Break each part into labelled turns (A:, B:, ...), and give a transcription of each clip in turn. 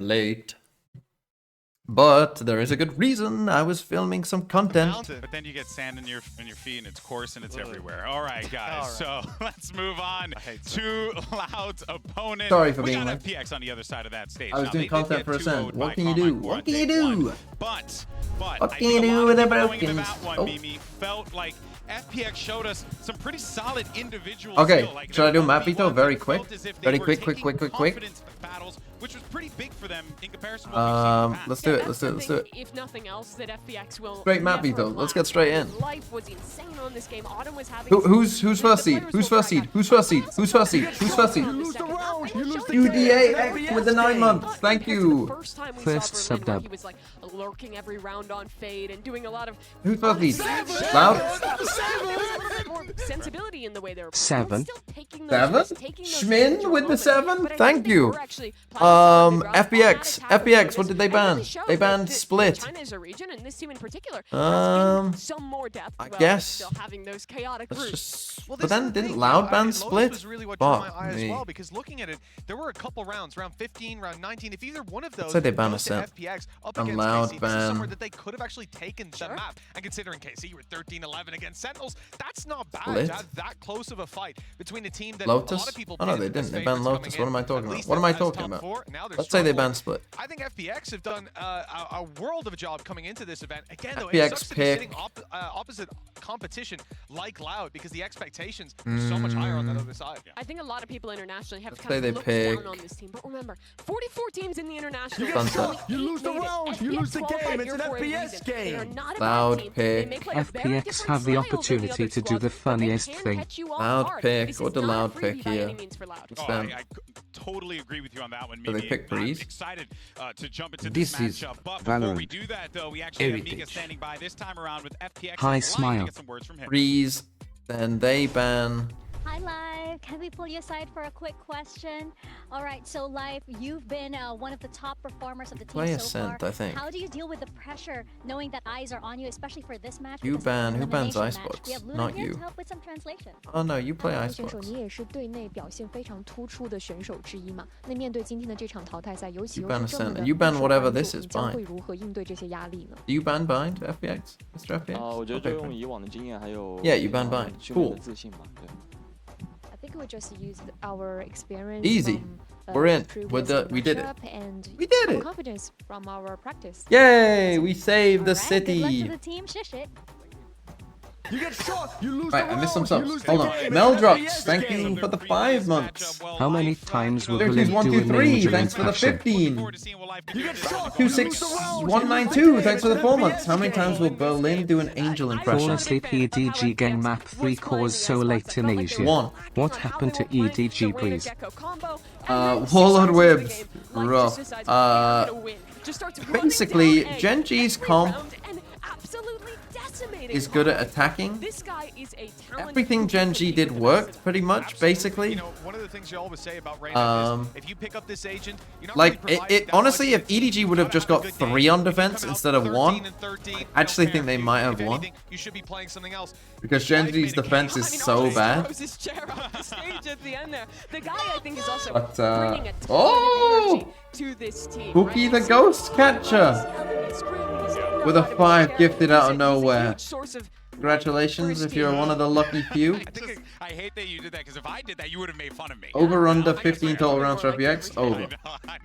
A: late. But there is a good reason. I was filming some content.
B: But then you get sand in your feet and it's coarse and it's everywhere. All right, guys. So let's move on to Loud's opponent.
A: Sorry for being
B: late.
A: late.
B: FPX on the other side of that stage.
A: I was doing content for a second. What can you do? What can you do?
B: But
A: what can you do with a broken?
B: Oh. Mimi felt like FPX showed us some pretty solid individual
A: okay,
B: skill. Like,
A: should I do map veto very quick? Very quick.
B: Battles, which was pretty big for them in comparison to
A: let's do it. Let's do it.
C: If nothing else, that FPX will
A: straight map veto. Let's get straight in.
C: Life was insane on this game. Autumn was having
A: who's first seed? Who's first seed? Who's first seed? Who's first seed? Who's first seed? UDA with the 9 months. Thank you.
C: First sub dub. He was like lurking every round on Fade and doing a lot of.
A: Who's first seed? Loud.
C: More sensibility in the way they're
A: 7.
C: Seven.
A: Schmin with the 7. Thank you. FPX. What did they ban? They banned Split.
C: China is a region, and this team in particular.
A: I guess.
D: But
A: then didn't Loud ban Split?
D: Fuck me. Well, because looking at it, there were a couple rounds, round 15, round 19. If either one of those,
A: they ban a set.
D: FPX up
A: And
D: against
A: Loud
D: KC,
A: ban.
D: this is somewhere that they could have actually taken the map. And considering KC, you were 13-11 against Sentinels, that's not bad
A: Split?
D: to have that close of a fight between a team that
A: Lotus?
D: a lot of people.
A: Oh no, they didn't. They banned Lotus. What am I talking about? What am I talking about? Let's say they banned Split.
D: I think FPX have done a world of a job coming into this event. Again, though,
A: FPX
D: it sucks to be sitting opposite competition like Loud because the expectations are so much higher on that other side.
C: I think a lot of people internationally have
A: Let's
C: kind of
A: say they
C: looked down on this team, but remember, 44 teams in the international.
E: You lose the round, you lose the game. It's an FPS game.
A: Loud pick.
F: FPX have the opportunity to do the funniest thing.
A: Loud pick. What the Loud pick here?
B: I totally agree with you on that one.
A: So they pick Breeze.
B: Excited to jump into
F: This
B: this
F: is
B: matchup. But
F: Valorant.
B: before we do that, though, we actually have Mika
F: Heritage.
B: standing by this time around with FPX.
F: Hi,
B: Live to
F: Smile.
B: get some words from him.
A: Breeze. Then they ban.
G: Hi, Live. Can we pull you aside for a quick question? All right, so Live, you've been one of the top performers of the team
A: Play
G: so
A: Ascent,
G: far.
A: I think.
G: How do you deal with the pressure knowing that eyes are on you, especially for this match?
A: You
G: because
A: ban.
G: it's
A: Who
G: an
A: bans
G: elimination match.
A: Icebox?
G: We have Luna
A: Not
G: here
A: you.
G: to help with some translation.
A: Oh no, you play
H: 选手
A: Icebox.
H: 你也是队内表现非常突出的选手之一嘛？那面对今天的这场淘汰赛，尤其
A: You
H: 又
A: ban
H: 是这么
A: Ascent.
H: 的
A: You ban
H: 备受
A: whatever
H: 关
A: this
H: 注，
A: is
H: 你将
A: bind.
H: 会如何应对这些压力呢？
A: Do you ban bind FPX? Mr. FPX?
I: 我觉得
A: Okay,
I: 就用
A: fine.
I: 以往的经验还有
A: Yeah, you ban bind.
I: 训练
A: Cool.
I: 的自信吧，对。
H: I think we just used our experience.
A: Easy.
H: From,
A: We're in.
H: previous
A: We did it.
H: matchup And
A: We did it.
H: Confidence from our practice.
A: Yay! We saved the
G: All right, good luck to
A: city.
G: the team. Shish it.
E: You get shot, you lose
A: Right,
E: the
A: I missed some
E: round, you
A: subs.
E: lose the
A: Hold on.
E: game.
A: Mel
E: It's an
A: drops.
E: FPS
A: Thank
E: game.
A: you for the 5 months.
F: How many times will
A: Turkeys
F: Berlin do a
A: 123.
F: ninja
A: Thanks for the
F: impression?
A: 15.
E: You get shot, you lose the round, you lose the
A: 26192.
E: game.
A: Thanks for the
E: It's
A: 4
E: an
A: months. How many
E: FPS
A: times will
E: game.
A: Berlin do an angel
F: Fall
A: impression?
F: asleep EDG gang map 3 cores so late in Asia.
A: 1.
F: What happened to EDG breeze?
A: Warlord Wibs. Rough. Basically, Genji's comp is good at attacking.
C: This guy is a talented
A: Everything Genji did worked pretty much, basically.
D: You know, one of the things you always say about Reyna is if you pick up this agent, you're not
A: Like,
D: really providing that
A: honestly,
D: much.
A: if EDG would have just got 3 on defense instead of 1, I actually think they might have won.
D: You should be playing something else.
A: Because Genji's defense is so bad.
C: His chair off the stage at the end there. The guy I think is also
A: But,
C: bringing a ton
A: oh!
C: of energy to this team.
A: Pookie the Ghost Catcher with a 5 gifted out of nowhere. Congratulations if you're one of the lucky few.
B: I hate that you did that because if I did that, you would have made fun of me.
A: Over under 15 total rounds for FPX. Over.
B: What are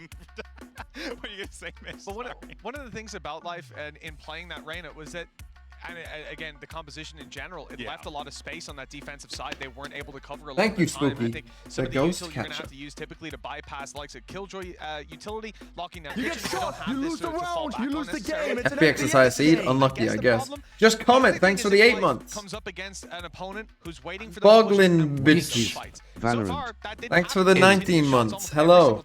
B: you gonna say, Miss?
D: But one of the things about life and in playing that Reyna was that, and again, the composition in general, it left a lot of space on that defensive side. They weren't able to cover a lot
A: Thank
D: of
A: you,
D: the time.
A: Spooky.
D: I think some
A: The
D: of the
A: Ghost
D: util you're going to
A: Catcher.
D: have to use typically to bypass the likes of Killjoy utility, locking down
E: You get
D: kitchen. don't
E: shot,
D: have
E: you
D: this
E: lose the
D: to fall
E: round,
D: back
E: you
D: on
E: lose the
D: necessarily.
E: game. It's an
A: FPX is highest seed.
E: game.
A: Unlucky, I
D: the
A: guess.
D: problem-
A: Just
D: the
A: comment.
D: thing
A: Thanks
D: is
A: for
D: if
A: the 8
D: life
A: months.
D: Comes up against an opponent who's waiting for
A: Boglin bitch.
F: Valorant.
A: Thanks for the 19 months. Hello.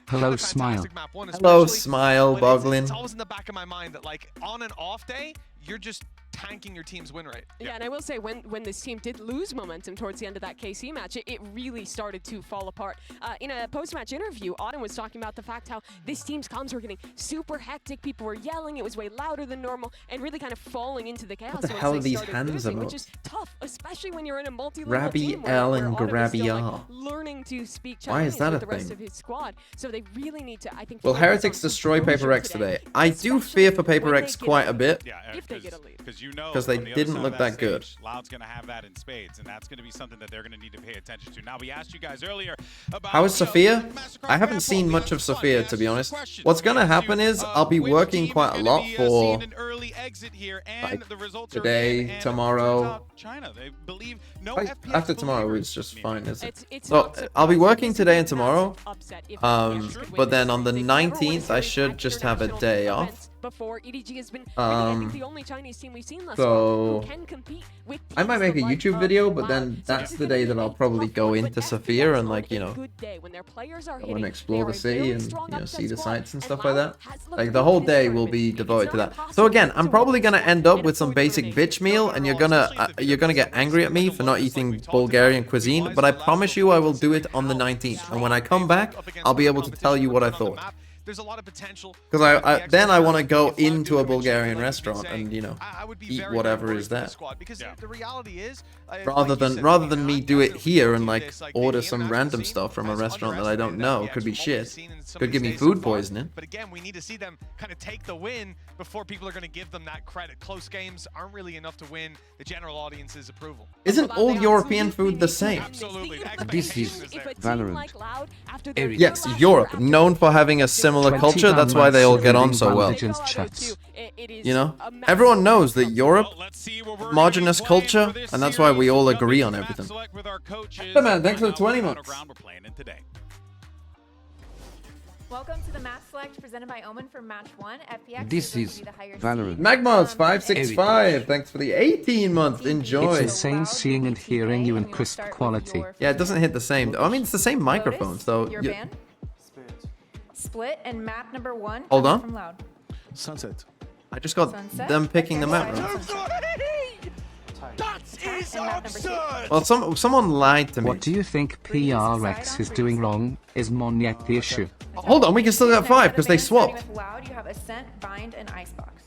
F: Hello, Smile.
A: Hello, Smile,
D: Boglin.
A: Boglin.
D: It's always in the back of my mind that, like, on an off day, you're just tanking your team's win rate.
C: Yeah, and I will say when this team did lose momentum towards the end of that KC match, it really started to fall apart. In a post-match interview, Autumn was talking about the fact how this team's comms were getting super hectic. People were yelling. It was way louder than normal, and really kind of falling into the chaos.
A: What the hell are these hands
C: losing,
A: about?
C: which is tough, especially when you're in a multi-level
A: Grabby
C: team where
A: L and
C: Autumn is
A: Grabby
C: still,
A: R.
C: learning to speak Chinese
A: Why is that
C: with
A: a
C: the rest
A: thing?
C: of his squad. So they really need to, I think.
A: Will
C: focus on
A: Heretics destroy
C: composure
A: Paper X today? I do fear for Paper X quite a bit.
B: Yeah,
C: If they get a lead.
B: because you know
A: 'Cause they
B: on the other
A: didn't
B: side
A: look
B: of
A: that good.
B: stage, Loud's going to have that in spades, and that's going to be something that they're going to need to pay attention to. Now, we asked you guys earlier about
A: How is Sophia?
B: Massacre
A: I haven't
B: Grandpa.
A: seen
B: We
A: much of
B: asked fun.
A: Sophia,
B: We
A: to be
B: asked
A: honest.
B: questions.
A: What's gonna
B: We asked
A: happen
B: you,
A: is I'll be
B: which
A: working
B: team
A: quite
B: is
A: a
B: gonna
A: lot
B: be,
A: for,
B: seeing an early exit here, and
A: like,
B: the results
A: today,
B: are in, and
A: tomorrow.
B: turns out China, they believe no FPX
A: After tomorrow
B: believers.
A: is just fine, isn't it?
C: It's
A: So
C: not
A: I'll be
C: surprising.
A: working
C: This
A: today
C: is
A: and
C: a
A: tomorrow.
C: massive upset if
A: Um,
C: EDG could win
A: but
C: this.
A: then on the
C: They've never won a
A: 19th, I
C: series
A: should
C: at
A: just have a
C: international
A: day off.
C: events Before EDG has been really, I think, the only Chinese team we've seen thus far
A: So
C: who can compete with
A: I might
C: teams
A: make a
C: the like
A: YouTube
C: of
A: video, but
C: Loud.
A: then
C: So
A: that's
C: this is
A: the
C: gonna
A: day
C: be
A: that I'll
C: a
A: probably
C: tough
A: go
C: one, but
A: into
C: FPX
A: Sophia and,
C: on
A: like, you
C: a
A: know,
C: good day when their players are
A: I want
C: hitting.
A: to explore
C: They
A: the
C: are a
A: city
C: very
A: and,
C: strong
A: you know,
C: upset
A: see the
C: squad,
A: sights and
C: and
A: stuff like
C: Loud
A: that.
C: has looked
A: Like,
C: good
A: the whole
C: this
A: day will
C: tournament.
A: be
C: It's
A: devoted to
C: not
A: that. So
C: impossible
A: again,
C: to
A: I'm
C: win
A: probably
C: this
A: gonna
C: one
A: end up
C: in
A: with
C: a
A: some
C: fourth
A: basic
C: elimination.
A: bitch meal, and you're gonna get angry at me for not eating Bulgarian cuisine, but I promise you I will do it on the 19th. And when I come back, I'll be able to tell you what I thought.
D: There's a lot of potential.
A: Because then I want to go
D: If Loud
A: into
D: do
A: a
D: it, which
A: Bulgarian
D: like you've been
A: restaurant
D: saying,
A: and, you know,
D: I would be
A: eat
D: very,
A: whatever
D: very
A: is
D: worried for
A: there.
D: the squad, because the reality is,
A: Rather
D: like you
A: than
D: said,
A: rather
D: they
A: than me
D: cannot
A: do it
D: definitely
A: here
D: do
A: and like
D: this, like,
A: order
D: the
A: some
D: international
A: random
D: scene
A: stuff from a
D: has
A: restaurant that I don't
D: underestimated
A: know.
D: FPX
A: Could be
D: from what we've
A: shit.
D: seen in some
A: Could
D: of
A: give
D: these
A: me
D: days so
A: food
D: far.
A: poisoning.
D: But again, we need to see them kind of take the win before people are going to give them that credit. Close games aren't really enough to win the general audience's approval.
A: Isn't all European food the same?
B: Absolutely.
F: This is Valorant.
A: Yes, Europe, known for having a similar culture. That's why they all get on so well.
F: Intelligence chats.
A: You know, everyone knows that Europe,
B: Well, let's see what we're
A: homogenous
B: gonna be playing
A: culture,
B: for this
A: and that's why we
B: series.
A: all
B: Got
A: agree
B: the
A: on
B: map
A: everything.
B: select with our coaches.
A: Hey, man, thanks for the
B: Find out
A: 20
B: what
A: months.
B: battleground we're playing in today.
I: Welcome to the map select presented by Omen for match 1. FPX
F: This
I: going to
F: is
I: be the higher
F: Valorant.
I: seed.
A: Magmos 565. Thanks for the 18 months. Enjoy.
F: It's insane seeing and hearing you in crisp quality.
A: Yeah, it doesn't hit the same. though. I mean, it's the same microphone, so
I: Your band. Split and map number 1.
A: Hold on.
I: From Loud.
E: Sunset.
A: I just got
I: Sunset.
A: them picking the map.
I: Okay,
A: Right?
I: and map number 2.
A: Well, someone lied to me.
F: What do you think PRX is doing wrong? Is Monyet the issue?
A: Hold on, we can still get 5 because they swapped.
I: With Loud, you have Ascent, Bind, and Icebox.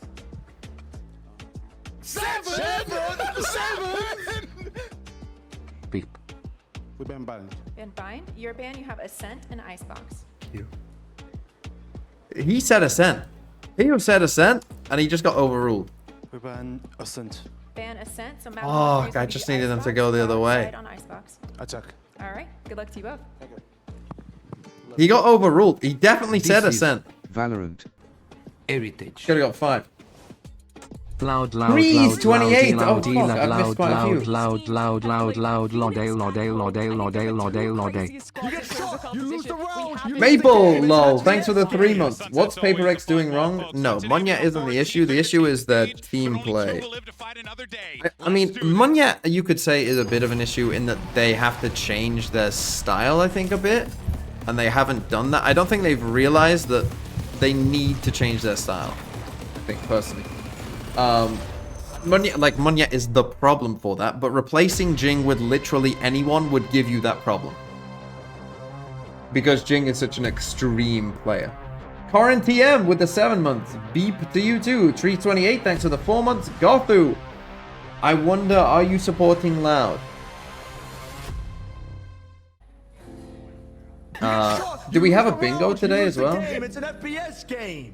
F: Beep.
E: We ban balance.
I: And Bind. Your band, you have Ascent and Icebox.
A: He said Ascent. He said Ascent, and he just got overruled.
E: We ban Ascent.
I: Ban Ascent. So map
A: Oh,
I: number 3 is
A: I
I: gonna
A: just
I: be
A: needed them to
I: Icebox,
A: go the other
I: Loud
A: way.
I: side on Icebox.
E: Attack.
I: All right. Good luck to you both.
A: He got overruled. He definitely said
F: This is
A: Ascent.
F: Valorant. Heritage.
A: Could have got 5.
F: Loud, loud,
A: Breeze,
F: loud,
A: 28.
F: loud,
A: Oh, fuck, I've missed quite a few.
F: loud, loud, loud, lode, lode.
E: You get shot. You lose the round. You lose
A: Maple,
E: the game.
A: lol.
E: It's
A: Thanks for the
E: FPX.
A: 3 months. What's Paper X doing wrong? No, Munya isn't the issue. The issue is their team play. I mean, Munya, you could say, is a bit of an issue in that they have to change their style, I think, a bit. And they haven't done that. I don't think they've realized that they need to change their style. I think, personally. Munya is the problem for that, but replacing Jing with literally anyone would give you that problem. Because Jing is such an extreme player. Corin TM with the 7 months. Beep to you too. Tree 28, thanks for the 4 months. Gothu. I wonder, are you supporting Loud? Do we have a bingo today as well?
E: It's an FPS game.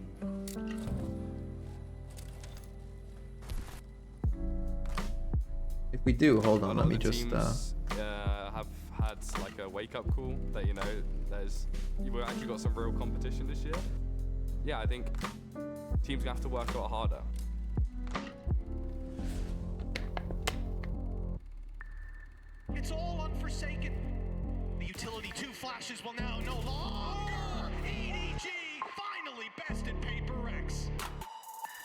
A: If we do, hold on,
J: A lot
A: let
J: of
A: me
J: the
A: just
J: teams, have had like a wake-up call that you've actually got some real competition this year. Yeah, I think teams gonna have to work a lot harder.
K: It's all unforsaken. The utility 2 flashes will now no longer. EDG finally bested Paper X.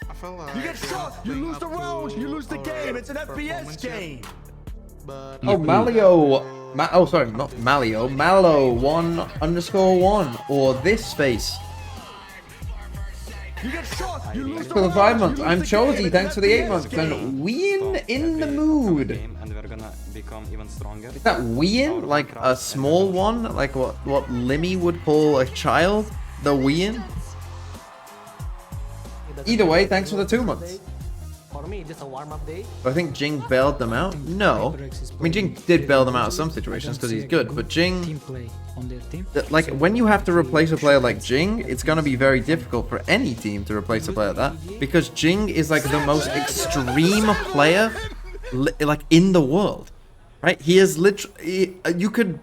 E: I feel like you get shot. You lose the round. You lose the game. It's an FPS game.
A: Oh, Malio. Oh, sorry, not Malio. Malo1_1 or this space. Thanks for the 5 months. I'm Chosy. Thanks for the 8 months. And Wien in the mood. Is that Wien? Like a small one? Like what Limmy would call a child? The Wien? Either way, thanks for the 2 months.
L: For me, just a warm-up day.
A: I think Jing bailed them out. No. I mean, Jing did bail them out in some situations because he's good, but Jing... Like, when you have to replace a player like Jing, it's going to be very difficult for any team to replace a player like that. Because Jing is, like, the most extreme player, like, in the world. Right? He is literally... You could...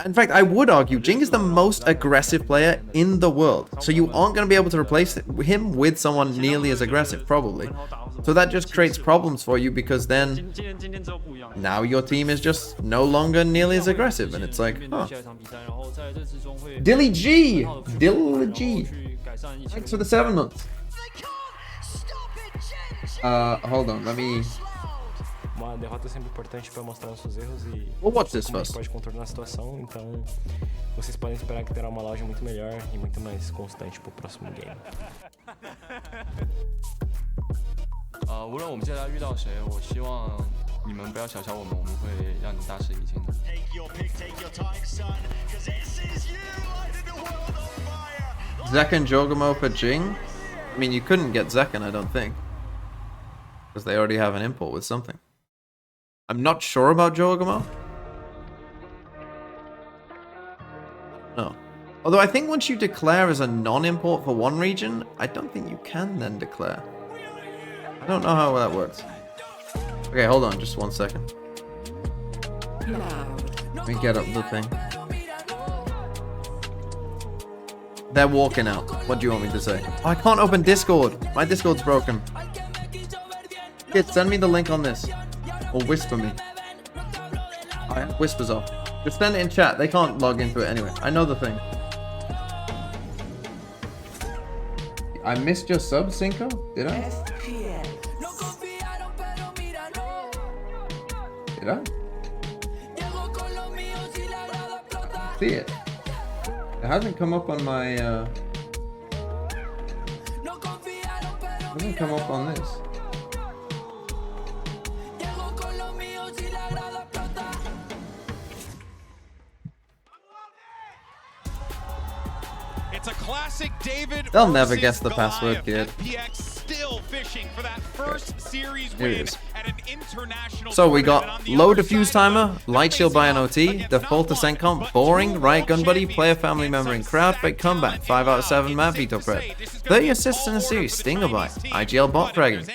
A: In fact, I would argue Jing is the most aggressive player in the world. So you aren't going to be able to replace him with someone nearly as aggressive, probably. So that just creates problems for you because then now your team is just no longer nearly as aggressive. And it's like, huh. Dilly G! Dilly G! Thanks for the 7 months. Hold on, let me...
L: Uma derrota é sempre importante para mostrar nossos erros e
A: we'll watch this
L: como a gente
A: first.
L: pode contornar a situação. Então, vocês podem esperar que terá uma loja muito melhor e muito mais constante para o próximo game.
J: 无论我们接下来遇到谁，我希望你们不要小瞧我们，我们会让你大势已经的。
A: Zekken Jogamo for Jing? I mean, you couldn't get Zekken, I don't think. Because they already have an import with something. I'm not sure about Jogamo. No. Although I think once you declare as a non-import for one region, I don't think you can then declare. I don't know how that works. Okay, hold on, just 1 second. Let me get up the thing. They're walking out. What do you want me to say? Oh, I can't open Discord. My Discord's broken. Kid, send me the link on this. Or whisper me. Oh, yeah, whispers off. Just send it in chat. They can't log into it anyway. I know the thing. I missed your sub, Cinco? Did I? Did I? See it. It hasn't come up on my, it hasn't come up on this.
B: It's a classic David.
A: They'll never guess the password, kid.
B: FPX still fishing for that first series win at an international.
A: So we got low diffuse timer, light shield by an OT, default descent comp, boring, riot gun buddy, player family member in crowd, fake comeback, 5 out of 7 map veto prep, 30 assists in a series, stinger by, IGL bot fragging.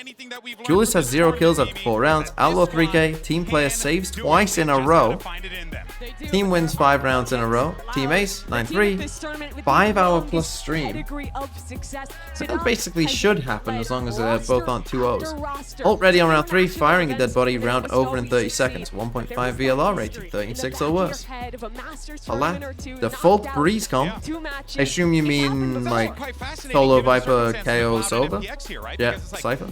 A: Julius has 0 kills after 4 rounds, outlaw 3k, team player saves twice in a row, team wins 5 rounds in a row, team ace, 9-3, 5 hour plus stream. That basically should happen as long as they're both on 2-0s. Ult ready on round 3, firing a dead body, round over in 30 seconds, 1.5 VLR rated, 36 or worse. Alas, default breeze comp. I assume you mean like Solo Viper KO Silver? Yeah, Cypher.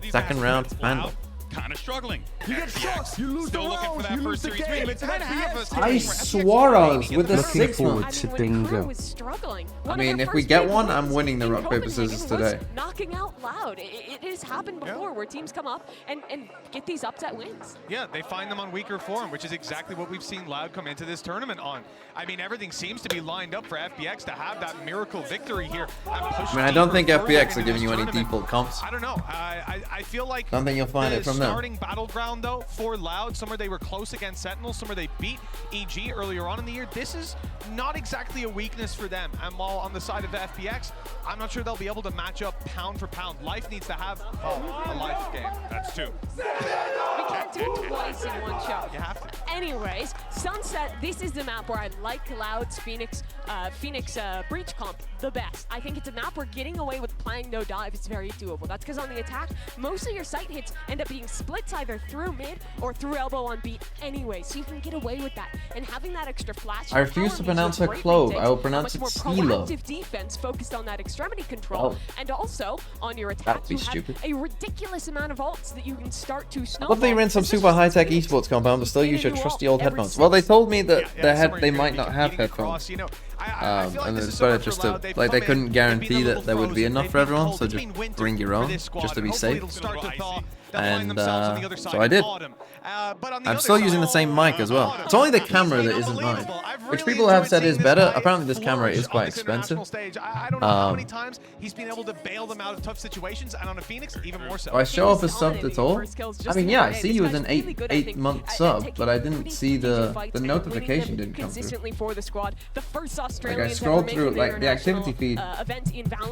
A: Second round, Panda.
B: Kind of struggling. You get shocked. You lose still looking for that first series win. It's kind of
A: I Suarez with the 6 months.
F: Bingo.
A: I mean, if we get one, I'm winning the rock paper scissors today.
C: Knocking out loud. It has happened before where teams come up and get these upset wins.
D: Yeah, they find them on weaker form, which is exactly what we've seen Loud come into this tournament on. I mean, everything seems to be lined up for FPX to have that miracle victory here.
A: I mean, I don't think FPX are giving you any default comps.
D: I don't know. I feel like
A: don't think you'll find it from them.
D: Starting battleground though for Loud, somewhere they were close against Sentinels, somewhere they beat EG earlier on in the year. This is not exactly a weakness for them. And while on the side of FPX, I'm not sure they'll be able to match up pound for pound. Life needs to have a life game.
B: That's 2.
C: We can't do it twice in one shot.
D: You have to.
C: Anyways, Sunset, this is the map where I like Loud's Phoenix Breach comp the best. I think it's a map where getting away with playing no dive is very doable. That's because on the attack, most of your sight hits end up being splits either through mid or through elbow on beat anyway, so you can get away with that. And having that extra flash.
A: I refuse to pronounce her clove. I will pronounce it Silo.
C: Defense focused on that extremity control, and also on your attack, you have a ridiculous amount of ults that you can start to snowball.
A: I love they ran some super high-tech esports compound, but still use your trusty old headphones. Well, they told me that they might not have headphones. And they decided just to, like, they couldn't guarantee that there would be enough for everyone, so just bring your own, just to be safe. And so I did. I'm still using the same mic as well. It's only the camera that isn't mine, which people have said is better. Apparently this camera is quite expensive.
D: I don't know how many times he's been able to bail them out of tough situations, and on a Phoenix, even more so.
A: Do I show off a sub at all? I mean, yeah, I see you as an 8-month sub, but I didn't see the notification didn't come through. Like, I scrolled through, like, the activity feed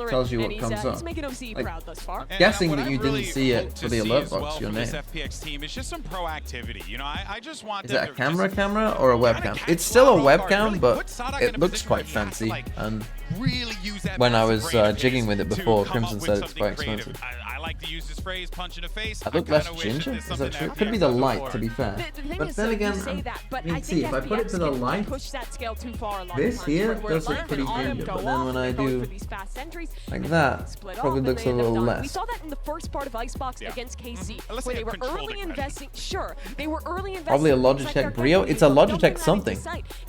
A: tells you what comes up. Like, guessing that you didn't see it for the alert box, your name.
B: FPX team is just some proactivity. You know, I just want.
A: Is it a camera or a webcam? It's still a webcam, but it looks quite fancy. And when I was jigging with it before, Crimson said it's quite expensive.
B: I like to use this phrase, punch in the face.
A: I look less ginger? Is that true? It could be the light, to be fair. But then again, I mean, see, if I put it to the light, this here does look pretty ginger. But then when I do like that, probably looks a little less.
C: We saw that in the first part of Icebox against KC, where they were early investing. Sure, they were early investing.
A: Probably a Logitech Brio. It's a Logitech something.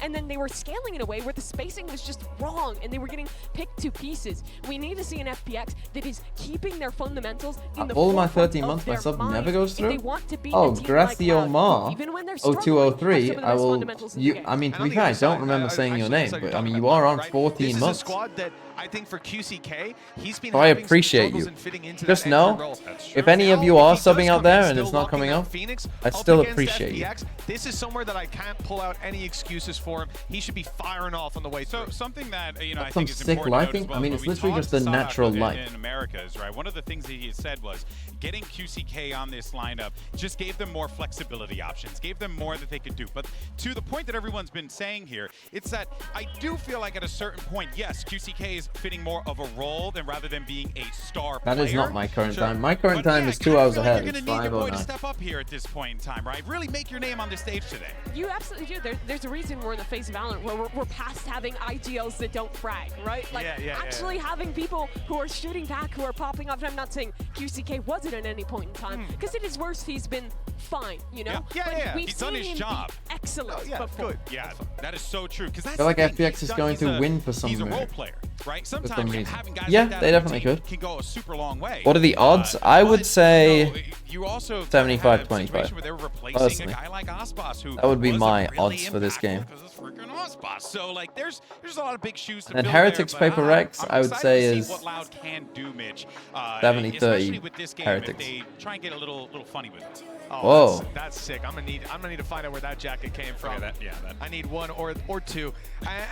C: And then they were scaling in a way where the spacing was just wrong, and they were getting picked to pieces. We need to see an FPX that is keeping their fundamentals in the
A: all my 13 months, my sub never goes through. Oh, Gracio Mar 0203. I will. I mean, to be fair, I don't remember saying your name, but I mean, you are on 14 months.
D: I think for QCK, he's been
A: so I appreciate you. Just know, if any of you are subbing out there and it's not coming up, I still appreciate you.
D: This is somewhere that I can't pull out any excuses for him. He should be firing off on the way through.
B: So something that I
A: some
B: think is
A: sick lighting.
B: Well,
A: I mean, it's literally just the natural light.
B: In Americas, right? One of the things that he said was getting QCK on this lineup just gave them more flexibility options, gave them more that they could do. But to the point that everyone's been saying here, it's that I do feel like at a certain point, yes, QCK is fitting more of a role than rather than being a star player.
A: That is not my current time. My current time is 2 hours ahead.
B: You're going to need your boy to step up here at this point in time, right? Really make your name on the stage today.
C: You absolutely do. There's a reason we're in the face of Valorant where we're past having IGLs that don't frag, right? Like actually having people who are shooting back, who are popping off. And I'm not saying QCK wasn't at any point in time, because at his worst he's been fine, you know?
B: He's done his job.
C: Excellent.
B: Good. Yeah, that is so true. Because I
A: feel like FPX is going to win for some
B: reason. He's a role player, right? Sometimes having guys
A: yeah,
B: like that
A: they definitely could.
B: Can go a super long way.
A: What are the odds? I would say
B: you also
A: 75-25. Personally, that would be my odds for this game.
B: So like, there's a lot of big shoes to
A: and
B: fill
A: Heretics
B: there,
A: PaperX, I would say is
B: what Loud can do, Mitch.
A: 70-30 Heretics.
B: They try and get a little funny with it.
D: Oh, whoa, that's sick. I'm gonna need to find out where that jacket came from. I need one or two.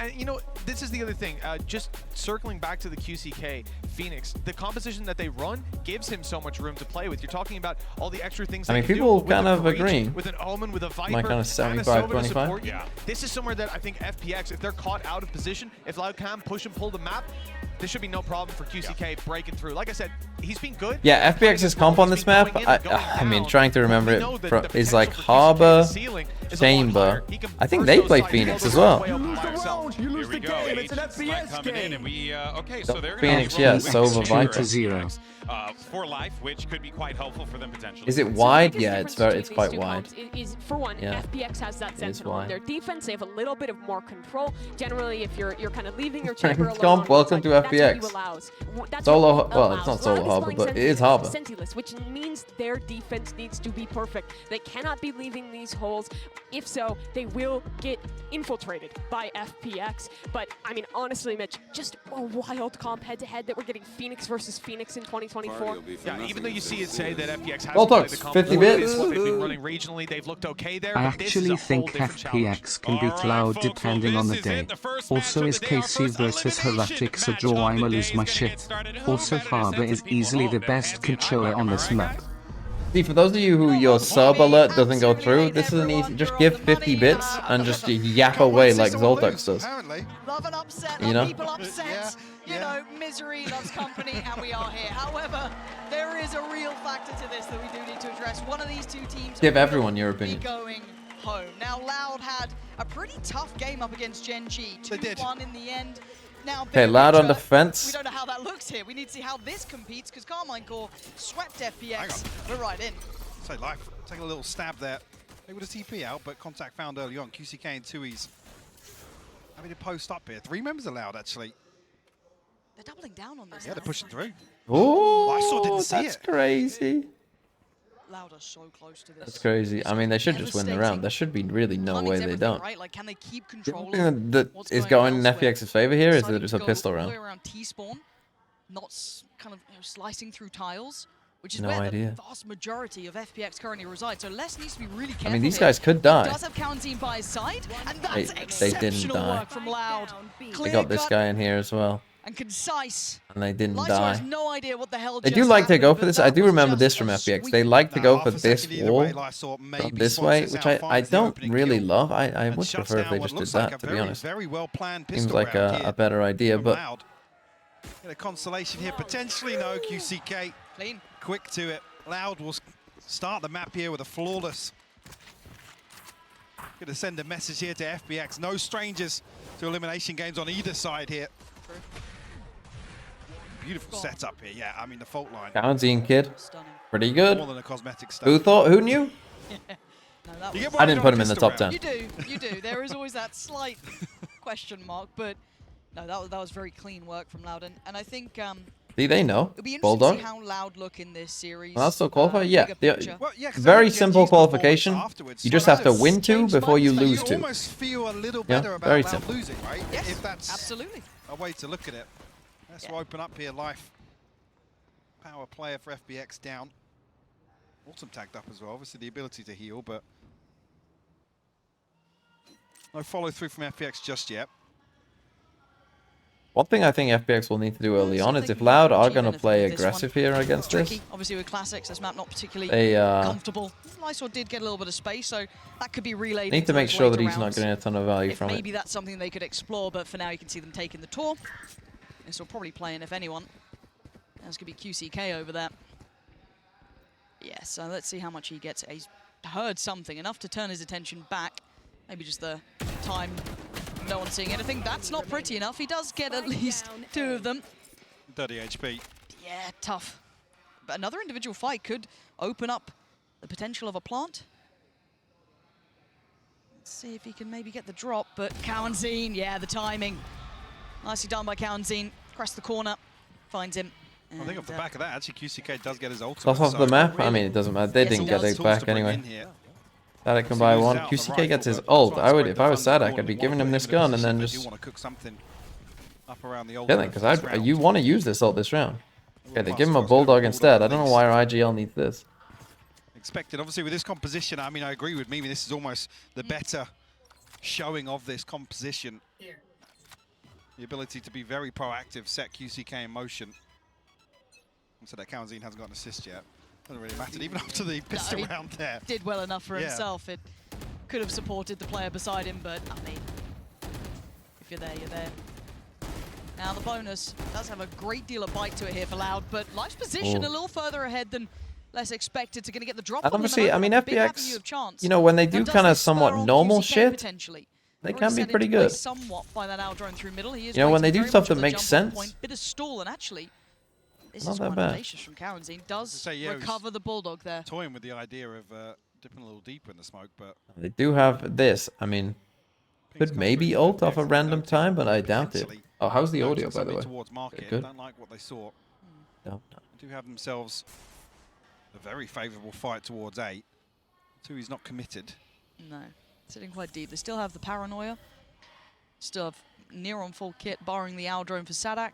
D: And you know, this is the other thing. Just circling back to the QCK Phoenix, the composition that they run gives him so much room to play with. You're talking about all the extra things.
A: I mean, people kind of agree.
D: With an Omen, with a Viper,
A: my kind of 75-25.
D: Yeah. This is somewhere that I think FPX, if they're caught out of position, if Loud can push and pull the map, there should be no problem for QCK breaking through. Like I said, he's been good.
A: Yeah, FPX's comp on this map, I mean, trying to remember it, is like Harbor, Chamber. I think they play Phoenix as well.
E: You lose the game. It's an FPX game.
A: Phoenix, yes, over Viper.
F: 0.
B: For life, which could be quite helpful for them potentially.
A: Is it wide? Yeah, it's quite wide.
C: Is for one, FPX has that sentinel on their defense. They have a little bit of more control. Generally, if you're kind of leaving your chamber alone,
A: welcome to FPX. Solo, well, it's not solo Harbor, but it is Harbor.
C: Which means their defense needs to be perfect. They cannot be leaving these holes. If so, they will get infiltrated by FPX. But I mean, honestly, Mitch, just a wild comp head-to-head that we're getting Phoenix versus Phoenix in 2024.
D: Yeah, even though you see it say that FPX has
A: played the comp 50 bits.
D: What they've been running regionally, they've looked okay there.
F: I actually think FPX can beat Loud depending on the day. Also, is KC versus Heretics a draw? I'ma lose my shit. Also, Harbor is easily the best controller on this map.
A: See, for those of you who your sub alert doesn't go through, this is an easy, just give 50 bits and just yap away like Zoltux does.
M: Love an upset,
A: you know?
M: People upset, you know, misery loves company, and we are here. However, there is a real factor to this that we do need to address. One of these two teams
A: give everyone your opinion.
M: Going home. Now, Loud had a pretty tough game up against Gen G. 2-1 in the end. Now,
A: okay, Loud on defense.
M: We don't know how that looks here. We need to see how this competes, because Carmine Core swept FPX. We're right in.
K: So Life taking a little stab there. They would have TP out, but contact found early on. QCK and 2Es
N: having to post up here. 3 members allowed, actually.
M: They're doubling down on this.
N: Yeah, they're pushing through.
A: Oh,
N: didn't see
A: that's
N: it.
A: crazy.
M: Loud are so close to this.
A: That's crazy. I mean, they should just win the round. There should be really no way they don't.
M: Right? Like, can they keep
A: The
M: control
A: only thing that
M: what's
A: is
M: going
A: going in
M: elsewhere?
A: FPX's favor here is
M: Decided
A: that it's
M: to
A: a
M: go
A: pistol
M: all the
A: round.
M: way around T-spawn, not kind of slicing through tiles, which is
A: No
M: where
A: idea.
M: the vast majority of FPX currently reside. So Les needs to be really careful.
A: I mean, these
M: here.
A: guys could
M: He
A: die.
M: does have Counzine by his side, and that's
A: They didn't
M: exceptional
A: die.
M: work from Loud.
A: They got this guy in here as well,
M: and concise.
A: and they didn't
M: Lysor has
A: die.
M: no idea what the hell
A: They
M: just
A: do like to
M: happened,
A: go
M: but
A: for this.
M: that
A: I do
M: was
A: remember
M: just
A: this from
M: a
A: FPX.
M: sweet-
A: They like to go for
N: half a
A: this
N: second either
A: wall
N: way, Lysor maybe
A: from this
N: sponsors
A: way,
N: this
A: which
N: out,
A: I
N: finds the
A: don't
N: opening
A: really
N: kill,
A: love. I
N: and
A: would
N: shuts
A: prefer if
N: down
A: they
N: what
A: just did
N: looks like
A: that,
N: a
A: to be
N: very,
A: honest.
N: very well-planned
A: Seems
N: pistol
A: like
N: round
A: a
N: here
A: better idea,
N: from
A: but
N: Loud. Get a consolation here, potentially no. QCK
M: clean,
N: quick to it. Loud will start the map here with a flawless. Going to send a message here to FPX. No strangers to elimination games on either side here. Beautiful setup here. Yeah, I mean the fault line.
A: Counzine kid, pretty
N: More
A: good.
N: than a cosmetic stuff.
A: Who thought? Who knew?
N: You
A: I didn't put him in the top 10.
M: You do. There is always that slight question mark, but no, that was very clean work from Loud, and I think
A: See, they know.
M: it'll be interesting
A: Bulldog.
M: to see how Loud look in this series.
A: Well, that's still qualify? Yeah.
M: bigger picture.
N: Well, yeah, 'cause
A: Very
N: I think
A: simple
N: Genji's performance
A: qualification.
N: afterwards
A: You just
N: sort
A: have to
N: of
A: win 2
N: changed
A: before you
N: minds,
A: lose
N: you
A: 2.
N: almost feel a little
A: Yeah,
N: better
A: very
N: about Loud
A: simple.
N: losing, right?
M: Yes,
N: If that's
M: absolutely
N: a way to look at it. Let's open up here. Life power player for FPX down. Autumn tagged up as well. Obviously the ability to heal, but no follow through from FPX just yet.
A: One thing I think FPX will need to do early on is if Loud are going to play aggressive here against this,
M: Tricky. Obviously with classics, this map not particularly
A: They,
M: comfortable. Lysor did get a little bit of space, so that could be relayed.
A: need to
M: into
A: make
M: those
A: sure that
M: later
A: he's not
M: rounds.
A: getting a ton of value
M: If
A: from
M: maybe
A: it.
M: that's something they could explore, but for now you can see them taking the tour. This will probably play in if anyone. That's going to be QCK over there. Yeah, so let's see how much he gets. He's heard something, enough to turn his attention back. Maybe just the time, no one seeing anything. That's not pretty enough. He does get at least 2 of them.
N: 30 HP.
M: Yeah, tough. But another individual fight could open up the potential of a plant. Let's see if he can maybe get the drop, but Counzine, yeah, the timing. Nicely done by Counzine. Across the corner, finds him.
N: I think off the back of that, actually, QCK does get his ultimate.
A: Stuff off
N: so
A: the map? I
N: really
A: mean, it doesn't matter. They
M: Yes,
A: didn't
M: he
A: get
M: does.
A: it
N: tools
A: back
N: to bring
A: anyway.
N: in here.
A: Sadak can
N: So
A: buy
N: he
A: one.
N: loses out on the
A: QCK
N: rifle,
A: gets his
N: but
A: ult.
N: trying to spread
A: If I was
N: the funds
A: Sadak,
N: forward,
A: I'd be
N: one
A: giving
N: for
A: him this
N: in the
A: gun and then
N: position. They
A: just...
N: do want to cook something up around the
A: Yeah,
N: ultimate
A: then,
N: this
A: because
N: round.
A: you want to use this ult this round. Okay, they give him a Bulldog instead. I don't know why our IGL needs this.
N: Expected, obviously, with this composition. I mean, I agree with Mimi. This is almost the better showing of this composition. The ability to be very proactive, set QCK in motion. So that Counzine hasn't got an assist yet. Doesn't really matter, even after the pistol round there.
M: Did well enough for
N: Yeah.
M: himself. It could have supported the player beside him, but I mean, if you're there, you're there. Now the bonus does have a great deal of bite to it here for Loud, but Life's position a little further ahead than less expected to going to get the drop.
A: And
M: on him
A: obviously, I
M: open
A: mean,
M: up a big avenue
A: FPX,
M: of chance.
A: you know, when they
M: Now,
A: do
M: does
A: kind of
M: this spur
A: somewhat
M: on
A: normal
M: QCK
A: shit,
M: potentially?
A: they
M: Already
A: can be
M: set into
A: pretty
M: play
A: good.
M: Somewhat by that Aldrone through middle. He is
A: You know, when they
M: waiting
A: do
M: very
A: stuff
M: much
A: that
M: for the
A: makes
M: jump off
A: sense,
M: point. Bit of stall, and actually, this
A: not
M: is
A: that
M: quite
A: bad.
M: audacious from Counzine. Does
N: So, yeah, it was
M: recover the Bulldog there.
N: Toying with the idea of dipping a little deeper in the smoke, but
A: They do have this. I mean, could maybe ult off a random time, but I doubt it. Oh, how's the audio, by the way?
N: Towards market.
A: Good.
N: Don't like what they saw.
A: No.
N: They do have themselves a very favourable fight towards 8. 2, he's not committed.
M: No, sitting quite deep. They still have the paranoia. Still have near on full kit, barring the Aldrone for Sadak.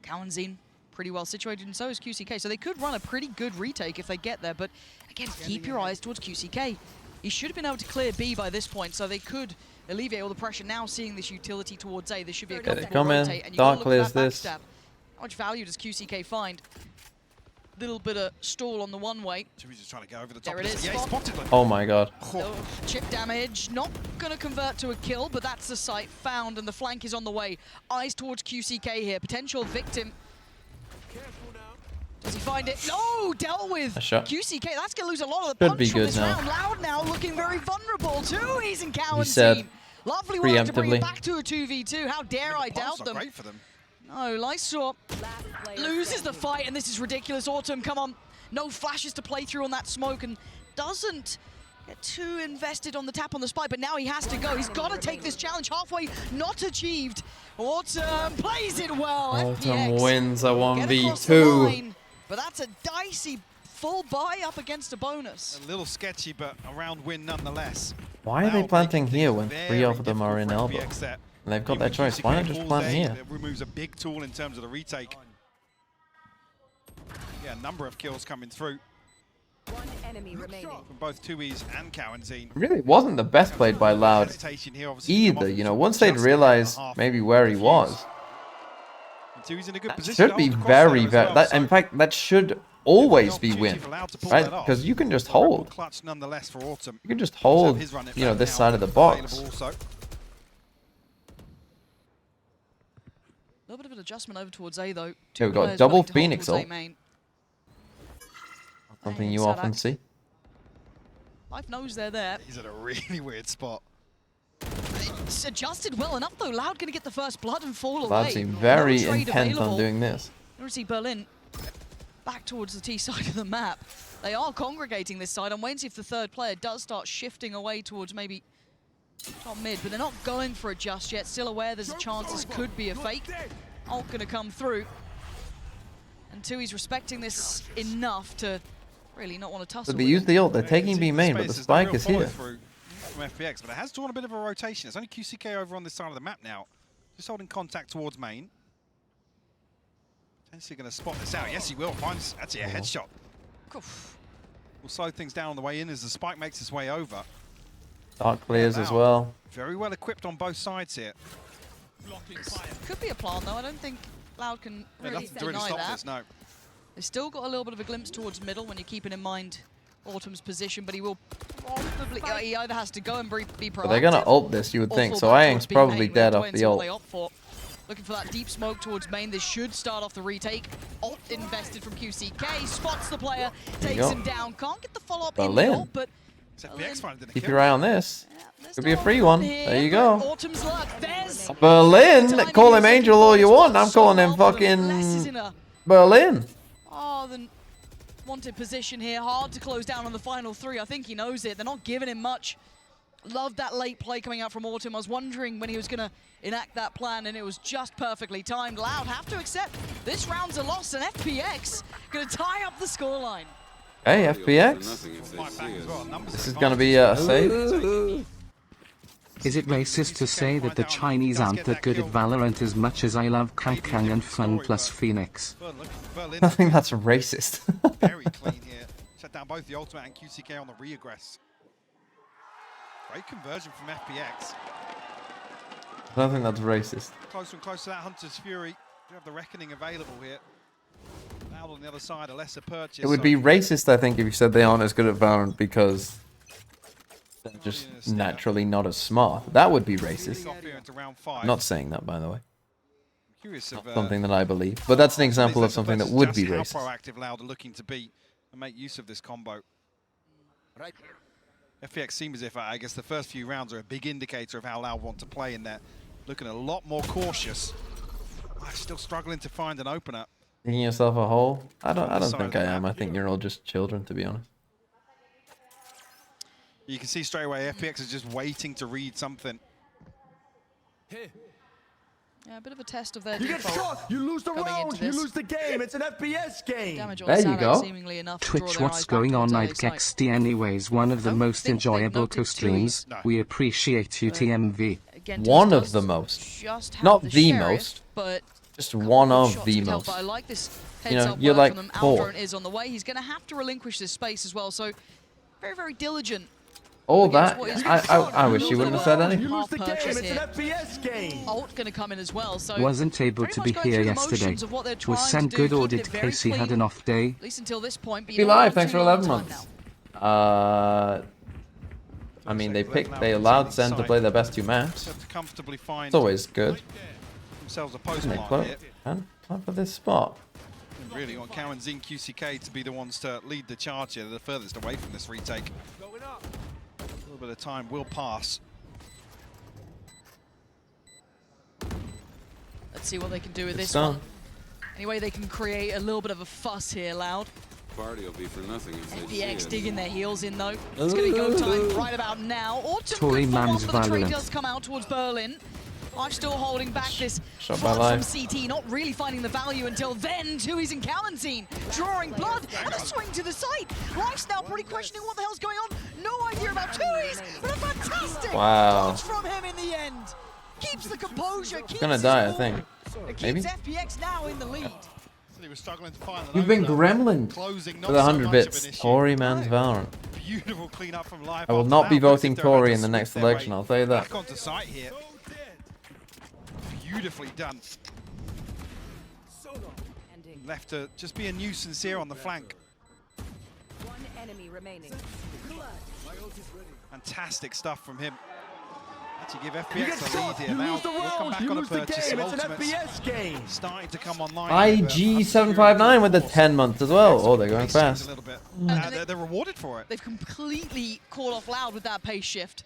M: Counzine pretty well situated, and so is QCK. So they could run a pretty good retake if they get there, but again, keep your eyes towards QCK. He should have been able to clear B by this point, so they could alleviate all the pressure. Now seeing this utility towards A, this should be a comfortable rotate. And you
A: Dark
M: gotta look
A: clears
M: for that
A: this.
M: backstab. How much value does QCK find? Little bit of stall on the one way.
N: So he's just trying to go over the top.
M: There it is.
N: Yeah, he spotted them.
A: Oh my god.
M: Oh, chip damage, not going to convert to a kill, but that's the site found, and the flank is on the way. Eyes towards QCK here, potential victim. Does he find it? No, dealt with.
A: A shot.
M: QCK, that's going to lose a lot of the
A: Should be
M: punch from
A: good
M: this
A: now.
M: round. Loud now looking very vulnerable too. He's in Cowan's
A: said
M: team. Lovely work to bring
A: preemptively.
M: it back to a 2v2. How dare I doubt
N: Not
M: them?
N: great for them.
M: No, Lysor loses the fight, and this is ridiculous. Autumn, come on. No flashes to play through on that smoke, and doesn't get too invested on the tap on the spike, but now he has to go. He's got to take this challenge halfway, not achieved. Autumn plays it well.
A: Autumn
M: FPX
A: wins a
M: get across the
A: 1v2.
M: line, but that's a dicey full buy up against a bonus.
N: A little sketchy, but a round win nonetheless.
A: Why are they
N: Now
A: planting
N: making
A: here
N: things
A: when
N: very
A: 3 of them are in
N: difficult for
A: elbow?
N: FPX there.
A: And they've got
N: Even
A: their choice. Why not
N: QCK
A: just
N: all
A: plant
N: day,
A: here?
N: It removes a big tool in terms of the retake. Yeah, a number of kills coming through.
I: One enemy remaining.
N: From both Tui's and Cowanzine.
A: Really wasn't the best played by Loud either. You know, once they'd realized maybe where he was,
N: Tui's in a good position
A: should be
N: to hold
A: very,
N: across there as
A: very.
N: well,
A: In fact, that should always be win, right? Because you can just hold.
N: Clutch nonetheless for Autumn.
A: You can just hold,
N: His run it
A: you know,
N: back
A: this
N: now,
A: side of the
N: available
A: box.
N: also.
M: A little bit of an adjustment over towards A though.
A: Here we go,
M: Players
A: double
M: willing to hold
A: Phoenix
M: towards A
A: ult.
M: main.
A: Something
M: And
A: you
M: Sadak.
A: often see.
M: Life knows they're there.
N: He's at a really weird spot.
M: It's adjusted well enough though. Loud gonna get the first blood and fall
A: Loud
M: away.
A: seem very
M: No trade
A: intent
M: available.
A: on doing this.
M: You see Berlin back towards the T side of the map. They are congregating this side. I'm waiting to see if the third player does start shifting away towards maybe top mid, but they're not going for it just yet. Still aware there's a chance this could be a fake. Ult gonna come through. And Tui's respecting this enough to really not want to tussle
A: So they
M: with
A: use
M: it.
A: the ult. They're taking B main, but the
N: Space, there's no
A: spike
N: real
A: is here.
N: follow-through From FPX, but it has drawn a bit of a rotation. It's only QCK over on this side of the map now. Just holding contact towards main. Potentially going to spot this out. Yes, he will. Finds actually a headshot. Will slow things down on the way in as the spike makes its way over.
A: Dark clears as
N: Loud.
A: well.
N: Very well equipped on both sides here.
M: Could be a plan though. I don't think Loud can
N: Yeah,
M: really
N: nothing to really
M: deny
N: stop
M: that.
N: this, no.
M: They've still got a little bit of a glimpse towards middle when you're keeping in mind Autumn's position, but he will probably, he either has to go and be proactive.
A: But they're gonna ult this, you would
M: or
A: think.
M: fall
A: So
M: back
A: Aang's
M: towards B
A: probably
M: main.
A: dead
M: We'll
A: off
M: wait and
A: the
M: see what
A: ult.
M: they opt for. Looking for that deep smoke towards main. This should start off the retake. Ult invested from QCK. Spots the player. Takes
A: go.
M: him down. Can't get the follow-up in the
A: Berlin.
M: ult, but
A: Keep your eye on this. Could be a free one. There you go.
M: Autumn's luck. There's
A: Berlin. Call him Angel all you want. I'm calling him fucking Berlin.
M: Oh, the wanted position here. Hard to close down on the final three. I think he knows it. They're not giving him much. Loved that late play coming out from Autumn. I was wondering when he was going to enact that plan, and it was just perfectly timed. Loud have to accept this round's a loss, and FPX going to tie up the scoreline.
A: Hey, FPX. This is gonna be a save.
F: Is it racist to say that the Chinese aren't that good at Valorant as much as I love Kang and Fun plus Phoenix?
A: I think that's racist.
N: Very clean here. Shut down both the ultimate and QCK on the re-aggress. Great conversion from FPX.
A: I don't think that's racist.
N: Closer and closer to that Hunter's Fury. You have the Reckoning available here. Loud on the other side, a lesser purchase.
A: It would be racist, I think, if you said they aren't as good at Valorant because they're just naturally not as smart. That would be racist. I'm not saying that, by the way.
N: Curious
A: Not
N: of,
A: something that I believe. But that's an example of something that would be
N: How
A: racist.
N: proactive Loud are looking to be and make use of this combo. Right here. FPX seems as if, I guess, the first few rounds are a big indicator of how Loud want to play in there. Looking a lot more cautious. Still struggling to find an opener.
A: Digging yourself a hole? I don't think I am. I think you're all just children, to be honest.
N: You can see straight away FPX is just waiting to read something.
M: Yeah, a bit of a test of their
E: You get
M: default
E: shot, you lose the
M: coming
E: round,
M: into
E: you
M: this.
E: lose the game. It's an FPS game.
M: Damage on
F: There you
M: Sadak
F: go.
M: seemingly enough to draw
F: Twitch,
M: their
F: what's
M: eyes back
F: going on?
M: towards
F: I'd
M: their site.
F: Kexty anyways, one of the most enjoyable co-streams. We appreciate you, TMV.
M: Again,
A: One of the most.
M: Just have
A: Not
M: the
A: the
M: sheriff,
A: most.
M: but
A: Just one of
M: shots
A: the
M: could help,
A: most.
M: but I like this
A: You
M: heads
A: know,
M: up
A: you're
M: work
A: like
M: from them.
A: four.
M: Aldrin is on the way. He's going to have to relinquish this space as well, so very, very diligent.
A: All that,
M: what is-
A: I wish you wouldn't have said anything.
E: You lose the
M: Half
E: game,
M: purchase
E: it's an
M: here.
E: FPS game.
M: Ult going to come in as well, so
F: Wasn't able
M: very
F: to
M: much
F: be
M: going
F: here
M: through the
F: yesterday.
M: motions of what they're trying
F: Was
M: to
F: Sen
M: do,
F: good or
M: keeping
F: did
M: it very
F: Casey had
M: clean,
F: an off day?
M: at least until this point. But
A: Be
M: you don't
A: live,
M: want
A: thanks
M: too
A: for
M: long
A: 11
M: time
A: months.
M: now.
A: I mean, they allowed Sen to play their best two maps.
N: Have to comfortably find
A: It's always good.
N: themselves a
A: And they
N: postmark
A: put
N: here.
A: and plan for this spot.
N: And really want Cowanzine QCK to be the ones to lead the charge here. They're the furthest away from this retake. A little bit of time will pass.
M: Let's see what they can do with
A: Good
M: this
A: start.
M: one. Anyway, they can create a little bit of a fuss here, Loud.
O: party will be for nothing if they see
M: FPX
O: it.
M: digging their heels in though. It's going to go time right about now. Autumn
F: Tory
M: good for one,
F: man's
M: but the trade
F: Valorant.
M: does come out towards Berlin. I'm still holding back this
A: Shot
M: front
A: by
M: from
A: life.
M: CT, not really finding the value until then. Tui's and Calentine drawing blood, and a swing to the side. Life's now pretty questioning what the hell's going on. No idea about Tui's, but a fantastic
A: Wow.
M: dodge from him in the end. Keeps the composure, keeps
A: Gonna
M: his
A: die, I
M: cool.
A: think.
M: It
A: Maybe.
M: keeps FPX now in the lead.
N: He was struggling to find the
A: You've been
N: loader.
A: gremlin
N: Closing,
A: with
N: not
A: 100
N: so much of
A: bits.
N: an issue.
A: Tory man's Valorant.
N: Beautiful cleanup from Life.
A: I will
N: after
A: not be
N: that. Looks
A: voting
N: as if they're about
A: Tory
N: to
A: in the
N: sweep
A: next
N: their
A: election,
N: way
A: I'll tell you that.
N: Back onto site here. Beautifully done. Left to just be a nuisance here on the flank.
I: One enemy remaining.
N: Fantastic stuff from him. Actually give
E: You
N: FPX
E: get
N: a lead
E: shot,
N: here.
E: you
N: Now
E: lose the
N: we'll come
E: round,
N: back
E: you
N: on a
E: lose the
N: purchase.
E: game. It's an
N: Ultimates
E: FPS game.
N: starting to come online.
A: IG759 with the 10 months as well. Oh, they're going
N: A
A: fast.
N: little bit.
M: And
N: They're rewarded for it.
M: They've completely caught off Loud with that pace shift.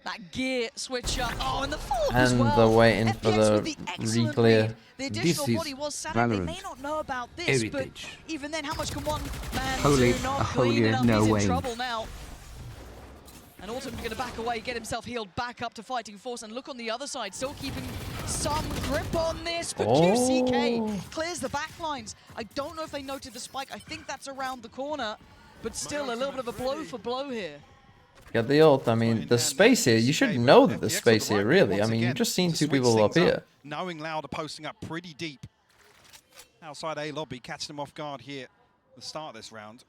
M: That gear switch up. Oh, and the fall as
A: And
M: well.
A: they're waiting for
M: FPX
A: the
M: with excellent
A: re-clear.
M: lead. The additional
F: This is
M: body was Sadak. They
F: Valorant.
M: may not know about this,
F: Heritage.
M: but even then, how much can one man
F: Holy-
M: do? Not
F: a
M: clean
F: holier
M: enough.
F: no
M: He's
F: way.
M: in trouble now. And Autumn's going to back away, get himself healed back up to fighting force, and look on the other side, still keeping some grip on this, but QCK clears the back lines. I don't know if they noted the spike. I think that's around the corner, but still a little bit of a blow for blow here.
A: Get the ult. I mean, the space here, you should know that there's space here, really. I mean, you've just seen two people up here.
N: Knowing Loud are posting up pretty deep. Outside A lobby, catching them off guard here at the start of this round.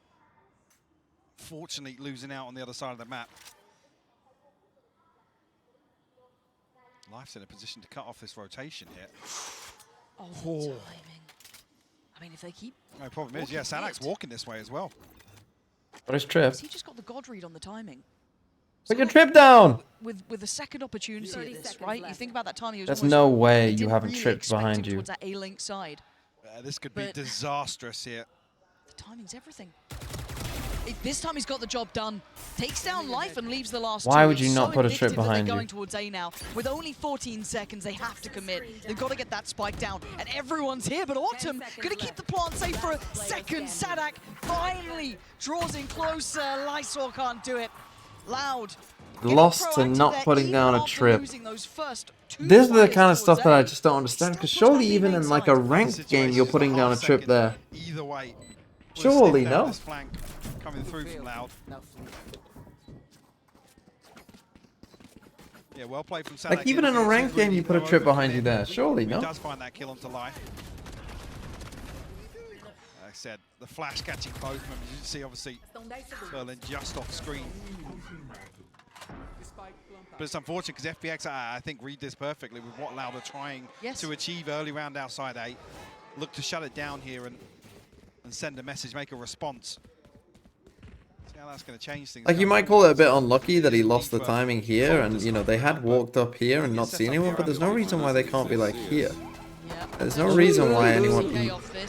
N: Fortunately, losing out on the other side of the map. Life's in a position to cut off this rotation here.
M: Oh, the timing. I mean, if they keep...
N: No problem is, yeah, Sadak's walking this way as well.
A: What is Trip?
M: He just got the God read on the timing.
A: Put your Trip down!
M: With a second opportunity at this, right? You think about that time he was
A: There's
M: almost-
A: no way
M: they
A: you
M: didn't
A: haven't
M: really
A: tripped
M: expect
A: behind
M: him
A: you.
M: towards that A-link side.
N: This could be
M: But-
N: disastrous here.
M: The timing's everything. This time he's got the job done. Takes down Life and leaves the last
A: Why
M: two.
A: would you
M: It's
A: not
M: so
A: put a
M: indicative
A: trip
M: that they're
A: behind you?
M: going towards A now. With only 14 seconds, they have to commit. They've got to get that spike down. And everyone's here, but Autumn going to keep the plant safe for a second. Sadak finally draws in closer. Lysor can't do it. Loud.
A: Lost to not putting down a Trip. This is the kind of stuff that I just don't understand, because surely even in like a ranked game, you're putting down a Trip there.
N: Either way.
A: Surely, no?
N: This flank coming through from Loud. Yeah, well played from Sadak.
A: Like, even in a ranked game, you put a Trip behind you there. Surely,
N: He
A: no?
N: does find that kill onto Life. Like I said, the flash catching both of them. You can see, obviously, Berlin just off screen. But it's unfortunate because FPX, I think, read this perfectly with what Loud are trying to achieve early round outside A. Look to shut it down here and send a message, make a response. See how that's going to change things.
A: Like, you might call it a bit unlucky that he lost the timing here, and, you know, they had walked up here and not seen anyone, but there's no reason why they can't be, like, here. There's no reason why anyone,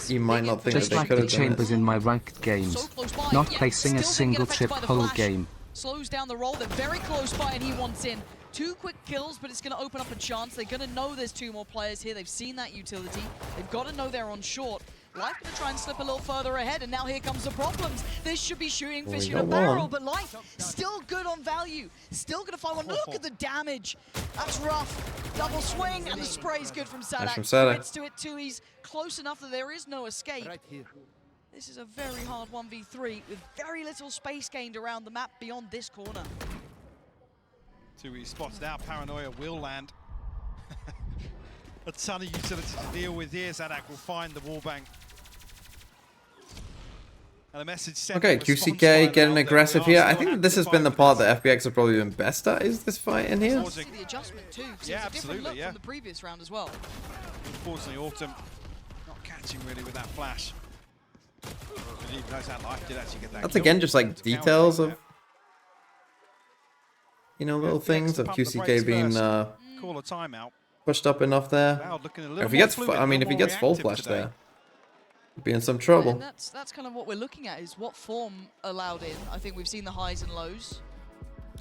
A: you might not think
F: Just
A: that they
F: like
A: could
F: the
A: have done
F: chambers
A: it.
F: in my ranked games. Not placing a single chip whole game.
M: Slows down the roll. They're very close by, and he wants in. 2 quick kills, but it's going to open up a chance. They're going to know there's 2 more players here. They've seen that utility. They've got to know they're on short. Life going to try and slip a little further ahead, and now here comes the problems. This should be shooting fish in a barrel, but Life still good on value. Still going to find one. Look at the damage. That's rough. Double swing, and the spray's good from Sadak.
A: Nice from Sadak.
M: Commits to it too. He's close enough that there is no escape. This is a very hard 1v3 with very little space gained around the map beyond this corner.
N: Tui spotted out, Paranoia will land. A ton of utility to deal with here. Sadak will find the wallbang. And a message sent.
A: Okay, QCK getting aggressive here. I think that this has been the part that FPX have probably been best at, is this fight in here.
M: The adjustment too, because
N: Yeah,
M: it's a different look
N: absolutely,
M: from the previous round as well.
N: Unfortunately, Autumn not catching really with that flash. But even knows that Life did actually get that
A: That's
N: kill.
A: again just like details of, you know, little things of QCK being
N: Call a timeout.
A: pushed up enough there.
N: Loud looking a little
A: If he
N: more
A: gets,
N: fluid,
A: I mean,
N: a
A: if he
N: little
A: gets
N: more
A: full
N: reactive
A: flash
N: today.
A: there, he'd be in some trouble.
M: And that's kind of what we're looking at, is what form allowed in. I think we've seen the highs and lows.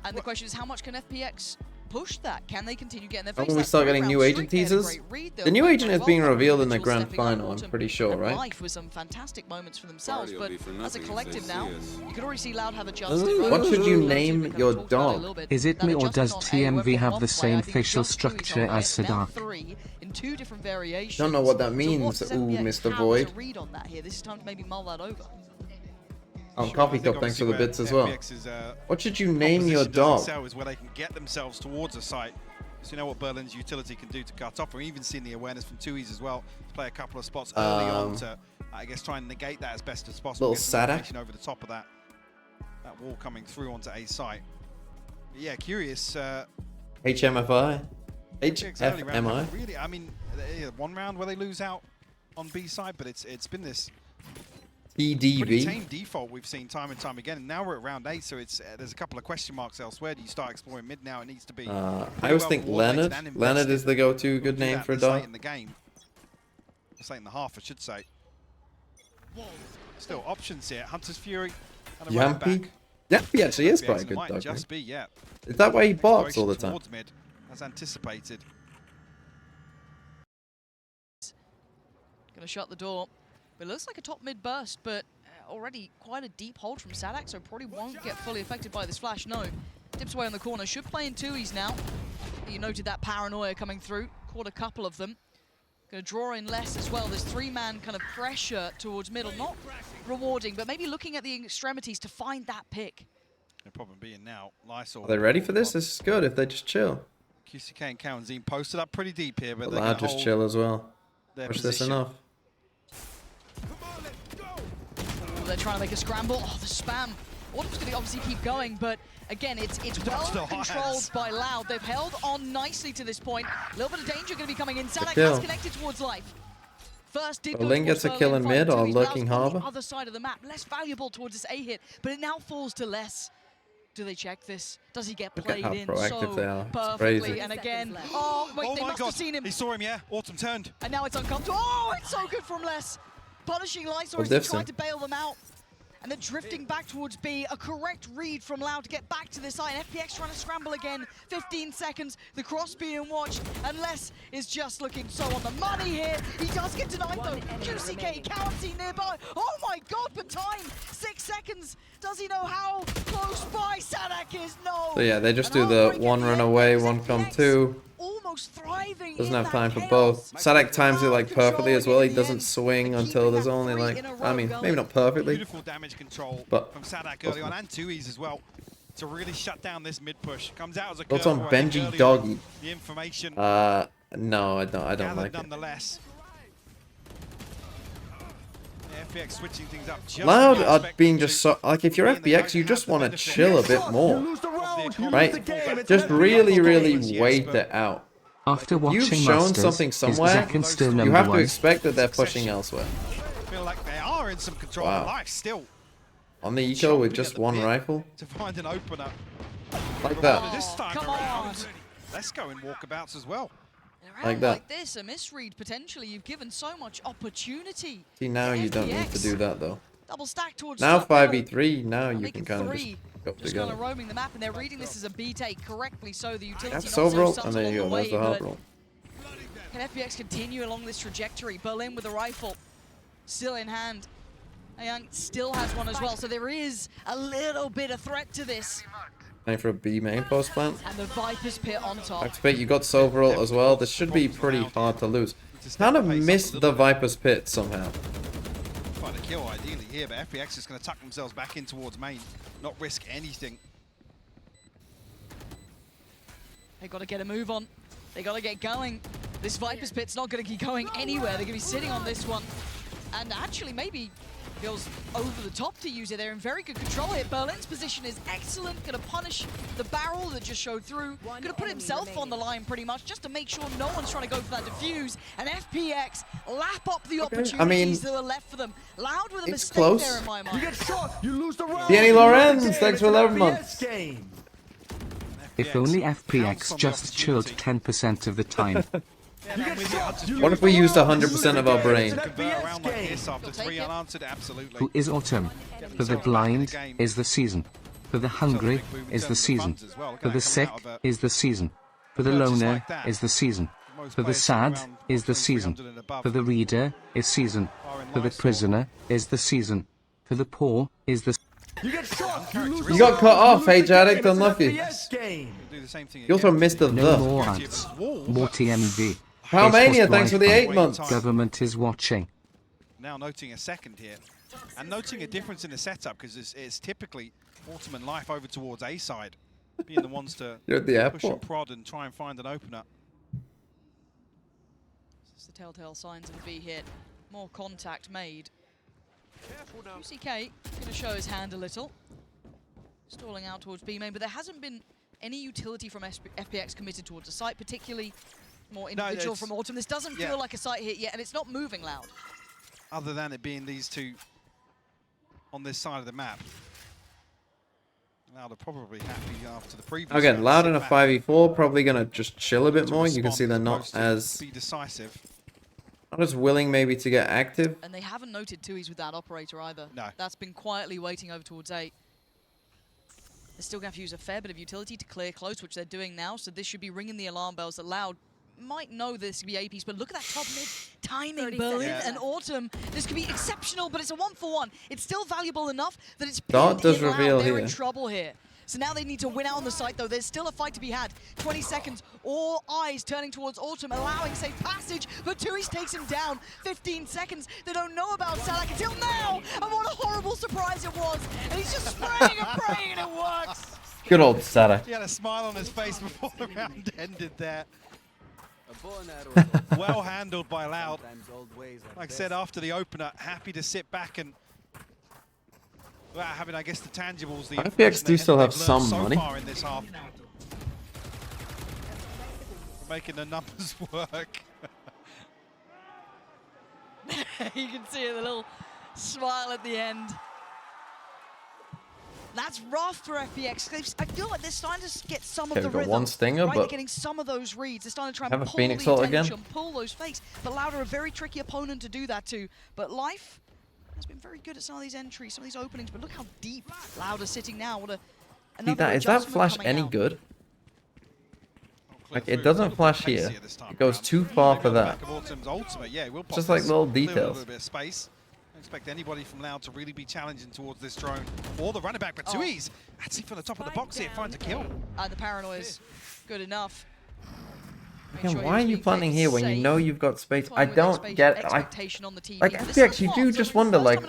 M: And the question is, how much can FPX push that? Can they continue getting their
A: When
M: face?
A: we start getting new agent teasers? The new agent is being revealed in the grand final, I'm pretty sure, right?
M: Life with some fantastic moments for themselves, but as a collective now, you could already see Loud have adjusted.
A: What should you name your dog?
F: Is it me or does TMV have the same facial structure as Sadak?
M: In 2 different variations.
A: Don't know what that
M: So
A: means,
M: does
A: ooh,
M: FPX
A: Mr.
M: have
A: Void.
M: as a read on that here? This is time to maybe mull that over.
A: Oh, Coffee Cup, thanks for the bits as well. What should you name your dog?
N: Is where they can get themselves towards a site. So you know what Berlin's utility can do to cut off. We've even seen the awareness from 2Es as well. Play a couple of spots early on to, I guess, try and negate that as best as possible.
A: Little Sadak
N: over the top of that wall coming through onto A site. But yeah, curious.
A: HMFI? HFMI?
N: Really, I mean, one round where they lose out on B side, but it's been this pretty tame default we've seen time and time again. And now we're at round 8, so it's there's a couple of question marks elsewhere. Do you start exploring mid now? It needs to be.
A: I always think Leonard. Leonard is the go-to good name for a dog.
N: In the game, it's late in the half, I should say. Still options here. Hunter's Fury. And a running
A: Yampy?
N: back.
A: Yampy actually is quite a good
N: Might
A: dog.
N: just be, yeah.
A: Is that why he barks all the
N: Exploration
A: time?
N: towards mid, as anticipated.
M: Gonna shut the door. It looks like a top mid burst, but already quite a deep hold from Sadak, so probably won't get fully affected by this flash. No. Dips away on the corner. Should play in 2Es now. You noted that paranoia coming through. Caught a couple of them. Gonna draw in less as well. There's 3-man kind of pressure towards middle. Not rewarding, but maybe looking at the extremities to find that pick.
N: No problem being now. Lysol.
A: Are they ready for this? This is good if they just chill.
N: QCK and Kawanzine posted up pretty deep here, but
A: Allowed just chill as well. Push this enough.
M: They're trying to make a scramble. Oh, the spam. Autumn's going to obviously keep going, but again, it's well controlled by Loud. They've held on nicely to this point. A little bit of danger going to be coming in. Sadak has connected towards life. First did
A: Berlin gets a kill in mid or lurking harbor.
M: On the other side of the map, less valuable towards this A hit, but it now falls to less. Do they check this? Does he get played in so perfectly? And again, oh wait, they must have seen him.
N: He saw him, yeah. Autumn turned.
M: And now it's uncomfortable. Oh, it's so good from less. Punishing Lysor as he tried to bail them out. And then drifting back towards B, a correct read from Loud to get back to the side. FPX trying to scramble again, 15 seconds, the cross being watched, and Les is just looking so on the money here. He does get denied though. QCK, Kawanzine nearby. Oh my god, but time, 6 seconds. Does he know how close by Sadak is? No.
A: So yeah, they just do the one run away, one come two.
M: Almost thriving.
A: Doesn't have time for both. Sadak times it like perfectly as well. He doesn't swing until there's only like, I mean, maybe not perfectly.
N: Beautiful damage control
A: but
N: from Sadak early on, and 2Es as well, to really shut down this mid push. Comes out as a
A: Thoughts on Benji Doggy?
N: The information.
A: No, I don't like it.
N: Nonetheless. FPX switching things up.
A: Loud are being just so, like, if you're FPX, you just want to chill a bit more, right? Just really wait it out.
F: After watching
A: You've shown
F: Masters,
A: something somewhere, you have to expect that they're pushing elsewhere.
N: I feel like they are in some control of life still.
A: On the eco with just one rifle?
N: To find an opener.
A: Like that.
N: This time around, let's go in walkabouts as well.
A: Like that.
M: Like this, a misread potentially. You've given so much opportunity.
A: See, now you don't need to do that though.
M: Double stack towards
A: now 5v3, now you can kind of just go
M: just
A: together.
M: kind of roaming the map, and they're reading this as a B take correctly. So the utility
A: That's
M: not
A: overall,
M: so
A: and there you go. That's the hard roll.
M: Can FPX continue along this trajectory? Berlin with a rifle, still in hand. Young still has one as well, so there is a little bit of threat to this.
A: Going for a B main post plant.
M: And the Viper's pit on top.
A: Activate, you got Sovereign as well. This should be pretty hard to lose. Kind of missed the Viper's pit somehow.
N: Find a kill ideally here, but FPX is going to tuck themselves back in towards main, not risk anything.
M: They got to get a move on. They got to get going. This Viper's pit's not going to keep going anywhere. They're going to be sitting on this one. And actually, maybe feels over the top to use it. They're in very good control here. Berlin's position is excellent. Going to punish the barrel that just showed through. Going to put himself on the line pretty much just to make sure no one's trying to go for that defuse. And FPX lap up the opportunities that are left for them. Loud with a mistake
A: close.
M: there in my mind.
E: You get shot, you lose the round.
A: Danny Lorenz, thanks for 11 months.
F: If only FPX just chilled 10% of the time.
A: What if we used 100% of our brain?
F: Who is Autumn? For the blind is the season. For the hungry is the season. For the sick is the season. For the
N: purchase
F: loner
N: like that.
F: is the season.
N: Most
F: For the
N: players sitting
F: sad
N: around
F: is the season.
N: 300 and above
F: For the reader is season.
N: are in
F: For the
N: Lysol.
F: prisoner is the season. For the poor is the
E: You get shot. You lose
A: You got cut off, H Addict, unlucky.
N: Do the same thing
A: You also
N: again.
A: missed the
F: no
A: the.
F: more ads. More TMV.
A: Palmania,
F: It's
A: thanks for the
F: Wi-Fi.
A: 8 months.
F: Government is watching.
N: Now noting a second here. And noting a difference in the setup, because it's typically Autumn and Life over towards A side, being the ones to
A: You're at the
N: push and
A: airport.
N: prod and try and find an opener.
M: This is the telltale signs of a B hit. More contact made. QCK going to show his hand a little. Stalling out towards B main, but there hasn't been any utility from FPX committed towards the site, particularly more individual from Autumn. This doesn't feel like a site hit yet, and it's not moving Loud.
N: Other than it being these two on this side of the map. Loud are probably happy after the previous
A: Again,
N: round.
A: Loud
N: Sit
A: in a
N: back
A: 5v4, probably gonna just chill a bit
N: to
A: more. You can
N: respond
A: see they're not
N: opposed to
A: as
N: be decisive.
A: not as willing maybe to get active.
M: And they haven't noted 2Es with that operator either.
N: No.
M: That's been quietly waiting over towards A. They're still going to have to use a fair bit of utility to clear close, which they're doing now, so this should be ringing the alarm bells that Loud might know this could be A piece, but look at that top mid timing. Berlin and Autumn. This could be exceptional, but it's a 1-for-1. It's still valuable enough that it's
A: Dart does
M: pinned in
A: reveal
M: Loud. They're
A: here.
M: in trouble here. So now they need to win out on the site, though. There's still a fight to be had. 20 seconds, all eyes turning towards Autumn, allowing safe passage, but 2Es takes him down. 15 seconds, they don't know about Salak until now, and what a horrible surprise it was. And he's just spraying and praying, and it works.
A: Good old Sada.
N: He had a smile on his face before the round ended there. Well handled by Loud. Like I said, after the opener, happy to sit back and without having, I guess, the tangibles. The
A: FPX do still have
N: they've
A: some
N: learned so
A: money.
N: far in this half. Making the numbers work.
M: You can see the little smile at the end. That's rough for FPX. I feel like they're starting to get some
A: Okay,
M: of the
A: we've got
M: rhythm.
A: one stinger,
M: right? They're
A: but
M: getting some of those reads. They're starting to try
A: have
M: and
A: a
M: pull
A: Phoenix
M: the
A: ult again.
M: attention, pull those fakes. But Loud are a very tricky opponent to do that to. But Life has been very good at some of these entries, some of these openings. But look how deep Loud are sitting now. What a
A: See that, is that flash any good? Like, it doesn't flash here. It goes too far for that. Just like little details.
N: A bit of space. Don't expect anybody from Loud to really be challenging towards this drone or the running back, but 2Es actually from the top of the box here finds a kill.
M: The paranoia's good enough.
A: Again, why are you planning here when you know you've got space? I don't get like FPX, you do just wonder like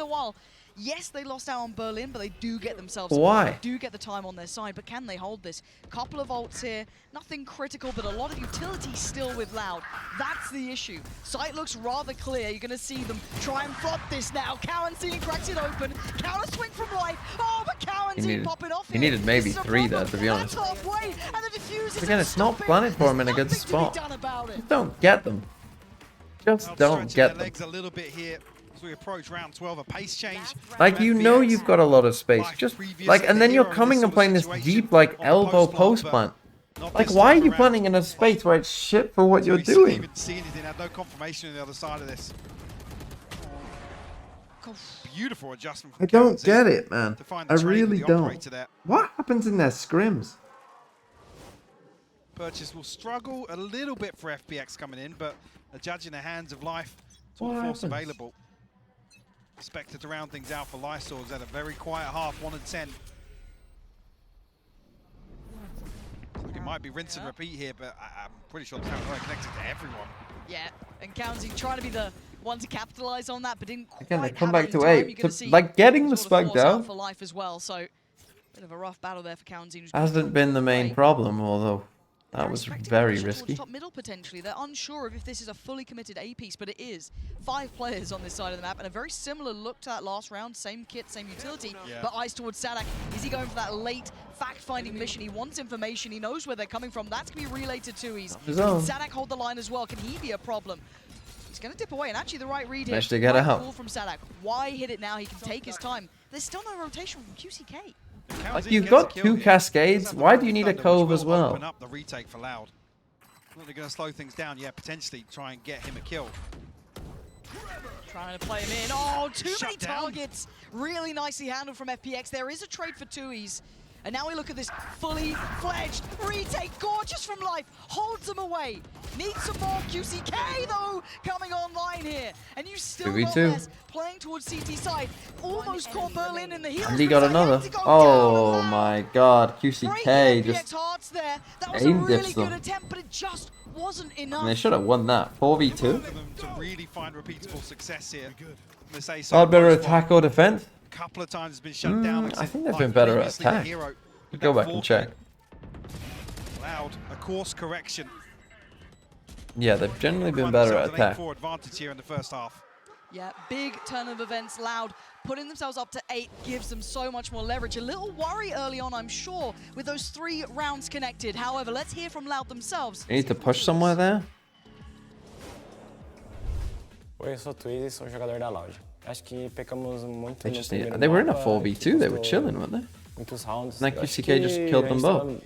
M: yes, they lost out on Berlin, but they do get themselves.
A: Why?
M: They do get the time on their side, but can they hold this? Couple of ults here, nothing critical, but a lot of utility still with Loud. That's the issue. Site looks rather clear. You're going to see them try and flop this now. Cowanzine cracks it open. Counter swing from Life. Oh, but Cowanzine popping off.
A: He needed maybe 3 there, to be honest.
M: Halfway, and the diffuse is
A: Again, it's not planted for him in a good spot. Just don't get them. Just don't get them.
N: Legs a little bit here. As we approach round 12, a pace change.
A: Like, you know you've got a lot of space. Just like, and then you're coming and playing this deep like elbow post plant. Like, why are you planting in a space where it's shit for what you're doing?
N: Even see anything, had no confirmation on the other side of this. Beautiful adjustment.
A: I don't get it, man. I really don't. What happens in their scrims?
N: Purchase will struggle a little bit for FPX coming in, but a judge in the hands of Life to
A: What
N: the force
A: happens?
N: available. Expected to round things out for Lysol. Had a very quiet half, 1 and 10. Like it might be rinse and repeat here, but I'm pretty sure the camera connected to everyone.
M: Yeah, and Cowanzine trying to be the one to capitalize on that, but didn't quite
A: Again, they come
M: have
A: back
M: it
A: to
M: in time.
A: 8.
M: You're gonna see
A: Like, getting the
M: sort of
A: spike
M: force out
A: down
M: for Life as well, so bit of a rough battle there for Cowanzine.
A: hasn't been the main problem, although that was very risky.
M: Top middle potentially. They're unsure of if this is a fully committed A piece, but it is. 5 players on this side of the map, and a very similar look to that last round. Same kit, same utility, but eyes towards Sadak. Is he going for that late fact-finding mission? He wants information. He knows where they're coming from. That's going to be relayed to 2Es.
A: His
M: Can
A: own.
M: Sadak hold the line as well? Can he be a problem? He's going to dip away, and actually the right read here.
A: Managed to get
M: Right
A: out.
M: call from Sadak. Why hit it now? He can take his time. There's still no rotation from QCK.
A: Like, you've got 2 cascades. Why do you need a cove as well?
N: Open up the retake for Loud. Not going to slow things down, yeah, potentially try and get him a kill.
M: Trying to play him in. Oh, too many targets. Really nicely handled from FPX. There is a trade for 2Es. And now we look at this fully fledged retake. Gorgeous from Life. Holds them away. Needs some more QCK, though, coming online here. And you still got
A: 2v2.
M: less playing towards CT side. Almost caught Berlin in the heels.
A: And he got another. Oh my god. QCK just aim dips them.
M: Attempt, but it just wasn't enough.
A: And they should have won that. 4v2.
N: To really find repeatable success here.
A: Better attack or defense?
N: A couple of times has been shut down.
A: I think they've been better at attack. Go back and check.
N: Loud, a course correction.
A: Yeah, they've generally been better at attack.
N: 8-4 advantage here in the first half.
M: Yeah, big turn of events. Loud putting themselves up to 8 gives them so much more leverage. A little worry early on, I'm sure, with those 3 rounds connected. However, let's hear from Loud themselves.
A: You need to push somewhere there.
L: Oi, eu sou o Twizy, sou jogador da Loud. Acho que pecamos muito no primeiro
A: They were in a
L: mapa,
A: 4v2, they were chilling, weren't they?
L: Muitos rounds.
A: Like
L: Acho
A: QCK just killed them both.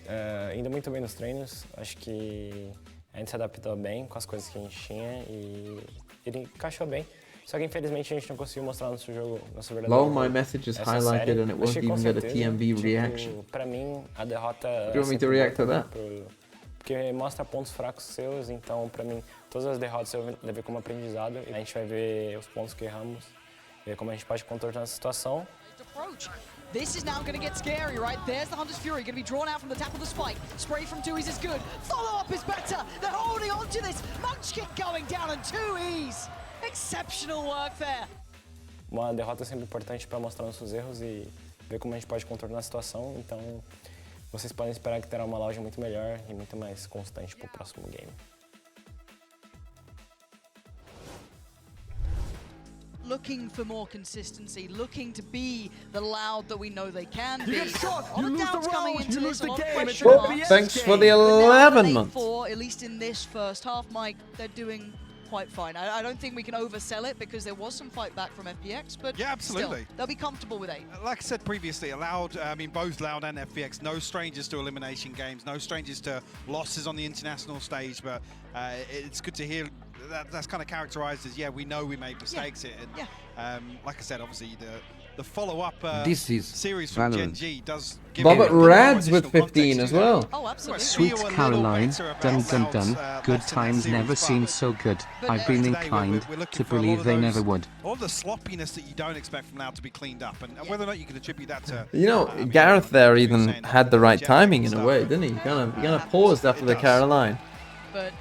L: Indo muito bem nos treinos. Acho que a gente se adaptou bem com as coisas que a gente tinha e ele encaixou bem. Só que infelizmente a gente não conseguiu mostrar nosso jogo, nossa verdadeira.
A: Lol, my message is highlighted and it won't even get a TMV reaction.
L: Pra mim, a derrota.
A: Do you want me to react to that?
L: Porque mostra pontos fracos seus, então pra mim todas as derrotas eu levo como aprendizado e a gente vai ver os pontos que erramos, ver como a gente pode contornar a situação.
M: This is now going to get scary, right? There's the Hunter's Fury, going to be drawn out from the tap of the spike. Spray from 2Es is good. Follow up is better. They're holding on to this. Munch kick going down and 2Es. Exceptional work there.
L: Uma derrota é sempre importante para mostrar nossos erros e ver como a gente pode contornar a situação. Então, vocês podem esperar que terá uma loja muito melhor e muito mais constante para o próximo game.
M: Looking for more consistency, looking to be the Loud that we know they can be.
E: You get shot,
M: A lot
E: you
M: of
E: lose
M: doubts
E: the
M: coming
E: round,
M: into
E: you
M: this,
E: lose
M: a
E: the
M: lot of
E: game.
M: question
E: It's
M: marks.
A: Thanks for the
M: But now
A: 11
M: at
A: months.
M: 8-4, at least in this first half, Mike, they're doing quite fine. I don't think we can oversell it because there was some fight back from FPX, but
N: yeah, absolutely.
M: Still, they'll be comfortable with 8.
N: Like I said previously, Loud, I mean, both Loud and FPX, no strangers to elimination games, no strangers to losses on the international stage, but it's good to hear that's kind of characterized as, yeah, we know we made mistakes here. And, like I said, obviously, the follow-up series from Gen G does give
A: Robert Rad's with 15 as well.
M: Oh, absolutely.
F: Sweet Caroline, dun dun dun, good times never seemed so good. I've been inclined to believe they never would.
N: All the sloppiness that you don't expect from Loud to be cleaned up, and whether or not you can attribute that to...
A: You know, Gareth there even had the right timing in a way, didn't he? He kind of paused after the Caroline.
M: But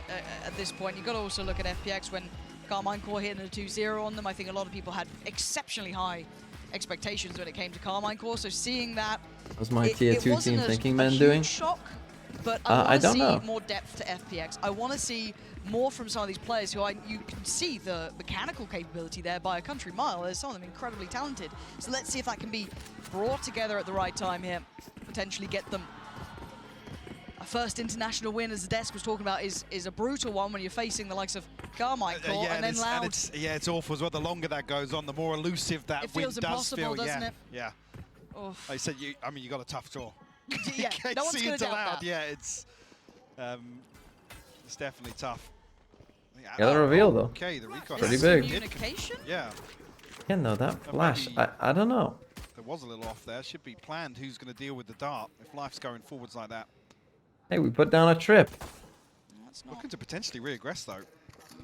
M: at this point, you've got to also look at FPX when Carmine Core hitting a 2-0 on them. I think a lot of people had exceptionally high expectations when it came to Carmine Core, so seeing that...
A: Was my tier 2 team thinking man
M: huge
A: doing?
M: Shock, but I
A: don't know.
M: want to see more depth to FPX. I want to see more from some of these players who you can see the mechanical capability there by a country mile. There's some of them incredibly talented. So let's see if that can be brought together at the right time here. Potentially get them a first international win, as the desk was talking about, is a brutal one when you're facing the likes of Carmine Core and then Loud.
N: It's awful as well. The longer that goes on, the more elusive that win does feel.
M: Doesn't it?
N: Yeah.
M: Oof.
N: Like I said, you got a tough draw.
M: Yeah, no one's going to doubt that.
N: Yeah, it's definitely tough.
A: Yeah, the reveal though.
N: Okay, the recon.
A: Pretty big.
M: Communication?
N: Yeah.
A: Yeah, no, that flash. I don't know.
N: There was a little off there. Should be planned who's going to deal with the dart if Life's going forwards like that.
A: Hey, we put down a trip.
N: Looking to potentially re-aggress though.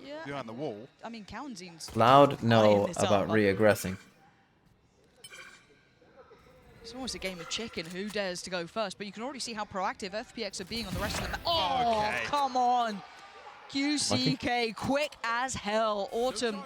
M: Yeah.
N: Behind the wall.
M: I mean, Cowanzine's
A: Loud know about re-aggressing.
M: It's almost a game of chicken. Who dares to go first? But you can already see how proactive FPX are being on the rest of the map. Oh, okay. Come on. QCK, quick as hell. Autumn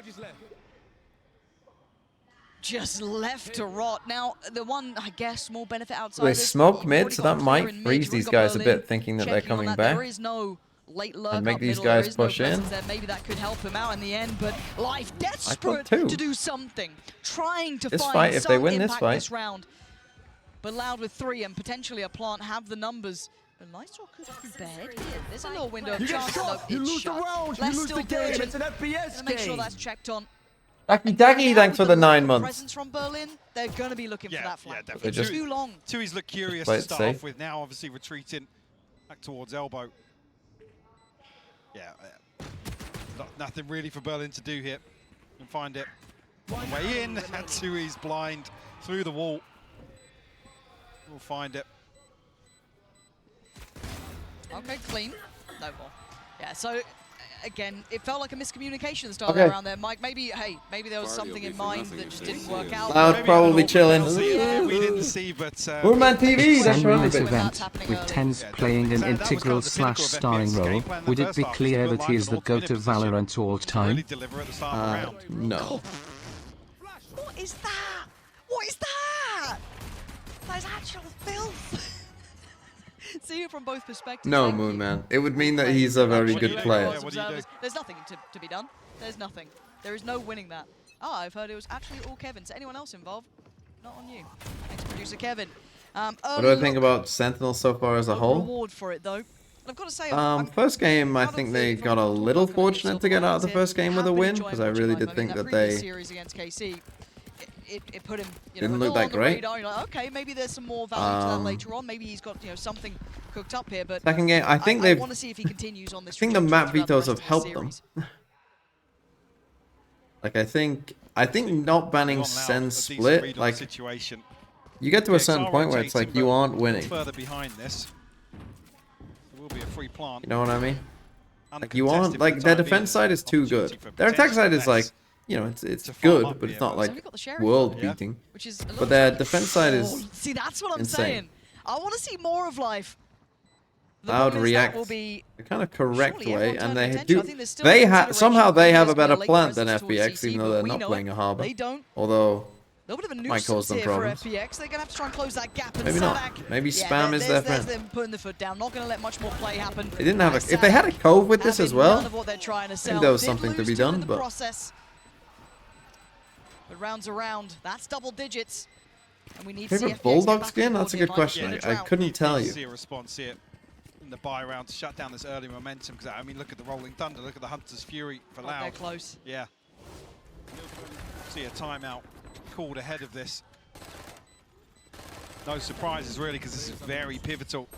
M: just left to rot. Now, the one, I guess, small benefit outside.
A: They smoke mid, so that might freeze these guys a bit, thinking that they're coming back.
M: There is no late lurk
A: and make
M: up
A: these
M: middle.
A: guys
M: There is
A: push
M: no
A: in.
M: there. Maybe that could help him out in the end, but Life desperate to do something, trying to find
A: if
M: some
A: they win
M: impact
A: this
M: this round. But Loud with 3 and potentially a plant have the numbers. But Lysor could be bad. There's a little window of chance.
E: You lose the round, you lose the game. It's an FPS game.
M: Make sure that's checked on.
A: Daki Daki, thanks for the 9 months.
M: Presence from Berlin, they're going to be looking for that flank.
N: Yeah, definitely.
M: It's too long.
N: 2Es look curious to start off with. Now, obviously, retreating back towards elbow. Yeah, nothing really for Berlin to do here. And find it on the way in. And 2Es blind through the wall. We'll find it.
M: Okay, clean. No more. Yeah, so again, it felt like a miscommunication at the start of that round there. Mike, maybe, hey, maybe there was something in mind that just didn't work out.
A: Loud probably chilling.
N: We didn't see, but
A: Moonman TV, that's
F: Sunrise event, with Tens playing an integral / starring role. Would it be clear that he is the GOAT of Valorant all time?
A: No.
M: What is that? What is that? That is actual filth. See it from both perspectives.
A: No, Moonman. It would mean that he's a very good player.
M: There's nothing to be done. There's nothing. There is no winning that. Oh, I've heard it was actually all Kevin's. Anyone else involved? Not on you. Thanks, producer Kevin.
A: What do I think about Sentinel so far as a whole?
M: Reward for it though. I've got to say,
A: first game, I think they got a little fortunate to get out of the first game with a win, because I really did think that they
M: series against KC, it put him,
A: didn't look that great.
M: Radar. You're like, okay, maybe there's some more value to that later on. Maybe he's got something cooked up here. But
A: second game, I think they've.
M: I want to see if he continues on this.
A: I think the map vetoes have helped them. Like I think not banning Sen split, like you get to a certain point where it's like you aren't winning.
N: Further behind this, there will be a free plant.
A: You know what I mean? Like you aren't like their defense side is too good. Their attack side is like. It's good, but it's not like world beating. But their defense side is
M: see, that's what I'm
A: insane.
M: saying. I want to see more of life.
A: Loud react the kind of correct way, and they do. Somehow they have a better plant than FPX, even though they're not playing a harbor. Although might cause them problems.
M: FPX, they're gonna have to try and close that gap.
A: Maybe not. Maybe spam is their friend.
M: There's them putting the foot down. Not gonna let much more play happen.
A: They didn't have if they had a cove with this as well, I think there was something to be done, but.
M: But rounds around, that's double digits. And we need
A: favorite Bulldog skin? That's a good question. I couldn't tell you.
N: See a response here in the buy round to shut down this early momentum. Because I mean, look at the Rolling Thunder. Look at the Hunter's Fury for Loud.
M: They're close.
N: Yeah. See a timeout called ahead of this. No surprises really, because this is very pivotal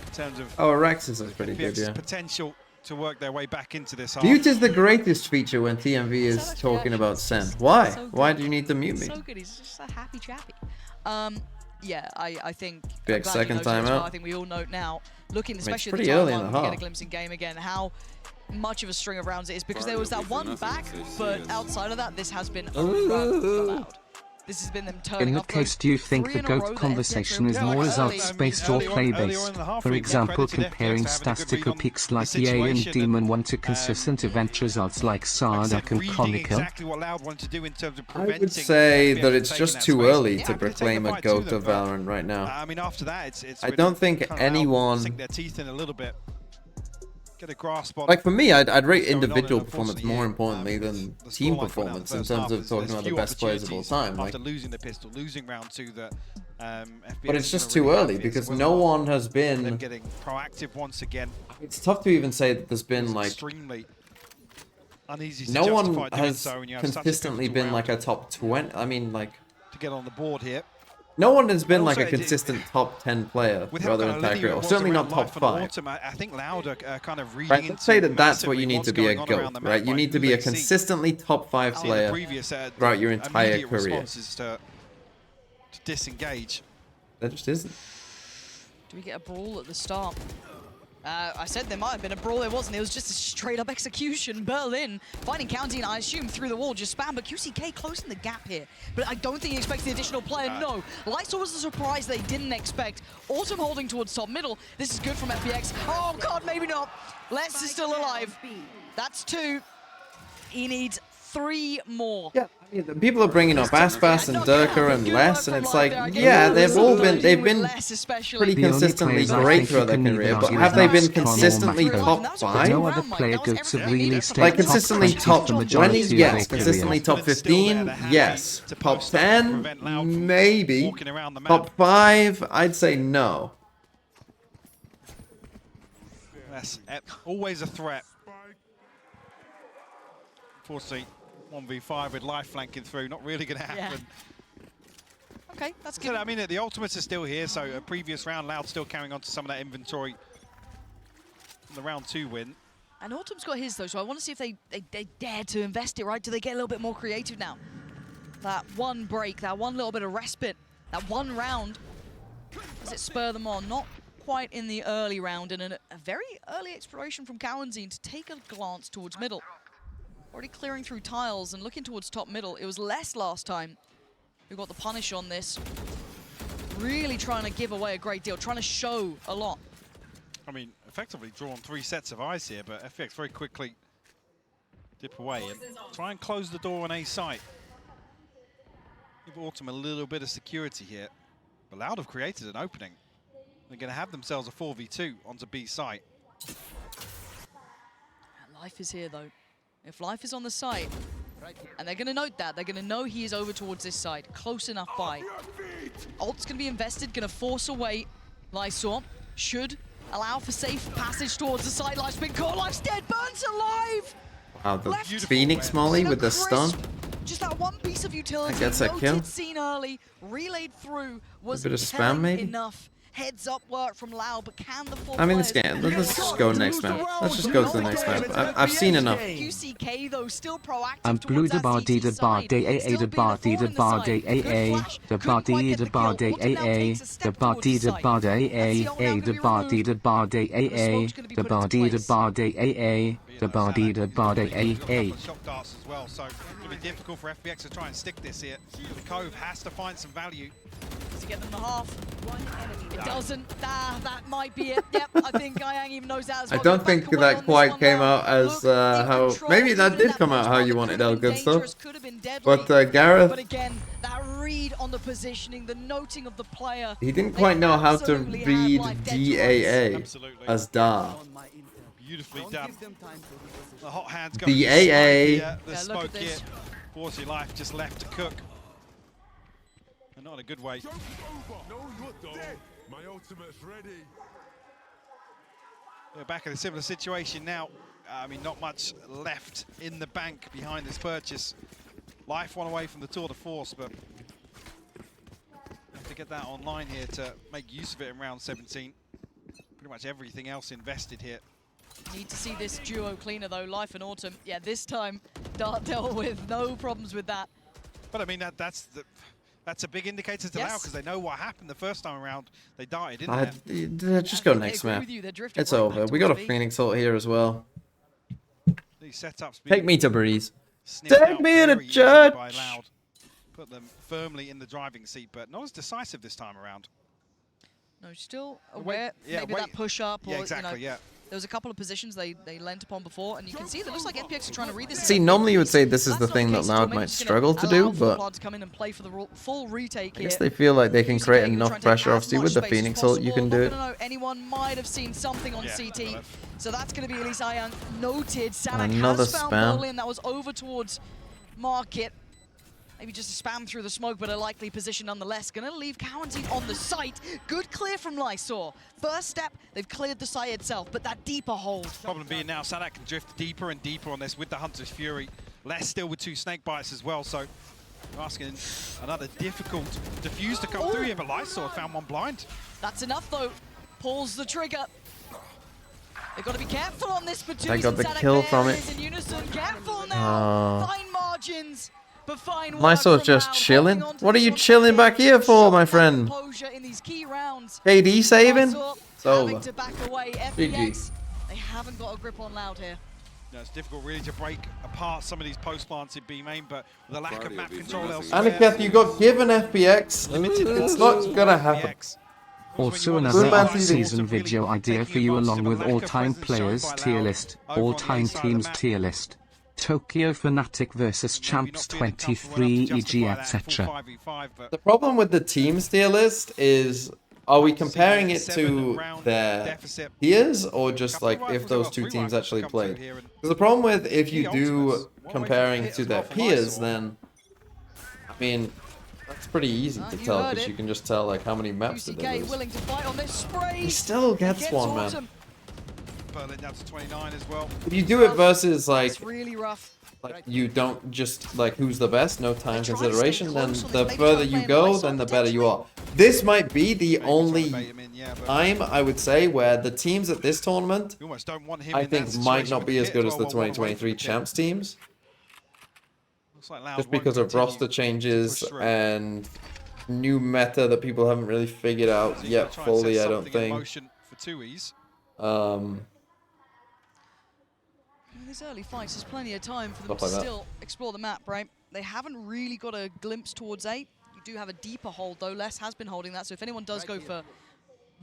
N: in terms of.
A: Oh, Rexus is pretty good. Yeah.
N: Potential to work their way back into this.
A: Mute is the greatest feature when TMV is talking about Sen. Why? Why do you need to mute me?
M: So good, he's just a happy chappy. Yeah, I think.
A: Big second timeout.
M: I think we all note now, looking especially
A: pretty
M: at the
A: early in the
M: timeline,
A: half.
M: we get a glimpse in game again, how much of a string of rounds it is, because there was that one back, but outside of that, this has been a run for Loud. This has been them turning
F: In that case, do you think the GOAT conversation is more results-based or play-based? For example, comparing statistical peaks like EA and Demon 1 to consistent event results like Sardak and Chronicle?
A: I would say that it's just too early to proclaim a GOAT of Valorant right now.
N: I mean, after that, it's
A: I don't think anyone.
N: Sink their teeth in a little bit. Get a grasp on.
A: Like for me, I'd rate individual performance more importantly than team performance in terms of talking about the best players of all time. Like,
N: after losing the pistol, losing round 2, that
A: but it's just too early because no one has been.
N: Them getting proactive once again.
A: It's tough to even say that there's been like.
N: Extremely uneasy to
A: no one
N: justify
A: has
N: so when you have
A: consistently
N: such a
A: been like a
N: round
A: top 20. I mean, like.
N: To get on the board here.
A: No one has been like a consistent top 10 player rather than Tiger, or certainly not top 5.
N: I think Loud are kind of reading
A: right, let's say that that's what you need to be a GOAT, right? You need to be a consistently top 5 player throughout your entire career.
N: To disengage.
A: That just isn't.
M: Do we get a brawl at the start? I said there might have been a brawl, there wasn't. It was just a straight-up execution. Berlin finding County, I assume, through the wall, just spam, but QCK closing the gap here. But I don't think he expects the additional player, no. Lysol was a surprise they didn't expect. Autumn holding towards top middle. This is good from FPX. Oh, God, maybe not. Les is still alive. That's 2. He needs 3 more.
A: Yeah, I mean, people are bringing up Aspas and Durka and Les, and it's like, yeah, they've been pretty consistently great throughout their career, but have they been consistently top 5?
F: No other player goes of really stayed
A: like consistently top 20,
F: of
A: yes. Consistently top 15, yes. Top 10, maybe. Top 5, I'd say no.
N: That's always a threat. Unfortunately, 1v5 with life flanking through, not really going to happen.
M: Yeah. Okay, that's good.
N: So, I mean, the ultimates are still here, so a previous round, Loud still carrying on to some of that inventory from the round 2 win.
M: And Autumn's got his, though, so I want to see if they dare to invest it, right? Do they get a little bit more creative now? That one break, that one little bit of respite, that one round, does it spur them on? Not quite in the early round, and a very early exploration from Cowanzine to take a glance towards middle. Already clearing through tiles and looking towards top middle. It was less last time who got the punish on this. Really trying to give away a great deal, trying to show a lot.
N: I mean, effectively drawn 3 sets of eyes here, but FPX very quickly dip away and try and close the door on A site. Give Autumn a little bit of security here. But Loud have created an opening. They're going to have themselves a 4v2 onto B site.
M: Life is here, though. If Life is on the site, and they're going to note that, they're going to know he is over towards this side, close enough by. Ult's going to be invested, going to force away Lysor. Should allow for safe passage towards the side. Life's been caught, Life's dead, Burns alive!
A: Wow, the Phoenix Molly with the stun.
M: Just that one piece of utility,
A: That gets that kill.
M: Seen early, relayed through, was
A: A bit of spam, maybe?
M: enough. Heads up work from Loud, but can the four
A: I mean,
M: players...
A: this game. Let's just go next map. Let's just go to the next map. I've seen enough.
M: QCK, though, still proactive
F: And blue de bar d de bar d a de bar d de bar d a de bar d de bar d a de bar d de bar d a de bar d de bar d a de bar d de bar d a de bar d de bar d a.
N: Shock darts as well, so it's going to be difficult for FPX to try and stick this here. The Cove has to find some value.
M: To get them the half. It doesn't. That might be it. Yep, I think Ayang even knows that as well.
A: I don't think that quite came out as how... Maybe that did come out how you wanted, El Good Stuff. But Gareth...
M: But again, that read on the positioning, the noting of the player.
A: He didn't quite know how to read DAA as Da.
N: Beautifully done. The hot hands go.
A: DAA.
N: The smoke here. 40 Life just left to cook. And not in a good way.
P: My ultimate's ready.
N: We're back in a similar situation now. I mean, not much left in the bank behind this purchase. Life one away from the Tour de Force, but have to get that online here to make use of it in round 17. Pretty much everything else invested here.
M: Need to see this duo cleaner though, Life and Autumn. Yeah, this time Dart dealt with no problems with that.
N: But I mean, that's a big indicator to Lau, because they know what happened the first time around. They darted, didn't they?
A: Just go next map. It's over. We got a Phoenix ult here as well.
N: These setups
A: Take me to Breeze. Take me in a church!
N: By Loud. Put them firmly in the driving seat, but not as decisive this time around.
M: No, still aware. Maybe that push up, or
N: exactly,
M: there was a couple of positions they lent upon before, and you can see that looks like FPX are trying to read this.
A: See, normally you would say this is the thing that Loud might struggle to do, but
M: come in and play for the full retake
A: I guess they feel like they can create enough pressure. Obviously, with the Phoenix ult, you can do it.
M: Anyone might have seen something on CT, so that's going to be Elise Ayang noted. Sanak
A: Another
M: has found
A: spam.
M: Berlin that was over towards Market. Maybe just a spam through the smoke, but a likely position nonetheless. Gonna leave Cowanzine on the site. Good clear from Lysor. First step, they've cleared the site itself, but that deeper hold.
N: Problem being now, Sadak can drift deeper and deeper on this with the Hunter's Fury. Less still with 2 snake bites as well, so asking another difficult defuse to come through here, but Lysor found one blind.
M: That's enough though. Pulls the trigger. They've got to be careful on this, but
A: They got the kill from it.
M: in unison. Careful now. Fine margins.
A: Lysol's just chilling. What are you chilling back here for, my friend? KD saving? It's over. GG.
M: They haven't got a grip on Loud here.
N: No, it's difficult really to break apart some of these post plants in B main, but with the lack of map control elsewhere.
A: Aniket, you got given FPX. It's not gonna happen.
F: Also another off-season video idea for you along with all-time players tier list, all-time teams tier list. Tokyo Fnatic versus Champs 23 EG etc.
A: The problem with the teams tier list is, are we comparing it to their peers or just like if those two teams actually played? Because the problem with if you do comparing to their peers, then I mean that's pretty easy to tell because you can just tell like how many maps it is. He still gets one, man.
N: Berlin down to 29 as well.
A: If you do it versus like,
M: really rough.
A: Like you don't just like who's the best, no time consideration, then the further you go, then the better you are. This might be the only time I would say where the teams at this tournament I think might not be as good as the 2023 champs teams. Just because of roster changes and new meta that people haven't really figured out yet fully, I don't think.
M: These early fights, there's plenty of time for them to still explore the map, right? They haven't really got a glimpse towards A. You do have a deeper hold, though. Les has been holding that, so if anyone does go for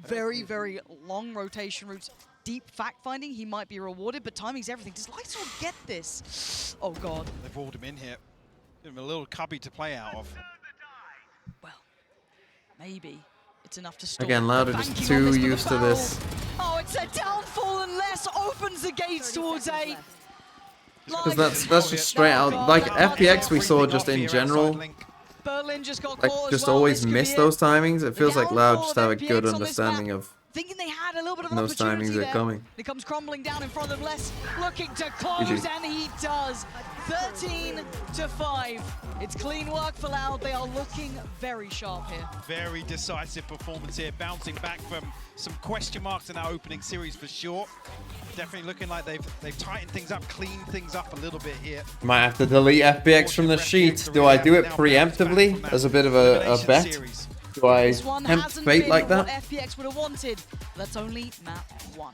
M: very, very long rotation routes, deep fact-finding, he might be rewarded, but timing's everything. Does Lightsword get this? Oh, God.
N: They've walled him in here. Give him a little cubby to play out of.
M: Well, maybe it's enough to stop.
A: Again, Loud are just too used to this.
M: Oh, it's a downfall, and Les opens the gates towards A.
A: Because that's just straight out. Like FPX we saw just in general.
M: Berlin just got
A: Like
M: caught
A: just
M: as well.
A: always miss those timings. It feels like Loud just have a
M: FPX
A: good
M: on this
A: understanding
M: map.
A: of
M: Thinking they had a little bit of
A: when
M: an
A: those
M: opportunity
A: timings are
M: there.
A: coming.
M: He comes crumbling down in front of Les, looking to close,
A: GG.
M: and he does. 13-5. It's clean work for Loud. They are looking very sharp here.
N: Very decisive performance here, bouncing back from some question marks in that opening series for sure. Definitely looking like they've tightened things up, cleaned things up a little bit here.
A: Might have to delete FPX from the sheet. Do I do it preemptively as a bit of a bet? Do I tempt fate like that?
M: What FPX would have wanted. That's only map 1.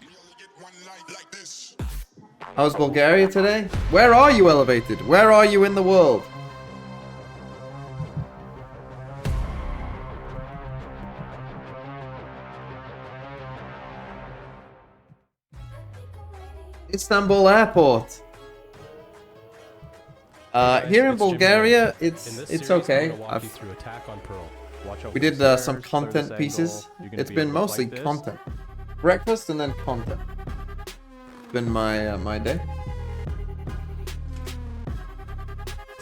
A: How's Bulgaria today? Where are you, Elevated? Where are you in the world? Istanbul Airport. Here in Bulgaria, it's okay. We did some content pieces. It's been mostly content. Breakfast and then content. It's been my day.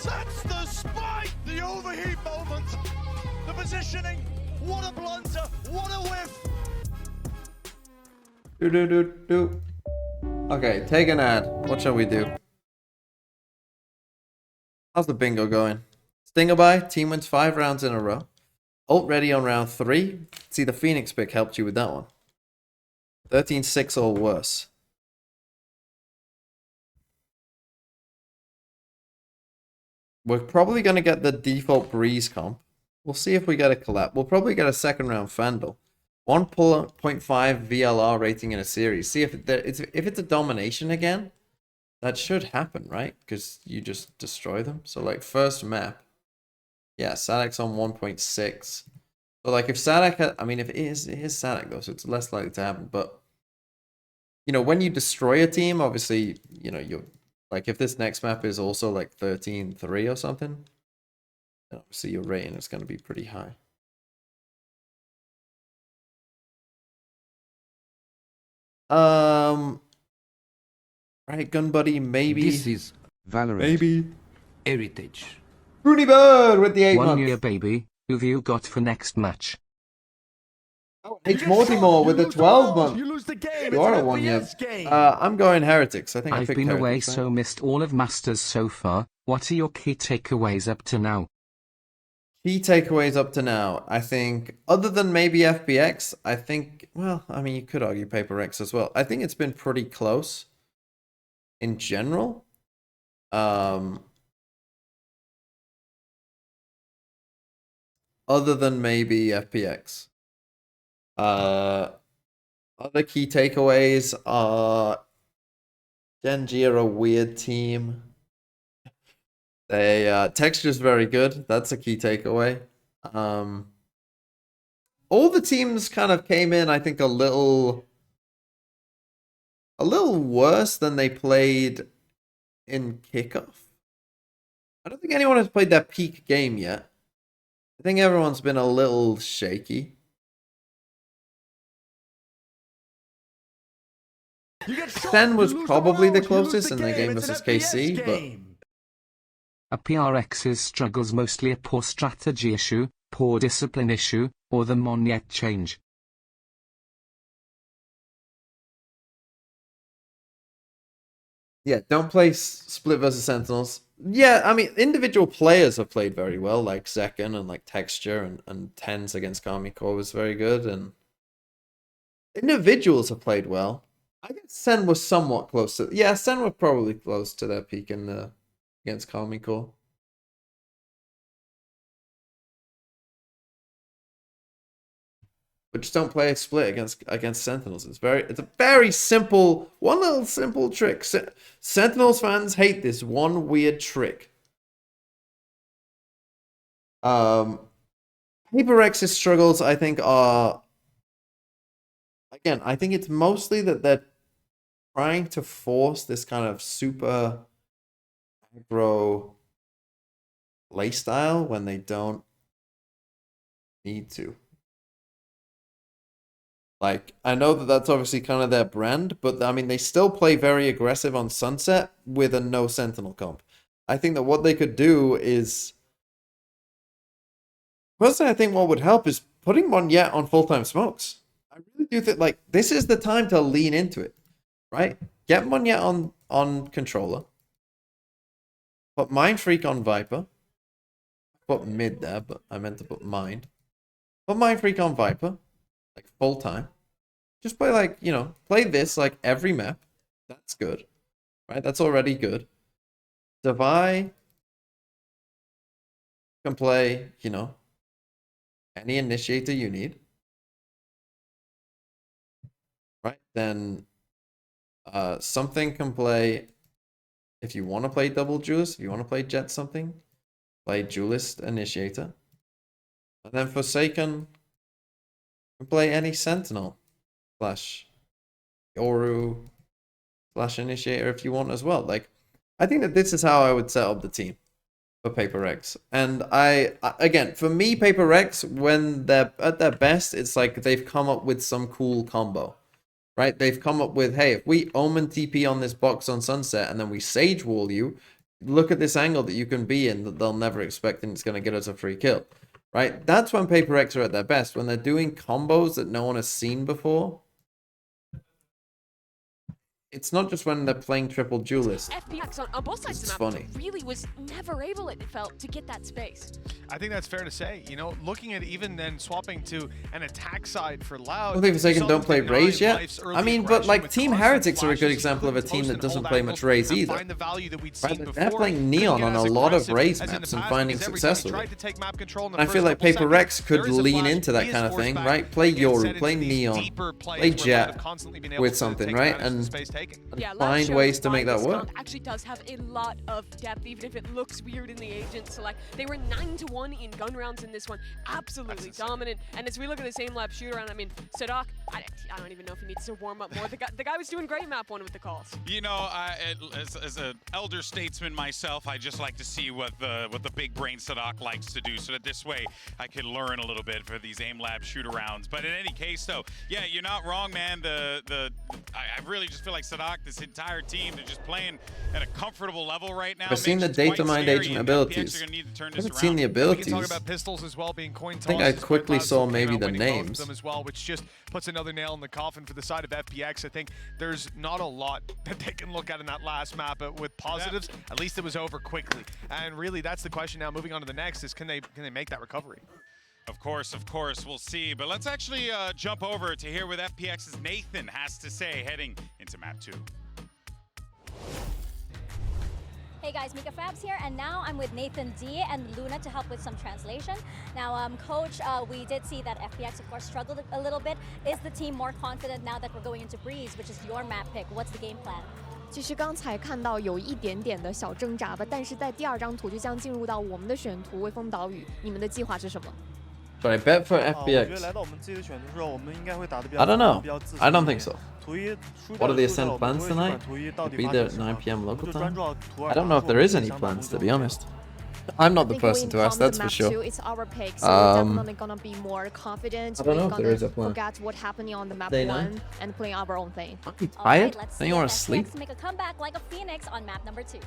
K: That's the spike! The overheat moment! The positioning! What a blunder! What a whiff!
A: Do. Okay, take an ad. What shall we do? How's the bingo going? Stinger buy, team wins 5 rounds in a row. Ult ready on round 3. See, the Phoenix pick helped you with that one. 13-6 or worse. We're probably going to get the default Breeze comp. We'll see if we get a collab. We'll probably get a second round Fandle. 1.5 VLR rating in a series. See if it's a domination again. That should happen, right? Because you just destroy them. So like first map. Yeah, Sadak's on 1.6. But like if Sadak had, I mean if it is Sadak though, so it's less likely to happen. But you know, when you destroy a team, obviously, you know, you're like if this next map is also like 13-3 or something, then obviously your rating is gonna be pretty high. Right, Gun Buddy, maybe.
P: This is Valorant.
A: Maybe.
P: Heritage.
A: Rooney Bird with the 8
F: 1
A: months.
F: year, baby. Who've you got for next match?
A: H Mortimer with the 12 months.
E: You lose the game.
A: You are a 1 year. I'm going Heretics. I think
F: I've been away, so missed all of Masters so far. What are your key takeaways up to now?
A: Key takeaways up to now, I think, other than maybe FPX, I think, well, I mean, you could argue Paper X as well. I think it's been pretty close in general. Other than maybe FPX. Other key takeaways are Genji are a weird team. They texture's very good. That's a key takeaway. All the teams kind of came in, I think, a little worse than they played in kickoff. I don't think anyone has played their peak game yet. I think everyone's been a little shaky. Sen was probably the closest in the game versus KC, but
F: A PRX's struggles mostly a poor strategy issue, poor discipline issue, or the Monyet change.
A: yeah, don't play Split versus Sentinels. Yeah, I mean, individual players have played very well, like Zekken and like Texture and Tens against Kami Core was very good, and individuals have played well. I guess Sen was somewhat close to, yeah, Sen were probably close to their peak in the against Kami Core. but just don't play a split against Sentinels. It's a very simple, one little simple trick. Sentinels fans hate this one weird trick. FPX's struggles, I think, are, again, I think it's mostly that they're trying to force this kind of super aggro playstyle when they don't need to. Like, I know that that's obviously kind of their brand, but I mean, they still play very aggressive on Sunset with a no Sentinel comp. I think that what they could do is, personally, I think what would help is putting Monyet on full-time smokes. I really do think, like, this is the time to lean into it, right? Get Monyet on controller. Put Mind Freak on Viper. Put mid there, but I meant to put Mind. Put Mind Freak on Viper. Like, full-time. Just play, like, you know, play this, like, every map. That's good. Right? That's already good. Devi can play, you know, any initiator you need. Right? Then something can play, if you want to play double duelist, if you want to play jet something, play duelist initiator. And then Forsaken can play any sentinel / Yoru / initiator if you want as well. Like, I think that this is how I would set up the team for PaperX. And again, for me, PaperX, when they're at their best, it's like they've come up with some cool combo, right? They've come up with, hey, if we Omen TP on this box on Sunset and then we Sage Wall you, look at this angle that you can be in that they'll never expect, and it's going to get us a free kill, right? That's when PaperX are at their best, when they're doing combos that no one has seen before. It's not just when they're playing triple duelist.
C: FPX on both sides
A: it's
C: of the map
A: funny.
C: really was never able, it felt, to get that space.
D: I think that's fair to say. You know, looking at even then swapping to an attack side for Loud.
A: I think Forsaken don't play Raze yet. I mean, but like Team Heretics are a good example of a team that doesn't play much Raze either. Right? They're playing Neon on a lot of Raze maps and finding success with it. And I feel like PaperX could lean into that kind of thing, right? Play Yoru, play Neon, play Jet with something, right? And find ways to make that work.
C: Actually does have a lot of depth, even if it looks weird in the agent select. They were 9-1 in gun rounds in this one, absolutely dominant. And as we look at the same lab shoot around, I mean, Sadak, I don't even know if he needs to warm up more. The guy was doing great map one with the calls.
B: You know, as an elder statesman myself, I just like to see what the big brain Sadak likes to do, so that this way I can learn a little bit for these aim lab shoot arounds. But in any case, though, yeah, you're not wrong, man. I really just feel like Sadak, this entire team, they're just playing at a comfortable level right now.
A: I've seen the data mined agent abilities. I haven't seen the abilities.
D: We can talk about pistols as well being coin
A: I think I quickly saw maybe the names.
D: Them as well, which just puts another nail in the coffin for the side of FPX. I think there's not a lot that they can look at in that last map, but with positives, at least it was over quickly. And really, that's the question now. Moving on to the next is, can they make that recovery?
B: Of course, we'll see. But let's actually jump over to hear what FPX's Nathan has to say heading into map 2.
G: Hey guys, Mika Fabs here, and now I'm with Nathan D and Luna to help with some translation. Now, Coach, we did see that FPX, of course, struggled a little bit. Is the team more confident now that we're going into Breeze, which is your map pick? What's the game plan?
H: 其实刚才看到有一点点的小挣扎吧，但是在第二张图就将进入到我们的选图微风岛屿，你们的计划是什么？
A: But I bet for FPX. I don't know. I don't think so. What are the Ascent plans tonight? Be there at 9 PM local time? I don't know if there is any plans, to be honest. I'm not the person to ask, that's for sure.
H: It's our pick, so we're definitely gonna be more confident.
A: I don't know if there is a plan.
H: Forget what happened on the map
A: They know.
H: 1 and play our own thing.
A: Are you tired? Don't you want to sleep?
G: FPX make a comeback like a phoenix on map number 2.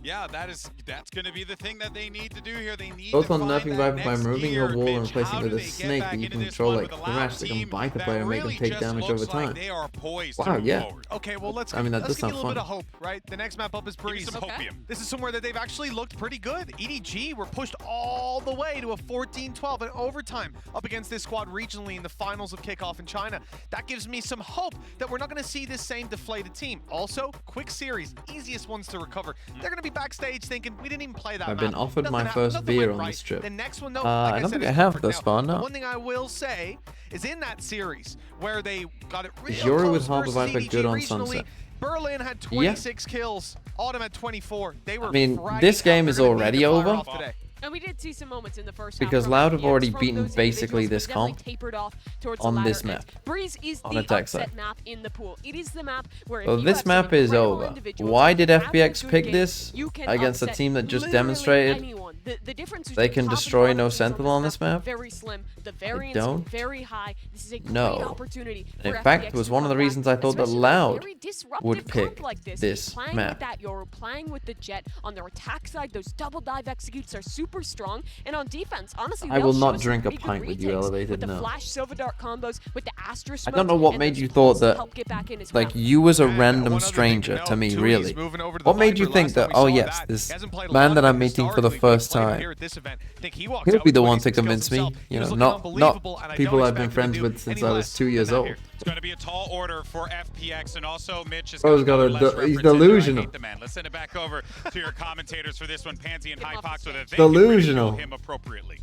B: Yeah, that's going to be the thing that they need to do here. They need
A: Both
B: to
A: on
B: find
A: nerfing
B: that
A: Viper by
B: next
A: removing
B: gear
A: her wall and
B: pitch.
A: replacing
B: How
A: it
B: do
A: with a
B: they get
A: snake
B: back
A: that you
B: into
A: can
B: this
A: control
B: one
A: like
B: with a
A: Crash
B: Loud
A: that can
B: team
A: bite the
B: that
A: player and make them
B: really
A: take
B: just
A: damage over
B: looks like
A: time?
B: they are poised
A: Wow,
B: to move
A: yeah.
B: forward.
D: Okay, well, let's
A: I mean, that
D: let's
A: does
D: give
A: sound
D: you a little bit
A: fun.
D: of hope, right? The next map up is Breeze.
B: Some hopium.
D: This is somewhere that they've actually looked pretty good. EDG were pushed all all the way to a 14-12 in overtime up against this squad regionally in the finals of Kickoff in China. That gives me some hope that we're not going to see this same deflated team. Also, quick series, easiest ones to recover. They're going to be backstage thinking, we didn't even play that
A: I've
D: map.
A: been offered
D: Nothing
A: my
D: happened,
A: first
D: nothing
A: beer
D: went
A: on
D: right.
A: this trip.
D: The next one, no,
A: I
D: like
A: don't
D: said,
A: think I
D: is
A: have
D: different
A: thus
D: now.
A: far,
D: The
A: no.
D: one thing I will say is in that series where they got it real
A: Yuri
D: close
A: with Half
D: versus
A: Viper
D: EDG
A: good on
D: regionally,
A: Sunset.
D: Berlin had 26 kills, Autumn had 24. They were
A: I mean,
D: fragging
A: this
D: out.
A: game
D: They're
A: is
D: gonna need
A: already
D: to fire
A: over.
D: off today.
C: And we did see some moments in the first
A: Because
C: half.
A: Loud have already
C: from
A: beaten
C: those
A: basically
C: individuals,
A: this
C: but definitely
A: comp
C: tapered off towards
A: on
C: the latter
A: this
C: end.
A: map.
C: Breeze is
A: On
C: the
A: attack
C: upset
A: side.
C: map in the pool. It is the map where if
A: So
C: you
A: this
C: have some
A: map is
C: incredible
A: over.
C: individuals
A: Why did
C: have a
A: FPX
C: good
A: pick
C: game,
A: this
C: you can
A: against a
C: upset
A: team that just
C: literally
A: demonstrated
C: anyone. The difference
A: they
C: between
A: can
C: top and
A: destroy
C: bottom
A: no
C: teams
A: Sentinel on this map?
C: Very slim. The variance
A: don't
C: very high. This is a great
A: know.
C: opportunity
A: And
C: for
A: in fact,
C: FPX
A: it was
C: to
A: one of the
C: come back,
A: reasons I thought that
C: especially with a
A: Loud
C: very disruptive
A: would
C: comp
A: pick
C: like this playing
A: map.
C: with that Yoru, playing with the Jet on their attack side. Those double dive executes are super strong, and on defense, honestly,
A: I
C: they'll
A: will
C: show
A: not
C: us
A: drink a
C: pretty good
A: pint with you,
C: retakes
A: Elevated,
C: with the
A: no.
C: flash Silver Dart combos, with the Astra
A: I don't know
C: smokes,
A: what
C: and
A: made
C: those
A: you
C: pulls
A: thought
C: to
A: that,
C: help get back in as
A: like,
C: well.
A: you was a
D: And
A: random
D: one other thing
A: stranger
D: to
A: to me,
D: note,
A: really.
D: Tui's moving over to the
A: What made you
D: Viper.
A: think
D: Last time
A: that,
D: we
A: oh
D: saw
A: yes,
D: that,
A: this
D: he hasn't played a
A: man
D: lot
A: that
D: of
A: I'm
D: it
A: meeting for the
D: historically, but he
A: first
D: played
A: time,
D: here at this event. I think he walked
A: he'll
D: out
A: be
D: with
A: the one
D: 26
A: to
D: kills
A: convince me,
D: himself. He
A: you
D: was
A: know,
D: looking
A: not
D: unbelievable, and I
A: people
D: don't
A: I've been
D: expect him
A: friends
D: to do
A: with since
D: any
A: I was
D: less
A: 2 years
D: than that
A: old.
D: here.
B: It's going to be a tall order for FPX, and also Mitch has
A: Bro's
B: got
A: got a
B: less
A: he's
B: reference in there.
A: delusional.
B: I hate the man. Let's send it back over to your commentators for this one. Pansy and Hypox with it. They
A: Delusional.
B: can ridicule him appropriately.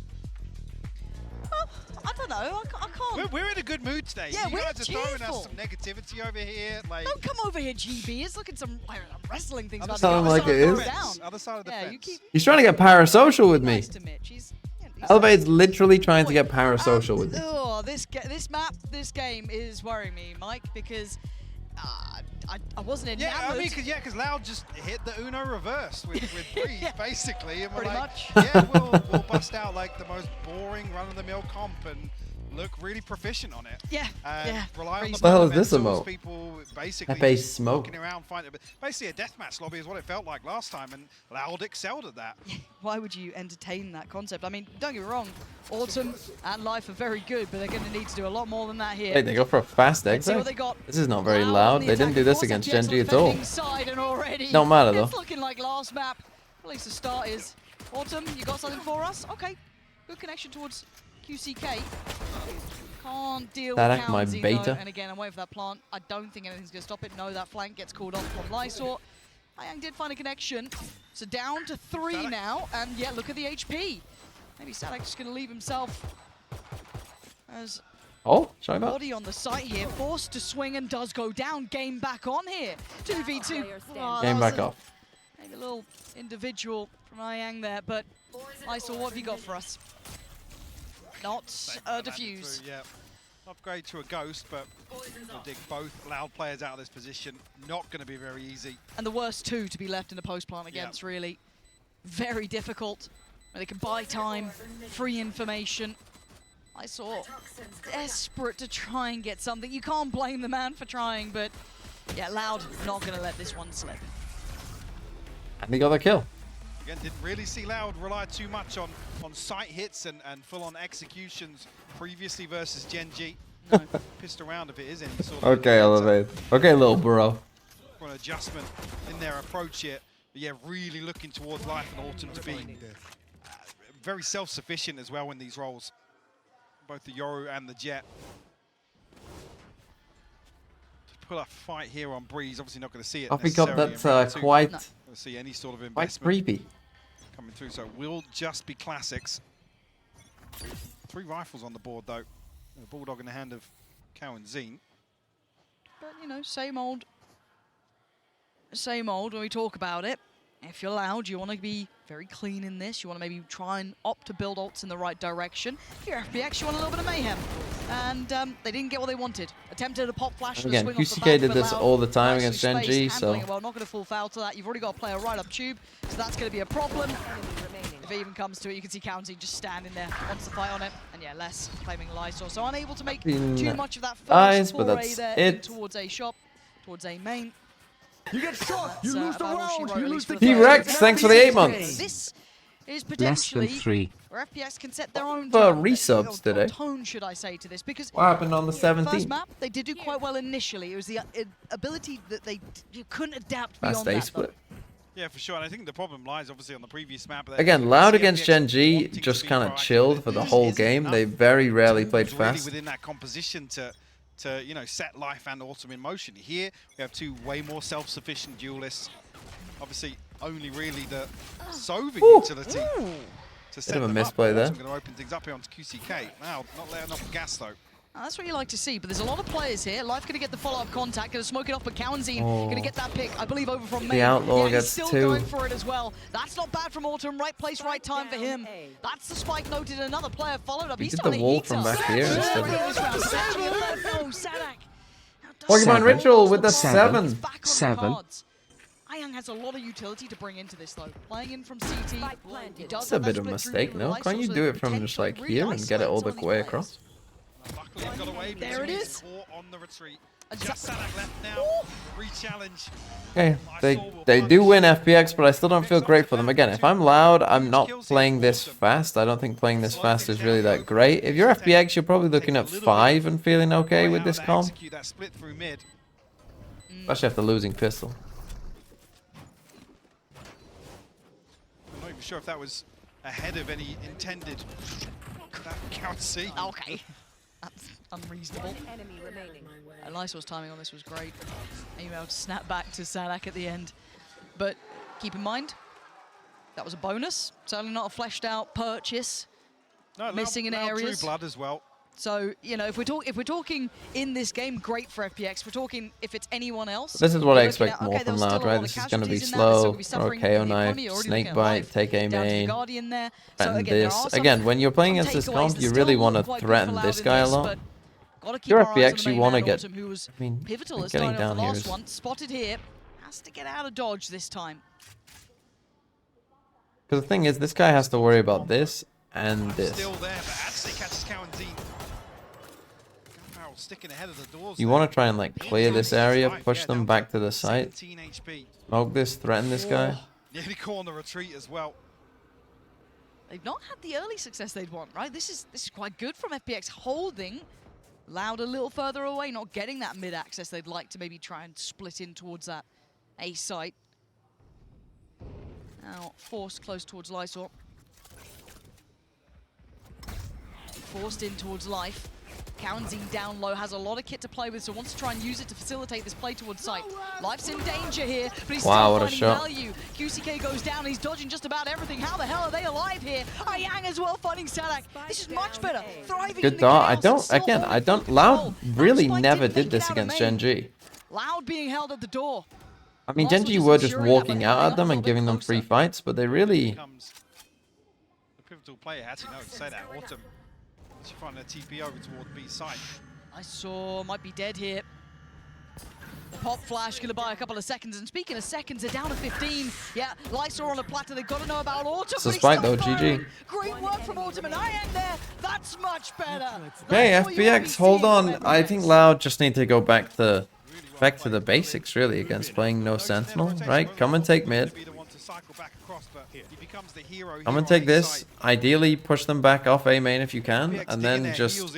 M: I don't know. I can't.
N: We're in a good mood today.
M: Yeah,
N: you
M: we're
N: guys are throwing
M: cheerful.
N: us some negativity over here. Like,
M: Don't come over here, GB. It's looking some wrestling things.
N: Other
M: about
A: side
M: to
A: of
M: go
A: like it is.
M: down.
N: Other side of the
M: Yeah,
N: fence.
M: you keep
A: He's trying to get parasocial with me.
M: nice to Mitch. He's
A: Elevate's literally trying to get parasocial with me.
M: Oh, this map, this game is worrying me, Mike, because I wasn't in.
N: Yeah, I mean, because Loud just hit the Uno reverse with Breeze, basically, and we're
M: Pretty
N: like,
M: much.
N: yeah, we'll bust out like the most boring run-of-the-mill comp and look really proficient on it.
M: Yeah, yeah.
N: Rely on
A: What the hell is this
N: fundamentals,
A: emote?
N: People basically
A: Pepe
N: just
A: smoke.
N: walking around finding, but basically a deathmatch lobby is what it felt like last time, and Loud excelled at that.
M: Why would you entertain that concept? I mean, don't get me wrong, Autumn and Life are very good, but they're going to need to do a lot more than that here.
A: Hey, they go for a fast
M: Let's see
A: exit?
M: what they got.
A: This is not very
M: Loud on
A: loud.
M: the
A: They didn't do
M: attacking
A: this
M: force,
A: against
M: FPX on
A: Genji
M: the
A: at all.
M: defending side, and already
A: Don't matter, though.
M: It's looking like last map. At least the start is. Autumn, you got something for us? Okay. Good connection towards QCK. Can't deal
A: Static,
M: with
A: my
M: Counzy,
A: beta.
M: though. And again, I'm waiting for that plant. I don't think anything's going to stop it. No, that flank gets called off from Lysor. Hyang did find a connection. So down to 3 now. And yeah, look at the HP. Maybe Stadic's just going to leave himself as
A: Oh, shine up.
M: body on the site here. Forced to swing and does go down. Game back on here. 2v2. Oh,
A: Game
M: that
A: back
M: was
A: off.
M: maybe a little individual from Hyang there, but Lysor, what have you got for us? Not a diffuse.
N: Yeah. Upgrade to a ghost, but we'll dig both Loud players out of this position. Not going to be very easy.
M: And the worst two to be left in the post plant against, really. Very difficult. Where they can buy time, free information. I saw desperate to try and get something. You can't blame the man for trying, but yeah, Loud not going to let this one slip.
A: And they got the kill.
N: Again, didn't really see Loud rely too much on sight hits and full-on executions previously versus Genji. No. Pissed around if it is any sort of
A: Okay, Elevate. Okay, little bro.
N: an adjustment in their approach here. But yeah, really looking towards Life and Autumn to be very self-sufficient as well in these roles. Both the Yoru and the Jet. To put a fight here on Breeze, obviously not going to see it.
A: Coffee cup,
N: necessarily
A: that's
N: in round two.
A: quite
N: Don't see any sort of
A: quite
N: investment
A: creepy.
N: coming through, so it will just be classics. 3 rifles on the board though. And a Bulldog in the hand of Cow and Zine.
M: But, you know, same old when we talk about it. If you're Loud, you want to be very clean in this. You want to maybe try and opt to build ults in the right direction. If you're FPX, you want a little bit of mayhem. And they didn't get what they wanted. Attempted a pop flash and a
A: Again,
M: swing off the
A: QCK
M: back,
A: did
M: but
A: this
M: Loud
A: all the time
M: nice
A: against
M: space,
A: Genji, so
M: handling it well, not going to fall foul to that. You've already got a player right up tube, so that's going to be a problem. If it even comes to it, you can see County just standing there, wants to fight on it, and yeah, less claiming Lysor. So unable to make too much of that first
A: nice, but
M: foray
A: that's
M: there
A: it.
M: towards a shop, towards a main.
E: You get shot, you lose the round, you lose the
A: T-Rex, thanks for the 8 months.
M: This is
F: Less than
M: potentially
F: 3.
M: where FPX can set their own
A: For
M: tone,
A: resubs
M: or
A: today.
M: tone, should I say, to this, because
A: What happened on the
M: first
A: 17th?
M: map they did do quite well initially. It was the ability that you couldn't adapt
A: Fast
M: beyond
A: A
M: that.
A: split.
N: Yeah, for sure. And I think the problem lies obviously on the previous map.
A: Again, Loud against Gen G just kind of chilled for the whole game. They very rarely played fast.
N: Within that composition to you know, set Life and Autumn in motion. Here we have two way more self-sufficient duelists. Obviously, only really the Sova utility to set
A: Bit of a
N: them
A: misplay
N: up.
A: there.
N: I'm going to open things up here onto QCK. Now, not letting off the gas though.
M: That's what you like to see, but there's a lot of players here. Life going to get the follow-up contact, going to smoke it off, but Cowanzine going to get that pick, I believe, over from May.
A: The Outlaw
M: yeah,
A: gets
M: he's still
A: 2.
M: going for it as well. That's not bad from Autumn. Right place, right time for him. That's the spike noted. Another player followed up.
A: He
M: He's
A: did
M: starting
A: the wall
M: to
A: from
M: eat
A: back
M: up.
A: here instead
M: Oh,
A: of...
M: Sadak.
A: Pokemon Ritual with the 7.
F: 7.
M: Ayang has a lot of utility to bring into this, though. Playing in from CT, he does
A: That's a
M: have that
A: bit of a
M: split through
A: mistake,
M: with
A: no?
M: Lysa,
A: Can't you
M: so
A: do it from
M: potentially
A: just like
M: really
A: here and get it all the
M: isolates
A: way
M: some of these
A: across?
N: Luckily, he got away.
M: There it is.
N: On the retreat. Just Sadak left now. Re-challenge.
A: Okay, they do win FPX, but I still don't feel great for them. Again, if I'm Loud, I'm not playing this fast. I don't think playing this fast is really that great. If you're FPX, you're probably looking at 5 and feeling okay with this comp. Especially after losing Pistol.
N: I'm not even sure if that was ahead of any intended. That can't see.
M: Okay. That's unreasonable. And Lysor's timing on this was great. Email to snap back to Sadak at the end. But keep in mind, that was a bonus. Certainly not a fleshed out purchase.
N: No,
M: missing in areas.
N: True blood as well.
M: So, you know, if we're talking in this game, great for FPX. We're talking if it's anyone else.
A: This is what I expect more from Loud, right? This is going to be slow, throw KO knife, snake bite, take A main, threaten this. Again, when you're playing against this comp, you really want to threaten this guy a lot. If you're FPX, you want to get, I mean, getting down here is...
M: Spotted here, has to get out of dodge this time.
A: Because the thing is, this guy has to worry about this and this.
N: Still there, but Adsay catches Cowanzine. Sticking ahead of the doors.
A: You want to try and like clear this area, push them back to the site, smoke this, threaten this guy.
N: Nearly caught on the retreat as well.
M: They've not had the early success they'd want, right? This is quite good from FPX, holding Loud a little further away, not getting that mid access they'd like to maybe try and split in towards that A site. Now forced close towards Lysor. Forced in towards Life. Cowanzine down low, has a lot of kit to play with, so wants to try and use it to facilitate this play towards site. Life's in danger here, but he's still finding value. QCK goes down, he's dodging just about everything. How the hell are they alive here? Ayang as well fighting Sadak. This is much better. Thriving
A: Good dot. I don't, Loud really never did this against Gen G.
M: Loud being held at the door.
A: I mean, Gen G were just walking out at them and giving them free fights, but they really...
N: The pivotal player had to know to say that. Autumn. She's finding a TP over toward B side.
M: I saw might be dead here. Pop flash gonna buy a couple of seconds, and speaking of seconds, they're down to 15. Yeah, Lysor on a platter, they've got to know about Autumn.
A: It's a spike though, GG.
M: Great work from Autumn and Ayang there. That's much better.
A: Okay, FPX, hold on. I think Loud just need to go back to the basics really against playing no Sentinel, right? Come and take mid. Come and take this. Ideally, push them back off A main if you can, and then just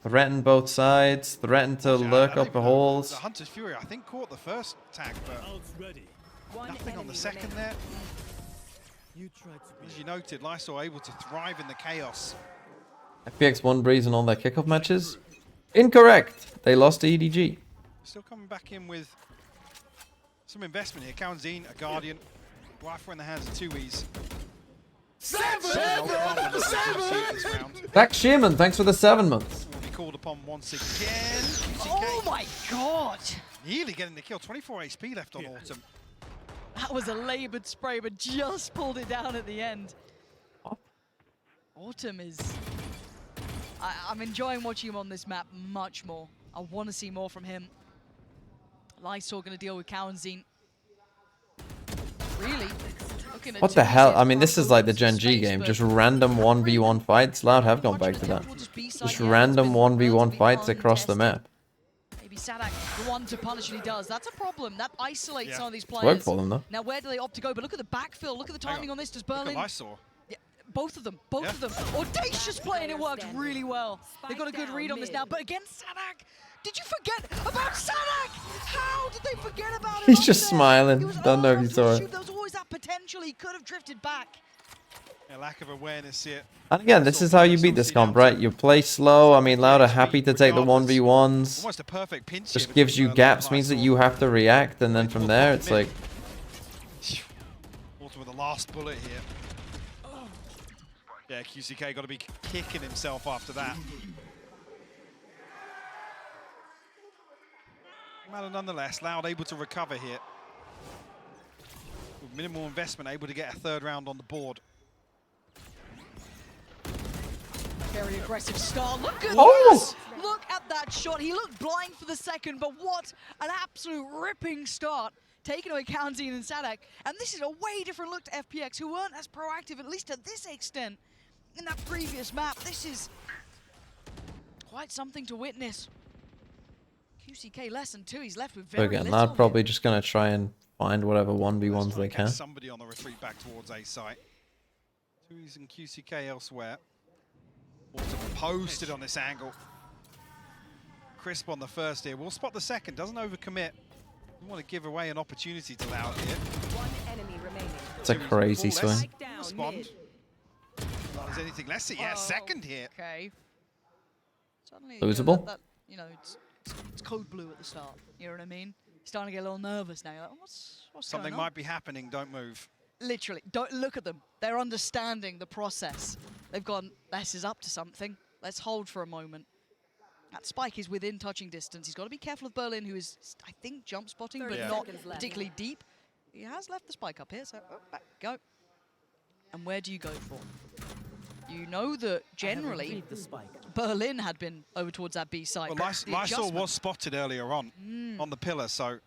A: threaten both sides. Threaten to lurk up the holes.
N: The Hunter's Fury, I think, caught the first tag, but nothing on the second there. As you noted, Lysor able to thrive in the chaos.
A: FPX won Breeze in all their kickoff matches. Incorrect. They lost to EDG.
N: Still coming back in with some investment here. Cowanzine, a Guardian. Rifle in the hands of 2Es.
A: Zach Shearman, thanks for the 7 months.
N: Will be called upon once again. QCK.
M: Oh my god!
N: Nearly getting the kill. 24 HP left on Autumn.
M: That was a labored spray, but just pulled it down at the end. Autumn is... I'm enjoying watching him on this map much more. I want to see more from him. Lysor going to deal with Cowanzine. Really?
A: What the hell? I mean, this is like the Gen G game. Just random 1v1 fights. Loud have gone back to that. Just random 1v1 fights across the map.
M: Maybe Sadak, the one to punish, and he does. That's a problem. That isolates some of these players.
A: Worked for them, though.
M: Now, where do they opt to go? But look at the backfill. Look at the timing on this. Does Berlin...
N: Look at Lysor.
M: Both of them. Both of them. Audacious play, and it worked really well. They've got a good read on this now. But against Sadak, Did you forget about Sadak? How did they forget about him?
A: He's just smiling. Don't know if you saw it.
M: There was always that potential. He could have drifted back.
N: A lack of awareness here.
A: And again, this is how you beat this comp, right? You play slow. I mean, Loud are happy to take the 1v1s.
N: Almost a perfect pinch.
A: Just gives you gaps, means that you have to react, and then from there, it's like...
N: Autumn with the last bullet here. Yeah, QCK got to be kicking himself after that. Matter nonetheless, Loud able to recover here. With minimal investment, able to get a third round on the board.
M: Very aggressive start. Look at
A: Oh!
M: this! Look at that shot. He looked blind for the second, but what an absolute ripping start. Taking away Kaunzin and Sadak. And this is a way different look to FPX, who weren't as proactive, at least to this extent, in that previous map. This is quite something to witness. QCK lesson 2, he's left with very
A: Again,
M: little.
A: Loud probably just going to try and find whatever 1v1s they can.
N: Somebody on the retreat back towards A site. Tui's and QCK elsewhere. Autumn posted on this angle. Crisp on the first here. We'll spot the second. Doesn't overcommit. Doesn't want to give away an opportunity to Loud here.
Q: One enemy remaining.
A: It's a crazy swing.
N: Respond. Not as anything less. Yeah, second here.
M: Okay. Suddenly,
A: Losable?
M: You know, it's code blue at the start. You know what I mean? Starting to get a little nervous now. You're like, what's
N: Something
M: going on?
N: might be happening. Don't move.
M: Literally, don't look at them. They're understanding the process. They've gone, this is up to something. Let's hold for a moment. That spike is within touching distance. He's got to be careful of Berlin, who is, I think, jump spotting, but not particularly deep. He has left the spike up here, so back go. And where do you go for? You know that generally Berlin had been over towards that B side.
N: Well, Lysol was spotted earlier on the pillar, so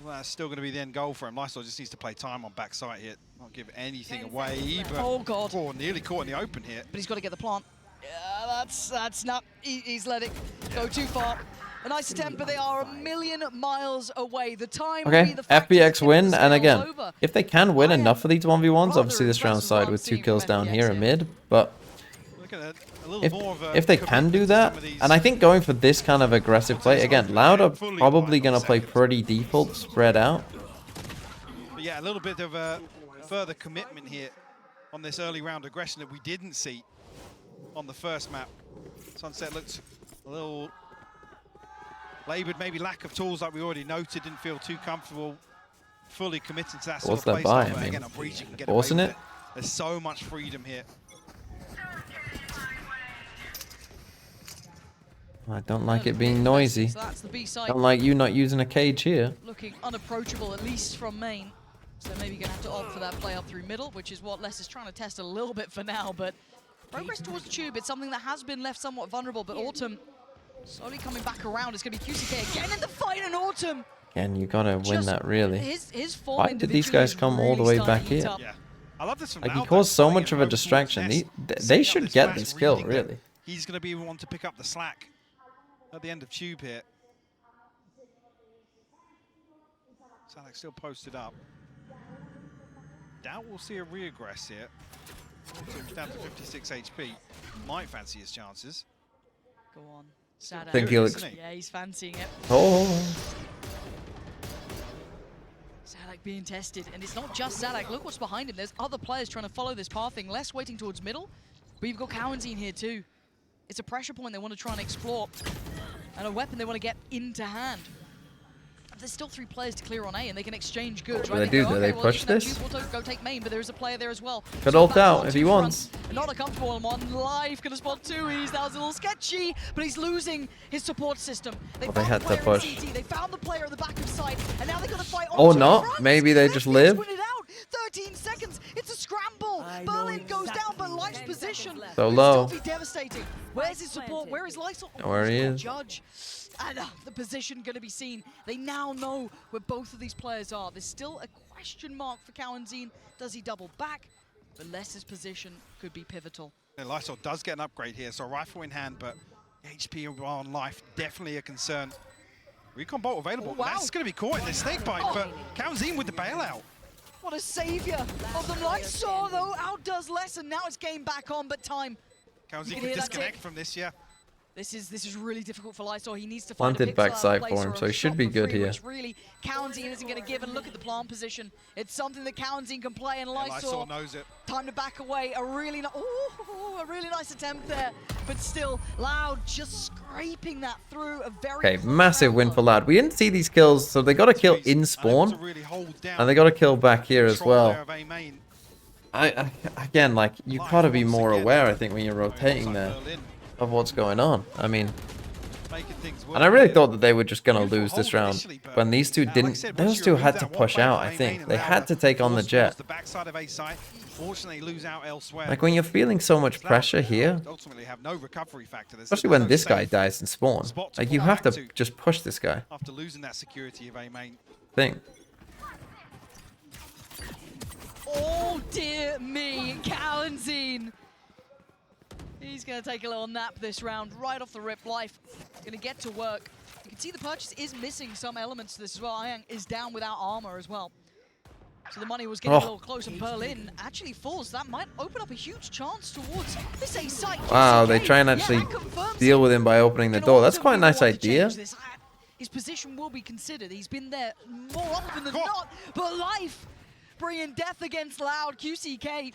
N: well, that's still going to be the end goal for him. Lysol just needs to play time on backside here. Not give anything away, but
M: oh god,
N: nearly caught in the open here.
M: But he's got to get the plant. Yeah, that's not. He's let it go too far. A nice attempt, but they are a million miles away. The time.
A: Okay, FPX win, and again, if they can win enough of these 1v1s, obviously this round side with 2 kills down here in mid, but if they can do that, and I think going for this kind of aggressive play, again, Loud are probably going to play pretty default, spread out.
N: But yeah, a little bit of a further commitment here on this early round aggression that we didn't see on the first map. Sunset looked a little laboured, maybe lack of tools like we already noted, didn't feel too comfortable fully committing to that sort of play style.
A: I mean,
N: again, I'm breaching and get
A: wasn't
N: away
A: it?
N: with it. There's so much freedom here.
A: I don't like it being noisy.
M: So that's the B side.
A: Don't like you not using a cage here.
M: Looking unapproachable, at least from main. So maybe going to have to opt for that play up through middle, which is what Les is trying to test a little bit for now. But progress towards the tube, it's something that has been left somewhat vulnerable. But Autumn slowly coming back around. It's going to be QCK again in the fight, and Autumn.
A: Again, you gotta win that really.
M: His form
A: Why did these guys come all the way back here?
N: Yeah. I love this from
A: Like, he
N: Loud,
A: caused so
N: playing
A: much
N: it
A: of a
N: both
A: distraction.
N: towards
A: They should get this kill,
N: reading that
A: really.
N: He's going to be the one to pick up the slack at the end of tube here. Sadak still posted up. Doubt we'll see a reaggress here. Down to 56 HP. Might fancy his chances.
M: Go on. Sadak.
A: Think he'll
M: yeah, he's fancying it.
A: Oh.
M: Sadak being tested, and it's not just Sadak. Look what's behind him. There's other players trying to follow this pathing. Less waiting towards middle, but you've got Kaunzin here too. It's a pressure point they want to try and explore, and a weapon they want to get into hand. There's still 3 players to clear on A, and they can exchange goods,
A: What
M: right?
A: do they do?
M: Go,
A: Do they
M: well,
A: push
M: you know,
A: this?
M: We'll go take main, but there is a player there as well.
A: Could ult out if he wants.
M: Not a comfortable one. Live gonna spot 2Es. That was a little sketchy, but he's losing his support system.
A: Well, they had to push.
M: They found the player at the back of site, and now they got to fight.
A: Or not. Maybe they just live.
M: Win it out. 13 seconds. It's a scramble. Berlin goes down, but Life's position
A: So
M: will
A: low.
M: still be devastating. Where's his support? Where is Lysol?
A: Where he is.
M: Judge. And the position going to be seen. They now know where both of these players are. There's still a question mark for Kaunzin. Does he double back? But Les's position could be pivotal.
N: And Lysol does get an upgrade here, so rifle in hand, but HP on life, definitely a concern. Recon bolt available.
M: Oh, wow.
N: That's going to be caught in this snake bite, but Kaunzin with the bailout.
M: What a savior of the Lysol, though. Outdoes Les, and now it's game back on, but time.
N: Kaunzin can disconnect from this, yeah.
M: This is really difficult for Lysor. He needs to find
A: Planted
M: a pixel
A: backside
M: out of
A: for
M: place
A: him,
M: or
A: so
M: a
A: he should
M: shot
A: be
M: for
A: good
M: free,
A: here.
M: which really Cowanzine isn't going to give. And look at the plant position. It's something that Cowanzine can play, and Lysor
N: knows it.
M: time to back away. A really nice attempt there, but still Loud just scraping that through. A very
A: Okay, massive win for Loud. We didn't see these kills, so they got a kill in spawn, and they got a kill back here as well. Again, like, you gotta be more aware, I think, when you're rotating there of what's going on. I mean, and I really thought that they were just gonna lose this round when these two didn't. Those two had to push out. I think they had to take on the Jet. Like, when you're feeling so much pressure here, especially when this guy dies in spawn, like, you have to just push this guy.
N: After losing that security of A main.
A: Thing.
M: Oh dear me, Cowanzine. He's going to take a little nap this round, right off the rip. Life going to get to work. You can see the purchase is missing some elements to this as well. Ayang is down without armor as well. So the money was getting a little close, and Berlin actually falls. That might open up a huge chance towards this A site.
A: Wow, they try and actually deal with him by opening the door. That's quite a nice idea.
M: His position will be considered. He's been there more often than not, but Life bringing death against Loud. QCK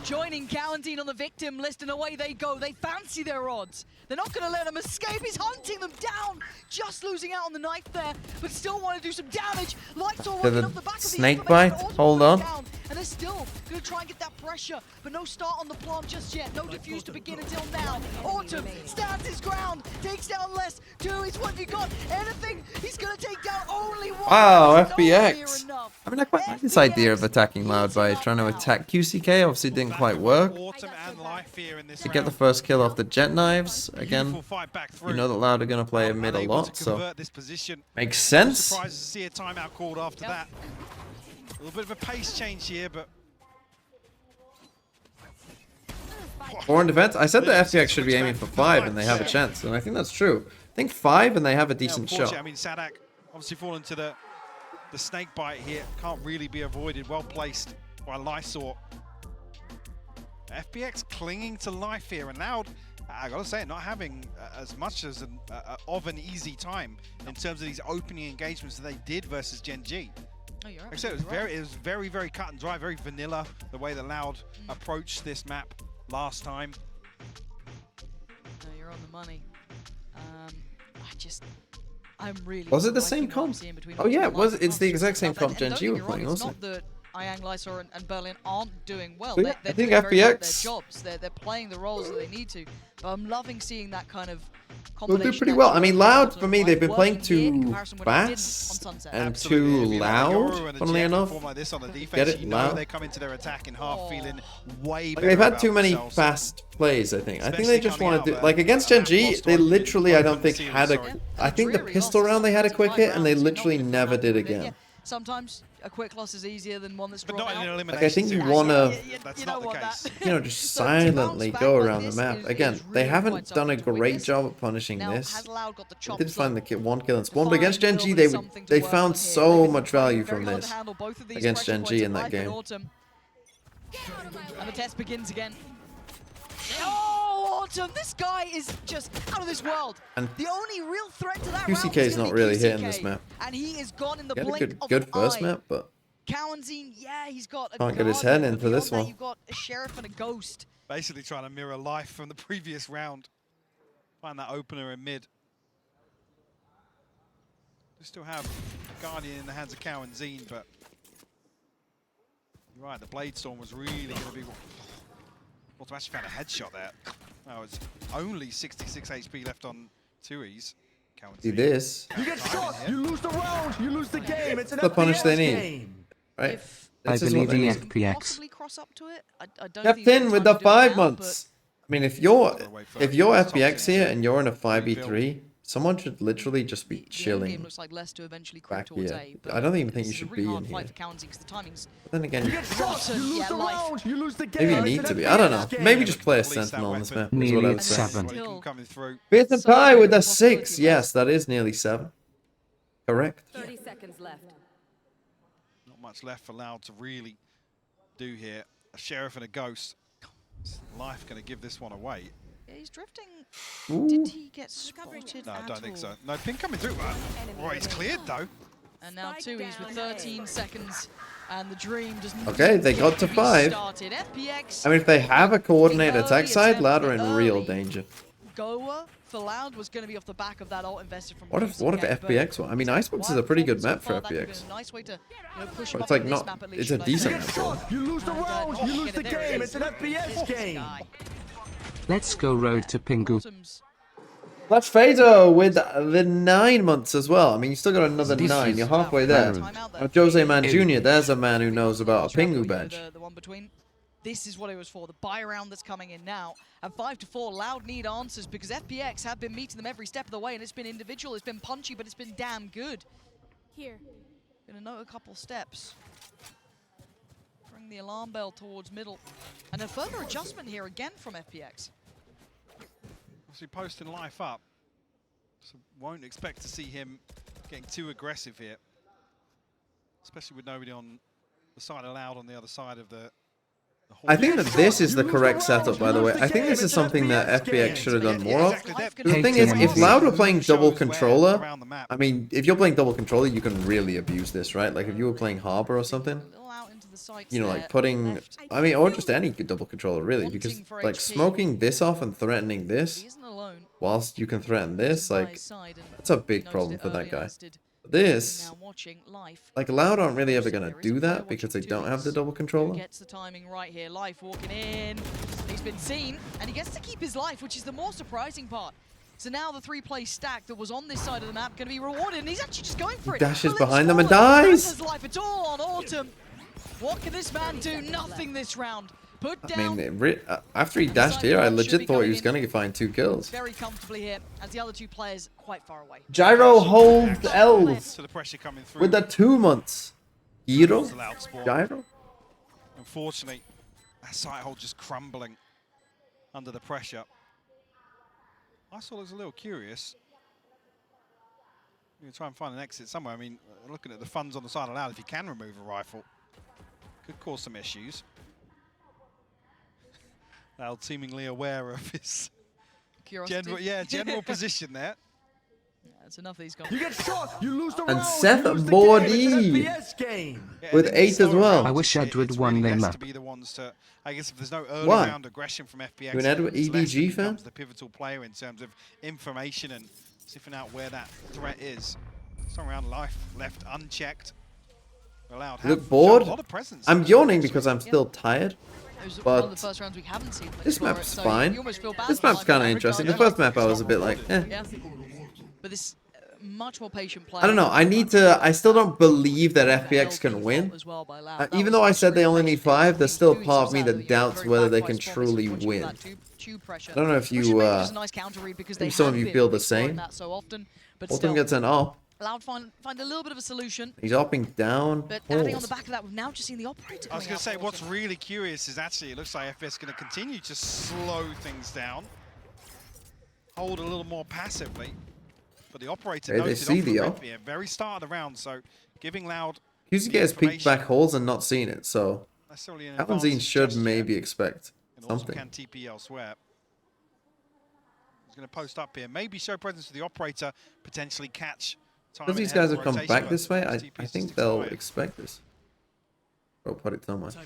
M: joining Cowanzine on the victim list, and away they go. They fancy their odds. They're not going to let him escape. He's hunting them down. Just losing out on the knife there, but still want to do some damage. Lights all running off the back of the
A: snake bite. Hold on.
M: And they're still going to try and get that pressure, but no start on the plant just yet. No defuse to begin until now. Autumn stands his ground, takes down less. 2 is what you got. Anything, he's going to take down only 1.
A: Wow, FPX. I mean, I quite like this idea of attacking Loud by trying to attack QCK. Obviously, didn't quite work. To get the first kill off the Jet Knives. Again, you know that Loud are going to play mid a lot, so makes sense.
N: Surprised to see a timeout called after that. A little bit of a pace change here, but...
A: Foreign defense? I said that FPX should be aiming for 5 and they have a chance, and I think that's true. I think 5 and they have a decent shot.
N: I mean, Sadak obviously fallen to the snake bite here. Can't really be avoided. Well placed by Lysor. FPX clinging to life here, and Loud, I gotta say, not having as much as of an easy time in terms of these opening engagements that they did versus Gen G.
M: Oh, you're
N: like I said, it was very cut and dry, very vanilla the way that Loud approached this map last time.
M: No, you're on the money. I'm really.
A: Was it the same comp? Oh yeah, it was. It's the exact same comp Gen G were playing, wasn't it?
M: It's not that Ayang, Lysor, and Berlin aren't doing well.
A: So yeah,
M: They're
A: I think
M: doing very well at
A: FPX
M: their jobs. They're playing the roles that they need to. But I'm loving seeing that kind of.
A: They'll do pretty well. I mean, Loud, for me, they've been playing too fast and too loud, funnily enough. Get it? Loud.
N: They come into their attack in half feeling way better.
A: They've had too many fast plays, I think. I think they just want to do... Like, against Gen G, they literally, I don't think, had a... I think the pistol round, they had a quick hit, and they literally never did again.
M: Sometimes a quick loss is easier than one that's drawn out.
A: Like, I think you want to, just silently go around the map. Again, they haven't done a great job of punishing this. They did find the one kill in spawn, but against Gen G, they found so much value from this against Gen G in that game.
M: And the test begins again. Oh, Autumn! This guy is just out of this world. And the only real threat to that
A: QCK is not really hitting this map.
M: And he is gone in the
A: He had a
M: blink
A: good
M: of
A: first
M: an eye.
A: map, but
M: Cowanzine, yeah, he's got a
A: can't get his head
M: Guardian,
A: into
M: but
A: this
M: beyond
A: one.
M: You've got a Sheriff and a Ghost.
N: Basically trying to mirror life from the previous round. Find that opener in mid. We still have Guardian in the hands of Cowanzine, but you're right, the Blade Storm was really going to be... Autumn actually found a headshot there. Oh, it's only 66 HP left on 2Es.
A: See this.
E: You get shot, you lose the round, you lose the game. It's an
A: the punish they need,
E: game.
A: right?
F: I believe in FPX.
M: Possibly cross up to it. I don't
A: Kept
M: think he's
A: in
M: got
A: with
M: time
A: the
M: to do it
A: 5
M: now,
A: months. I mean, if you're FPX here and you're in a 5v3, someone should literally just be chilling
M: looks like less to eventually
A: back
M: towards
A: here.
M: A, but
A: I don't even think you
M: it's a
A: should
M: really
A: be
M: hard
A: in
M: fight
A: here.
M: for Cowanzine because the timing's
A: But then again,
E: You get shot, you lose the round, you lose the game.
A: maybe you need to be. I don't know. Maybe just play a Sentinel on this map. Is what I
F: Nearly
A: would
F: at
A: say.
F: 7.
A: Fifth and tie with a 6. Yes, that is nearly 7. Correct.
Q: 30 seconds left.
N: Not much left for Loud to really do here. A Sheriff and a Ghost. Is life going to give this one away?
M: He's drifting.
A: Ooh.
M: Did he get spotted
N: No, I
M: at
N: don't think
M: all?
N: so. No, ping coming through. Right, he's cleared though.
M: And now 2, he's with 13 seconds. And the dream does not
A: Okay, they got to 5.
M: started. FPX,
A: I mean, if they have a coordinated attack side,
M: attempt,
A: Loud
M: the
A: are in real
M: early
A: danger.
M: goer for Loud was going to be off the back of that ult invested from
A: What if FPX won? I mean, Icebox is a pretty good map for FPX.
M: Nice way to, push
A: But it's like not. It's a decent map. For them.
E: You lose the round, you lose the game. It's an FPS game.
F: Let's go road to Pingu.
A: Let's Phaser with the 9 months as well. I mean, you still got another 9. You're halfway there. Jose Man Jr., there's a man who knows about a Pingu badge.
M: The one between. This is what it was for, the buy round that's coming in now. And 5-4, Loud need answers because FPX have been meeting them every step of the way, and it's been individual, it's been punchy, but it's been damn good.
C: Here.
M: Gonna note a couple steps. Bring the alarm bell towards middle. And a further adjustment here again from FPX.
N: Obviously posting life up. So won't expect to see him getting too aggressive here. Especially with nobody on the side of Loud on the other side of the
A: I think that this is the correct setup, by the way. I think this is something that FPX should have done more of. The thing is, if Loud were playing double controller, I mean, if you're playing double controller, you can really abuse this, right? Like, if you were playing Harbor or something, you know, like putting, I mean, or just any double controller, really, because, like, smoking this off and threatening this, whilst you can threaten this, like, that's a big problem for that guy. This, like, Loud aren't really ever going to do that because they don't have the double controller.
M: Gets the timing right here. Life walking in. He's been seen, and he gets to keep his life, which is the more surprising part. So now the 3-play stack that was on this side of the map going to be rewarded, and he's actually just going for it.
A: Dashes behind them and dies.
M: Life. It's all on Autumn. What can this man do? Nothing this round. Put down.
A: I mean, after he dashed here, I legit thought he was going to find 2 kills.
M: Very comfortably here, as the other 2 players quite far away.
A: Gyro holds L's
N: So the pressure coming through.
A: with the 2 months. Gyro? Gyro?
N: Unfortunately, that side hold just crumbling under the pressure. I saw looks a little curious. You're going to try and find an exit somewhere. I mean, looking at the funds on the side of Loud, if you can remove a rifle, could cause some issues. Loud seemingly aware of his general position there.
M: Yeah, that's enough of these guys.
E: You get shot, you lose the
A: And
E: round,
A: Seth
E: you lose the
A: Bordy
E: game. It's an FPS game.
A: with 8 as well.
F: I wish Edward won their map.
N: To be the ones to, I guess if there's no early
A: Why?
N: round aggression from FPX,
A: You an Edward
N: it's less
A: EDG
N: that
A: fan?
N: becomes the pivotal player in terms of information and sniffing out where that threat is. Some round life left unchecked. Allowed
A: Look bored?
N: a lot of presence.
A: I'm yawning because I'm still tired.
M: One of the
A: But
M: first rounds we haven't seen
A: this
M: for it,
A: map's
M: so
A: fine.
M: you almost feel bad
A: This
M: for
A: map's
M: Life
A: kind of
M: in that
A: interesting. The
M: regard.
A: first map I was a bit like, eh.
M: Yeah. But this much more patient player.
A: I don't know. I still don't believe that FPX can win. Even though I said they only need 5, there's still a part of me that doubts whether they can truly win. I don't know if you, if some of you feel the same. Autumn gets an op.
M: Loud find a little bit of a solution.
A: He's upping down.
M: But adding on the back of that, we've now just seen the operator.
N: I was going to say, what's really curious is actually it looks like FS is going to continue to slow things down, hold a little more passively. But the operator
A: They
N: noted
A: see
N: off
A: the
N: the
A: op.
N: red very start of the round, so giving Loud
A: QCK has peeked back holes and not seen it, so Kalanzine should maybe expect
N: and also
A: something.
N: can TP elsewhere. He's going to post up here, maybe show presence to the operator, potentially catch.
A: Because these guys have come back this way, I think they'll expect this. Oh, put it somewhere.
M: I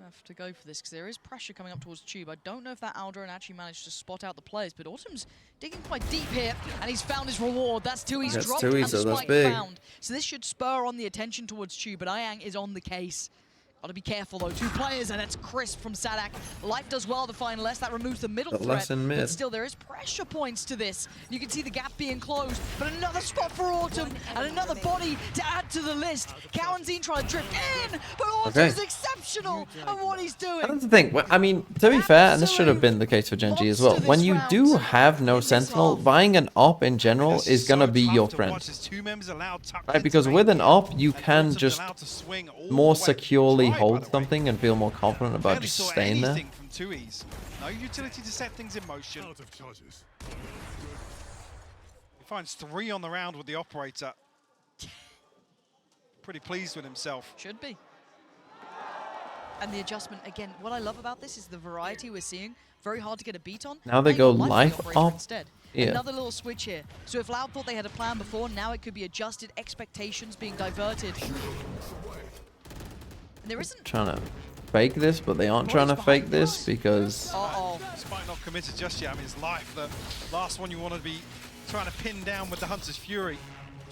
M: have to go for this because there is pressure coming up towards Tube. I don't know if that Aldrin actually managed to spot out the players, but Autumn's digging quite deep here, and he's found his reward. That's 2 he's dropped, and the spike found. So this should spur on the attention towards Tube, but Ayang is on the case. Gotta be careful though. 2 players, and that's crisp from Sadak. Life does well to find less. That removes the middle threat. But still, there is pressure points to this. You can see the gap being closed, but another spot for Autumn, and another body to add to the list. Kalanzine trying to drift in, but Autumn's exceptional at what he's doing.
A: That's the thing. I mean, to be fair, and this should have been the case for Gen G as well, when you do have no Sentinel, buying an op in general is going to be your friend. Right? Because with an op, you can just more securely hold something and feel more confident about just staying there.
N: No utility to set things in motion. He finds 3 on the round with the operator. Pretty pleased with himself.
M: Should be. And the adjustment, again, what I love about this is the variety we're seeing. Very hard to get a beat on.
A: Now they go
M: got
A: life
M: operator
A: off.
M: instead.
A: Yeah.
M: Another little switch here. So if Loud thought they had a plan before, now it could be adjusted, expectations being diverted. And there isn't...
A: Trying to fake this, but they aren't trying to fake this because...
N: Despite not committed just yet, I mean, it's life. The last one you want to be trying to pin down with the Hunter's Fury.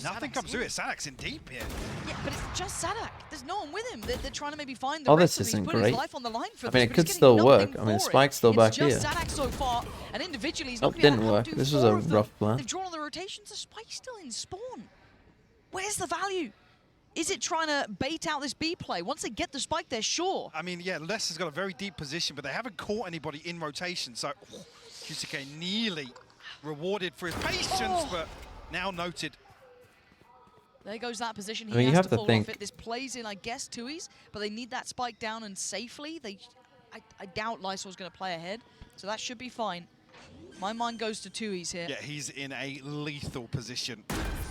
N: Nothing comes through it. Sadak's in deep here.
M: Yeah, but it's just Sadak. There's no one with him. They're trying to maybe find the
A: Oh,
M: rest
A: this
M: of them.
A: isn't
M: He's put his
A: great.
M: life on the line for
A: I
M: this,
A: mean, it
M: but
A: could
M: he's
A: still
M: getting
A: work.
M: nothing
A: I mean,
M: for
A: Spike's
M: it.
A: still back here.
M: It's just Sadak so far, and individually he's
A: Oh,
M: not gonna
A: didn't work.
M: outdo
A: This was
M: four
A: a
M: of them.
A: rough plan.
M: They've drawn on the rotations. The Spike's still in spawn. Where's the value? Is it trying to bait out this B play? Once they get the spike, they're sure.
N: I mean, yeah, Leicester's got a very deep position, but they haven't caught anybody in rotation. So, QCK nearly rewarded for his patience, but now noted.
M: There goes that position. He
A: I mean, you
M: has
A: have
M: to
A: to
M: fall
A: think-
M: off it. This plays in, I guess, Tui's, but they need that spike down and safely. I doubt Lysol's going to play ahead, so that should be fine. My mind goes to Tui's here.
N: Yeah, he's in a lethal position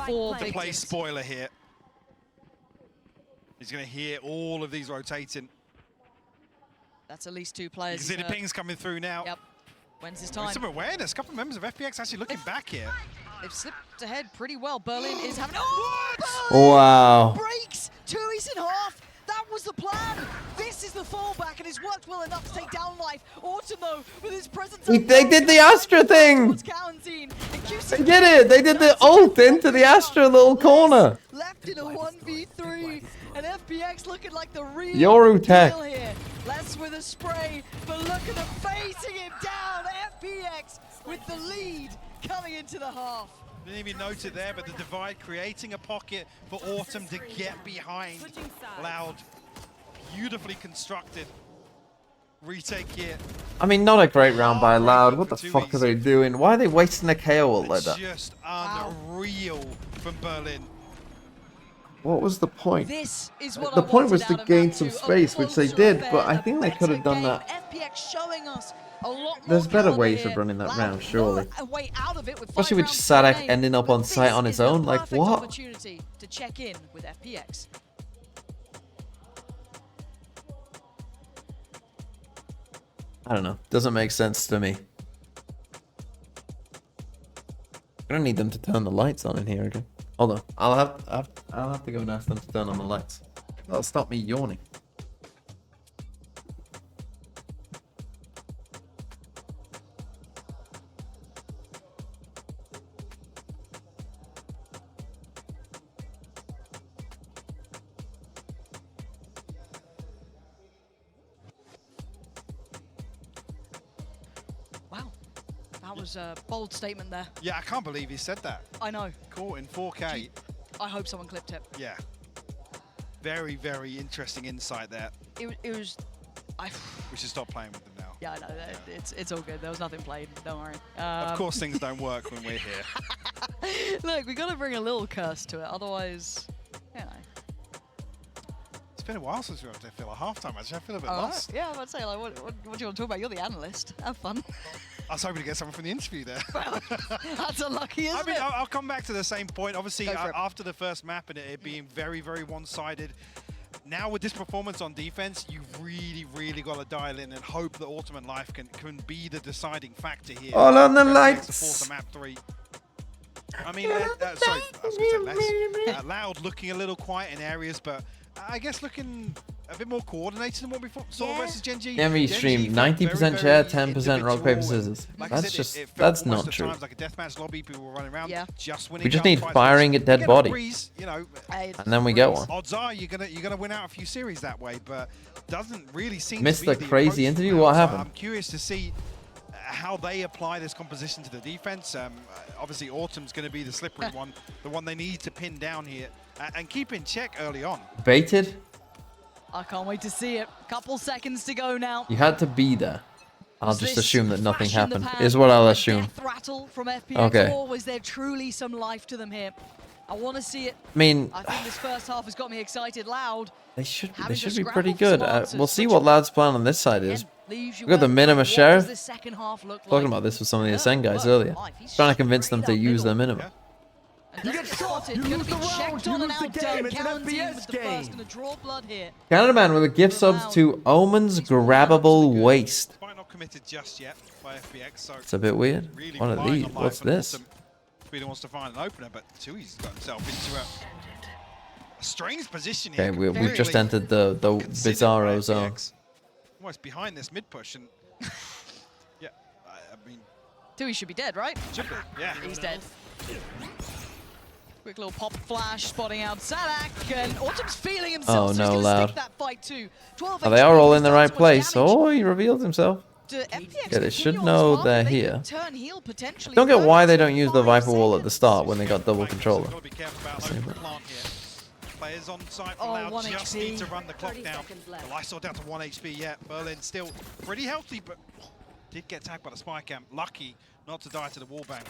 M: For
N: to
M: big
N: play
M: hits.
N: spoiler here. He's going to hear all of these rotating.
M: That's at least two
N: You
M: players.
N: can see the
M: he's heard.
N: pings coming through now.
M: Yep. When's his
N: There's
M: time?
N: some awareness. A couple of members of FPX actually looking back here.
M: They've slipped ahead pretty well. Berlin is having... Oh!
A: Wow.
M: Breaks! Tui's in half! That was the plan! This is the fallback, and it's worked well enough to take down Life. Autumn, though, with his presence...
A: They did the Astra thing! They did it! They did the ult into the Astra little corner!
M: Left in a 1v3, and FPX looking like the real
A: Yoru tech.
M: deal here. Less with a spray, but look at them facing him down. FPX with the lead coming into the half.
N: Didn't even note it there, but the divide creating a pocket for Autumn to get behind. Loud, beautifully constructed retake here.
A: I mean, not a great round by Loud. What the fuck are they doing? Why are they wasting a KO ult like that?
N: Just unreal from Berlin.
A: What was the point?
M: This is what
A: The
M: I
A: point was
M: wanted
A: to
M: out of
A: gain
M: Map
A: some
M: 2, a
A: space, which they
M: closer
A: did,
M: affair,
A: but I
M: a
A: think they could have done
M: game.
A: that.
M: FPX showing us a lot more
A: There's better
M: caliber
A: ways
M: here.
A: of running that
M: Loud
A: round, surely.
M: a way out of it with
A: Especially
M: 5
A: with
M: rounds per
A: Sadak
M: game.
A: ending up on
M: But
A: site on
M: this
A: his
M: is the
A: own. Like,
M: perfect
A: what?
M: opportunity to check in with FPX.
A: I don't know. Doesn't make sense to me. I don't need them to turn the lights on in here again. Hold on. I'll have to go and ask them to turn on the lights. That'll stop me yawning.
M: Wow, that was a bold statement there.
N: Yeah, I can't believe he said that.
M: I know.
N: Caught in 4K.
M: I hope someone clipped it.
N: Yeah. Very, very interesting insight there.
M: It was...
N: We should stop playing with them now.
M: Yeah, I know. It's all good. There was nothing played. Don't worry.
N: Of course, things don't work when we're here.
M: Look, we got to bring a little curse to it. Otherwise, you know.
N: It's been a while since we went to feel a halftime match. I feel a bit
M: All right.
N: lost.
M: Yeah, I'm about to say, like, what do you want to talk about? You're the analyst. Have fun.
N: I was hoping to get someone from the interview there.
M: That's unlucky, isn't
N: I mean,
M: it?
N: I'll come back to the same point. Obviously,
M: Go for it.
N: after the first map and it being very, very one-sided, now with this performance on defense, you've really, really got to dial in and hope that Autumn and Life can be the deciding factor here.
A: All on the
N: To
A: lights.
N: force a map 3. I mean, sorry, I was going to say less. Loud looking a little quiet in areas, but I guess looking a bit more coordinated than what we saw versus Genji.
A: MV stream 90% share, 10% rock, paper, scissors.
N: Like I
A: That's
N: said,
A: just,
N: it felt
A: that's
N: most
A: not
N: of
A: true.
N: times like a deathmatch lobby, people were running around, just winning.
A: We just need
N: gunfights.
A: firing a dead
N: Get
A: body.
N: breeze, you know,
A: And then we get one.
N: odds are you're gonna win out a few series that way, but doesn't really seem
A: Missed
N: to be
A: the
N: the
A: crazy
N: approach
A: interview?
N: now.
A: What
N: So
A: happened?
N: I'm curious to see how they apply this composition to the defense. Obviously, Autumn's going to be the slippery one, the one they need to pin down here and keep in check early on.
A: Baited?
M: I can't wait to see it. Couple seconds to go now.
A: You had to be there. I'll just
M: This
A: assume that nothing
M: flash in the
A: happened,
M: pan,
A: is what I'll
M: a
A: assume.
M: death rattle from FPX,
A: Okay.
M: or was there truly some life to them here? I want to see it.
A: I mean,
M: I think this first half has got me excited. Loud.
A: they should
M: Having
A: be
M: to
A: pretty
M: scramble for
A: good.
M: some answers,
A: We'll see
M: which
A: what Loud's plan on this side is.
M: leaves you
A: We got the
M: wondering,
A: Minima
M: what does
A: Sheriff.
M: this second half look
A: Talking
M: like?
A: about this with some of the Ascend guys
M: work
A: earlier.
M: life. He's
A: Trying to convince them to
M: straight up
A: use their
M: middle.
A: Minima.
M: And doesn't get spotted, gonna be checked on and out. Kalenzin with the first, gonna draw blood here.
A: Canada Man with a gift subs to Omen's Grabbable Waste.
N: Might not committed just yet by FPX, so
A: It's a bit weird.
N: really
A: One of
N: relying
A: these.
N: on life
A: What's
N: and
A: this?
N: Autumn. Speeder wants to find an opener, but Tui's got himself into a strange position here.
A: Okay, we've just entered the Bizarro zone.
N: Almost behind this mid push, and yeah, I mean,
M: Tui should be dead, right?
N: should be, yeah.
M: He's dead. Quick little pop flash, spotting out Sadak, and Autumn's feeling himself,
A: Oh,
M: so
A: no,
M: he's gonna
A: Loud.
M: stick that fight too. 12
A: Oh, they are all in the
M: HP,
A: right
M: so much
A: place.
M: damage.
A: Oh, he revealed himself.
M: Do FPX
A: Yeah, they should
M: continue on
A: know
M: this
A: they're
M: path? They
A: here.
M: can turn heel potentially.
A: Don't get
M: 30
A: why they
M: to
A: don't use the
M: 5
A: Viper wall at the
M: seconds.
A: start when they got double controller.
N: Got to be careful about
A: Same.
N: local plant here. Players on site for
M: Oh,
N: Loud
M: 1
N: just
M: HP.
N: need to run the clock down. The Lysol down to 1 HP yet. Berlin still pretty healthy, but did get tagged by the spy camp. Lucky not to die to the wallbang.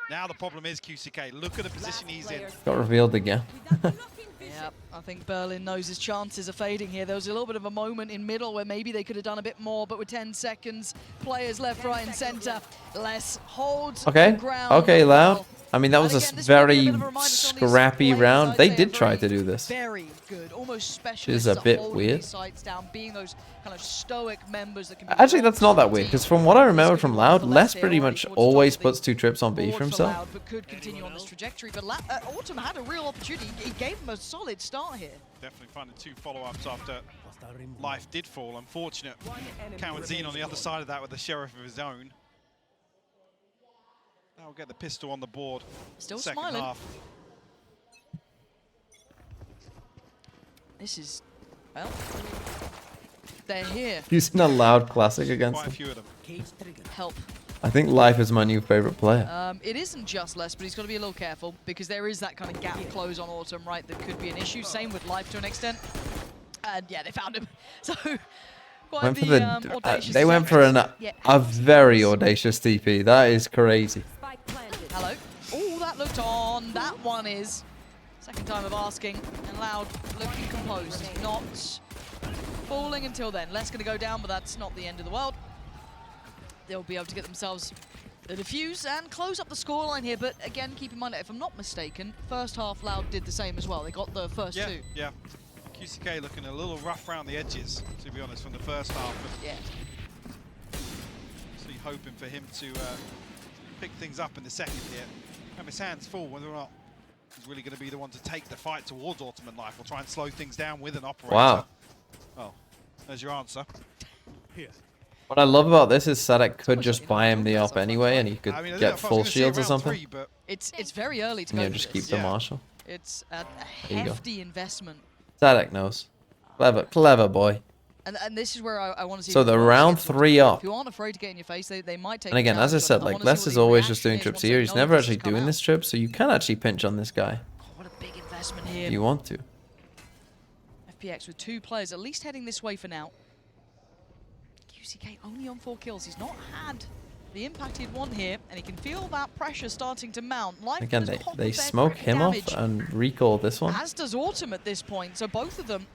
N: Now the problem is QCK. Look at the position he's in.
A: Got revealed again.
M: Yep, I think Berlin knows his chances are fading here. There was a little bit of a moment in middle where maybe they could have done a bit more, but with 10 seconds, players left, right, and center. Less holds
A: Okay,
M: ground.
A: okay, Loud. I mean, that was
M: And
A: a
M: again, this might be a
A: very
M: bit of a reminder to some of these
A: scrappy
M: players,
A: round.
M: I'd
A: They
M: say,
A: did
M: are
A: try
M: very,
A: to do this.
M: Very good, almost specialists.
A: Which is a
M: at
A: bit
M: holding
A: weird.
M: these sites down, being those kind of stoic members that can be
A: Actually, that's not that weird, because from what I remember from Loud, Les
M: here,
A: pretty
M: already
A: much
M: towards the
A: always
M: top of the
A: puts 2 trips on B
M: board
A: for
M: for
A: himself.
M: Loud, but could continue on this trajectory. But Autumn had a real opportunity. He gave him a solid start here.
N: Definitely finding 2 follow-ups after life did fall. Unfortunate. Kalenzin on the other side of that with the sheriff of his own. Now we'll get the pistol on the board.
M: Still
N: second
M: smiling.
N: half.
M: This is, well, they're here.
A: Using a Loud classic against
N: Quite a
A: him.
N: few of them.
M: Help.
A: I think Life is my new favorite player.
M: It isn't just Les, but he's got to be a little careful because there is that kind of gap close on Autumn, right, that could be an issue. Same with Life to an extent. And yeah, they found him. So, quite
A: Went for
M: the
A: the,
M: audacious
A: they went for
M: attempt.
A: a very audacious TP. That is crazy.
M: Hello. Oh, that looked on. That one is. Second time of asking. And Loud looking composed. Not falling until then. Les going to go down, but that's not the end of the world. They'll be able to get themselves the defuse and close up the scoreline here. But again, keep in mind, if I'm not mistaken, first half Loud did the same as well. They got the first 2.
N: Yeah. QCK looking a little rough around the edges, to be honest, from the first half.
M: Yeah.
N: So you're hoping for him to pick things up in the second here. Have his hands full whether or not he's really going to be the one to take the fight towards Autumn and Life. We'll try and slow things down with an operator.
A: Wow.
N: Well, there's your answer. Here.
A: What I love about this is Sadak could just buy him the op anyway, and he could get full shields or something.
M: It's very early to
A: And
M: go
A: you
M: for
A: just
M: this.
A: keep the Marshall.
M: It's a
A: There you go.
M: hefty investment.
A: Sadak knows. Clever boy.
M: And this is where I want to see.
A: So the round 3 up.
M: If you aren't afraid to get in your face, they might take.
A: And again, as I said, like Les is always just doing trips here. He's never actually doing this trip, so you can actually pinch on this guy.
M: What a big investment here.
A: If you want to.
M: FPX with 2 players at least heading this way for now. QCK only on 4 kills. He's not had the impact he'd want here, and he can feel that pressure starting to mount. Life
A: Again,
M: does pop
A: they
M: a fair
A: smoke
M: bit of
A: him off
M: damage,
A: and recall this one.
M: as does Autumn at this point. So both of them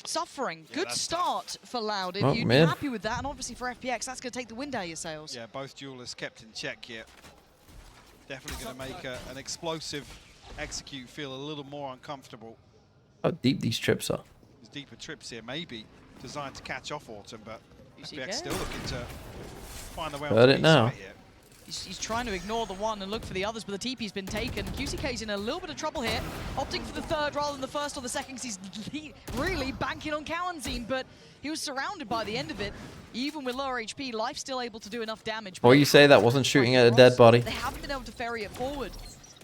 M: suffering. Good start for Loud.
A: Oh,
M: You'd
A: mid.
M: be happy with that, and obviously for FPX, that's going to take the wind out of your sails.
N: Yeah, both duelists kept in check here. Definitely going to make an explosive execute feel a little more uncomfortable.
A: How deep these trips are.
N: These deeper trips here may be designed to catch off Autumn, but
M: QCK.
N: FPX still looking to find the way
A: Heard
N: onto
A: it
N: the
A: now.
N: side here.
M: He's trying to ignore the one and look for the others, but the TP's been taken. QCK's in a little bit of trouble here, opting for the 3rd rather than the 1st or the 2nd, because he's really banking on Kalenzin, but he was surrounded by the end of it. Even with lower HP, Life's still able to do enough damage.
A: Or you say that wasn't shooting at a dead body.
M: They haven't been able to ferry it forward.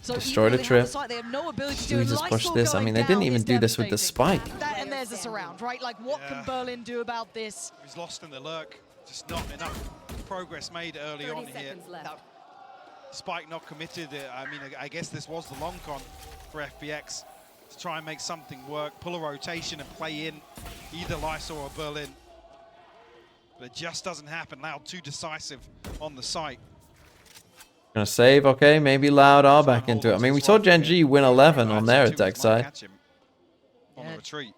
M: So
A: Destroyed
M: even
A: a
M: though they have
A: trip.
M: the site, they have no ability to do it.
A: Jesus,
M: Life's
A: push
M: still
A: this. I
M: going
A: mean, they didn't
M: down
A: even
M: is
A: do this with the
M: devastating.
A: spike.
M: And there's the surround, right? Like, what can Berlin do about this?
N: He's lost in the lurk. Just not enough progress made early on here. Spike not committed. I mean, I guess this was the long con for FPX to try and make something work, pull a rotation and play in either Lysol or Berlin. But it just doesn't happen. Loud too decisive on the site.
A: Gonna save, okay, maybe Loud are back into it. I mean, we saw Gen G win 11 on their attack side.
N: On the retreat.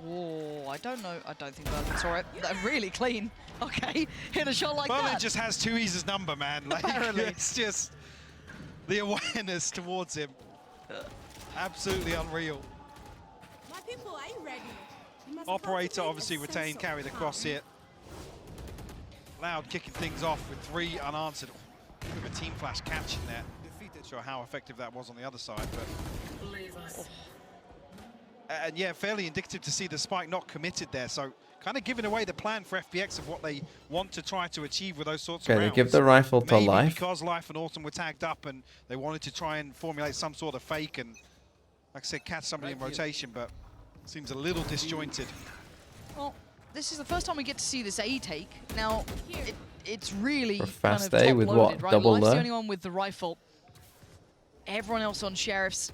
M: Oh, I don't know. I don't think Berlin saw it. They're really clean. Okay, hit a shot like
N: Berlin
M: that.
N: just has Tui's number, man. Like,
M: Apparently.
N: it's just the awareness towards him. Absolutely unreal.
Q: My people, are you ready?
N: Operator obviously retained, carried across here. Loud kicking things off with 3 unanswered. Bit of a team flash catch in there. Not sure how effective that was on the other side, but... And yeah, fairly indicative to see the spike not committed there. So kind of giving away the plan for FPX of what they want to try to achieve with those sorts of rounds.
A: Okay, they give the rifle to
N: Maybe
A: Life.
N: because Life and Autumn were tagged up and they wanted to try and formulate some sort of fake and, like I said, catch somebody in rotation, but seems a little disjointed.
M: Well, this is the first time we get to see this A take. Now, it's really
A: For
M: kind
A: fast
M: of
A: A with
M: top-loaded,
A: what?
M: right?
A: Double
M: Life's
A: low?
M: the only one with the rifle. Everyone else on Sheriffs.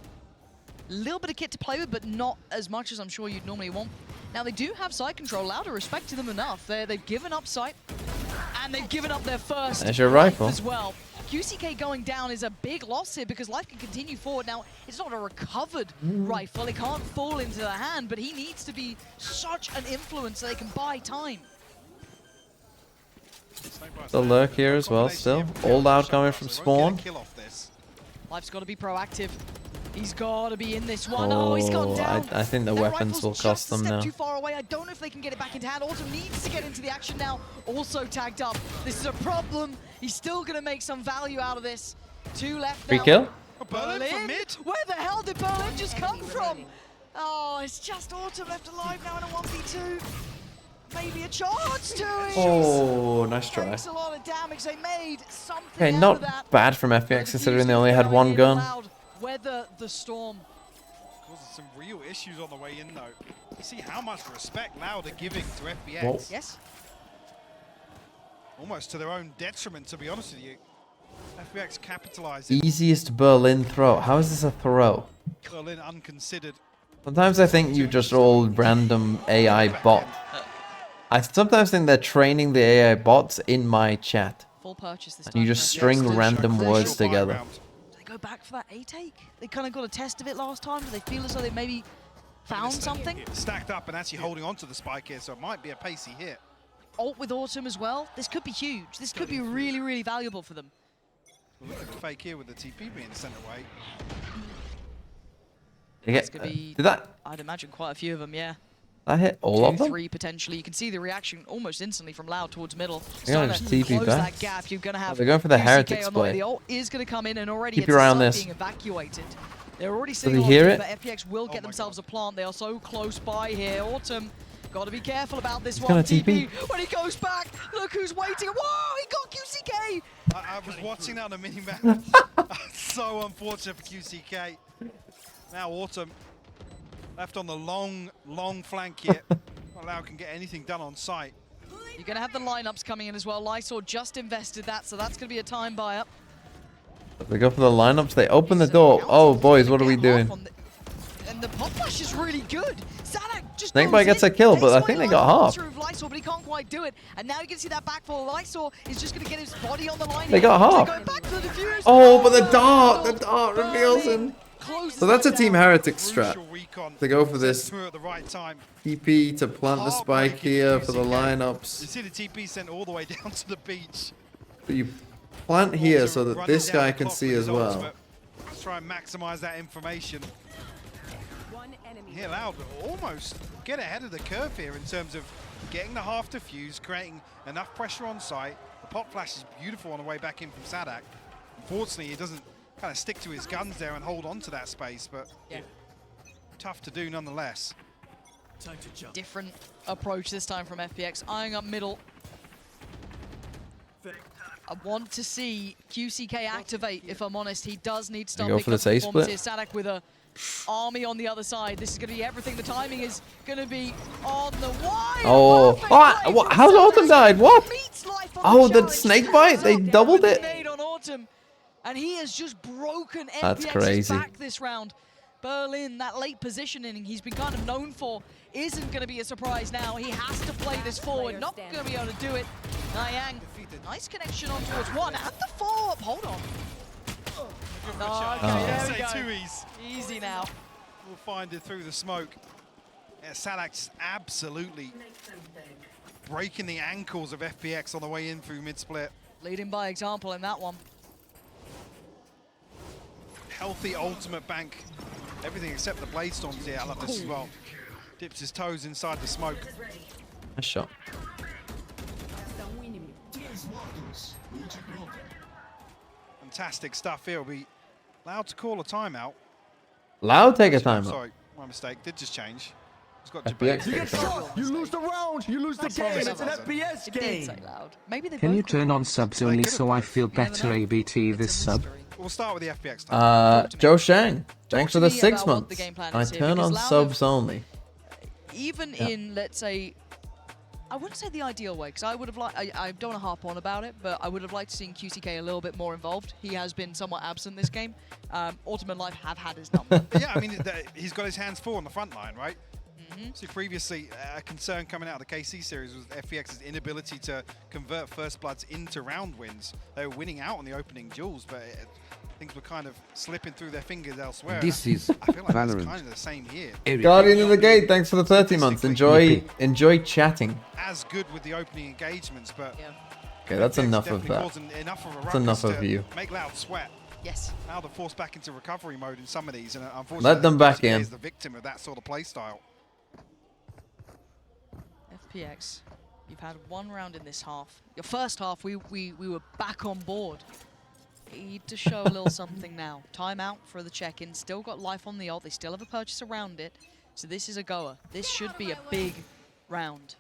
M: A little bit of kit to play with, but not as much as I'm sure you'd normally want. Now, they do have side control. Loud are respect to them enough. They've given up sight, and they've given up their first
A: There's your rifle.
M: as well. QCK going down is a big loss here because Life can continue forward. Now, it's not a recovered rifle. It can't fall into the hand, but he needs to be such an influence so they can buy time.
A: The lurk here as well still. All Loud coming from spawn.
M: Life's got to be proactive. He's got to be in this one. Oh, he's gone down.
A: I think the
M: Their
A: weapons
M: rifle's
A: will cost
M: just a
A: them
M: step
A: now.
M: too far away. I don't know if they can get it back into hand. Autumn needs to get into the action now. Also tagged up. This is a problem. He's still going to make some value out of this. 2 left
A: Free
M: now.
A: kill?
N: Berlin from mid?
M: Where the hell did Berlin just come from? Oh, it's just Autumn left alive now in a 1v2. Maybe a chance to it.
A: Oh, nice try.
M: Takes a lot of damage. They made something
A: Okay,
M: out of
A: not
M: that.
A: bad from FPX considering they only had 1 gun.
M: Weather the storm.
N: Causing some real issues on the way in, though. You see how much respect Loud are giving to FPX.
A: Whoa.
M: Yes.
N: Almost to their own detriment, to be honest with you. FPX capitalizing.
A: Easiest Berlin throw. How is this a throw?
N: Berlin unconsidered.
A: Sometimes I think you just all random AI bot. I sometimes think they're training the AI bots in my chat.
M: Full purchase this
A: And
M: time.
A: you just string random words together.
M: Do they go back for that A take? They kind of got a test of it last time. Do they feel as though they maybe found something?
N: Stacked up and actually holding on to the spike here, so it might be a pacey hit.
M: Ult with Autumn as well. This could be huge. This could be really, really valuable for them.
N: Look at the fake here with the TP being sent away.
M: That's gonna be,
A: Did that
M: I'd imagine quite a few of them, yeah.
A: hit all of
M: 2,
A: them?
M: 3 potentially. You can see the reaction almost instantly from Loud towards middle.
A: They're gonna
M: Starting
A: just
M: to
A: TP
M: close
A: back.
M: that gap. You're gonna have
A: They're going for the
M: QCK
A: Heretics
M: on the way.
A: play.
M: The ult is gonna come in, and already
A: Keep
M: it's
A: your eye on
M: the site
A: this.
M: being evacuated. They're already
A: Does
M: sitting
A: he
M: on
A: hear
M: B,
A: it?
M: but FPX will get themselves a plant. They are so close by here. Autumn, got to be careful about this
A: He's
M: one.
A: gonna
M: TP,
A: TP.
M: when he goes back, look who's waiting. Whoa, he got QCK.
N: I was watching that on the mini-map. So unfortunate for QCK. Now Autumn left on the long flank here. Loud can get anything done on site.
M: You're going to have the lineups coming in as well. Lysor just invested that, so that's going to be a time buy-up.
A: They go for the lineups. They open the door. Oh, boys, what are we doing?
M: And the pop flash is really good. Sadak just
A: Snakebite gets a kill, but I think they got half.
M: through Lysor, but he can't quite do it. And now you can see that backfall. Lysor is just going to get his body on the line.
A: They got half.
M: Going back to the defuse.
A: Oh, but the dart reveals him. So that's a Team Heretic strat. To go for this
N: Through at the right time.
A: TP to plant the spike here for the lineups.
N: You see the TP sent all the way down to the beach.
A: But you plant here so that this guy can see as well.
N: Let's try and maximize that information. Here, Loud almost get ahead of the curve here in terms of getting the half defuse, creating enough pressure on site. The pop flash is beautiful on the way back in from Sadak. Unfortunately, he doesn't kind of stick to his guns there and hold on to that space, but tough to do nonetheless.
M: Different approach this time from FPX, eyeing up middle. I want to see QCK activate, if I'm honest. He does need to start
A: Go
M: picking
A: for
M: up
A: this A
M: performance
A: split.
M: here. Sadak with a army on the other side. This is going to be everything. The timing is going to be on the wire.
A: Oh, what? How's Autumn died? What? Oh, the snakebite? They doubled it?
M: On Autumn, and he has just broken
A: That's
M: FPX's
A: crazy.
M: back this round. Berlin, that late positioning he's been kind of known for, isn't going to be a surprise now. He has to play this forward. Not going to be able to do it. Niang, nice connection on towards one. And the follow-up. Hold on. Okay, there we go.
N: Say 2 E's.
M: Easy now.
N: We'll find it through the smoke. Yeah, Sadak's absolutely breaking the ankles of FPX on the way in through mid-split.
M: Leading by example in that one.
N: healthy ultimate bank. Everything except the Blade Storms here. I love this as well. Dips his toes inside the smoke.
A: Nice shot.
N: Fantastic stuff here. We'll be allowed to call a timeout.
A: Loud take a timeout.
N: Sorry, my mistake. Did just change. It's got
A: FPX
N: debate.
E: You get shot, you lose the round, you lose the game. It's an FPS game.
M: Maybe they
F: Can you
M: both
F: turn on subs only so I feel better ABT this sub?
N: We'll start with the FPX time.
A: Joe Shang, thanks for the
M: to me
A: 6
M: about what
A: months.
M: the game plan
A: I
M: is here,
A: turn on
M: because Loud
A: subs only.
M: Even in, let's say, I wouldn't say the ideal way, because I would have liked, I don't want to harp on about it, but I would have liked seeing QCK a little bit more involved. He has been somewhat absent this game. Ultimate Life have had his number.
N: Yeah, I mean, he's got his hands full on the front line, right? See, previously, a concern coming out of the KC series was FPX's inability to convert First Bloods into round wins. They were winning out on the opening duels, but things were kind of slipping through their fingers elsewhere.
P: This is
N: I feel like
P: Valorant.
N: it's kind of the same here.
A: Guardian of the Gate, thanks for the 30 months. Enjoy chatting.
N: As good with the opening engagements, but
A: Okay, that's
N: FPX
A: enough of
N: definitely
A: that.
N: wasn't enough of a
A: That's enough
N: ruckus
A: of
N: to
A: you.
N: Make Loud sweat.
M: Yes.
N: Now they're forced back into recovery mode in some of these, and unfortunately,
A: Let them back
N: QCK
A: in.
N: is the victim of that sort of play style.
M: FPX, you've had one round in this half. Your first half, we were back on board. You need to show a little something now. Timeout for the check-in. Still got life on the ult. They still have a purchase around it. So this is a goer. This should be a big round.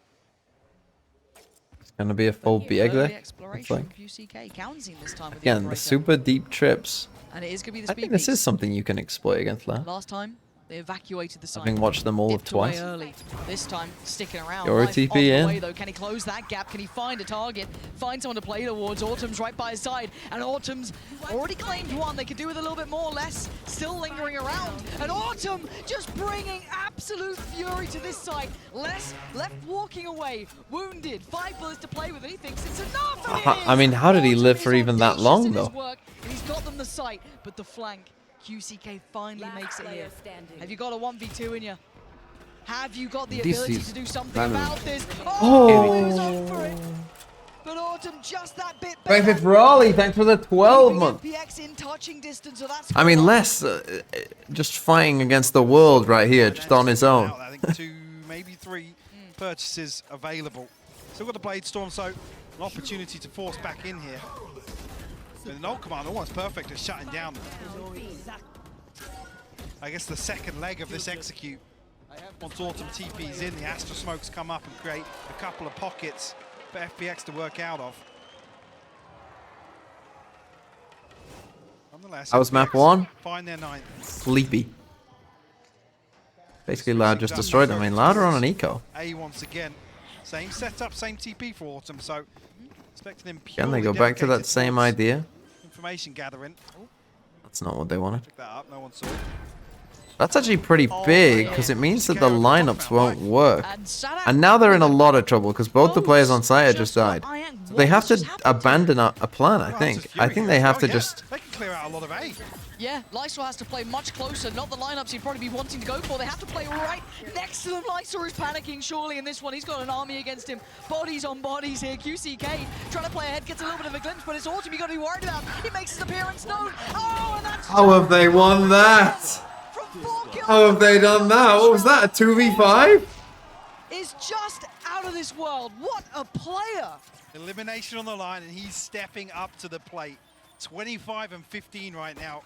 A: It's gonna be a full
M: Early
A: exec.
M: exploration
A: It's like,
M: from QCK. Counting this time with
A: again, the
M: operator.
A: super deep trips.
M: And it is going to be the
A: I
M: speed
A: think this
M: beast.
A: is something you can exploit against Loud.
M: Last time, they evacuated the site.
A: Having watched them all of
M: Dipped away
A: twice.
M: early. This time, sticking around.
A: Your
M: Life
A: TP
M: on the
A: in.
M: way, though. Can he close that gap? Can he find a target? Find someone to play towards? Autumn's right by his side. And Autumn's already claimed one. They could do with a little bit more. Less still lingering around. And Autumn just bringing absolute fury to this side. Less left walking away. Wounded. 5 bullets to play with. And he thinks it's enough. And it
A: I mean, how did he
M: Autumn
A: live
M: is
A: for even that
M: audacious
A: long,
M: in his
A: though?
M: work, and he's got them the sight. But the flank. QCK finally makes it here. Have you got a 1v2 in you? Have you got the
P: This
M: ability
P: is
M: to do something
P: Valorant.
M: about this?
A: Oh.
M: He was on for it. But Autumn just that bit
A: Thanks
M: better.
A: for Raleigh, thanks for the 12
M: Keeping
A: months.
M: FPX in touching distance, so that's
A: I mean, less just fighting against the world right here, just on his own.
N: I think 2, maybe 3 purchases available. Still got the Blade Storm, so an opportunity to force back in here. With an ult command almost perfect at shutting down, I guess, the second leg of this execute. Once Autumn TP's in, the Astra smokes come up and create a couple of pockets for FPX to work out of. Nonetheless,
A: That was map
N: FPX
A: 1.
N: find their 9th.
A: Sleepy. Basically, Loud just destroyed them. I mean, Loud are on an eco.
N: A once again. Same setup, same TP for Autumn, so expecting him
A: Can they
N: purely
A: go back to that
N: dedicated
A: same
N: towards
A: idea?
N: information gathering.
A: That's not what they wanted.
N: Pick that up, no one saw it.
A: That's actually pretty big, because it means that the lineups won't work. And now they're in a lot of trouble, because both the players on site have just died. So they have to abandon a plan, I think. I think they have to just...
N: They can clear out a lot of A.
M: Yeah, Lysor has to play much closer, not the lineups he'd probably be wanting to go for. They have to play right next to them. Lysor is panicking surely in this one. He's got an army against him. Bodies on bodies here. QCK trying to play ahead, gets a little bit of a glimpse, but it's Autumn you got to be worried about. He makes his appearance known. Oh, and that's...
A: How have they won that? How have they done that? What was that, a 2v5?
M: Is just out of this world. What a player!
N: Elimination on the line, and he's stepping up to the plate. 25 and 15 right now.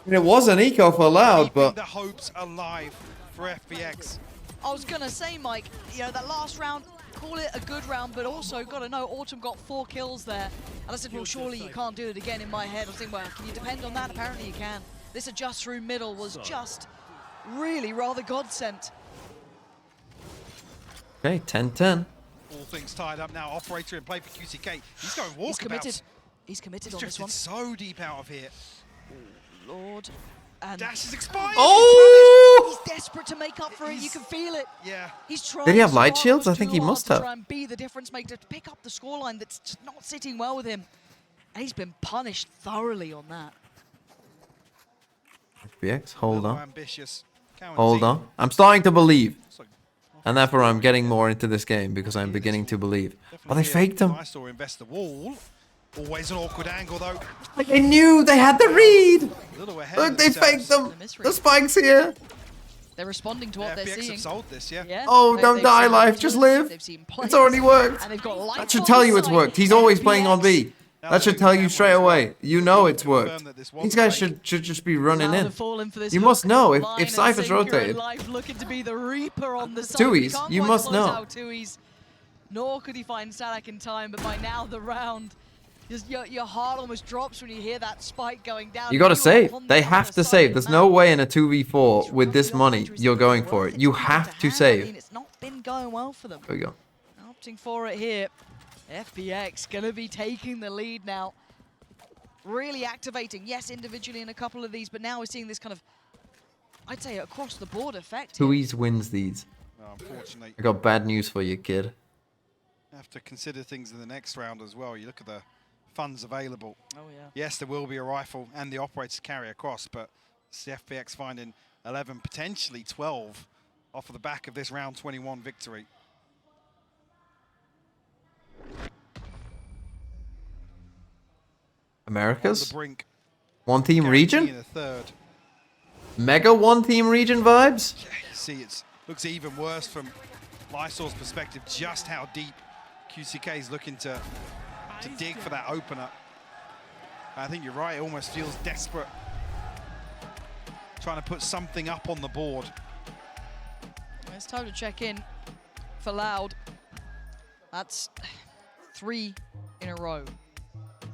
A: I mean, it was an eco for Loud,
N: Keeping
A: but...
N: the hopes alive for FPX.
M: I was gonna say, Mike, you know, that last round, call it a good round, but also gotta know Autumn got 4 kills there. And I said, well, surely you can't do it again in my head. I was thinking, well, can you depend on that? Apparently you can. This adjust through middle was just really rather God-sent.
A: Okay, 10-10.
N: All things tied up now. Operator in play for QCK. He's going walkabouts.
M: He's committed. He's committed on this
N: drifted
M: one.
N: so deep out of here.
M: Lord. And
N: Dash is expired.
A: Oh!
M: He's desperate to make up for it. You can feel it.
N: Yeah.
M: He's trying.
A: Did he have light
M: so
A: shields?
M: hard
A: I think
M: to
A: he
M: do
A: must
M: hard
A: have.
M: to try and be the difference maker, to pick up the scoreline that's just not sitting well with him. And he's been punished thoroughly on that.
A: FPX, hold on.
N: Ambitious.
A: Hold on. I'm starting to believe. And therefore I'm getting more into this game because I'm beginning to believe. Oh, they faked him.
N: I saw invest the wall. Always an awkward angle, though.
A: Like they knew they had the read.
N: A little ahead
A: Look,
N: of
A: they
N: themselves.
A: faked them. The spike's here.
M: They're responding to what they're
N: FPX
M: seeing.
N: have sold this, yeah.
A: Oh,
M: They've
A: don't die,
M: seen
A: Life. Just live.
M: they've seen
A: It's
M: plays,
A: already worked.
M: and they've got life
A: That should
M: on
A: tell
M: the
A: you it's
M: side.
A: worked. He's always playing on
M: FPX.
A: B. That should tell you straight away. You know it's worked. These guys should just be running
M: Loud
A: in.
M: have fallen for this
A: You
M: hook.
A: must know
M: Line
A: if
M: and
A: Cypher's
M: Sinker and
A: rotated.
M: Life looking to be the Reaper on the side.
A: Tui's,
M: Can't
A: you
M: quite
A: must
M: close
A: know.
M: out Tui's, nor could he find Sadak in time, but by now the round, your heart almost drops when you hear that spike going down.
A: You gotta
M: are
A: save.
M: on the
A: They
M: other
A: have to
M: side
A: save.
M: of
A: There's
M: the
A: no
M: map.
A: way in a 2v4 with this money you're going for it. You have to
M: I mean,
A: save.
M: it's not been going well for them.
A: There we go.
M: Opting for it here. FPX gonna be taking the lead now. Really activating, yes, individually in a couple of these, but now we're seeing this kind of, I'd say, across the board effect.
A: Tui's wins these.
N: Unfortunately,
A: I got bad news for you, kid.
N: have to consider things in the next round as well. You look at the funds available.
M: Oh, yeah.
N: Yes, there will be a rifle and the operator to carry across, but it's the FPX finding 11, potentially 12 off of the back of this round 21 victory.
A: Americas?
N: On the brink.
A: One team region?
N: In a third.
A: Mega one team region vibes?
N: Yeah, you see, it looks even worse from Lysol's perspective, just how deep QCK is looking to dig for that opener. I think you're right, it almost feels desperate. Trying to put something up on the board.
M: It's time to check in for Loud. That's 3 in a row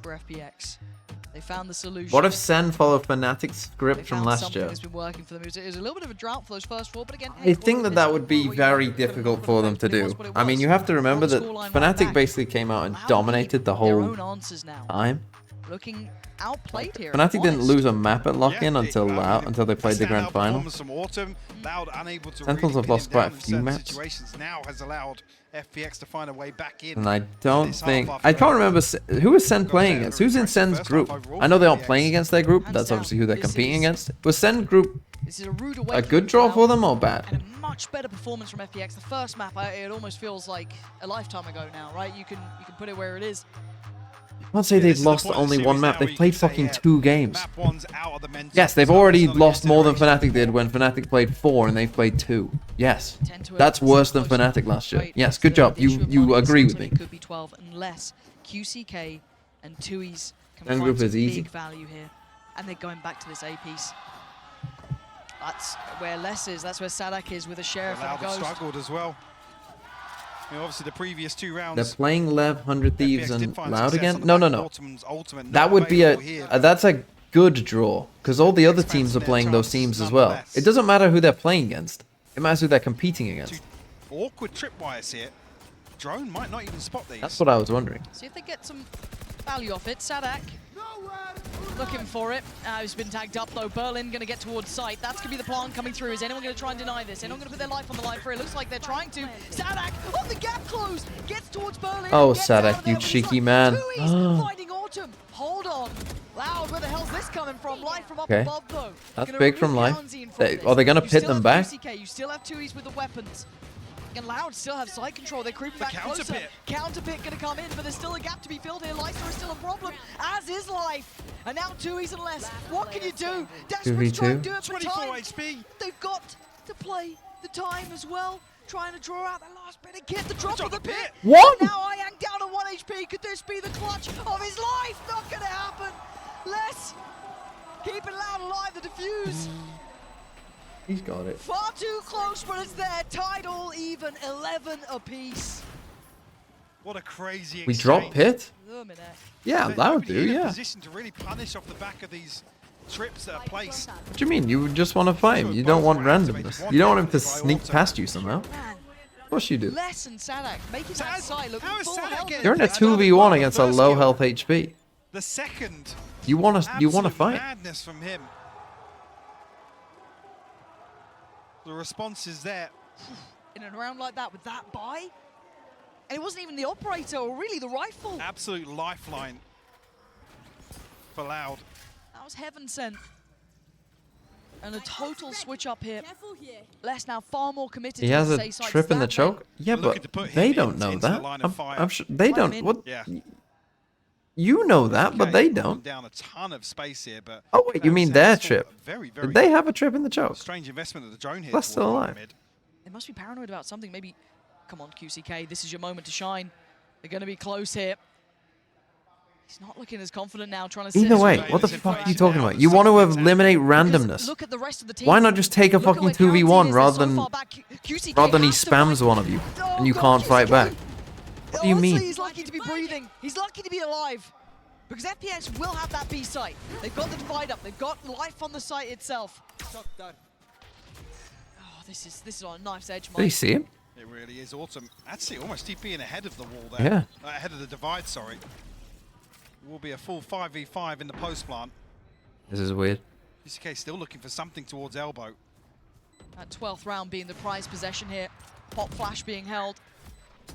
M: for FPX. They found the solution.
A: What if Sen followed Fnatic's script from last
M: something
A: year?
M: that's been working for them. It was a little bit of a drought for those first 4, but again,
A: I think that would be very difficult for them to do. I mean, you have to remember that Fnatic basically came out and dominated the whole time.
M: Looking outplayed here.
A: Fnatic didn't lose a map at lock-in until they played the grand final. Sentinels have lost quite a few maps.
N: Now has allowed FPX to find a way back in.
A: And I don't think... I can't remember... Who is Sen playing against? Who's in Sen's group? I know they aren't playing against their group. That's obviously who they're competing against. Was Sen's group a good draw for them or bad?
M: And a much better performance from FPX. The first map, it almost feels like a lifetime ago now, right? You can put it where it is.
A: I can't say they've lost only one map. They've played fucking 2 games. Yes, they've already lost more than Fnatic did when Fnatic played 4 and they've played 2. Yes, that's worse than Fnatic last year. Yes, good job. You agree with me.
M: It could be 12 unless QCK and Tui's can
A: End
M: find
A: group
M: some
A: is easy.
M: big value here. And they're going back to this A piece. That's where Les is. That's where Sadak is with a Sheriff and a Ghost.
N: Struggled as well. You know, obviously the previous 2 rounds.
A: They're playing Lev, 100 Thieves, and Loud again?
N: on
A: No,
N: the
A: no,
N: back.
A: no.
N: Ultimate
A: That
N: not
A: would be
N: available here.
A: that's a good draw because all the other teams are playing those teams as well. It doesn't matter who they're playing against. It matters who they're competing against.
N: Awkward tripwires here. Drone might not even spot these.
A: That's what I was wondering.
M: See if they get some value off it. Sadak looking for it. He's been tagged up though. Berlin going to get towards site. That's going to be the plan coming through. Is anyone going to try and deny this? Anyone going to put their life on the line for it? Looks like they're trying to. Sadak, oh, the gap closed. Gets towards Berlin.
A: Oh,
M: Gets out
A: Sadak,
M: of there,
A: you
M: but he's
A: cheeky
M: like,
A: man.
M: Tui's finding Autumn. Hold on. Loud, where the hell's this coming from? Life from up
A: Okay.
M: above though.
A: That's
M: Gonna
A: big from
M: remove
A: Life.
M: Townsend from this.
A: Are they going to
M: You
A: pit
M: still
A: them
M: have
A: back?
M: QCK, you still have Tui's with the weapons. And Loud still have side control. They're creeping back
N: counter
M: closer.
N: pit.
M: Counter pit going to come in, but there's still a gap to be filled here. Leicester is still a problem, as is Life. And now Tui's and less. What can you do? Desperate to try and do it for
N: 24
M: time.
N: HP.
M: They've got to play the time as well. Trying to draw out the last bit of kit. The drop of the pit.
A: What?
M: Now Ayang down to 1 HP. Could this be the clutch of his life? Not going to happen. Less. Keeping Loud alive. The defuse.
A: He's got it.
M: Far too close, but it's there. Tied all even, 11 apiece.
N: What a crazy
A: We drop pit?
M: Luminec.
A: Yeah, Loud do,
N: in a
A: yeah.
N: position to really punish off the back of these trips that are placed.
A: What do you mean? You just want to fight him. You don't want randomness. You don't want him to sneak past you somehow. Of course you do.
M: Less and Sadak making that side look full health.
A: You're in a 2v1 against a low health HP.
N: The second.
A: You want to fight.
N: Madness from him. The response is there.
M: In a round like that with that buy, and it wasn't even the operator or really the rifle.
N: Absolute lifeline for Loud.
M: That was heaven sent. And a total switch up here. Les now far more committed.
A: He
M: to
A: has
M: the
A: a
M: safe side.
A: trip in the choke? Yeah, but they don't know that. I'm sure they don't. What? You know that, but they don't.
N: Down a ton of space here, but
A: oh wait, you mean their trip? Did they have a trip in the choke?
N: Strange investment of the drone here.
A: That's still alive.
M: They must be paranoid about something. Maybe, come on, QCK, this is your moment to shine. They're going to be close here. He's not looking as confident now, trying to
A: Either way, what the fuck are you talking about? You want to eliminate randomness.
M: Look at the rest of the team.
A: Why not just take a fucking 2v1 rather than he spams one of you and you can't fight back? What do you mean?
M: He's lucky to be breathing. He's lucky to be alive. Because FPX will have that B site. They've got the divide up. They've got life on the site itself. Oh, this is on a knife's edge, Mike.
A: Did he see him?
N: It really is. Autumn actually almost TPing ahead of the wall there.
A: Yeah.
N: Ahead of the divide, sorry. It will be a full 5v5 in the post plant.
A: This is weird.
N: UCK still looking for something towards elbow.
M: That 12th round being the prize possession here. Pop flash being held.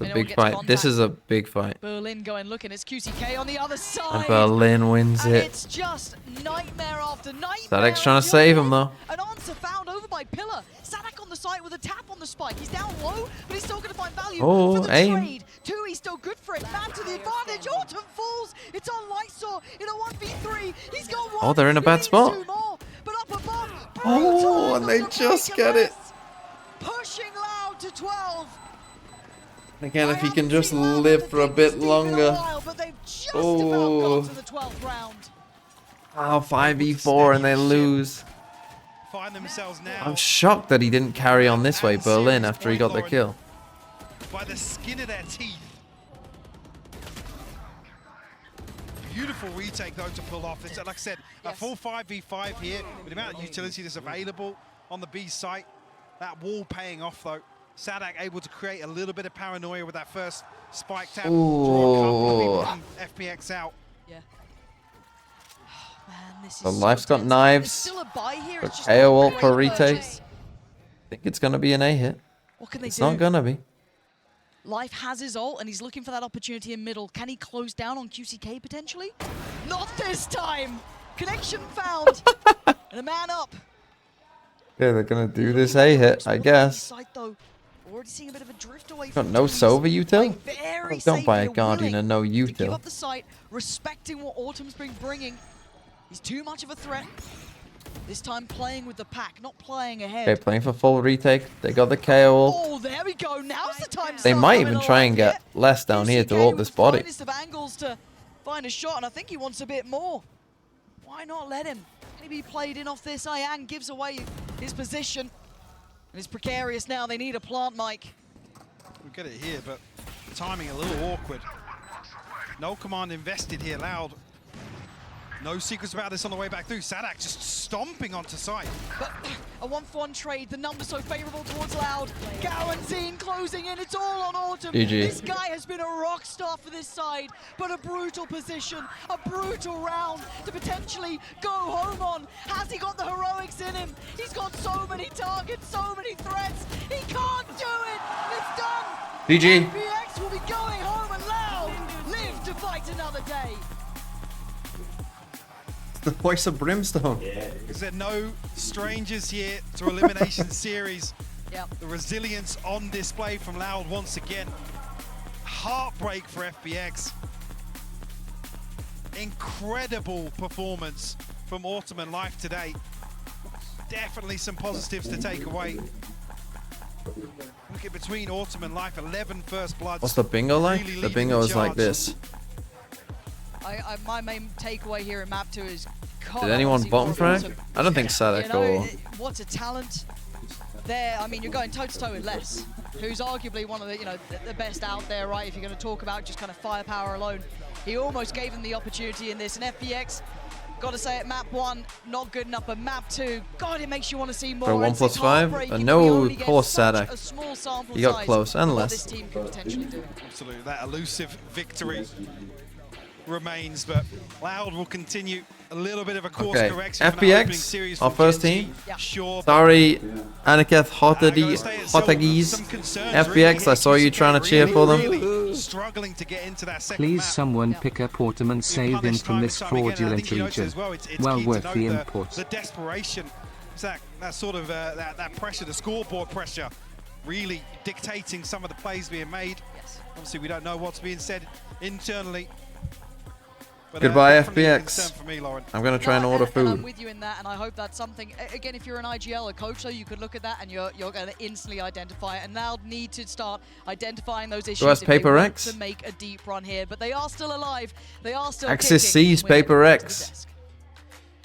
A: It's a big fight. This is a big fight.
M: Berlin going looking. It's QCK on the other side.
A: And Berlin wins it.
M: It's just nightmare after nightmare.
A: Sadek's trying to save him though.
M: An answer found over by Pillar. Sadak on the site with a tap on the spike. He's down low, but he's still going to find value for the trade. 2, he's still good for it. Man to the advantage. Autumn falls. It's on Lightsaw in a 1v3. He's got one.
A: Oh, they're in a bad spot.
M: More, but up above.
A: Oh, and they just get it.
M: Pushing Loud to 12.
A: Again, if he can just live for a bit longer. Oh. Wow, 5v4 and they lose.
N: Find themselves now.
A: I'm shocked that he didn't carry on this way, Berlin, after he got the kill.
N: By the skin of their teeth. Beautiful retake though to pull off. It's, like I said, a full 5v5 here with the amount of utility that's available on the B site. That wall paying off though. Sadak able to create a little bit of paranoia with that first spike tap.
A: Ooh.
N: FPX out.
M: Yeah. Man, this is
A: The life's got knives. The KO ult for retakes. I think it's going to be an A hit.
M: What can they
A: it's
M: do?
A: not going to be.
M: Life has his ult, and he's looking for that opportunity in middle. Can he close down on QCK potentially? Not this time! Connection found! And a man up.
A: Yeah, they're going to do this A hit, I guess.
M: Already seeing a bit of a drift away
A: Got no Sova util?
M: Very
A: Don't buy a
M: safe,
A: Guardian and no
M: give
A: util.
M: up the site, respecting what Autumn's been bringing. He's too much of a threat. This time playing with the pack, not playing ahead.
A: Okay, playing for full retake. They got the KO ult.
M: Oh, there we go. Now's the time.
A: They might even try and get less down here to ult this body.
M: Finest of angles to find a shot, and I think he wants a bit more. Why not let him? Can he be played in off this? Ian gives away his position. And it's precarious now. They need a plant, Mike.
N: We'll get it here, but timing a little awkward. No command invested here, Loud. No secrets about this on the way back through. Sadak just stomping onto site.
M: But a 1-for-1 trade, the numbers so favorable towards Loud. Guaranteeing closing in, it's all on Autumn.
A: GG.
M: This guy has been a rock star for this side, but a brutal position, a brutal round to potentially go home on. Has he got the heroics in him? He's got so many targets, so many threats. He can't do it. It's done.
A: GG.
M: FPX will be going home and Loud live to fight another day.
A: The voice of Brimstone.
N: Is there no strangers here to Elimination Series?
M: Yep.
N: The resilience on display from Loud once again. Heartbreak for FPX. Incredible performance from Autumn and Life today. Definitely some positives to take away. Look at between Autumn and Life, 11 first bloods.
A: What's the bingo like?
N: Really
A: The bingo is like this.
M: My main takeaway here in map 2 is
A: Did anyone bottom frag? I don't think Sadek or...
M: What's a talent there? I mean, you're going toe-to-toe with Les, who's arguably one of the, the best out there, right? If you're going to talk about just kind of firepower alone. He almost gave them the opportunity in this. And FPX, got to say it, map 1, not good enough, but map 2, God, it makes you want to see more.
A: For 1+5? No, poor Sadek. He got close and less.
M: This team could potentially do.
N: Absolutely, that elusive victory remains, but Loud will continue a little bit of a course correction.
A: FPX, our first team.
N: Sure.
A: Sorry, Aniketh Hotagis. FPX, I saw you trying to cheer for them.
N: Struggling to get into that second
F: Please
N: map.
F: someone pick up Autumn and save him from this fraudulent region. Well worth the input.
N: The desperation, it's that sort of that pressure, the scoreboard pressure, really dictating some of the plays being made.
M: Yes.
N: Obviously, we don't know what's being said internally. But,
A: Goodbye,
N: definitely a
A: FPX.
N: concern for me, Lauren.
A: I'm gonna try and order
M: And I'm
A: food.
M: with you in that, and I hope that's something. Again, if you're an IGL, a coach, though, you could look at that and you're going to instantly identify it. And they'll need to start identifying those issues
A: ask
M: if they
A: Paper
M: want
A: X?
M: to make a deep run here. But they are still alive. They are still
A: Axis
M: kicking,
A: sees
M: and we're
A: Paper
M: heading to the
A: X.
M: desk.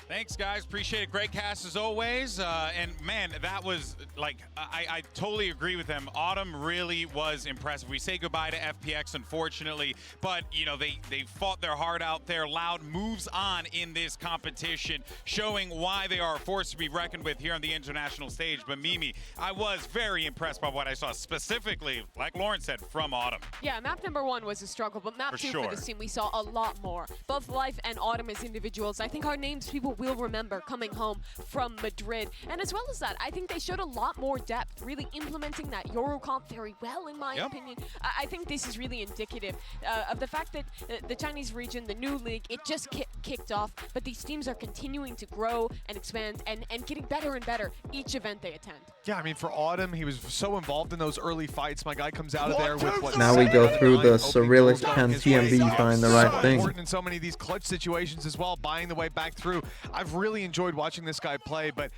B: Thanks, guys. Appreciate it. Great cast as always. And man, that was like, I totally agree with them. Autumn really was impressive. We say goodbye to FPX, unfortunately, but you know, they fought their heart out there. Loud moves on in this competition, showing why they are a force to be reckoned with here on the international stage. But Mimi, I was very impressed by what I saw, specifically, like Lauren said, from Autumn.
C: Yeah, map number 1 was a struggle, but map
B: For
C: 2
B: sure.
C: for this team, we saw a lot more. Both Life and Autumn as individuals. I think our names people will remember coming home from Madrid. And as well as that, I think they showed a lot more depth, really implementing that Eurocomp very well, in my opinion. I think this is really indicative of the fact that the Chinese region, the new league, it just kicked off, but these teams are continuing to grow and expand and getting better and better each event they attend.
D: Yeah, I mean, for Autumn, he was so involved in those early fights. My guy comes out of there with what?
A: Now we go through the Cyrillic
D: doors
A: and
D: his way.
A: TMB find the right
D: So
A: thing.
D: important in so many of these clutch situations as well, buying the way back through. I've really enjoyed watching this guy play, but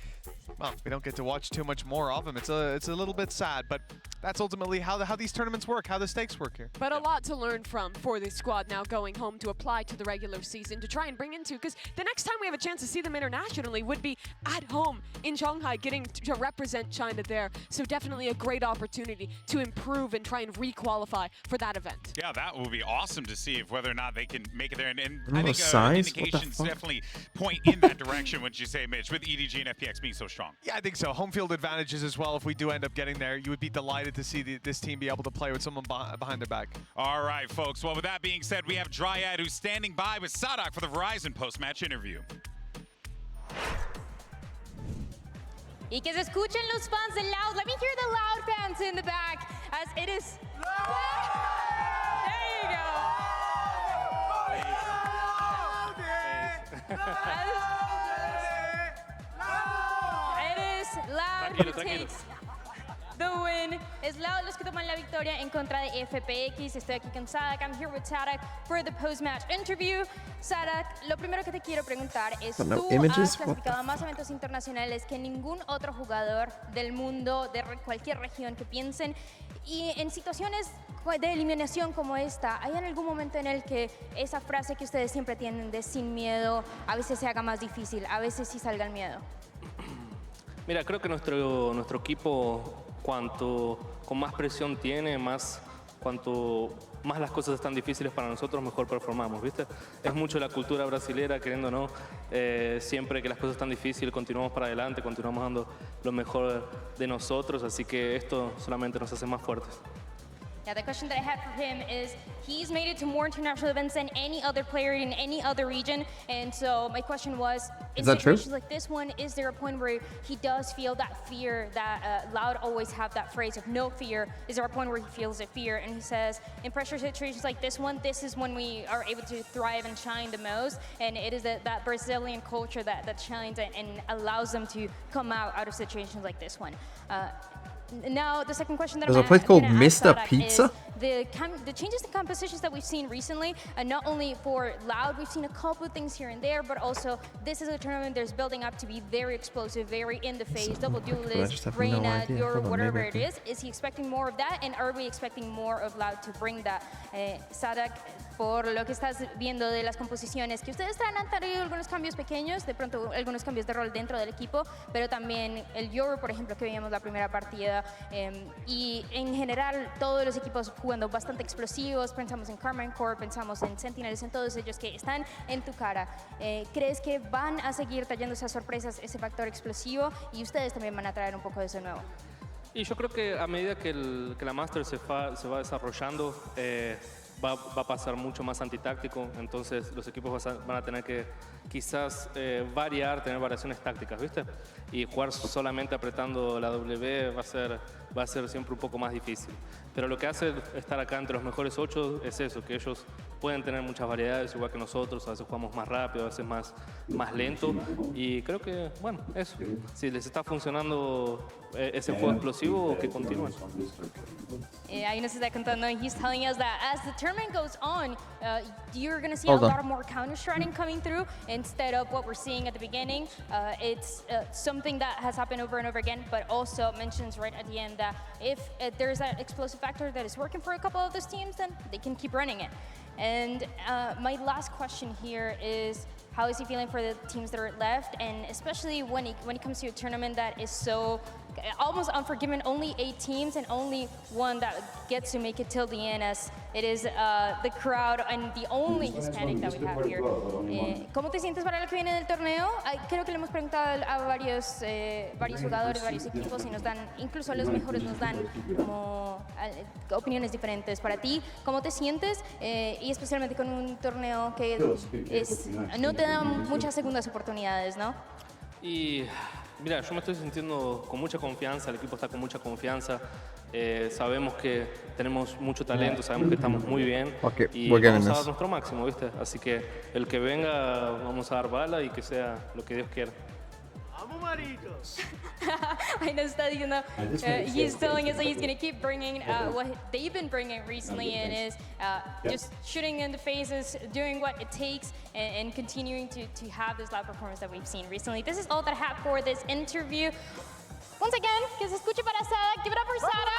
D: well, we don't get to watch too much more of him. It's a little bit sad, but that's ultimately how these tournaments work, how the stakes work here.
C: But a lot to learn for this squad now going home to apply to the regular season to try and bring into, because the next time we have a chance to see them internationally would be at home in Shanghai, getting to represent China there. So definitely a great opportunity to improve and try and re-qualify for that event.
B: Yeah, that will be awesome to see if whether or not they can make it there. And
A: Oh,
B: I think
A: size? What the
B: indications
A: fuck?
B: definitely point in that direction, wouldn't you say, Mitch, with EDG and FPX being so strong.
D: Yeah, I think so. Home field advantages as well. If we do end up getting there, you would be delighted to see this team be able to play with someone behind their back.
B: All right, folks. Well, with that being said, we have Dryad, who's standing by with Sadak for the Verizon post-match interview.
R: Y que se escuchen los fans de Loud. Let me hear the Loud fans in the back as it is. There you go. It is Loud who takes the win. Es Loud los que toman la victoria en contra de FPX. Estoy aquí con Sadak. I'm here with Sadak for the post-match interview. Sadak, lo primero que te quiero preguntar es,
A: But no
R: tú
A: images?
R: has clasificado a más eventos internacionales que ningún otro jugador del mundo, de cualquier región que piensen. Y en situaciones de eliminación como esta, ¿hay en algún momento en el que esa frase que ustedes siempre tienen de sin miedo a veces se haga más difícil, a veces sí salga el miedo?
L: Mira, creo que nuestro equipo, cuanto con más presión tiene, cuanto más las cosas están difíciles para nosotros, mejor performamos, ¿viste? Es mucho la cultura brasilera, queriendo o no, siempre que las cosas están difíciles, continuamos para adelante, continuamos dando lo mejor de nosotros, así que esto solamente nos hace más fuertes.
R: Yeah, the question that I had for him is, he's made it to more international events than any other player in any other region, and so my question was, in
A: Is that true?
R: situations like this one, is there a point where he does feel that fear that Loud always have that phrase of no fear? Is there a point where he feels a fear? And he says, in pressure situations like this one, this is when we are able to thrive and shine the most, and it is that Brazilian culture that shines and allows them to come out of situations like this one. Now, the second question that
A: There's
R: I'm
A: a place called
R: gonna ask
A: Mr.
R: Sadak
A: Pizza?
R: is the changes in compositions that we've seen recently, and not only for Loud, we've seen a couple of things here and there, but also this is a tournament that's building up to be very explosive, very in the face, double
A: I
R: duelist,
A: just have no
R: Reina,
A: idea.
R: your
A: Hold on,
R: whatever
A: maybe I
R: it is. Is he expecting more of that, and are we expecting more of Loud to bring that? Sadak, por lo que estás viendo de las composiciones, que ustedes han tenido algunos cambios pequeños, de pronto algunos cambios de rol dentro del equipo, pero también el Euro, por ejemplo, que veíamos la primera partida, y en general todos los equipos jugando bastante explosivos, pensamos en Karma Core, pensamos en Sentinels, en todos ellos que están en tu cara. ¿Crees que van a seguir trayendo esas sorpresas, ese factor explosivo, y ustedes también van a traer un poco de eso nuevo?
L: Y yo creo que a medida que la Master se va desarrollando, va a pasar mucho más antitáctico, entonces los equipos van a tener que quizás tener variaciones tácticas, ¿viste? Y jugar solamente apretando la W va a ser siempre un poco más difícil. Pero lo que hace estar acá entre los mejores 8 es eso, que ellos pueden tener muchas variedades, igual que nosotros, a veces jugamos más rápido, a veces más lento, y creo que, bueno, eso, si les está funcionando ese juego explosivo o que continúen.
R: Ahí nos está contando, he's telling us that as the tournament goes on, you're going to see
A: Hold
R: a
A: on.
R: lot more counter-strutting coming through instead of what we're seeing at the beginning. It's something that has happened over and over again, but also mentions right at the end that if there's that explosive factor that is working for a couple of those teams, then they can keep running it. And my last question here is, how is he feeling for the teams that are left, and especially when it comes to a tournament that is so almost unforgiving, only 8 teams and only one that gets to make it till the end, as it is the crowd and the only Hispanic that we have here. ¿Cómo te sientes para lo que viene del torneo? Creo que le hemos preguntado a varios jugadores, varios equipos, y nos dan, incluso a los mejores nos dan como opiniones diferentes. Para ti, ¿cómo te sientes? Y especialmente con un torneo que no te da muchas segundas oportunidades, ¿no?
L: Y mira, yo me estoy sintiendo con mucha confianza, el equipo está con mucha confianza, sabemos que tenemos mucho talento, sabemos que estamos muy bien y vamos a dar nuestro máximo, ¿viste? Así que el que venga vamos a dar bala y que sea lo que Dios quiera.
R: I know está diciendo, he's telling us that he's going to keep bringing what they've been bringing recently, and is just shooting in the faces, doing what it takes, and continuing to have this loud performance that we've seen recently. This is all that I have for this interview. Once again, que se escuche para Sada. Give it up for Sada.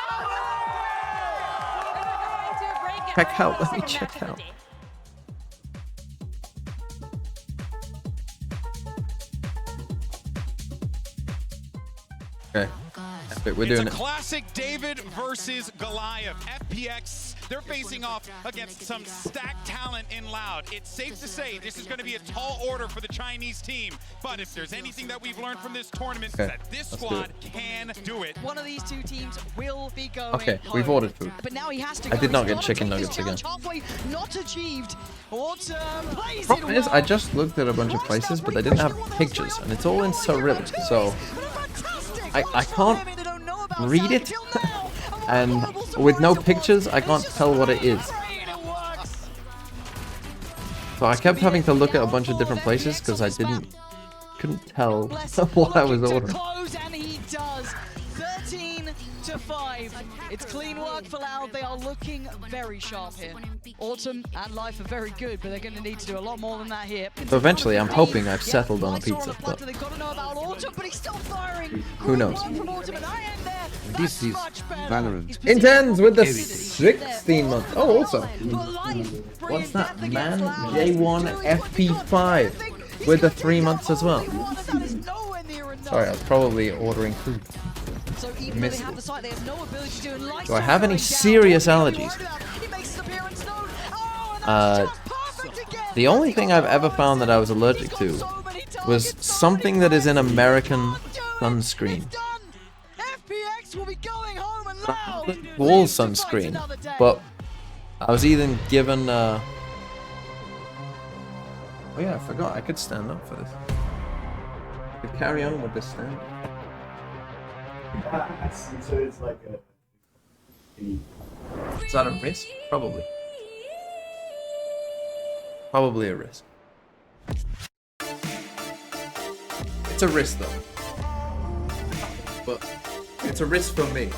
A: Check out, let me check out. Okay. We're doing
B: It's a classic David versus Goliath. FPX, they're facing off against some stacked talent in Loud. It's safe to say this is going to be a tall order for the Chinese team. But if there's anything that we've learned from this tournament, that this squad can do it.
M: One of these two teams will be going
A: Okay,
M: home.
A: we've ordered food.
M: But now he has to
A: I
M: go.
A: did not
M: He's
A: get
M: gotta
A: chicken
M: take this
A: nuggets again.
M: challenge halfway, not achieved. Autumn plays
A: Problem
M: it
A: is,
M: well.
A: I just looked at a bunch of places, but they didn't have pictures, and it's all in Cyrillic, so I can't read it, and with no pictures, I can't tell what it is. So I kept having to look at a bunch of different places because I couldn't tell what I was ordering.
M: And he does. 13-5. It's clean work for Loud. They are looking very sharp here. Autumn and Life are very good, but they're going to need to do a lot more than that here.
A: So eventually, I'm hoping I've settled on a pizza, but
M: They've got to know about Autumn, but he's still firing.
A: who knows?
P: This is Valorant.
A: Intends with the 16 months. Oh, also. What's that? Man J1 FP5 with the 3 months as well. Sorry, I was probably ordering food.
M: So even though they have the site, they have no ability to do it.
A: Do I have any serious allergies? The only thing I've ever found that I was allergic to was something that is in American sunscreen.
M: FPX will be going home and Loud.
A: Wall sunscreen, but I was even given. Oh yeah, I forgot I could stand up for this. I could carry on with this stand.
S: So it's like
A: Is that a risk? Probably. Probably a risk. It's a risk though. But it's a risk for me.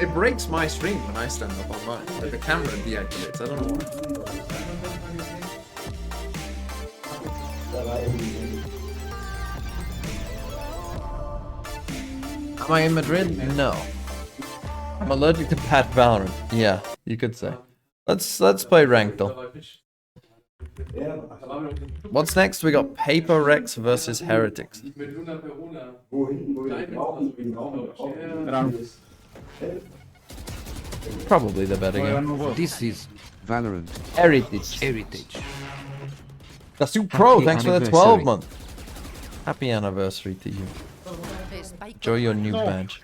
A: It breaks my stream when I stand up on mine. Like the camera deactivates. I don't know why. Am I in Madrid? No. I'm allergic to bad Valorant. Yeah, you could say. Let's play ranked though. What's next? We got Paper Rex versus Heretics. Probably the better game.
P: This is Valorant.
A: Heritage. Dasu Pro, thanks for the 12 month. Happy anniversary to you. Enjoy your new badge.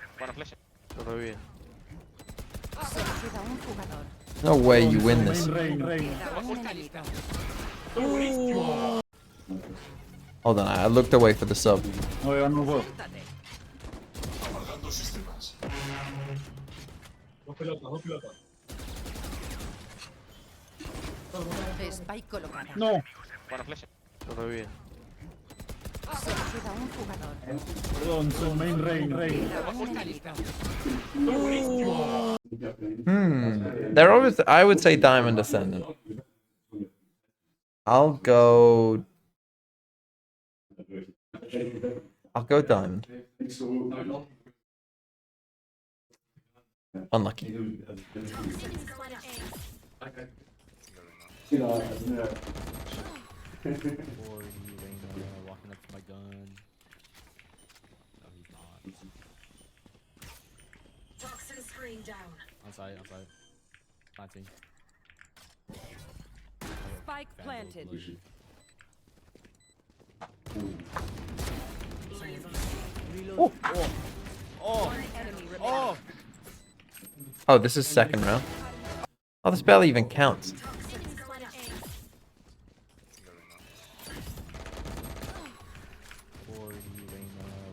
A: No way you win this. Hold on, I looked away for the sub.
T: No.
A: They're always, I would say Diamond Ascendant. I'll go Diamond. Unlucky.
S: Walking up to my gun. No, he's not.
T: Toxin screen down.
S: On site. Planting.
T: Spike planted.
A: Oh, this is second round. Oh, this barely even counts.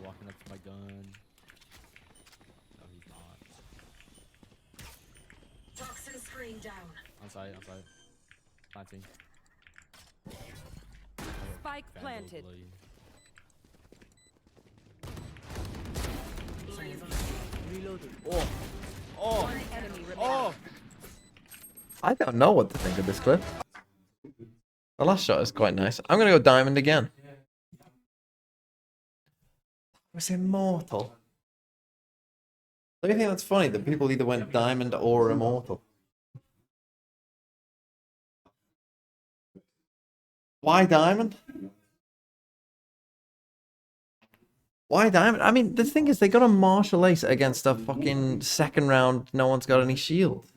S: Walking up to my gun. No, he's not.
T: Toxin screen down.
S: On site. Planting.
T: Spike planted.
A: I don't know what to think of this clip. The last shot is quite nice. I'm gonna go Diamond again. It was Immortal. Don't you think that's funny that people either went Diamond or Immortal? Why Diamond? Why Diamond? I mean, the thing is, they got a Martial Ace against a fucking second round, no one's got any shield.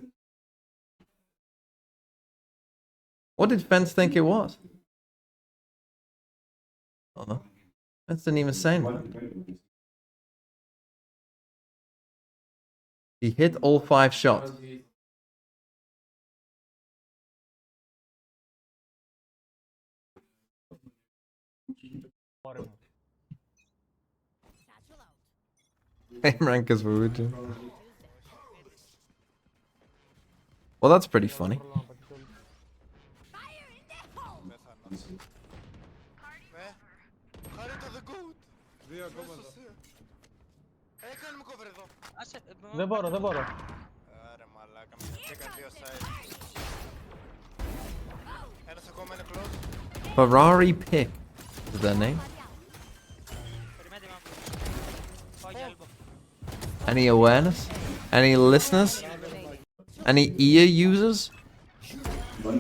A: What did Fence think it was? Oh no. Fence didn't even say anything. He hit all 5 shots. Same rank as Wuju. Well, that's pretty funny.
L: Δεν μπορώ.
A: Ferrari Pick is their name. Any awareness? Any listeners? Any ear users? I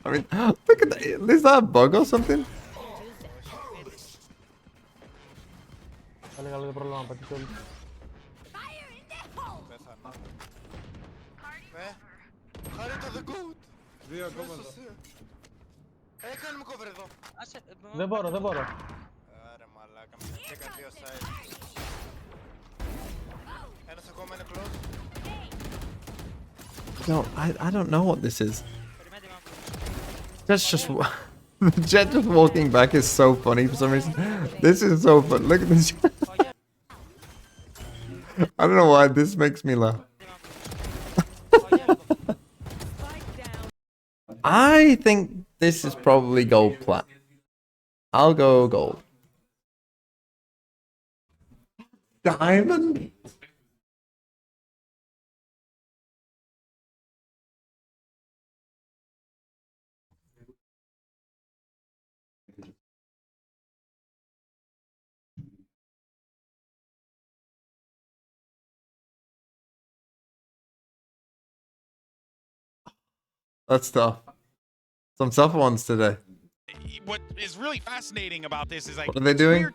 A: mean, look at that. Is that a bug or something?
L: Δεν μπορώ.
A: No, I don't know what this is. That's just the jet just walking back is so funny for some reason. This is so fun. Look at this. I don't know why this makes me laugh. I think this is probably gold plat. I'll go gold. Diamond? That's tough. Some tough ones today.
B: What is really fascinating about this is like,
A: what are they doing?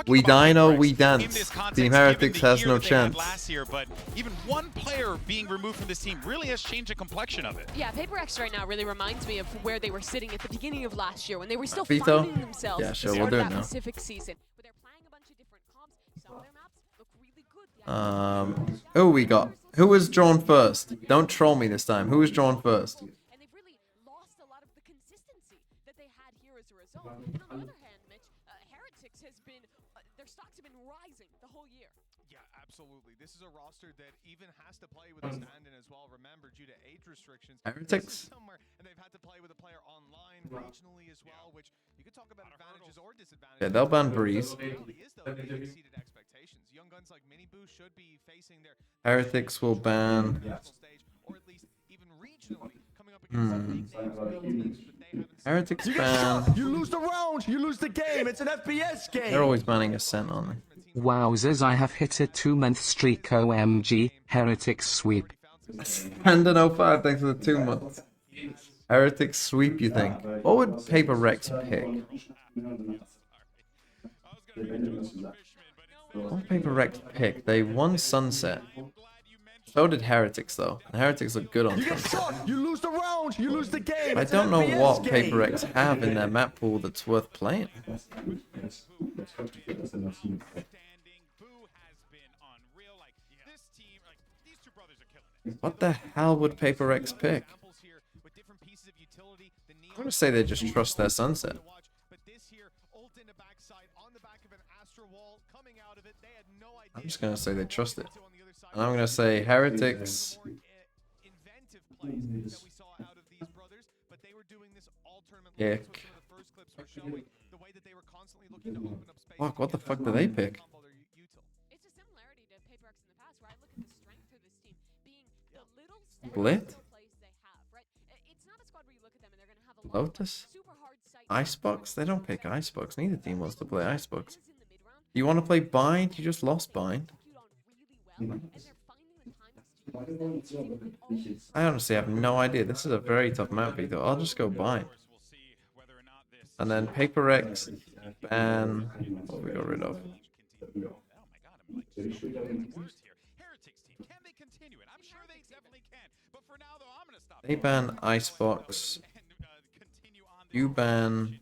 A: We dino, we dance. Team Heretics has no chance.
B: Last year, but even one player being removed from this team really has changed the complexion of it.
C: Yeah, FPX right now really reminds me of where they were sitting at the beginning of last year when they were still
A: Vito?
C: finding themselves.
A: Yeah, sure,
C: at the
A: we'll
C: start
A: do
C: of
A: it
C: that
A: now.
C: Pacific season. But they're playing a bunch of different comps. Some of their maps look really good.
A: Who we got? Who was drawn first? Don't troll me this time. Who was drawn first?
C: And on the other hand, Mitch, Heretics has been, their stocks have been rising the whole year.
D: Yeah, absolutely. This is a roster that even has to play with a stand-in as well. Remember, due to age restrictions,
A: Heretics?
D: somewhere, and they've had to play with a player online regionally as well, which You could talk about advantages or disadvantages.
A: Yeah, they'll ban Breeze.
D: The reality is, though, they exceeded expectations. Young guns like Miniboo should be facing their
A: Heretics will ban.
D: stage, or at least even regionally, coming up against some big names, big teams, but they haven't.
A: Heretics
E: You get
A: ban.
E: shot, you lose the round, you lose the game. It's an FPS game.
A: They're always banning Ascent on me.
F: Wowzers, I have hit a 2-month streak. OMG, Heretics sweep.
A: Brandon 05, thanks for the 2 months. Heretics sweep, you think? What would Paper Rex pick? What would Paper Rex pick? They won Sunset. So did Heretics, though. And Heretics look good on
E: You get
A: Sunset.
E: shot, you lose the round, you lose the game.
A: I
E: It's
A: don't
E: an
A: know
E: FPS
A: what
E: game.
A: Paper Rex have in their map pool that's worth playing. What the hell would Paper Rex pick? I'm gonna say they just trust their Sunset. I'm just gonna say they trust it. And I'm gonna say Heretics. Pick. Fuck, what the fuck do they pick?
C: It's a similarity to PaperX in the past, where I look at the strength of this team being the little
A: Split?
C: plays they have, right? It's not a squad where you look at them and they're going to have a lot of
A: Lotus?
C: super hard sight.
A: Icebox? They don't pick Icebox. Neither team wants to play Icebox. You want to play Bind? You just lost Bind. I honestly have no idea. This is a very tough map, Vito. I'll just go Bind. And then Paper X and what we got rid of. They ban Icebox. You ban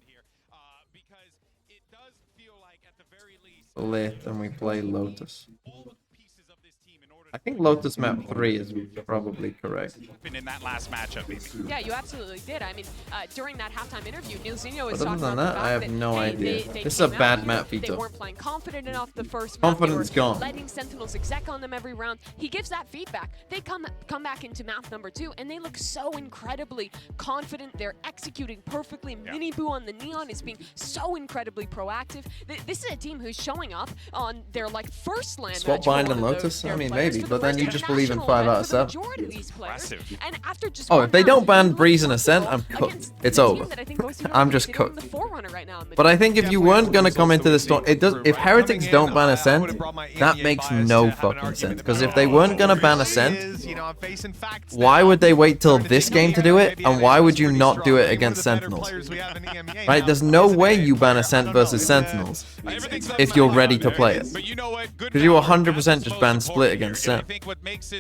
A: Split, and we play Lotus. I think Lotus map 3 is probably correct.
B: In that last matchup, Mimi.
C: Yeah, you absolutely did. I mean, during that halftime interview, Nilzinho was
A: But other
C: talking
A: than
C: about
A: that,
C: the
A: I
C: fact
A: have
C: that,
A: no
C: hey,
A: idea.
C: they
A: This is a
C: came
A: bad
C: out,
A: map,
C: They
A: Vito.
C: weren't playing confident enough the first map.
A: Confidence
C: They were
A: gone.
C: letting Sentinels exec on them every round. He gives that feedback. They come back into map number 2, and they look so incredibly confident. They're executing perfectly.
B: Yeah.
C: Miniboo on the Neon is being so incredibly proactive. This is a team who's showing up on their first land
A: Swap
C: match for
A: Bind
C: one
A: and
C: of
A: Lotus?
C: their
A: I mean,
C: players
A: maybe,
C: for the
A: but then
C: first
A: you just believe in
C: international
A: 5
C: event
A: out of
C: for the
A: 7.
C: majority of these players. And after just
A: Oh,
C: one
A: if they
C: round,
A: don't ban
C: you
A: Breeze and
C: lose
A: Ascent,
C: the
A: I'm
C: ball
A: cooked.
C: against
A: It's
C: the
A: over.
C: team that I think most of
A: I'm
C: you
A: just
C: know, they don't
A: cooked.
C: have the Forerunner right now in
A: But I think if you weren't gonna come into this storm, it does. If Heretics don't ban Ascent, that makes no fucking sense. Because if they weren't gonna ban Ascent, why would they wait till this game to do it? And why would you not do it against Sentinels? Right? There's no way you ban Ascent versus Sentinels if you're ready to play it. Because you 100% just ban Split against Sent.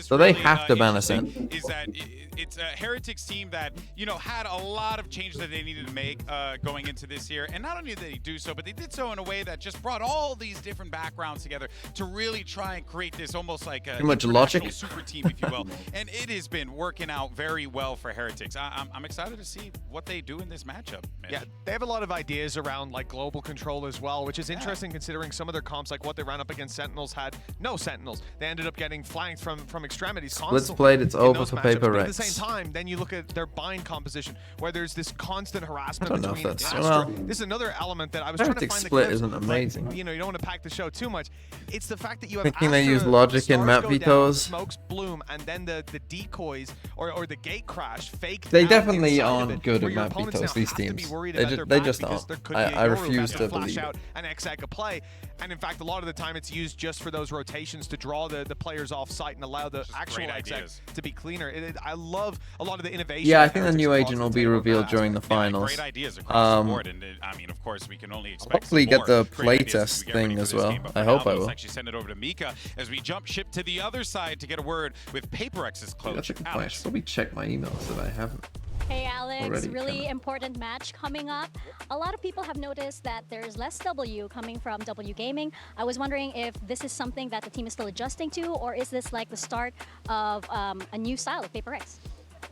A: So they have to ban Ascent.
B: Is that it's a Heretics team that, had a lot of changes that they needed to make going into this year. And not only did they do so, but they did so in a way that just brought all these different backgrounds together to really try and create this almost like a
A: Too much logic.
B: super team, if you will. And it has been working out very well for Heretics. I'm excited to see what they do in this matchup. Mitch.
D: Yeah, they have a lot of ideas around global control as well, which is interesting considering some of their comps, like what they ran up against Sentinels, had no Sentinels. They ended up getting flanked from extremities constantly.
A: Split's played, it's
D: in
A: over
D: those
A: for
D: matchups.
A: Paper
D: But at
A: Rex.
D: the same time, then you look at their bind composition, where there's this constant harassment
A: I don't know if
D: between
A: that's-
D: Astra.
A: well,
D: This is another element that I was trying to
A: Heretics
D: find the
A: Split
D: clips.
A: isn't amazing.
D: You don't want to pack the show too much. It's the fact that you have
A: Thinking they
D: Astra,
A: use logic in
D: stars
A: map
D: go down,
A: vetoes.
D: smokes bloom, and then the decoys or the gate crash fake.
A: They definitely aren't good at map vetoes, these teams. They just aren't. I refuse to believe it.
D: Out an exec a play, and in fact, a lot of the time it's used just for those rotations to draw the players off site and allow the actual exec to be cleaner. I love a lot of the innovation.
A: Yeah, I think the new agent will be revealed during the finals.
B: Great ideas across the board, and I mean, of course, we can only expect
A: Hopefully
B: some
A: get
B: more
A: the
B: great ideas as
A: playtest
B: we get ready
A: thing
B: for
A: as
B: this
A: well.
B: game. But
A: I
B: for
A: hope
B: now,
A: I
B: let's
A: will.
B: actually send it over to Mika as we jump ship to the other side to get a word with PaperX's coach.
A: That's a good point. I
B: Alex.
A: should probably check my emails that I haven't.
G: Hey Alex,
A: Already
G: really
A: kinda.
G: important match coming up. A lot of people have noticed that there's less W coming from W Gaming. I was wondering if this is something that the team is still adjusting to, or is this like the start of a new style of PaperX?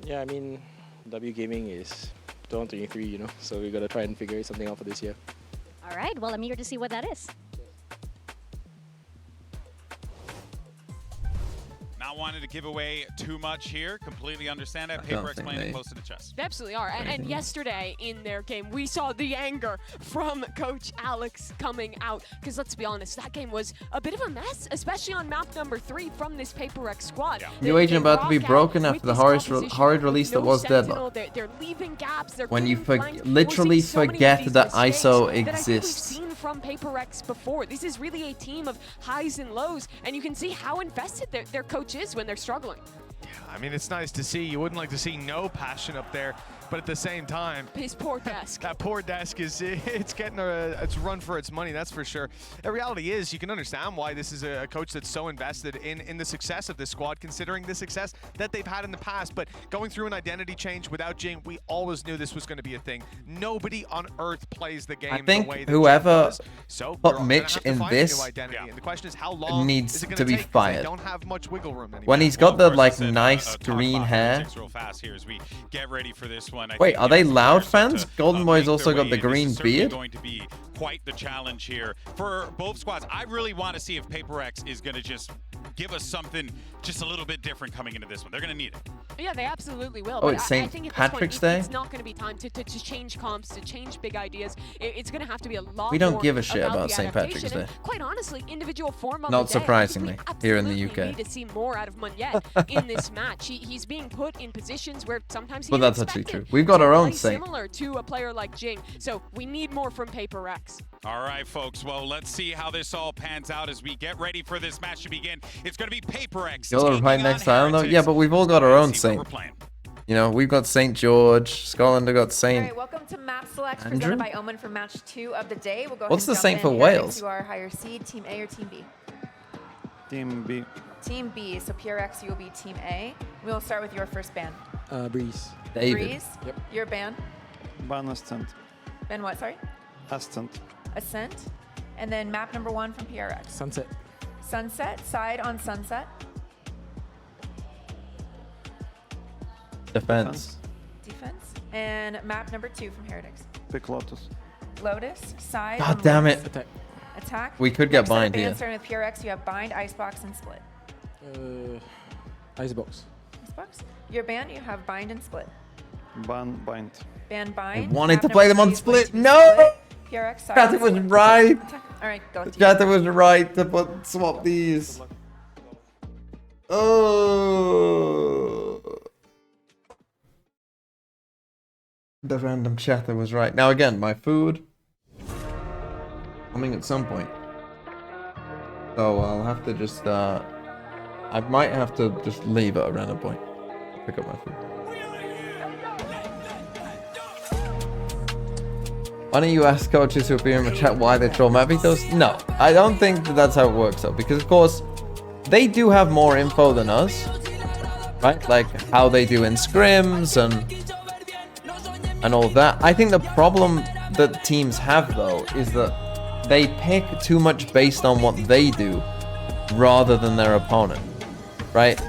U: Yeah, I mean, W Gaming is 2023, so we gotta try and figure something out for this year.
G: All right, well, I'm eager to see what that is.
B: Now not wanting to give away too much here. Completely understand that.
A: don't
B: PaperX
A: think
B: playing
A: they-
B: it close to the chest.
C: They absolutely are. And yesterday in their game, we saw the anger from Coach Alex coming out. Because let's be honest, that game was a bit of a mess, especially on map number 3 from this PaperX squad.
A: New agent about to be broken after the horrid release that was Deadlock.
C: They're leaving gaps. They're
A: When you
C: getting flanked.
A: literally
C: We're seeing so many of
A: forget
C: these
A: that
C: mistakes
A: ISO
C: that I think we've
A: exists.
C: seen from PaperX before. This is really a team of highs and lows, and you can see how invested their coach is when they're struggling.
D: I mean, it's nice to see. You wouldn't like to see no passion up there, but at the same time,
C: his poor desk.
D: That poor desk it's getting its run for its money, that's for sure. The reality is, you can understand why this is a coach that's so invested in the success of this squad, considering the success that they've had in the past. But going through an identity change without Jing, we always knew this was going to be a thing. Nobody on earth plays the game
A: I think
D: the way that
A: whoever
D: Jing does. So
A: put
D: we're gonna
A: Mitch
D: have to
A: in
D: find a new
A: this
D: identity. And the question is, how long
A: needs
D: is it going
A: to be
D: take? 'Cause
A: fired.
D: They don't have much wiggle room anymore.
A: When he's got the like nice green hair.
B: Real fast here as we get ready for this one. I
A: Wait,
B: think,
A: are they
B: from
A: Loud
B: here,
A: fans?
B: to,
A: Golden Boy's
B: make
A: also
B: their
A: got the
B: way in.
A: green
B: This is certainly
A: beard.
B: going to be quite the challenge here for both squads. I really want to see if PaperX is going to just give us something just a little bit different coming into this one. They're going to need it.
C: Yeah, they absolutely will.
A: Oh,
C: but
A: it's
C: I
A: St.
C: think at
A: Patrick's
C: this point,
A: Day?
C: it's not going to be time to change comps, to change big ideas. It's going to have to be a lot
A: We don't
C: more
A: give a shit about
C: the
A: St. Patrick's
C: adaptation.
A: Day.
C: And quite honestly, individual form on
A: Not
C: the day,
A: surprisingly,
C: I think we
A: here in the
C: absolutely
A: UK.
C: need to see more out of Munyet in this match. He's being put in positions where sometimes
A: Well,
C: he's
A: that's actually true. We've got our own Saint.
C: similar to a player like Jing. So we need more from PaperX.
B: All right, folks. Well, let's see how this all pans out as we get ready for this match to begin. It's going to be PaperX.
A: You'll
B: taking
A: right
B: on
A: next time though.
B: Heretics.
A: Yeah, but we've all got our own
B: See what
A: Saint.
B: we're playing.
A: You know, we've got St. George. Scotland have got
I: All
A: Saint.
I: right, welcome to Map Select
A: Andrew?
I: presented by Omen for match 2 of the day. We'll go
A: What's
I: ahead and
A: the Saint
I: jump in
A: for
I: here
A: Wales?
I: into our higher seed, Team A or Team B?
J: Team B.
I: Team B, so PRX, you will be Team A. We'll start with your first ban.
J: Breeze.
A: David.
I: Breeze,
J: Yep.
I: your ban.
J: Ban Ascent.
I: Ben what, sorry?
J: Ascent.
I: Ascent. And then map number 1 from PRX.
J: Sunset.
I: Sunset, side on Sunset.
A: Defense.
I: Defense. And map number 2 from Heretics.
J: Pick Lotus.
I: Lotus, side
A: God
I: on
A: damn
I: Lotus.
A: it.
I: Attack.
A: We could get
I: Next set of
A: bind
I: bans
A: here.
I: starting with PRX, you have bind, icebox, and split.
J: Icebox.
I: Icebox. Your ban, you have bind and split.
J: Ban Bind.
I: Ban bind.
A: wanted
I: Map
A: to play
I: number
A: them on
I: 3 is going
A: split.
I: to be
A: No!
I: split. PRX, side
A: Chatter
I: on
A: was
I: split.
A: right.
I: All right, go.
A: Chatter was right to swap these. Oh. The random chatter was right. Now again, my food coming at some point. So I'll have to just I might have to just leave at a random point. Pick up my food. Why don't you ask coaches who appear in the chat why they troll Mavitos? No, I don't think that's how it works though, because of course they do have more info than us, right? Like how they do in scrims and all of that. I think the problem that teams have though is that they pick too much based on what they do rather than their opponent, right?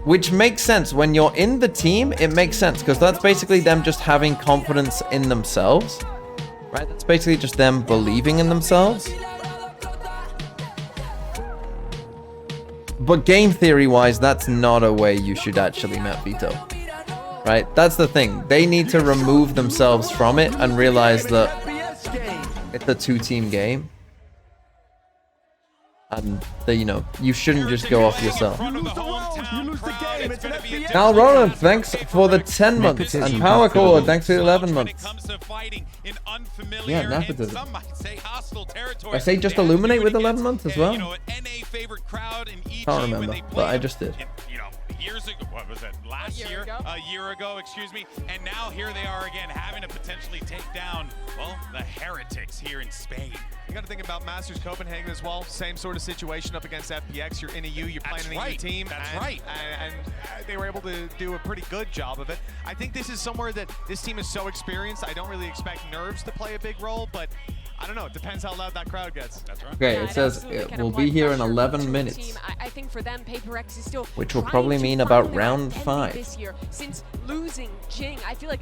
A: Which makes sense. When you're in the team, it makes sense because that's basically them just having confidence in themselves, right? That's basically just them believing in themselves. But game theory wise, that's not a way you should actually map veto, right? That's the thing. They need to remove themselves from it and realize that it's a 2-team game. And that, you know, you shouldn't just go off yourself. Now, Ronan, thanks for the 10 months. And Power Core, thanks for the 11 months. Yeah, nepotism. I say just illuminate with 11 months as well? Can't remember, but I just did.
B: Years ago, what was it? Last year? A year ago, excuse me. And now here they are again, having to potentially take down, well, the Heretics here in Spain.
D: You got to think about Masters Copenhagen as well. Same sort of situation up against FPX. You're in a U, you're playing an EU team.
B: That's right.
D: And they were able to do a pretty good job of it. I think this is somewhere that this team is so experienced. I don't really expect nerves to play a big role, but I don't know. It depends how loud that crowd gets.
B: That's right.
A: Okay, it says it will be here in 11 minutes.
C: I think for them, PaperX is still
A: Which will probably mean about round 5.
C: This year, since losing Jing, I feel like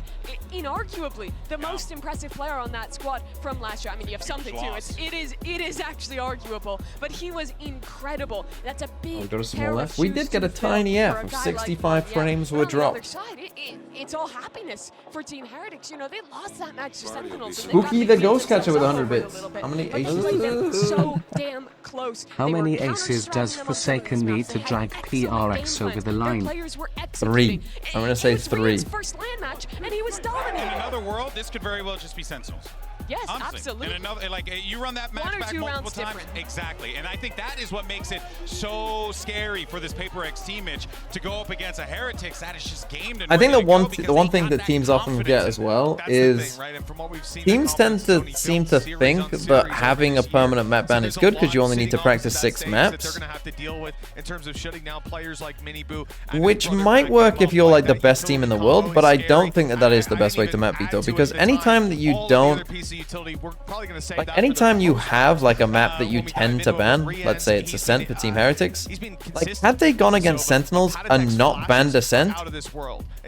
C: inarguably the most impressive player on that squad from last year. I mean, you have something too. It is actually arguable, but he was incredible. That's a big.
A: We got a small F. We did get a tiny F of 65 frames were dropped.
C: It's all happiness for Team Heretics. You know, they lost that match to Sentinels.
A: Spooky the Ghost Catcher with 100 bits. How many aces?
C: So damn close.
F: How many aces does Forsaken need to drag PRX over the line?
A: 3. I'm gonna say 3.
C: First land match, and he was dominating.
B: In another world, this could very well just be Sentinels.
C: Yes,
B: Honestly.
C: absolutely.
B: In another, like, you run that match back multiple times. Exactly. And I think that is what makes it so scary for this PaperX team, Mitch, to go up against a Heretics that is just gamed.
A: I think the one thing that teams often forget as well is teams tend to seem to think that having a permanent map ban is good because you only need to practice 6 maps. Which might work if you're like the best team in the world, but I don't think that is the best way to map veto, because anytime that you don't, like anytime you have like a map that you tend to ban, let's say it's Ascent for Team Heretics, like had they gone against Sentinels and not banned Ascent,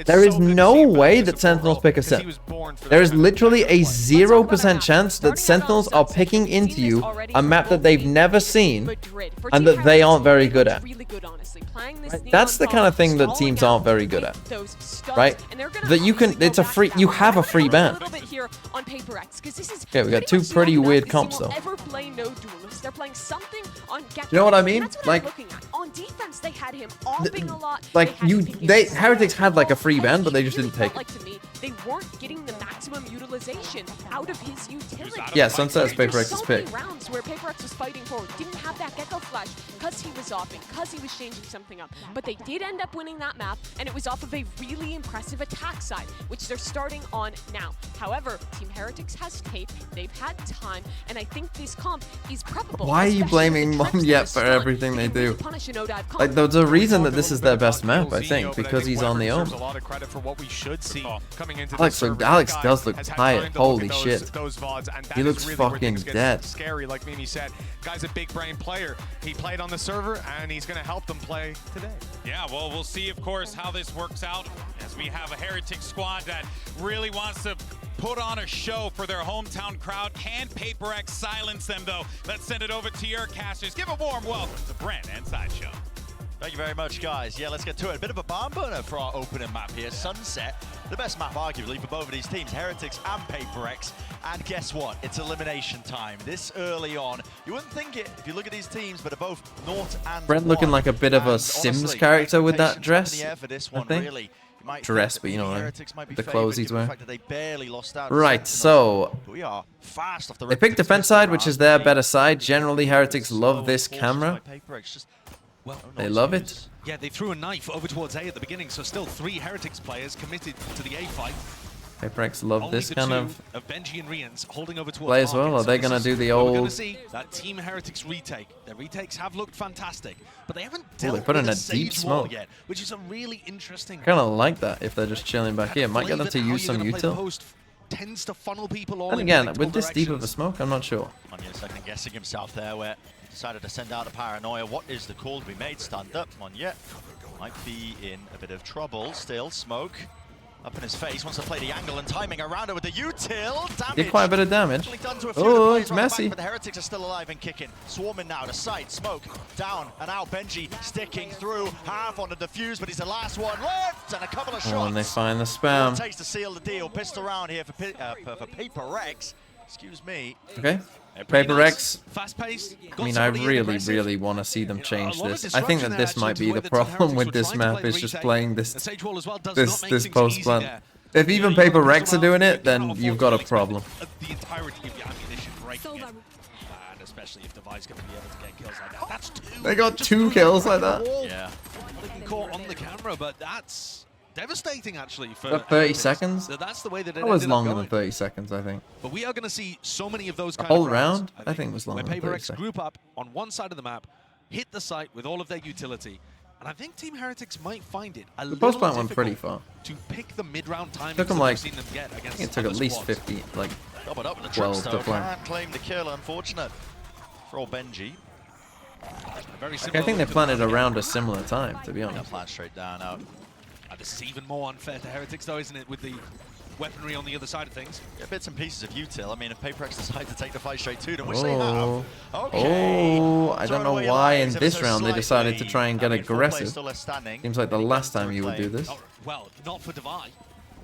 A: there is no way that Sentinels pick Ascent. There is literally a 0% chance that Sentinels are picking into you a map that they've never seen and that they aren't very good at. Right? That's the kind of thing that teams aren't very good at, right? That you can, it's a free, you have a free ban. Okay, we got 2 pretty weird comps though.
C: They're playing something on
A: You know what I mean? Like,
C: on defense, they had him opping a lot.
A: Like Heretics had like a free ban, but they just didn't take it.
C: Like to me, they weren't getting the maximum utilization out of his utility.
A: Yeah, Sunset's PaperX's pick.
C: So many rounds where PaperX was fighting forward, didn't have that Gecko Flash because he was offing, because he was changing something up. But they did end up winning that map, and it was off of a really impressive attack side, which they're starting on now. However, Team Heretics has tape, they've had time, and I think this comp is preppable.
A: Why are you blaming Monyet for everything they do? Like, there's a reason that this is their best map, I think, because he's on the Omen. Alex does look tired. Holy shit. He looks fucking dead.
D: Scary, like Mimi said. Guy's a big brain player. He played on the server, and he's going to help them play today.
B: Yeah, well, we'll see, of course, how this works out as we have a Heretic squad that really wants to put on a show for their hometown crowd. Can PaperX silence them, though? Let's send it over to your casters. Give a warm welcome to Brent and Sideshow.
O: Thank you very much, guys. Yeah, let's get to it. A bit of a barn burner for our opening map here. Sunset, the best map, arguably, for both of these teams, Heretics and PaperX. And guess what? It's elimination time. This early on. You wouldn't think it if you look at these teams, but they're both 0 and
A: Brent looking like a bit of a Sims character with that dress, I think.
O: Really.
A: Dress, but you know, the clothes he's wearing. Right, so they picked defense side, which is their better side. Generally, Heretics love this camera. They love it.
V: Yeah, they threw a knife over towards A at the beginning, so still 3 Heretics players committed to the A fight.
A: PaperX love this kind of
V: Benji and Rians holding over towards
A: play as well. Are they going to do the old...
V: We're going to see that Team Heretics retake. Their retakes have looked fantastic, but they haven't dealt
A: they put in
V: with
A: a deep smoke
V: yet, which is a really interesting...
A: kind of like that if they're just chilling back here. Might get them to use some util.
V: Tends to funnel people all
A: and again, with this deep of a smoke, I'm not sure.
O: Monyet second guessing himself there, where decided to send out a Paranoia. What is the call to be made? Stand up. Monyet might be in a bit of trouble still. Smoke up in his face, wants to play the angle and timing around it with the util. Damage.
A: Did quite a bit of damage. Oh, it's messy.
O: But the Heretics are still alive and kicking. Swarming now to sight. Smoke down and out. Benji sticking through. Half on the defuse, but he's the last one left. And a couple of shots.
A: Oh, and they find the spam.
O: It takes to seal the deal. Pistol round here for PaperX. Excuse me.
A: Okay. PaperX.
V: Fast-paced.
A: I mean, I really want to see them change this. I think that this might be the problem with this map, is just playing this post plant. If even PaperX are doing it, then you've got a problem.
V: The entirety of your ammunition breaking it. And especially if Devi's going to be able to get kills like that. That's 2.
A: They got 2 kills like that.
O: Yeah.
V: Not even caught on the camera, but that's devastating actually for
A: 30 seconds.
V: That's the way that it
A: That was
V: ended up
A: longer
V: going.
A: than 30 seconds, I think.
V: But we are going to see so many of those
A: The
V: kind
A: whole
V: of rounds,
A: round, I think, was longer
V: where
A: than 30
V: PaperX
A: seconds.
V: group up on one side of the map, hit the site with all of their utility, And I think Team Heretics might find it a
A: The
V: little
A: post plant went pretty
V: difficult
A: far.
V: to pick the mid-round timings
A: Took them
V: that
A: like,
V: we've seen them get
A: I
V: against
A: think it took
V: other
A: at least
V: squads.
A: 50, like
O: Doubled up with the
A: 12
O: trips,
A: to
O: though.
A: plant.
O: Can't claim the kill, unfortunate for old Benji.
V: Very
A: Like,
V: similar
A: I think they
V: look to
A: planted
V: the-
A: around a similar time, to be honest.
O: Plant straight down out.
V: This is even more unfair to Heretics, though, isn't it, with the weaponry on the other side of things?
O: Yeah, bits and pieces of util. I mean, if PaperX decide to take the fight straight to them, which they
A: Oh,
O: have. Okay.
A: oh! I don't know
O: Throwing away
A: why in
O: lives ever
A: this
O: so
A: round they decided to
O: slightly.
A: try and get
O: I mean, full play
A: aggressive.
O: still left standing.
A: Seems like the
O: Any
A: last
O: guns to
A: time you would do
O: reclaim?
A: this.
V: Well, not for Devi.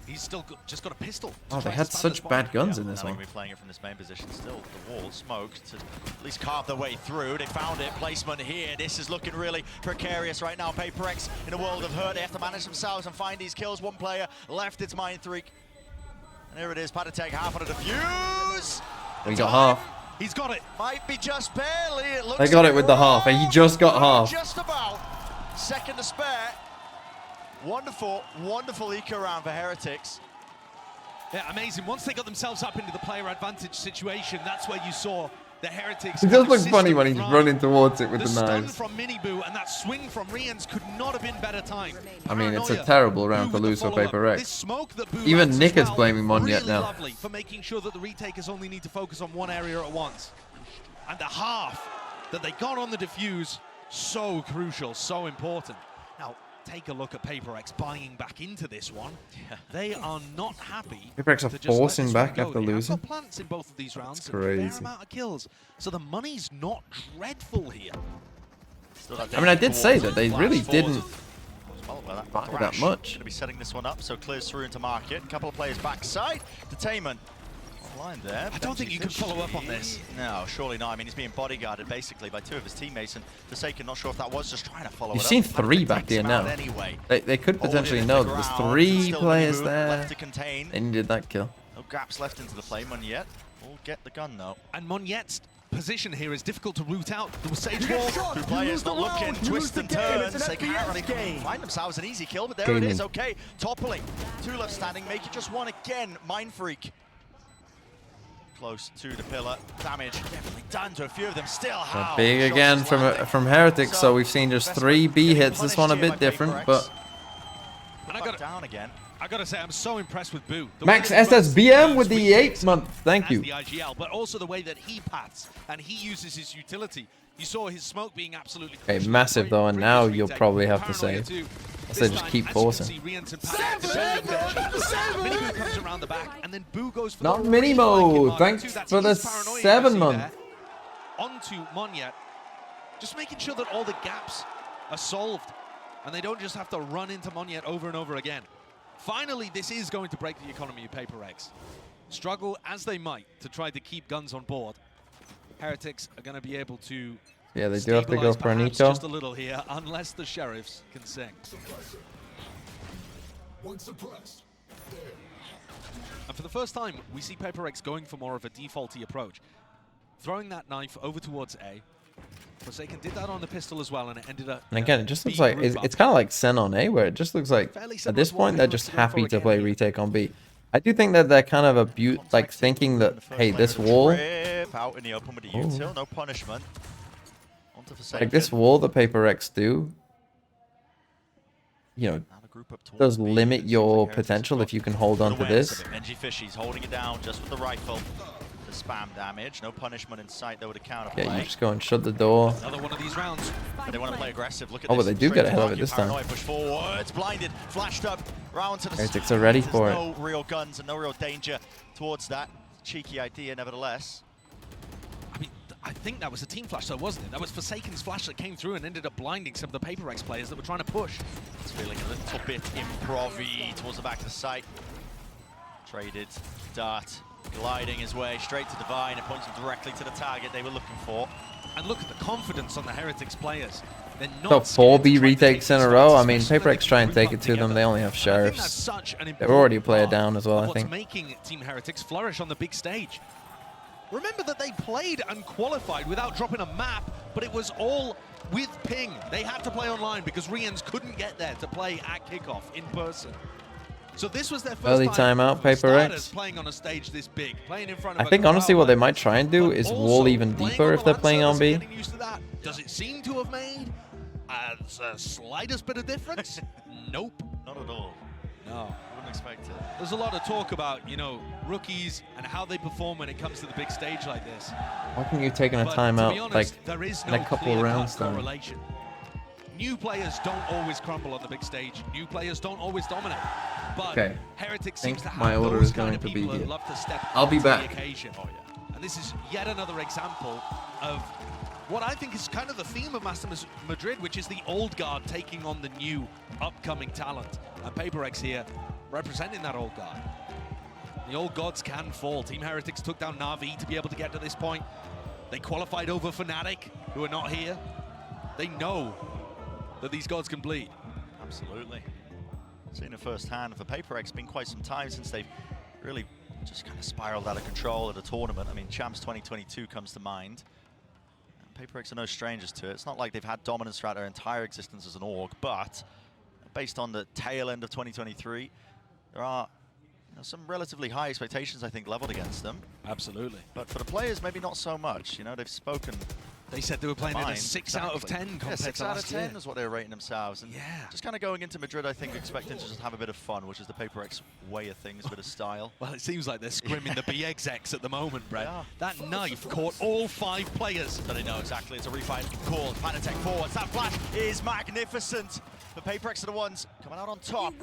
V: He's still just got a pistol.
A: Oh, they had such bad guns in this
O: They're
A: one.
O: going to be playing it from this main position still. The wall smoked to at least carve their way through. They found it. Placement here. This is looking really precarious right now. PaperX in a world of hurt. They have to manage themselves and find these kills. One player left. It's Mindfreak. And here it is. Patatech half on a defuse.
A: We got half.
V: He's got it.
O: Might be just barely. It looks
A: They got it with the half. He just got half.
O: Just about. Second to spare. Wonderful, wonderful eco round for Heretics.
V: Yeah, amazing. Once they got themselves up into the player advantage situation, that's where you saw the Heretics.
A: It does look
V: consistent
A: funny when he's
V: run.
A: running towards it with the
V: stun
A: knives.
V: from Miniboo and that swing from Rians could not have been better timed.
A: I mean, it's a
V: Paranoia.
A: terrible round to
V: Boo with
A: lose
V: the
A: for
V: follow-up. This
A: PaperX.
V: smoke that Boo
A: Even
V: lands
A: Nick
V: as
A: is
V: well,
A: blaming Monyet
V: really
A: now.
V: lovely for making sure that the retakers only need to focus on one area at once. And the half that they got on the defuse, so crucial, so important. Now, take a look at PaperX buying back into this one. Yeah. They are not happy.
A: PaperX are
V: to just let
A: forcing
V: this
A: back
V: one go.
A: after
V: They have
A: losing.
V: got plants in both of these rounds.
A: It's
V: and a fair
A: crazy.
V: amount of kills. So the money's not dreadful here.
A: I mean, I did say that they really didn't buy that
O: Thrash
A: much.
O: Going to be setting this one up, so clears through into market. A couple of players backside. Detainment. Line there.
V: I don't think you can follow up on this.
O: No, surely not. I mean, he's being bodyguarded basically by two of his teammates, and Forsaken, not sure if that was just trying to follow
A: You've
O: it up.
A: seen
O: Patrick
A: 3 back
O: takes
A: there
O: him
A: now.
O: out Anyway.
A: They could
O: Hold it
A: potentially
O: in
A: know
O: the
A: that there's
O: ground.
A: 3
O: Still
A: players
O: Miniboo
A: there.
O: left to contain.
A: They needed that kill.
O: No gaps left into the flame one yet. We'll get the gun though.
V: And Monyet's position here is difficult to root out. There was Sage Wall.
O: Two players not looking, twist and turns. They can't really find themselves an easy kill, but there it is. Okay, toppling. 2 left standing, make it just 1 again. Mindfreak. Close to the pillar. Damage definitely done to a few of them. Still how
A: Big
O: shots
A: again
O: is
A: from
O: landing.
A: Heretics, so we've seen just 3 B hits. This one a bit different, but
V: And I got
O: down again.
V: I gotta say, I'm so impressed with Boo. The
A: Max
V: way that he
A: SSBM with
V: runs
A: the 8th month. Thank
V: as
A: you.
V: the IGL, but also the way that he pats and he uses his utility. You saw his smoke being absolutely
A: Okay,
V: crucial.
A: massive though, and now you'll probably have to
V: Paranoia
A: say.
V: too.
A: I
V: This
A: say just
V: time,
A: keep
V: as you can
A: forcing.
V: see, Rians and Pat defending Benji. Miniboo comes around the back, and then Boo goes for
A: Not
V: the
A: mini
V: really high kill
A: mode.
V: marker
A: Thanks
V: too. That's
A: for the
V: his Paranoia you
A: 7
V: see
A: month.
V: there. Onto Monyet, just making sure that all the gaps are solved, and they don't just have to run into Monyet over and over again. Finally, this is going to break the economy of PaperX. Struggle as they might to try to keep guns on board, Heretics are going to be able to
A: Yeah, they do have to go
V: stabilize
A: for an
V: perhaps
A: eco.
V: just a little here, unless the sheriffs can sing. And for the first time, we see PaperX going for more of a defaulty approach. Throwing that knife over towards A. Forsaken did that on the pistol as well, and it ended up...
A: And again, it just looks
V: being
A: like
V: group
A: it's
V: up.
A: kind of like Sen on A, where it just looks like at this point they're just happy to play retake on B. I do think that they're kind of like thinking that, hey, this wall,
O: Rip out in the open with the util, no punishment. Onto Forsaken.
A: like this wall that PaperX do, you know, does limit your potential if you can hold on to this.
O: Benji Fishy's holding it down just with the rifle. The spam damage, no punishment in sight though with a counterplay.
A: Yeah, you just go and shut the door.
V: Another one of these rounds.
O: But they want to play aggressive. Look at
A: Oh,
O: this.
A: but they do
O: Straight
A: get ahead
O: to
A: of it
O: market.
A: this time.
O: Paranoia push forwards, blinded, flashed up, round to the
A: Heretics are ready for it.
O: no real guns and no real danger towards that. Cheeky idea, nevertheless.
V: I mean, I think that was a team flash, though, wasn't it? That was Forsaken's flash that came through and ended up blinding some of the PaperX players that were trying to push.
O: It's feeling a little bit improv-y towards the back of the site. Traded, dart, gliding his way straight to Divine. It points him directly to the target they were looking for.
V: And look at the confidence on the Heretics players. They're
A: So
V: not
A: 4 B retakes in a row. I mean, PaperX try and take it to them. They only have
V: that's
A: sheriffs.
V: such an
A: They're already a
V: important
A: player
V: part
A: down as well,
V: of
A: I
V: what's
A: think.
V: making Team Heretics flourish on the big stage. Remember that they played and qualified without dropping a map, but it was all with ping. They had to play online because Rians couldn't get there to play at kickoff in person. So this was their first
A: Early
V: time
A: timeout,
V: for starters
A: PaperX.
V: playing on a stage this big, playing in front
A: I
V: of a
A: think honestly
V: crowd
A: what they
V: like
A: might try and do
V: but
A: is
V: also
A: wall even
V: playing
A: deeper
V: on
A: if
V: the
A: they're
V: land
A: playing on
V: surface
A: B.
V: and getting used to that. Does it seem to have made slightest bit of difference? Nope.
O: Not at all.
V: No.
O: I wouldn't expect it.
V: There's a lot of talk about, you know, rookies and how they perform when it comes to the big stage like this.
A: Why can't you take a
V: But
A: timeout
V: to be honest,
A: like
V: there is
A: in
V: no
A: a couple
V: clear-cut
A: rounds then?
V: correlation. New players don't always crumble on the big stage. New players don't always dominate. But
A: Okay.
V: Heretics
A: I think
V: seems to have
A: my order
V: those
A: is
V: kind
A: going
V: of
A: to be
V: people that
A: here.
V: love to step
A: I'll be
V: up to
A: back.
V: the occasion. Oh, yeah. And this is yet another example of what I think is kind of the theme of Masters Madrid, which is the old guard taking on the new upcoming talent. And PaperX here representing that old guard. The old gods can fall. Team Heretics took down Na'Vi to be able to get to this point. They qualified over Fnatic, who are not here. They know that these gods can bleed.
O: Absolutely. Seen it firsthand. For PaperX, it's been quite some time since they've really just kind of spiraled out of control at a tournament. I mean, Champs 2022 comes to mind. And PaperX are no strangers to it. It's not like they've had dominance throughout their entire existence as an org, but based on the tail end of 2023, there are some relatively high expectations, I think, leveled against them.
V: Absolutely.
O: But for the players, maybe not so much. You know, they've spoken.
V: They said they were playing in a 6 out of 10 compared
O: yeah, 6
V: to
O: out of
V: last
O: 10
V: year.
O: is what they were rating themselves. And just kind of going into Madrid, I think, expecting to just have a bit of fun, which is the PaperX way of things, a bit of style.
V: Well, it seems like they're scrimming the BXX at the moment, Brett.
O: Yeah.
V: That knife caught all 5 players.
O: But they know exactly. It's a refight call. Fanatec forwards. That flash is magnificent. The PaperX are the ones coming out on top.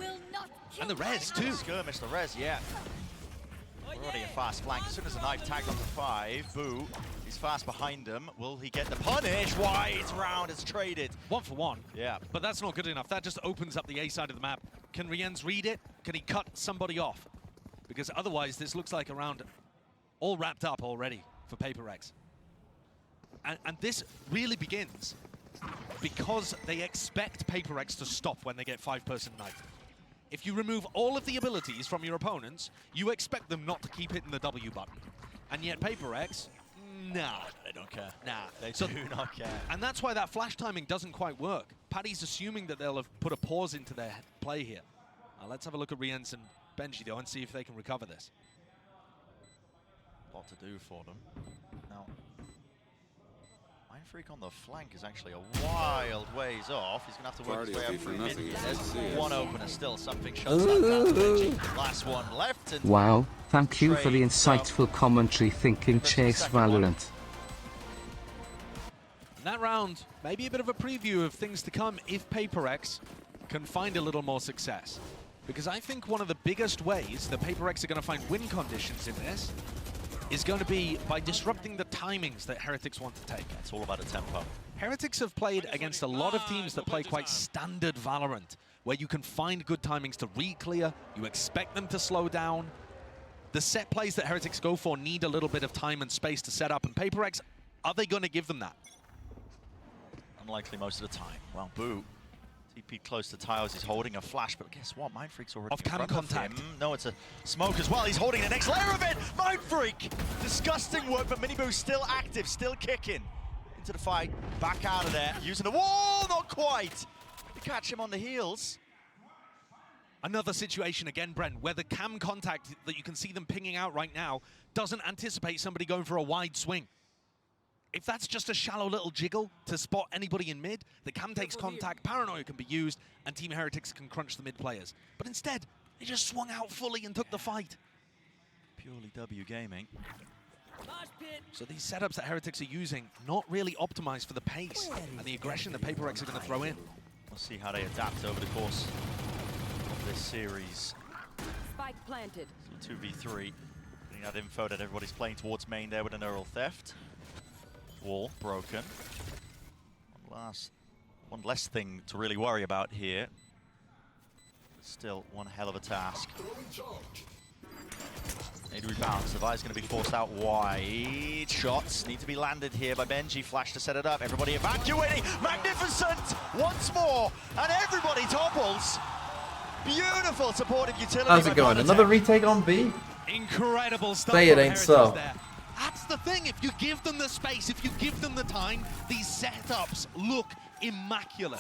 V: And the res, too.
O: Skirmish, the res, yeah. Already a fast flank. As soon as the knife tagged onto 5, Boo, he's fast behind him. Will he get the punish? White round is traded.
V: 1 for 1.
O: Yeah.
V: But that's not good enough. That just opens up the A side of the map. Can Rienz read it? Can he cut somebody off? Because otherwise, this looks like a round all wrapped up already for PaperX. And this really begins because they expect PaperX to stop when they get 5-person knife. If you remove all of the abilities from your opponents, you expect them not to keep hitting the W button. And yet PaperX, nah.
O: They don't care.
V: Nah.
O: They do not care.
V: And that's why that flash timing doesn't quite work. Paddy's assuming that they'll have put a pause into their play here. Let's have a look at Rienz and Benji, though, and see if they can recover this.
O: A lot to do for them. Now, Mindfreak on the flank is actually a wild ways off. He's going to have to work his way up through mid. One opener still. Something shuts that down. Benji. Last one left. And
F: wow, thank you for the insightful commentary. Thinking Chase Valorant.
V: In that round, maybe a bit of a preview of things to come if PaperX can find a little more success. Because I think one of the biggest ways that PaperX are going to find win conditions in this is going to be by disrupting the timings that Heretics want to take.
O: It's all about the tempo.
V: Heretics have played against a lot of teams that play quite standard Valorant, where you can find good timings to re-clear, you expect them to slow down. The set plays that Heretics go for need a little bit of time and space to set up, and PaperX, are they going to give them that?
O: Unlikely most of the time. Well, Boo. TP close to tiles, he's holding a flash, but guess what? Mindfreak's already
V: off cam contact.
O: No, it's a smoke as well. He's holding the next layer of it. Mindfreak! Disgusting work, but Miniboo's still active, still kicking. Into the fight, back out of there, using the wall, not quite. To catch him on the heels.
V: Another situation again, Brent, where the cam contact that you can see them pinging out right now doesn't anticipate somebody going for a wide swing. If that's just a shallow little jiggle to spot anybody in mid, the cam takes contact, paranoia can be used, and Team Heretics can crunch the mid players. But instead, they just swung out fully and took the fight.
O: Purely W gaming.
V: So these setups that Heretics are using, not really optimized for the pace and the aggression that PaperX are going to throw in.
O: We'll see how they adapt over the course of this series.
T: Spike planted.
O: So 2v3. Getting that info that everybody's playing towards main there with a neural theft. Wall broken. One less thing to really worry about here. Still one hell of a task. 8 rebounds. Levi's going to be forced out wide. Shots need to be landed here by Benji. Flash to set it up. Everybody evacuating. Magnificent! Once more. And everybody topples. Beautiful supportive utility.
A: How's it going? Another retake on B?
V: Incredible stuff.
A: Say it ain't so.
V: There. That's the thing, if you give them the space, if you give them the time, these setups look immaculate.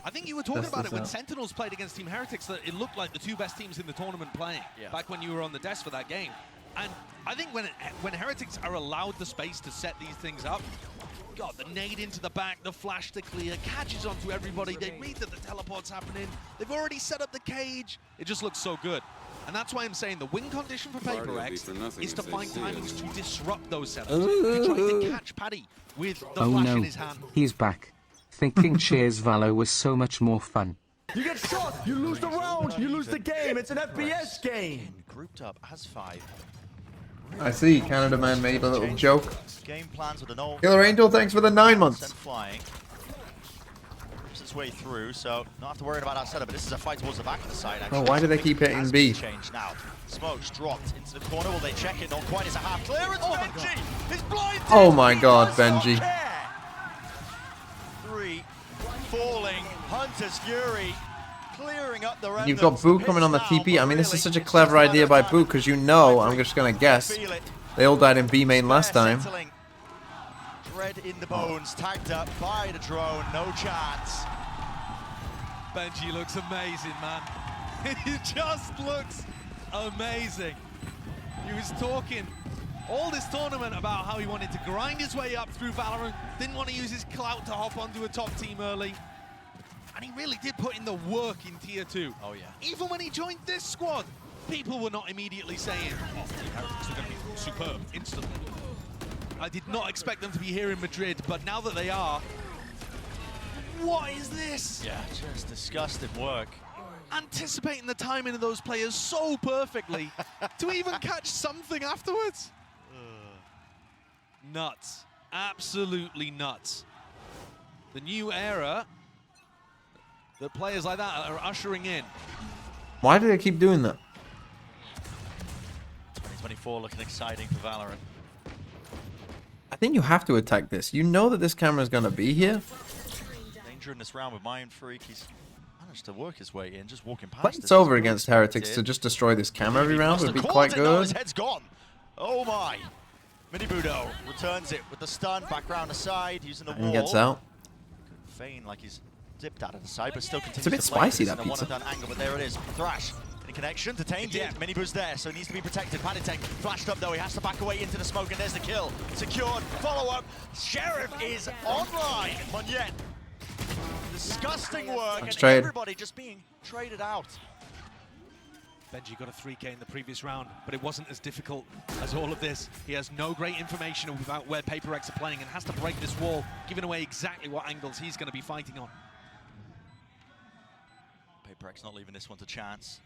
V: I think you were talking about it when Sentinels played against Team Heretics, that it looked like the 2 best teams in the tournament playing, back when you were on the desk for that game. And I think when Heretics are allowed the space to set these things up, God, the nade into the back, the flash to clear, catches onto everybody. They read that the teleport's happening. They've already set up the cage. It just looks so good. And that's why I'm saying the win condition for PaperX is to find timings to disrupt those setups. To try to catch Paddy with the flash in his hand.
F: He's back. Thinking Cheers Valo was so much more fun.
E: You get shot, you lose the round, you lose the game. It's an FPS game.
O: Grouped up as 5.
A: I see. Canada Man made a little joke.
O: Game plans with an old
A: Killer Angel, thanks for the 9 months.
O: flying. Rips its way through, so not have to worry about that setup, but this is a fight towards the back of the side, actually.
A: Oh, why do they keep hitting B?
O: Change now. Smoke's dropped into the corner. Will they check it? Not quite. It's a half clearance. Benji! He's blinded!
A: Oh my god, Benji.
O: 3. Falling. Hunter's Fury. Clearing up the
A: You've got Boo coming on the TP. I mean, this is such a clever idea by Boo, because you know, I'm just going to guess, they all died in B main last time.
O: Dread in the bones, tagged up by the drone, no chance.
V: Benji looks amazing, man. He just looks amazing. He was talking all this tournament about how he wanted to grind his way up through Valorant, didn't want to use his clout to hop onto a top team early. And he really did put in the work in Tier 2.
O: Oh, yeah.
V: Even when he joined this squad, people were not immediately saying, oh, the Heretics are going to be superb instantly. I did not expect them to be here in Madrid, but now that they are, what is this?
O: Yeah, just disgusting work.
V: Anticipating the timing of those players so perfectly to even catch something afterwards. Nuts. Absolutely nuts. The new era that players like that are ushering in.
A: Why do they keep doing that?
O: 2024 looking exciting for Valorant.
A: I think you have to attack this. You know that this camera is going to be here.
O: Danger in this round with Mind Freak. He's managed to work his way in, just walking past.
A: But it's over against Heretics to just destroy this camera every round would be quite
O: No, his
A: good.
O: head's gone. Oh my. Mini Budo returns it with the stun, back round the side, using the wall.
A: And gets out.
O: Feign like he's dipped out of the side, but still continues
A: It's a bit
O: to play
A: spicy,
O: this
A: that
O: in a
A: pizza.
O: one-and-done angle, but there it is. Thrash in connection to Tainted.
V: Yeah.
O: Mini Boo's there, so he needs to be protected. Panitek flashed up though, he has to back away into the smoke, and there's the kill. Secured, follow-up. Sheriff is online. Monyet. Disgusting work, and
A: trade.
O: everybody just being traded out.
V: Benji got a 3K in the previous round, but it wasn't as difficult as all of this. He has no great information about where PaperX are playing and has to break this wall, giving away exactly what angles he's going to be fighting on.
O: PaperX not leaving this one to chance.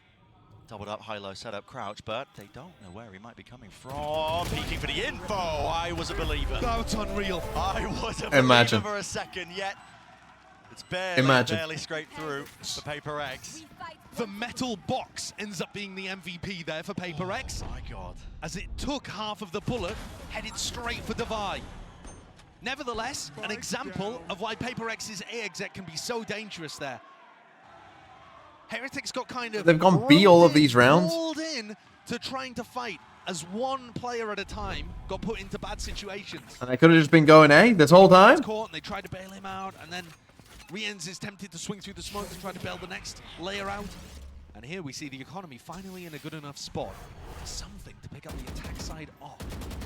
O: Doubled up, high-low setup, crouch, but they don't know where he might be coming from. Peeking for the info. I was a believer.
V: That's unreal.
O: I was a believer for a second, yet it's barely scraped through for PaperX.
V: The metal box ends up being the MVP there for PaperX.
O: Oh my god.
V: As it took half of the bullet, headed straight for Divide. Nevertheless, an example of why PaperX's A exec can be so dangerous there. Heretics got kind of...
A: They've gone B all of these rounds.
V: Pulled in to trying to fight as one player at a time got put into bad situations.
A: And they could have just been going A this whole time.
V: Caught and they tried to bail him out, and then Riens is tempted to swing through the smoke to try to bail the next layer out. And here we see the economy finally in a good enough spot. Something to pick up the attack side off.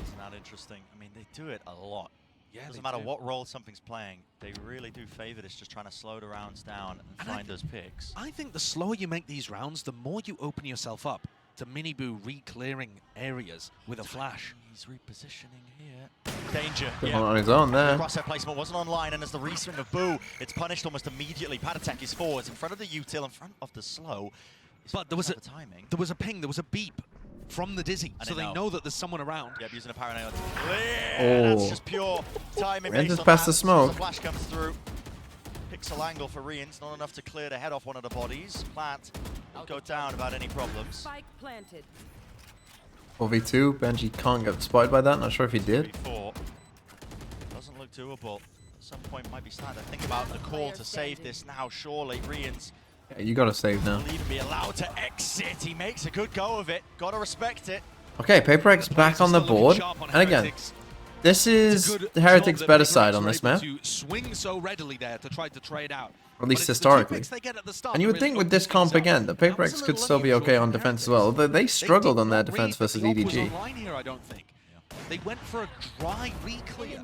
O: Isn't that interesting? I mean, they do it a lot.
V: Yeah,
O: doesn't matter what role something's playing, they really do favor this, just trying to slow the rounds down and find those picks.
V: I think the slower you make these rounds, the more you open yourself up to Miniboo re-clearing areas with a flash.
O: He's repositioning here. Danger.
A: On his own there.
O: Crosshair placement wasn't online, and as the reswing of Boo, it's punished almost immediately. Patatek is forwards in front of the util, in front of the slow.
V: But there was a ping, there was a beep from the Dizzy, so they know that there's someone around.
O: Yep, using a paranoia to clear. That's just pure timing.
A: Riens is past the smoke.
O: The flash comes through. Pixel angle for Riens, not enough to clear the head off one of the bodies. Plant will go down without any problems.
T: Spike planted.
A: 4v2, Benji can't get spotted by that, not sure if he did.
O: 3-4. Doesn't look doable. At some point might be starting to think about the call to save this now, surely. Riens
A: Yeah, you gotta save now.
O: will even be allowed to exit. He makes a good go of it. Gotta respect it.
A: Okay, PaperX back on the board. And again, this is the Heretics' better side on this map.
V: To swing so readily there to try to trade out.
A: Or at least historically. And you would think with this comp again, that PaperX could still be okay on defense as well. Although they struggled on their defense versus EDG.
V: Here, I don't think. They went for a dry re-clear.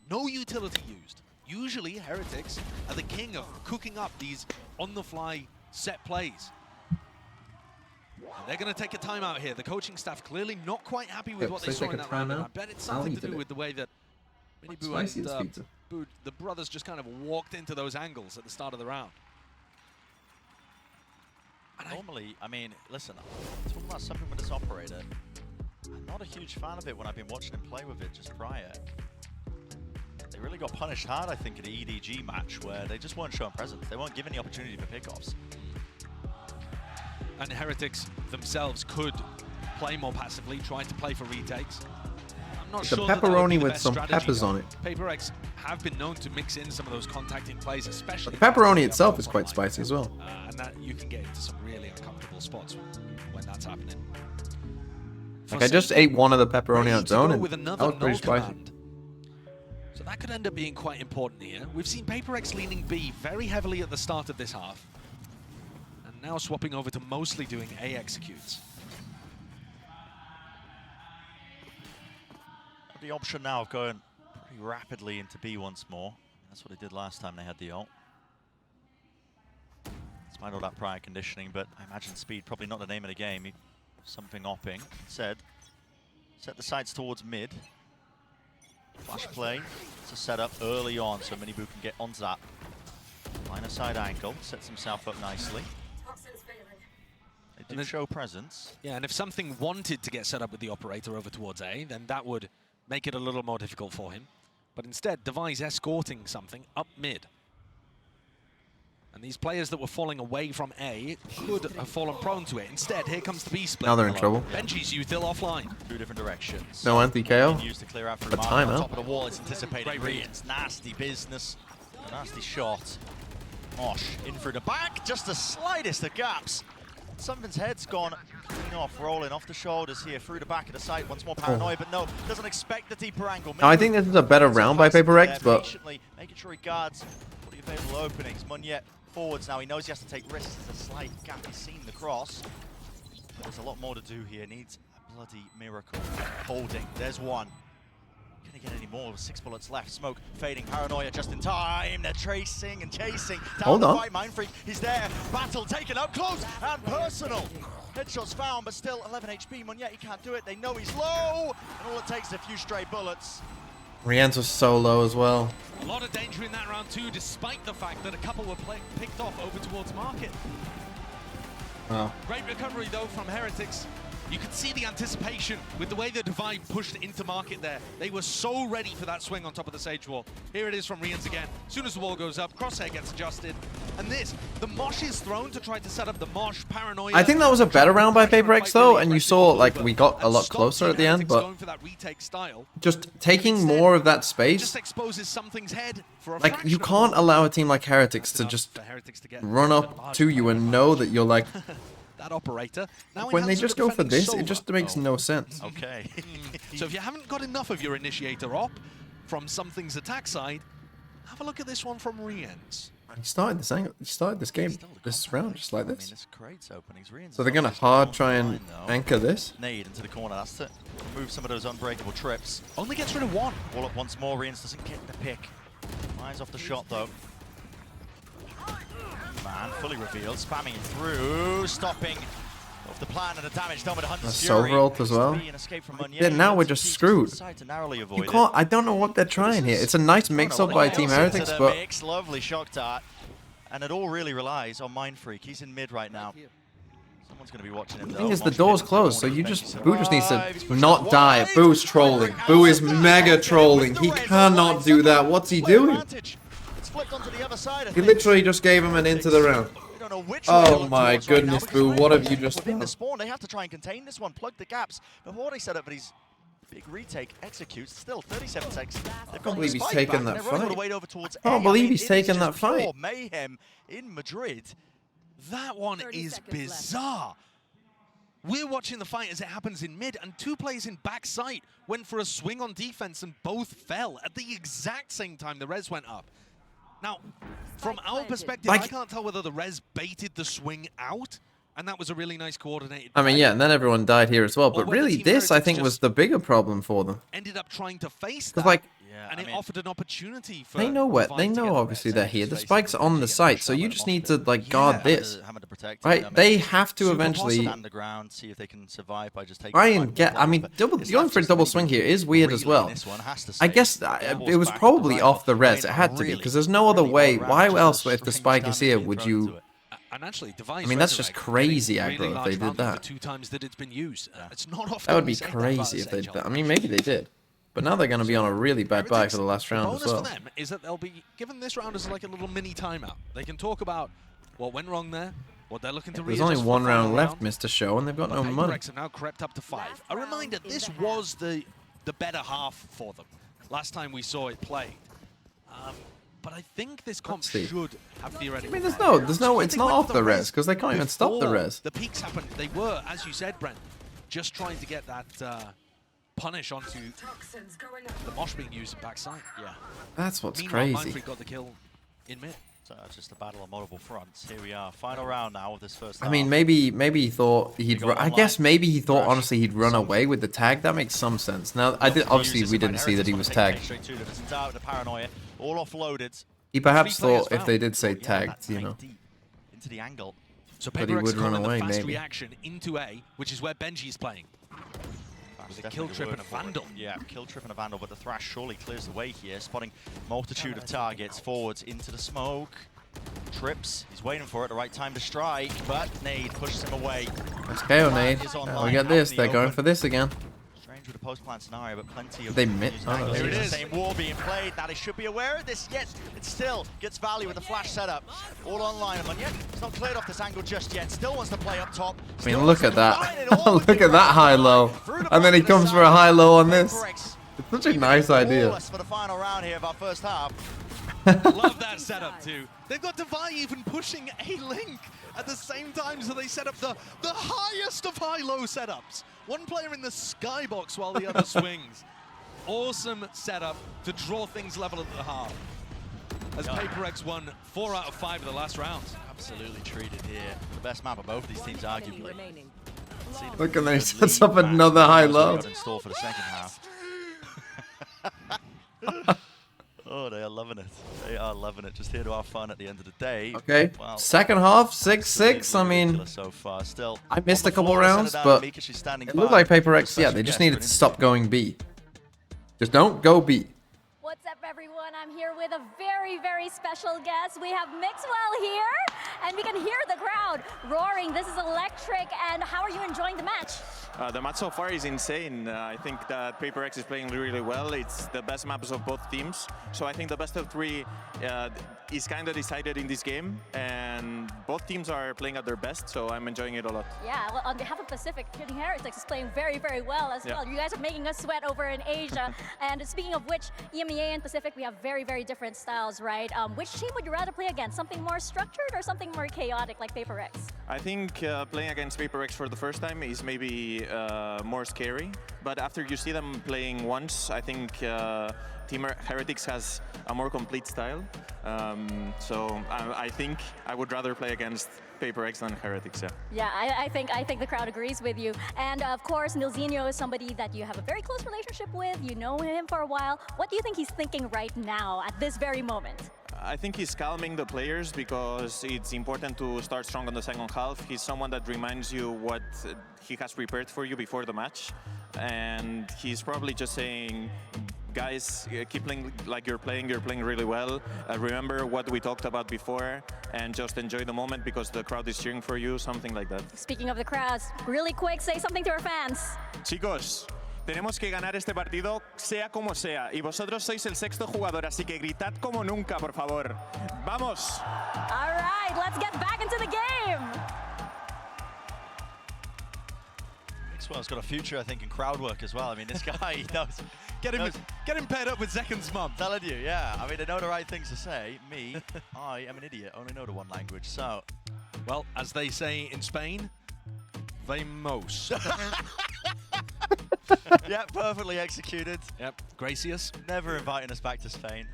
V: No utility used. Usually, Heretics are the king of cooking up these on-the-fly set plays. And they're going to take a timeout here. The coaching staff clearly not quite happy with what they saw in that round. I bet it's something to do with the way that Miniboo and Boo, the brothers just kind of walked into those angles at the start of the round.
O: Normally, I mean, listen, talking about something with this operator, I'm not a huge fan of it when I've been watching him play with it just prior. They really got punished hard, I think, in the EDG match where they just weren't showing presence. They weren't given the opportunity for pickoffs.
V: And Heretics themselves could play more passively, try to play for retakes. I'm not
A: It's a
V: sure
A: pepperoni
V: that
A: with some peppers on it.
V: PaperX have been known to mix in some of those contacting plays, especially.
A: The pepperoni itself is quite spicy as well.
V: And that you can get into some really uncomfortable spots when that's happening.
A: Like I just ate one of the pepperoni on its own, and that was pretty spicy.
V: So that could end up being quite important here. We've seen PaperX leaning B very heavily at the start of this half. And now swapping over to mostly doing A executes.
O: The option now of going pretty rapidly into B once more. That's what they did last time they had the ult. Despite all that prior conditioning, but I imagine speed probably not the name of the game. Something opping. Instead, set the sights towards mid. Flash play to set up early on so Miniboo can get onto that line of side angle. Sets himself up nicely. They do show presence.
V: Yeah, and if something wanted to get set up with the operator over towards A, then that would make it a little more difficult for him. But instead, Device escorting something up mid. And these players that were falling away from A could have fallen prone to it. Instead, here comes the B split.
A: Now they're in trouble.
V: Benji's Util offline.
O: Two different directions.
A: No anti-KO.
O: Used to clear out
A: A
O: for top
A: timeout.
O: of the wall. It's anticipating Rians. Nasty business. Nasty shot. Mosh in through the back. Just the slightest of gaps. Something's head's gone clean off, rolling off the shoulders here through the back of the site. Once more paranoia, but no, doesn't expect the deeper angle.
A: Now, I think this is a better round by PaperX, but
O: Patiently making sure he guards all the available openings. Munyet forwards now. He knows he has to take risks. There's a slight gap. He's seen the cross. But there's a lot more to do here. Needs a bloody miracle. Holding. There's one. Can he get any more? 6 bullets left. Smoke fading. Paranoia just in time. They're tracing and chasing. Down
A: Hold
O: the
A: on.
O: fight. Mindfreak. He's there. Battle taken up close and personal. Headshots found, but still 11 HP. Munyet, he can't do it. They know he's low. And all it takes is a few stray bullets.
A: Rian's was so low as well.
V: A lot of danger in that round too, despite the fact that a couple were picked off over towards Market.
A: Wow.
V: Great recovery though from Heretics. You could see the anticipation with the way the Divide pushed into Market there. They were so ready for that swing on top of the Sage Wall. Here it is from Rians again. As soon as the wall goes up, Crosshair gets adjusted. And this, the Mosh is thrown to try to set up the Mosh Paranoia.
A: I think that was a better round by PaperX though, and you saw like we got a lot closer at the end, but just taking more of that space,
V: just exposes something's head for a
A: like you can't allow a team like Heretics to just run up to you and know that you're like.
V: That operator. Now
A: When they just go for this, it just makes no sense.
O: Okay.
V: So if you haven't got enough of your initiator op from something's attack side, have a look at this one from Rians.
A: He started this angle. He started this game, this round, just like
O: I mean,
A: this.
O: this creates openings. Rians
A: So they're gonna hard try and anchor this.
O: Nade into the corner. That's to remove some of those unbreakable trips.
V: Only gets rid of one.
O: Wall up once more. Rians doesn't get the pick. Eyes off the shot though. Man, fully revealed, spamming it through, stopping off the plan and the damage done with 100
A: That's Silver ult as well. Yeah, now we're just screwed. You can't. I don't know what they're trying here. It's a nice mix-up by Team Heretics, but
O: lovely shock dart, and it all really relies on Mindfreak. He's in mid right now. Someone's going to be watching him.
A: the thing is, the door's closed, so you just Boo just needs to not die. Boo's trolling. Boo is mega trolling. He cannot do that. What's he doing? He literally just gave him an into the round. Oh my goodness, Boo, what have you just done?
O: They have to try and contain this one, plug the gaps before they set up, but he's big retake executes. Still 37 seconds.
A: I can't believe he's taken that fight.
O: I
A: can't believe he's taken that fight.
O: Mayhem in Madrid.
V: That one is bizarre. We're watching the fight as it happens in mid, and two players in backside went for a swing on defense and both fell at the exact same time the res went up. Now, from our perspective, I can't tell whether the res baited the swing out, and that was a really nice coordinated
A: I mean, yeah, and then everyone died here as well. But really, this, I think, was the bigger problem for them.
V: Ended up trying to face
A: Because,
V: that.
A: like,
V: and it offered an opportunity for.
A: They know what. They
V: Five to
A: know
V: get
A: obviously they're here. The
V: space
A: spike's on the site, so you just need to like guard this. Right? They have to eventually try and get. I mean, going for a double swing here is weird as well. I guess it was probably off the res. It had to be because there's no other way. Why else, if the spike is here, would you?
V: And actually,
A: I mean, that's just crazy aggro if they did that.
V: The 2 times that it's been used. It's not often
A: That would be crazy if they did that. I mean, maybe they did. But now they're going to be on a really bad buy for the last round as well.
V: The bonus for them is that they'll be given this round as like a little mini timeout. They can talk about what went wrong there, what they're looking to
A: There's only one round left, Mr. Show, and they've got no money.
V: FPX have now crept up to 5. A reminder, this was the better half for them. Last time we saw it played. But I think this comp should have theoretical.
A: I mean, there's no, it's not off the res because they can't even stop the res.
V: The peaks happened. They were, as you said, Brent, just trying to get that punish onto the mosh being used in backside. Yeah.
A: That's what's
V: Meanwhile,
A: crazy.
V: Mindfreak got the kill in mid.
O: So it's just a battle on multiple fronts. Here we are, final round now of this first half.
A: I mean, maybe he thought he'd. I guess maybe he thought honestly he'd run away with the tag. That makes some sense. Now, obviously we didn't see that he was tagged.
O: All offloaded.
A: He perhaps thought if they did say tagged, you know.
O: Into the angle.
V: So
A: but he would run away,
V: the fast
A: maybe.
V: reaction into A, which is where Benji's playing. With a kill trip and a vandal.
O: Yeah, kill trip and a vandal, but the Thrash surely clears the way here, spotting multitude of targets forwards into the smoke. Trips, he's waiting for it, the right time to strike, but Nade pushes him away.
A: Let's KO Nade. We got this. They're going for this again.
O: Strange with a post-plant scenario, but plenty of...
A: They mid. Oh,
O: here it is. Same war being played. Now they should be aware of this, yet it still gets value with the flash setup. All online, and yet it's not cleared off this angle just yet. Still wants to play up top.
A: I mean, look at that. Look at that high-low. And then he comes for a high-low on this. It's such a nice idea.
O: For the final round here of our first half.
V: Love that setup too. They've got Devi even pushing a link at the same time, so they set up the highest of high-low setups. One player in the skybox while the other swings. Awesome setup to draw things level at the half. As PaperX won 4 out of 5 of the last rounds.
O: Absolutely treated here. The best map of both these teams, arguably.
A: Look, and then he sets up another high-low.
O: In store for the second half. Oh, they are loving it. They are loving it. Just here to have fun at the end of the day.
A: Okay,
O: wow.
A: Second half, 6-6. I mean,
O: so far. Still,
A: I missed a couple rounds, but it looked like PaperX, yeah, they just needed to stop going B. Just don't go B.
G: What's up, everyone? I'm here with a very, very special guest. We have Mixwell here, and we can hear the crowd roaring. This is electric, and how are you enjoying the match?
H: The match so far is insane. I think that PaperX is playing really well. It's the best maps of both teams. So I think the best of 3 is kind of decided in this game. And both teams are playing at their best, so I'm enjoying it a lot.
G: Yeah, well, on behalf of Pacific, King Heretics is playing very, very well as well. You guys are making us sweat over in Asia. And speaking of which, EMEA and Pacific, we have very, very different styles, right? Which team would you rather play against? Something more structured or something more chaotic like PaperX?
H: I think playing against PaperX for the first time is maybe more scary, but after you see them playing once, I think Team Heretics has a more complete style. So I think I would rather play against PaperX than Heretics.
G: Yeah, I think the crowd agrees with you. And of course, Nilzinho is somebody that you have a very close relationship with. You know him for a while. What do you think he's thinking right now at this very moment?
H: I think he's calming the players because it's important to start strong on the second half. He's someone that reminds you what he has prepared for you before the match. And he's probably just saying, guys, keep playing like you're playing really well. Remember what we talked about before and just enjoy the moment because the crowd is cheering for you, something like that.
G: Speaking of the crowds, really quick, say something to our fans.
H: Chicos, tenemos que ganar este partido sea como sea y vosotros sois el 6º jugador, así que gritad como nunca, por favor. ¡Vamos!
G: All right, let's get back into the game.
O: Mixwell's got a future, I think, in crowd work as well. I mean, this guy, he knows.
V: Get him paired up with Zekan's mum.
O: Telling you, yeah. I mean, they know the right things to say. Me, I am an idiot. Only know the one language, so.
V: Well, as they say in Spain, vamos.
O: Yeah, perfectly executed.
V: Yep, gracious.
O: Never inviting us back to Spain.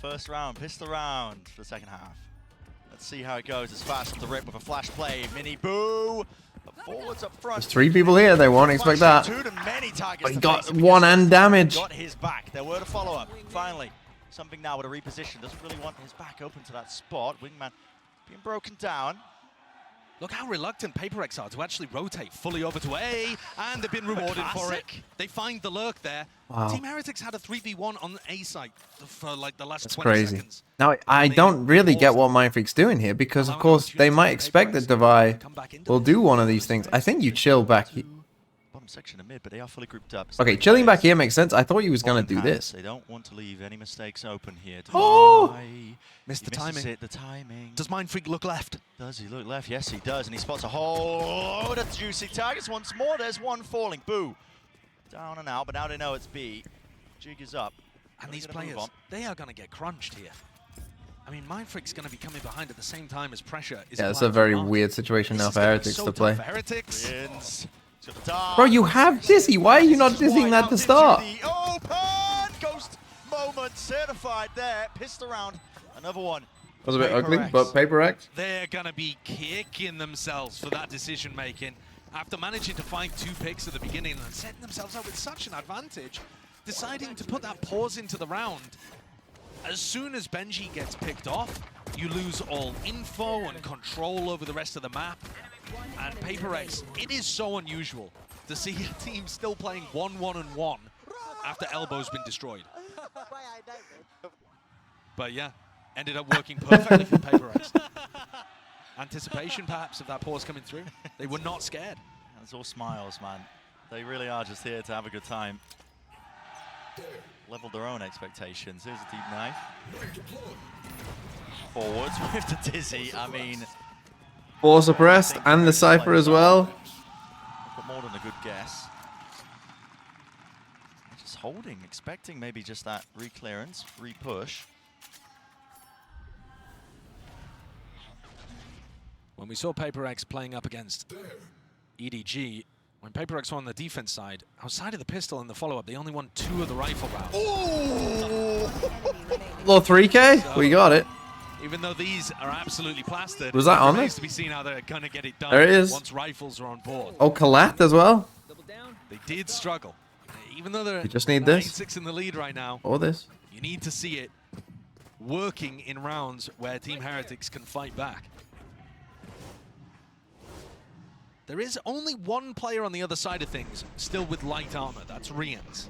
O: First round, pistol round for the second half. Let's see how it goes. It's fast off the rip with a flash play. Mini boo. Forwards up front.
A: There's 3 people here. They won't expect that. But he got 1 and damage.
O: Got his back. There were to follow up. Finally, something now with a reposition. Doesn't really want his back open to that spot. Wingman being broken down.
V: Look how reluctant PaperX are to actually rotate fully over to A, and they've been rewarded for it. They find the lurk there.
A: Wow.
V: Team Heretics had a 3v1 on the A site for like the last
A: That's
V: 20
A: crazy.
V: seconds.
A: Now, I don't really get what Mindfreak's doing here, because, of course, they might expect that Devi will do one of these things. I think you chill back here.
O: Bottom section of mid, but they are fully grouped up.
A: Okay, chilling back here makes sense. I thought he was going to do this.
O: They don't want to leave any mistakes open here.
A: Oh!
V: Missed the timing.
O: The timing.
V: Does Mindfreak look left?
O: Does he look left? Yes, he does. And he spots a whole load of juicy targets once more. There's one falling. Boo. Down and out, but now they know it's B. Jig is up.
V: And these players, they are going to get crunched here. I mean, Mindfreak's going to be coming behind at the same time as pressure is.
A: Yeah, it's a very weird situation now for Heretics to play.
V: Heretics.
A: Bro, you have Dizzy. Why are you not dizzying that to start?
O: Open! Ghost moment certified there. Pissed around. Another one.
A: Was a bit ugly, but PaperX.
V: They're going to be kicking themselves for that decision making after managing to find 2 picks at the beginning and setting themselves up with such an advantage, deciding to put that pause into the round. As soon as Benji gets picked off, you lose all info and control over the rest of the map. And PaperX, it is so unusual to see a team still playing 1-1-1 after Elbow's been destroyed. But yeah, ended up working perfectly for PaperX. Anticipation perhaps of that pause coming through. They were not scared.
O: That's all smiles, man. They really are just here to have a good time. Leveled their own expectations. Here's a deep knife. Forwards with the Dizzy. I mean,
A: Four suppressed and the Cypher as well.
O: but more than a good guess. Just holding, expecting maybe just that re-clearance, re-push.
V: When we saw PaperX playing up against EDG, when PaperX were on the defense side, outside of the pistol and the follow-up, they only won 2 of the rifle rounds.
A: Little 3K, we got it.
V: Even though these are absolutely plastered,
A: Was that
V: it
A: on
V: remains
A: it?
V: to be seen how they're going to get it done
A: There it is.
V: once rifles are on board.
A: Oh, Collat as well.
V: They did struggle. Even though they're
A: You just need this.
V: 9-6 in the lead right now,
A: Or this.
V: you need to see it working in rounds where Team Heretics can fight back. There is only one player on the other side of things still with light armor. That's Rians.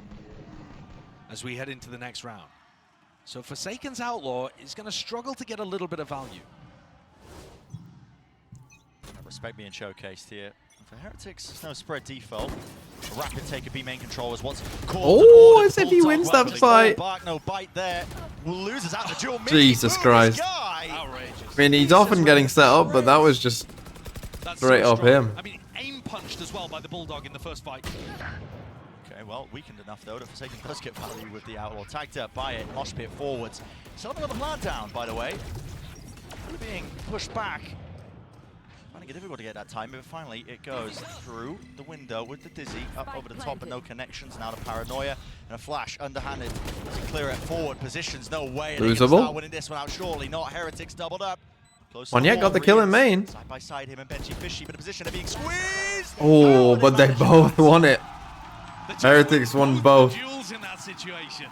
V: As we head into the next round. So Forsaken's Outlaw is going to struggle to get a little bit of value.
O: Respect being showcased here. For Heretics, no spread default. A rapid take of B main control is what's called.
A: Oh, as if he wins that fight.
O: Back, no bite there. Loses out the duel.
A: Jesus Christ.
V: Outrageous.
A: I mean, he's often getting set up, but that was just straight up him.
V: I mean, aim punched as well by the Bulldog in the first fight.
O: Okay, well, weakened enough though. The Forsaken does get value with the Outlaw. Tagged up by it. Mosh pit forwards. Still haven't got the plan down, by the way. Really being pushed back. Finding it difficult to get that time, but finally it goes through the window with the Dizzy up over the top, but no connections. Now the Paranoia and a flash underhanded to clear it forward. Positions, no way. And they can start winning this one out surely. Not Heretics doubled up.
A: Monyet got the kill in main.
O: Side by side, him and Benji Fishy, but a position of being squeezed.
A: Oh, but they both won it. Heretics won both.
V: Duels in that situation.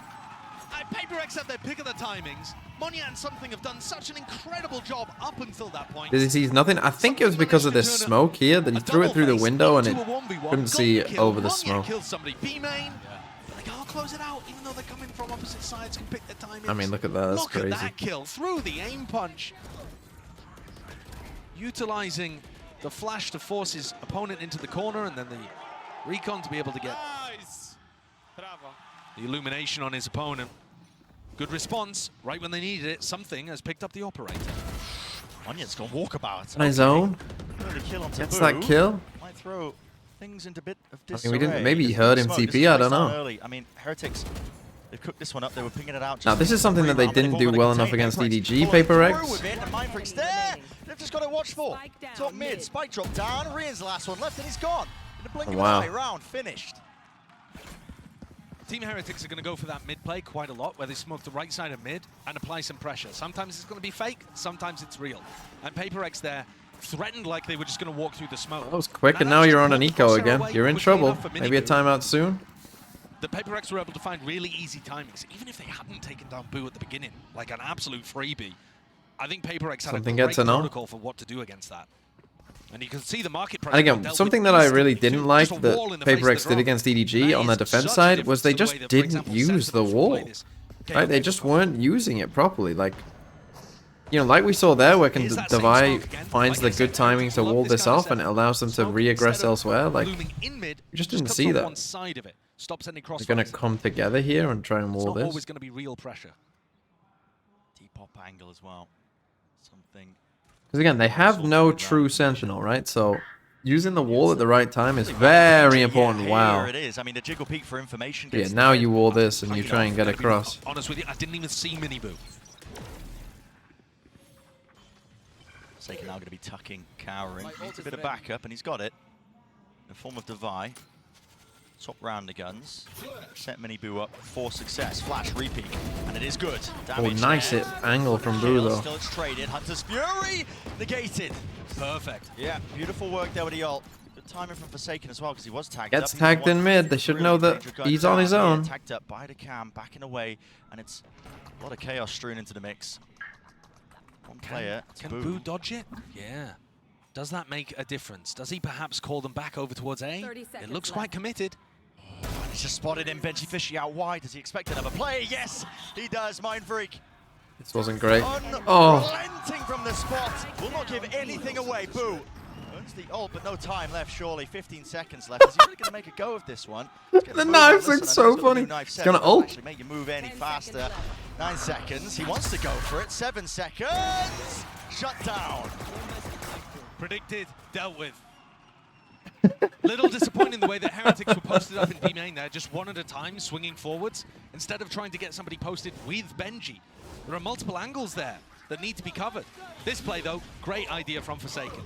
V: PaperX have their pick of the timings. Monyet and Something have done such an incredible job up until that point.
A: Did he see nothing? I think it was because of this smoke here that he threw it through the window and it couldn't see over the smoke.
V: Kills somebody. B-main. They can't close it out, even though they're coming from opposite sides, can pick their timings.
A: I mean, look at that. That's crazy.
V: Look at that kill through the aim punch. Utilizing the flash to force his opponent into the corner, and then the recon to be able to get the illumination on his opponent. Good response, right when they needed it. Something has picked up the operator.
O: Onyet's gone walkabout.
A: On his own. Gets that kill.
O: Might throw things into a bit of
A: I
O: disarray.
A: mean, we didn't. Maybe he heard him TP. I don't know.
O: Early. I mean, Heretics, they've cooked this one up. They were pinging it out.
A: Now, this is something that they didn't do well enough against EDG, PaperX.
O: There. They've just got to watch for. Top mid, spike drop down. Rian's the last one left, and he's gone. In the blink of an eye, round finished.
V: Team Heretics are going to go for that mid play quite a lot, where they smoke the right side of mid and apply some pressure. Sometimes it's going to be fake, sometimes it's real. And PaperX there, threatened like they were just going to walk through the smoke.
A: That was quick, and now you're on an eco again. You're in trouble. Maybe a timeout soon.
V: The PaperX were able to find really easy timings, even if they hadn't taken down Boo at the beginning, like an absolute freebie. I think PaperX had
A: Something
V: a
A: gets
V: great
A: to know.
V: protocol for what to do against that. And you can see the market price.
A: And again, something that I really didn't like that PaperX did against EDG on the defense side was they just didn't use the wall. Right? They just weren't using it properly. Like, you know, like we saw there, where Devi finds the good timing to wall this off and it allows them to re-aggress elsewhere. Like, we just didn't see that. They're going to come together here and try and wall this.
V: Always going to be real pressure.
O: Deep pop angle as well. Something.
A: Because again, they have no true sentinel, right? So using the wall at the right time is very important. Wow.
O: Here it is. I mean, the jiggle peak for information.
A: Yeah, now you wall this and you try and get across.
V: Honest with you, I didn't even see Mini Boo.
O: Forsaken now going to be tucking, cowering. Needs a bit of backup, and he's got it. In the form of Devi. Swap round the guns. Set Mini Boo up for success. Flash, repeat, and it is good.
A: Oh, nice hit angle from Boo, though.
O: Still it's traded. Hunter's Fury negated.
V: Perfect.
O: Yeah, beautiful work there with the ult. Good timing from Forsaken as well, because he was tagged
A: Gets
O: up.
A: tagged in mid. They should know that he's on his own.
O: Tagged up by the cam, backing away, and it's a lot of chaos strewn into the mix. One player.
V: Can Boo dodge it? Yeah. Does that make a difference? Does he perhaps call them back over towards A? It looks quite committed.
O: And he's just spotted him. Benji Fishy out wide. Does he expect another play? Yes, he does. Mind Freak.
A: This wasn't great.
O: Unrelenting from the spot. Will not give anything away. Boo. Earns the ult, but no time left, surely. 15 seconds left. Is he really going to make a go of this one?
A: The knives look so funny. He's going to ult.
O: Actually make you move any faster. 9 seconds. He wants to go for it. 7 seconds. Shut down.
V: Predicted, dealt with. Little disappointing the way that Heretics were posted up in B main there, just one at a time, swinging forwards, instead of trying to get somebody posted with Benji. There are multiple angles there that need to be covered. This play, though, great idea from Forsaken.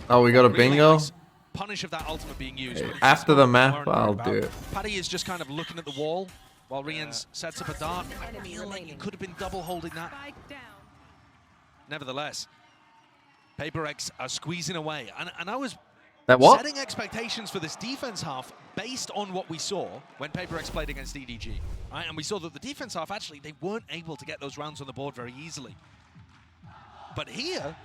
A: Oh, we got a bingo?
V: Nice punish of that ultimate being used.
A: Hey, after the map, I'll do it.
V: Paddy is just kind of looking at the wall while Rians sets up a dart. I feel like you could have been double holding that. Nevertheless, PaperX are squeezing away. And I was setting expectations for this defense half based on what we saw when PaperX played against EDG. Right? And we saw that the defense half, actually, they weren't able to get those rounds on the board very easily. But here,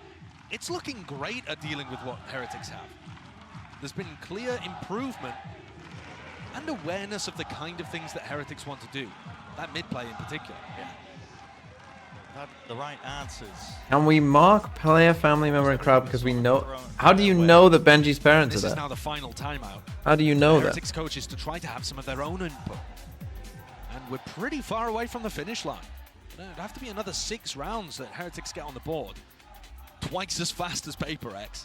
V: it's looking great at dealing with what Heretics have. There's been clear improvement and awareness of the kind of things that Heretics want to do. That mid play in particular.
O: Yeah. The right answers.
A: Can we mark player, family member, and crowd because we know? How do you know that Benji's parents are
V: This
A: there?
V: is now the final timeout.
A: How do you know that?
V: Heretics coaches to try to have some of their own input. And we're pretty far away from the finish line. It'd have to be another 6 rounds that Heretics get on the board. Twice as fast as PaperX.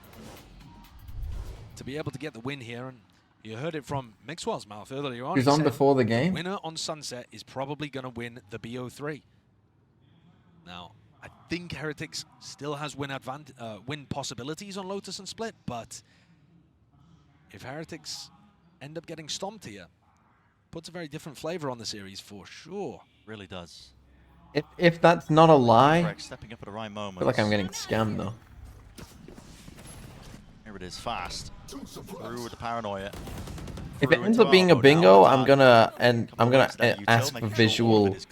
V: To be able to get the win here, and you heard it from Mixwell's mouth earlier on.
A: He's on before the game.
V: Winner on Sunset is probably going to win the BO3. Now, I think Heretics still has win possibilities on Lotus and Split, but if Heretics end up getting stomped here, puts a very different flavor on the series for sure.
O: Really does.
A: If that's not a lie,
O: stepping up at the right moment.
A: I feel like I'm getting scammed though.
O: Here it is, fast. Through with the paranoia.
A: If it ends up being a bingo, I'm gonna ask for visual proof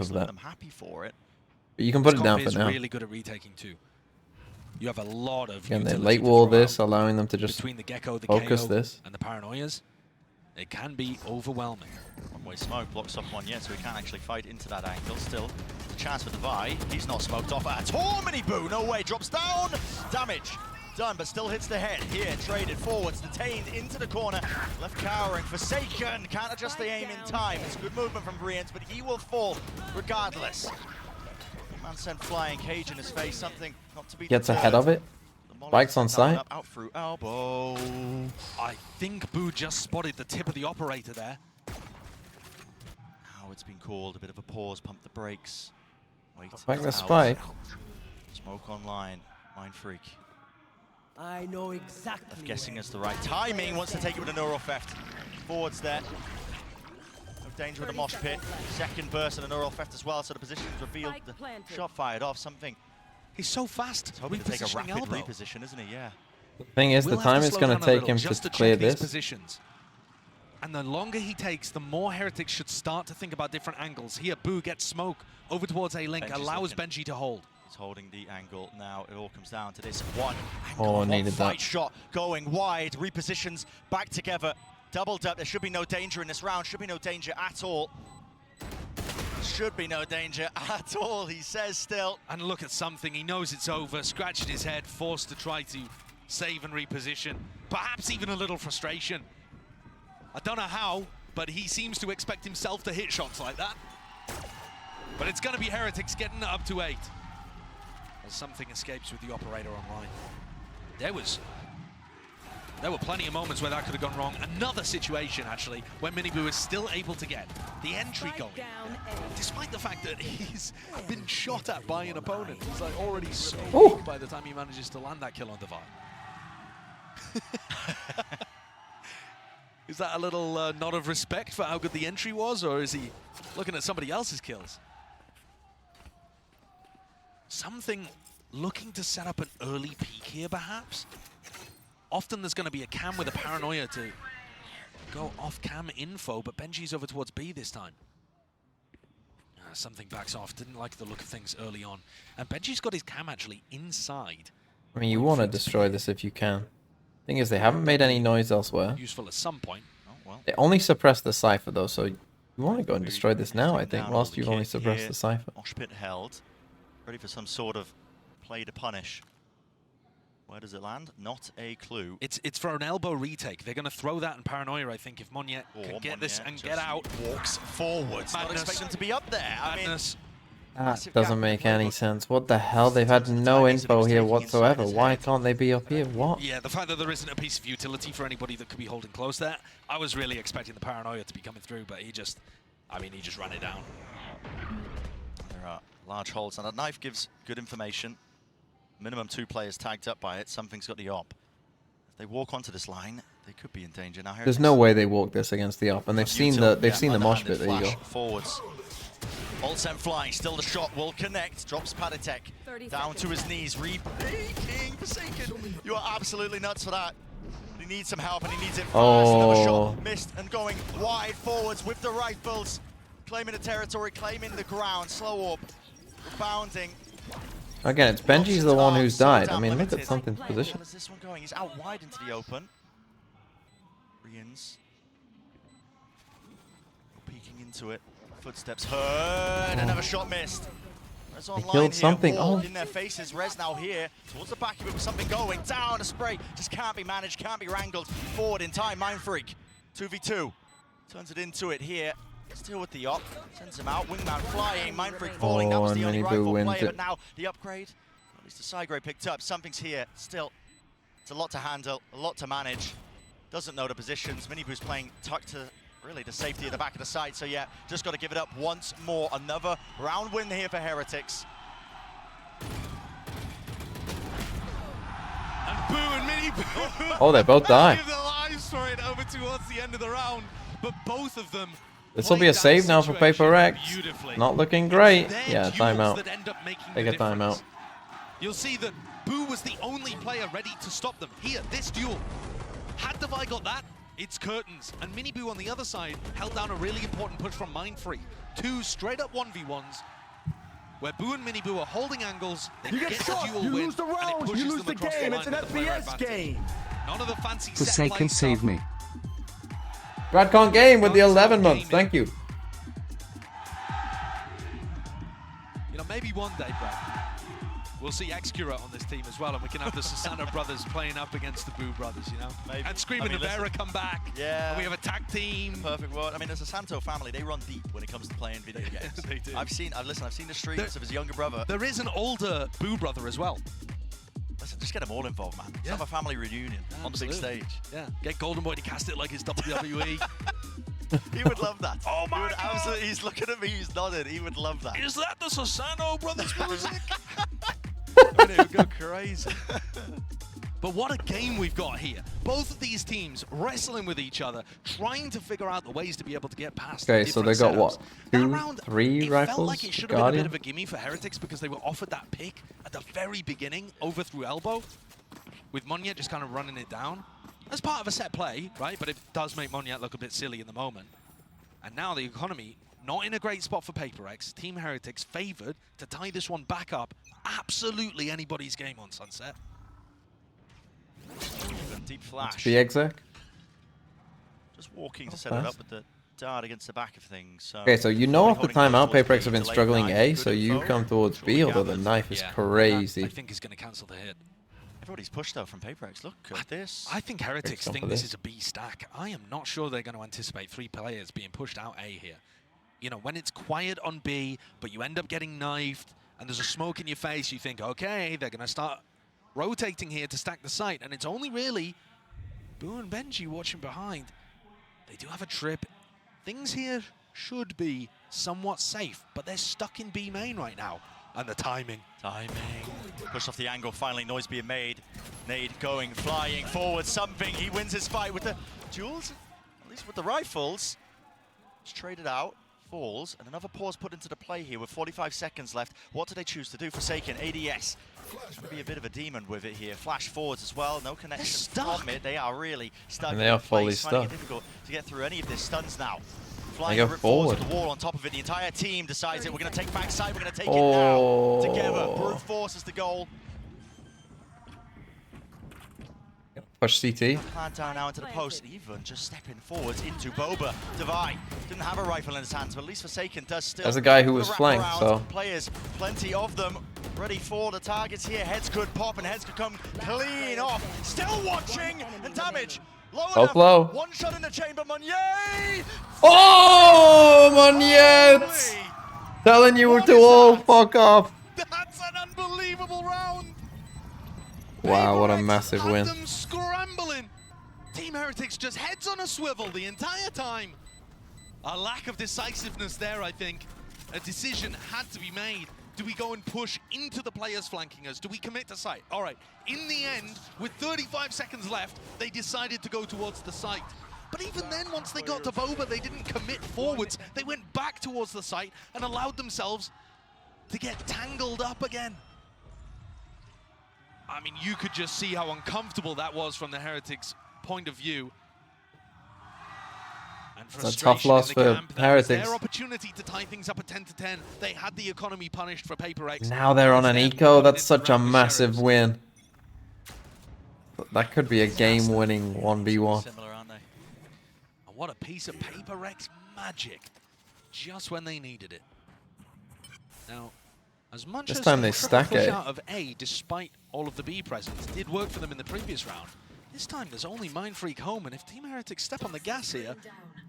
A: of that.
O: I'm happy for it.
A: But you can put it down for now.
V: Really good at retaking too. You have a lot of
A: Again, they late wall this, allowing them to just
V: between the Gecko, the
A: focus
V: KO,
A: this.
V: and the paranoias. It can be overwhelming.
O: One-way smoke blocks off one yet, so he can't actually fight into that angle. Still, a chance for Devi. He's not smoked off at all. Mini Boo, no way, drops down. Damage done, but still hits the head. Here, traded forwards, detained into the corner. Left cowering, Forsaken. Can't adjust the aim in time. It's good movement from Brians, but he will fall regardless. Man sent flying, cage in his face, something not to be
A: Gets
O: deterred.
A: ahead of it. Bikes on site.
O: Out through elbow.
V: I think Boo just spotted the tip of the operator there.
O: Now it's been called. A bit of a pause, pump the brakes. Wait.
A: Back the spike.
O: Smoke online. Mind Freak.
T: I know exactly.
O: Guessing it's the right timing. Wants to take it with a neural theft. Forwards there. No danger with the mosh pit. Second burst and a neural theft as well. So the position is revealed. The shot fired off. Something
V: He's so fast.
O: He's hoping to take a
V: Repositioning
O: rapid
V: elbow.
O: reposition, isn't he? Yeah.
A: The thing is, the
V: We'll have
A: time
V: to
A: it's
V: slow
A: going
V: down
A: to
V: a
A: take
V: little
A: him
V: just
A: to
V: check
A: clear
V: these
A: this.
V: positions. And the longer he takes, the more Heretics should start to think about different angles. Here, Boo gets smoke over towards A-Link,
O: Benji's
V: allows
O: looking.
V: Benji to hold.
O: He's holding the angle now. It all comes down to this one angle.
A: Oh,
O: one
A: needed
O: fight
A: that.
O: shot going wide. Repositions back together. Doubled up. There should be no danger in this round. Should be no danger at all. Should be no danger at all, he says still.
V: And look at something. He knows it's over. Scratching his head, forced to try to save and reposition. Perhaps even a little frustration. I don't know how, but he seems to expect himself to hit shots like that. But it's going to be Heretics getting it up to 8. As something escapes with the operator online. There were plenty of moments where that could have gone wrong. Another situation, actually, where Miniboo is still able to get the entry going. Despite the fact that he's been shot at by an opponent. He's like already so weak by the time he manages to land that kill on Divine. Is that a little nod of respect for how good the entry was, or is he looking at somebody else's kills? Something looking to set up an early peak here, perhaps? Often there's going to be a cam with a paranoia to go off-cam info, but Benji's over towards B this time. Something backs off. Didn't like the look of things early on. And Benji's got his cam actually inside.
A: I mean, you want to destroy this if you can. Thing is, they haven't made any noise elsewhere.
V: Useful at some point.
O: Oh, well.
A: They only suppressed the Cypher, though, so you want to go and destroy this now, I think, whilst you've only suppressed the Cypher.
O: Moshpit held. Ready for some sort of play to punish. Where does it land? Not a clue.
V: It's for an elbow retake. They're going to throw that in paranoia, I think, if Monyet can get this and get out.
O: Walks forwards. Not expecting to be up there.
V: Madness.
A: That doesn't make any sense. What the hell? They've had no info here whatsoever. Why can't they be up here? What?
V: Yeah, the fact that there isn't a piece of utility for anybody that could be holding close there, I was really expecting the paranoia to be coming through, but he just ran it down.
O: There are large holes, and a knife gives good information. Minimum 2 players tagged up by it. Something's got the op. If they walk onto this line, they could be in danger. Now
A: There's no way they walk this against the op, and they've seen the mosh pit. There you go.
O: Forwards. Ult sent flying. Still the shot will connect. Drops Padatek down to his knees. Repeating Forsaken. You are absolutely nuts for that. He needs some help, and he needs it fast. Another shot missed and going wide forwards with the rifles. Claiming the territory, claiming the ground. Slow orb. Rebounding.
A: Again, it's Benji's the one who's died. I mean, look at something's position.
O: Where's this one going? He's out wide into the open. Rians. Peeking into it. Footsteps heard. Another shot missed. Res
A: They killed something.
O: Oh, in their faces. Res now here towards the back of it with something going down. A spray just can't be managed, can't be wrangled. Forward in time. Mind Freak 2v2 turns it into it here. Still with the op, sends him out, wingman flying, Mind Freak falling, that was the only rifle player, but now the upgrade, at least the side grade picked up, something's here, still, it's a lot to handle, a lot to manage, doesn't know the positions, Miniboo's playing tucked to really the safety at the back of the side, so yeah, just got to give it up once more, another round win here for Heretics.
V: And Boo and Miniboo.
A: Oh, they both die.
V: Give their lives for it over towards the end of the round, but both of them.
A: This will be a save now for PaperX. Not looking great. Yeah, timeout. Take a timeout.
V: You'll see that Boo was the only player ready to stop them. Here, this duel. Had Devi got that, it's curtains. And Miniboo on the other side held down a really important push from Mind Freak. 2 straight up 1v1s. Where Boo and Miniboo are holding angles, they
T: You
V: get
T: get
V: the
T: shot,
V: duel
T: you
V: win,
T: lose the
V: and it
T: round,
V: pushes
T: you lose
V: them
T: the
V: across
T: game,
V: line
T: it's an
V: with the player
T: FPX
V: advantage.
T: game.
V: None of the fancy set
F: Forsaken
V: play
F: save
V: stuff.
F: me.
A: Bradcon Game with the 11 months. Thank you.
V: You know, maybe one day, Brad, we'll see Excura on this team as well, and we can have the Susano brothers playing up against the Boo brothers, you know?
O: Maybe.
V: And Scream and Navera come back.
O: Yeah.
V: And we have a tag team.
O: Perfect world. I mean, as a Santo family, they run deep when it comes to playing video games.
V: They do.
O: I've seen the streams of his younger brother.
V: There is an older Boo brother as well.
O: Listen, just get them all involved, man. Let's
V: Yeah.
O: have a family reunion on the big
V: Absolutely.
O: stage.
V: Yeah. Get Golden Boy to cast it like his WWE.
O: He would love that.
V: Oh my God.
O: Absolutely, he's looking at me, he's nodding. He would love that.
V: Is that the Susano brothers music?
O: I mean, it would go crazy.
V: But what a game we've got here. Both of these teams wrestling with each other, trying to figure out the ways to be able to get past
A: Okay,
V: the
A: so they
V: different
A: got
V: setups.
A: what? 2, 3
V: It
A: rifles?
V: felt like it should have been a bit of a gimme for Heretics because they were offered that pick at the very beginning, over through elbow, with Monyet just kind of running it down. As part of a set play, right? But it does make Monyet look a bit silly in the moment. And now the economy, not in a great spot for PaperX. Team Heretics favored to tie this one back up. Absolutely anybody's game on Sunset.
O: Deep flash.
A: The exec.
O: Just walking to set it up with the dart against the back of things. So
A: Okay, so you know off the timeout, PaperX have been struggling A, so you come towards B, although the knife is crazy.
V: I think is going to cancel the hit.
O: Everybody's pushed though from PaperX. Look at this.
V: I think Heretics think this is a B stack. I am not sure they're going to anticipate 3 players being pushed out A here. You know, when it's quiet on B, but you end up getting knifed, and there's a smoke in your face, you think, okay, they're going to start rotating here to stack the site, and it's only really Boo and Benji watching behind. They do have a trip. Things here should be somewhat safe, but they're stuck in B main right now. And the timing.
O: Push off the angle, finally noise being made. Nade going, flying forward, something. He wins his fight with the duels, at least with the rifles. It's traded out, falls, and another pause put into the play here with 45 seconds left. What do they choose to do? Forsaken, ADS. Trying to be a bit of a demon with it here. Flash forwards as well, no connection from it. They are really stuck.
A: And they are fully
O: finding it
A: stuck.
O: difficult to get through any of this stuns now.
A: They
O: Flying
A: go
O: rip forward
A: forward.
O: to the wall on top of it. The entire team decides it. We're going to take backside. We're going to take it now. Together. Brute force is the goal.
A: Push CT.
O: Plant down now into the post. Even just stepping forwards into Boba. Divine didn't have a rifle in his hands, but at least Forsaken does still.
A: That's a guy who was
O: wrap
A: flanked,
O: around.
A: so.
O: Players, plenty of them, ready for the targets here. Heads could pop and heads could come clean off. Still watching and damage. Low
A: Both
O: enough.
A: low.
O: One shot in the chamber, Monyet!
A: Oh, Monyet! Telling you to all fuck off.
V: That's an unbelievable round.
A: Wow, what a massive win.
V: Them scrambling. Team Heretics just heads on a swivel the entire time. A lack of decisiveness there, I think. A decision had to be made. Do we go and push into the players flanking us? Do we commit to site? All right, in the end, with 35 seconds left, they decided to go towards the site. But even then, once they got to Boba, they didn't commit forwards. They went back towards the site and allowed themselves to get tangled up again. I mean, you could just see how uncomfortable that was from the Heretics' point of view. And
A: It's a tough loss for Heretics.
V: Their opportunity to tie things up at 10-10. They had the economy punished for PaperX.
A: Now they're on an eco. That's such a massive win. That could be a game-winning 1v1.
O: Similar, aren't they?
V: And what a piece of PaperX magic, just when they needed it. Now, as much
A: This
V: as
A: time they
V: the
A: stack
V: push
A: A.
V: out of A, despite all of the B presence, did work for them in the previous round. This time there's only Mind Freak home, and if Team Heretics step on the gas here,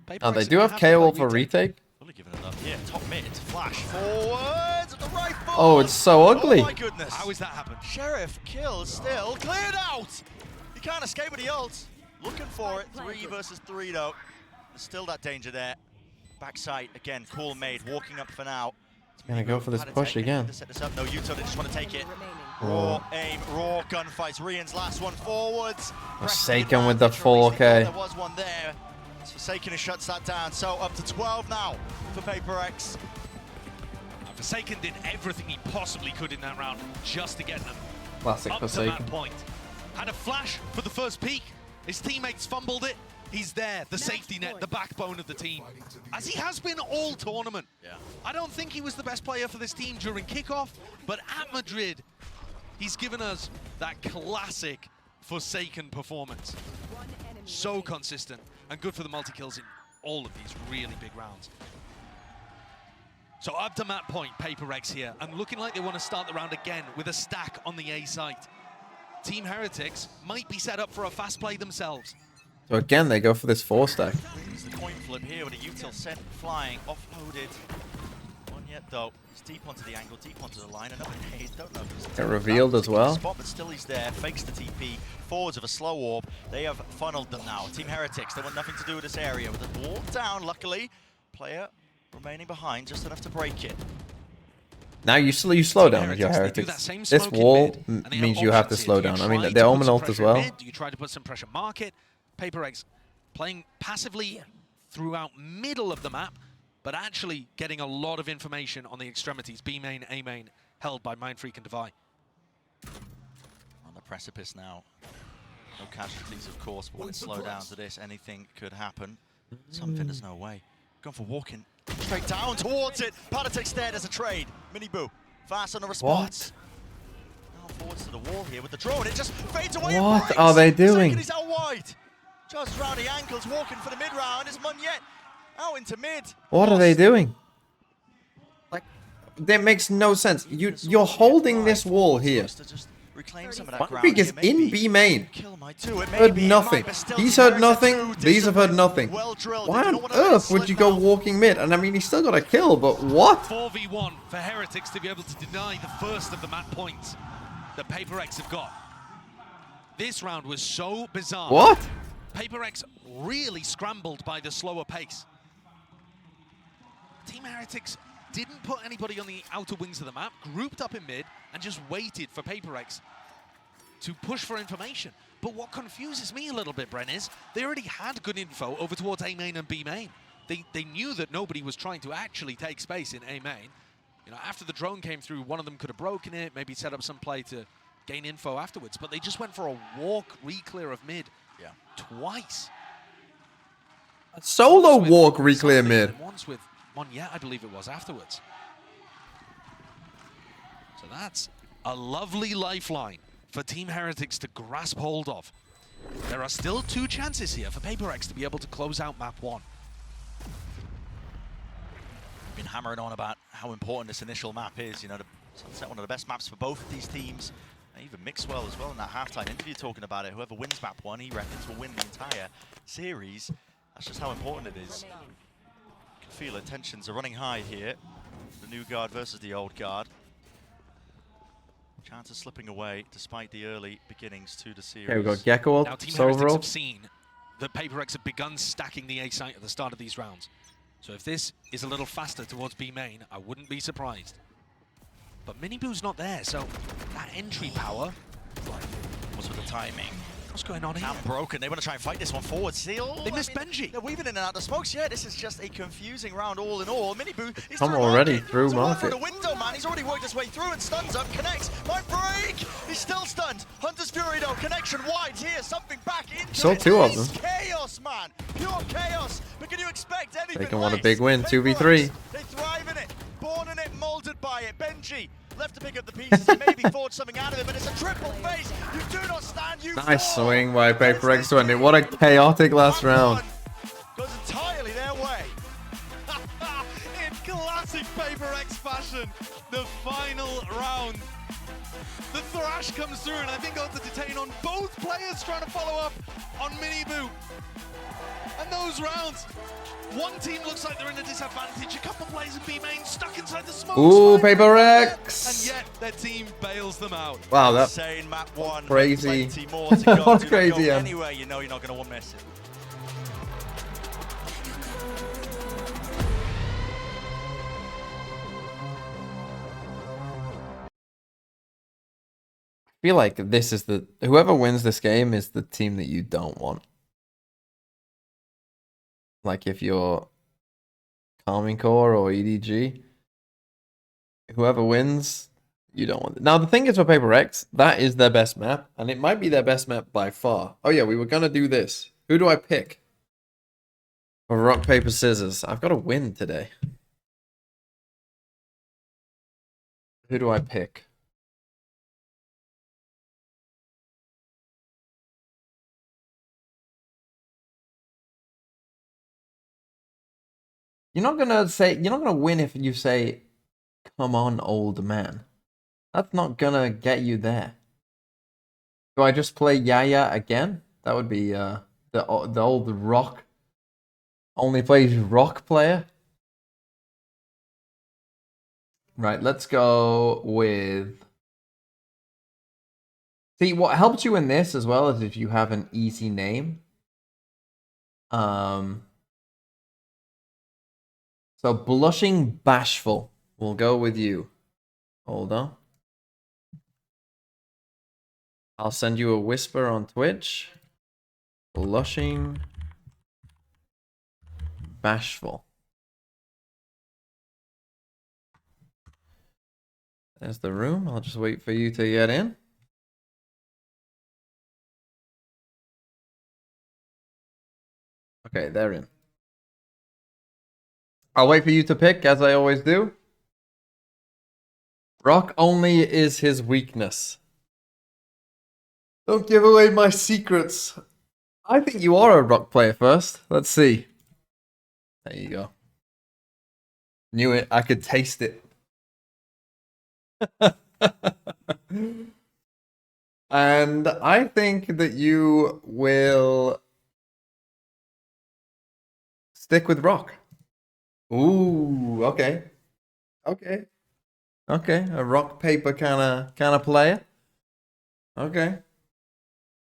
A: Oh, they
V: PaperX
A: do
V: are
A: have
V: gonna to
A: KO
V: play
A: for retake.
O: Fully giving it up. Yeah, top mid, flash forwards at the rifle.
A: Oh, it's so ugly.
O: Oh my goodness.
V: How is that happen?
O: Sheriff kills still, cleared out. He can't escape with the ult. Looking for it, 3 versus 3 though. There's still that danger there. Backside again, cool made, walking up for now.
A: Gonna go for this push again.
O: To set this up. No, Yuto, they just want to take it. Raw aim, raw gunfights. Rian's last one forwards.
A: Forsaken with the 4K.
O: There was one there. Forsaken shuts that down. So up to 12 now for PaperX.
V: Forsaken did everything he possibly could in that round just to get them
A: Classic
V: up to
A: Forsaken.
V: that point. Had a flash for the first peak. His teammates fumbled it. He's there, the safety net, the backbone of the team, as he has been all tournament.
O: Yeah.
V: I don't think he was the best player for this team during kickoff, but at Madrid, he's given us that classic Forsaken performance. So consistent and good for the multi-kills in all of these really big rounds. So up to map point, PaperX here, and looking like they want to start the round again with a stack on the A site. Team Heretics might be set up for a fast play themselves.
A: So again, they go for this 4-stack.
O: It's the coin flip here with a util sent flying, offloaded. One yet though. It's deep onto the angle, deep onto the line. Another nade. Don't know if it's
A: Get revealed as well.
O: spot, but still he's there. Fakes the TP. Forwards of a slow orb. They have funneled them now. Team Heretics. They want nothing to do with this area. With the wall down, luckily, player remaining behind just enough to break it.
A: Now you slow down with your heretics. This wall means you have to slow down. I mean, they're Omen ult as well.
V: You try to put some pressure market. PaperX playing passively throughout middle of the map, but actually getting a lot of information on the extremities. B main, A main, held by Mindfreak and Devi.
O: On the precipice now. No casualties, of course, but when it slow down to this, anything could happen. Something, there's no way. Going for walking straight down towards it. Paratek's there, there's a trade. Minibu, fast on the response. Now forwards to the wall here with the drone. It just fades away.
A: What are they doing?
O: He's out wide. Just around the ankles, walking for the mid round. Is Monyet out into mid.
A: What are they doing? Like, that makes no sense. You're holding this wall here. Mindfreak is in B main. Heard nothing. He's heard nothing. These have heard nothing. Why on earth would you go walking mid? And I mean, he's still got a kill, but what?
V: 4v1 for Heretics to be able to deny the first of the map points that PaperX have got. This round was so bizarre.
A: What?
V: PaperX really scrambled by the slower pace. Team Heretics didn't put anybody on the outer wings of the map, grouped up in mid, and just waited for PaperX to push for information. But what confuses me a little bit, Bren, is they already had good info over towards A main and B main. They knew that nobody was trying to actually take space in A main. You know, after the drone came through, one of them could have broken it, maybe set up some play to gain info afterwards. But they just went for a walk re-clear of mid twice.
A: Solo walk re-clear mid.
V: Once with Monyet, I believe it was, afterwards. So that's a lovely lifeline for Team Heretics to grasp hold of. There are still 2 chances here for PaperX to be able to close out map 1.
O: Been hammering on about how important this initial map is. You know, Sunset, one of the best maps for both of these teams. And even Mixwell as well in that halftime interview talking about it. Whoever wins map 1, he reckons will win the entire series. That's just how important it is. You can feel it, tensions are running high here. The new guard versus the old guard. Chances slipping away despite the early beginnings to the series.
A: Okay, we've got Gecko
V: Now, Team
A: Silver
V: Heretics
A: ult.
V: have seen that PaperX have begun stacking the A site at the start of these rounds. So if this is a little faster towards B main, I wouldn't be surprised. But Minibu's not there, so that entry power.
O: What's with the timing?
V: What's going on here?
O: Cam broken. They want to try and fight this one forward. Still,
V: They missed Benji.
O: They're weaving in and out the smokes. Yeah, this is just a confusing round all in all. Minibu, he's
A: I'm already through market.
O: the window, man. He's already worked his way through and stuns up. Connects. Might break. He's still stunned. Hunter's Fury though. Connection wide here. Something back into
A: Still
O: it.
A: 2 of them.
O: Chaos, man. Pure chaos. But can you expect anything?
A: They can want a
O: less?
A: big win.
O: PaperX,
A: 2v3.
O: They thrive in it. Born in it, molded by it. Benji left to pick up the pieces and maybe forge something out of it, but it's a triple face. You do not stand. You
A: Nice
O: fall.
A: swing by PaperX to end it. What a chaotic last round.
O: Goes entirely their way.
B: In classic PaperX fashion, the final round. The thrash comes through, and I think got to detain on both players trying to follow up on Minibu. And those rounds, one team looks like they're in a disadvantage. A couple players in B main stuck inside the smoke.
A: Ooh,
B: spike.
A: PaperX.
B: And yet their team bails them out.
A: Wow, that's
O: Insane map 1.
A: crazy.
O: Plenty more to go.
A: That's
O: Do not
A: crazy,
O: go
A: yeah.
O: anywhere you know you're not going to miss it.
A: I feel like this is whoever wins this game is the team that you don't want. Like if you're Calming Core or EDG, whoever wins, you don't want it. Now the thing is with PaperX, that is their best map, and it might be their best map by far. Oh yeah, we were gonna do this. Who do I pick? For rock, paper, scissors. I've got to win today. Who do I pick? You're not gonna win if you say, "Come on, old man." That's not gonna get you there. Do I just play Yaya again? That would be the old rock. Only plays rock player. Right, let's go with. See, what helps you in this as well is if you have an easy name. So Blushing Bashful. We'll go with you. Hold on. I'll send you a whisper on Twitch. Blushing. Bashful. There's the room. I'll just wait for you to get in. Okay, they're in. I'll wait for you to pick, as I always do. Rock only is his weakness. Don't give away my secrets. I think you are a rock player first. Let's see. There you go. Knew it. I could taste it. And I think that you will stick with rock. Ooh, okay. Okay. Okay, a rock paper kind of player. Okay.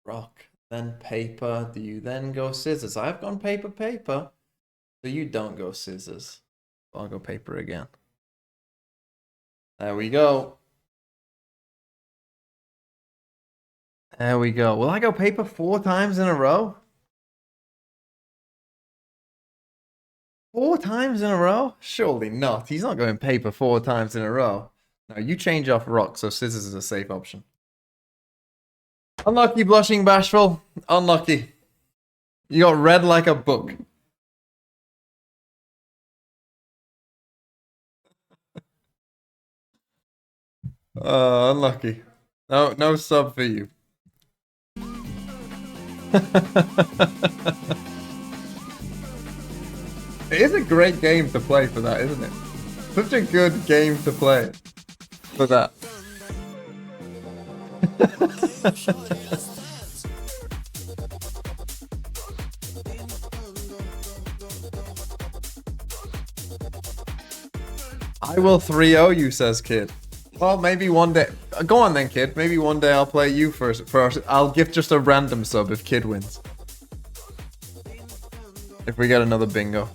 A: Rock, then paper. Do you then go scissors? I've gone paper, paper. So you don't go scissors. I'll go paper again. There we go. There we go. Will I go paper 4 times in a row? 4 times in a row? Surely not. He's not going paper 4 times in a row. No, you change off rock, so scissors is a safe option. Unlucky, blushing, bashful. Unlucky. You got read like a book. Unlucky. No sub for you. It is a great game to play for that, isn't it? Such a good game to play for that. I will 3-0 you, says Kid. Well, maybe one day. Go on then, Kid. Maybe one day I'll play you first. I'll give just a random sub if Kid wins. If we get another bingo.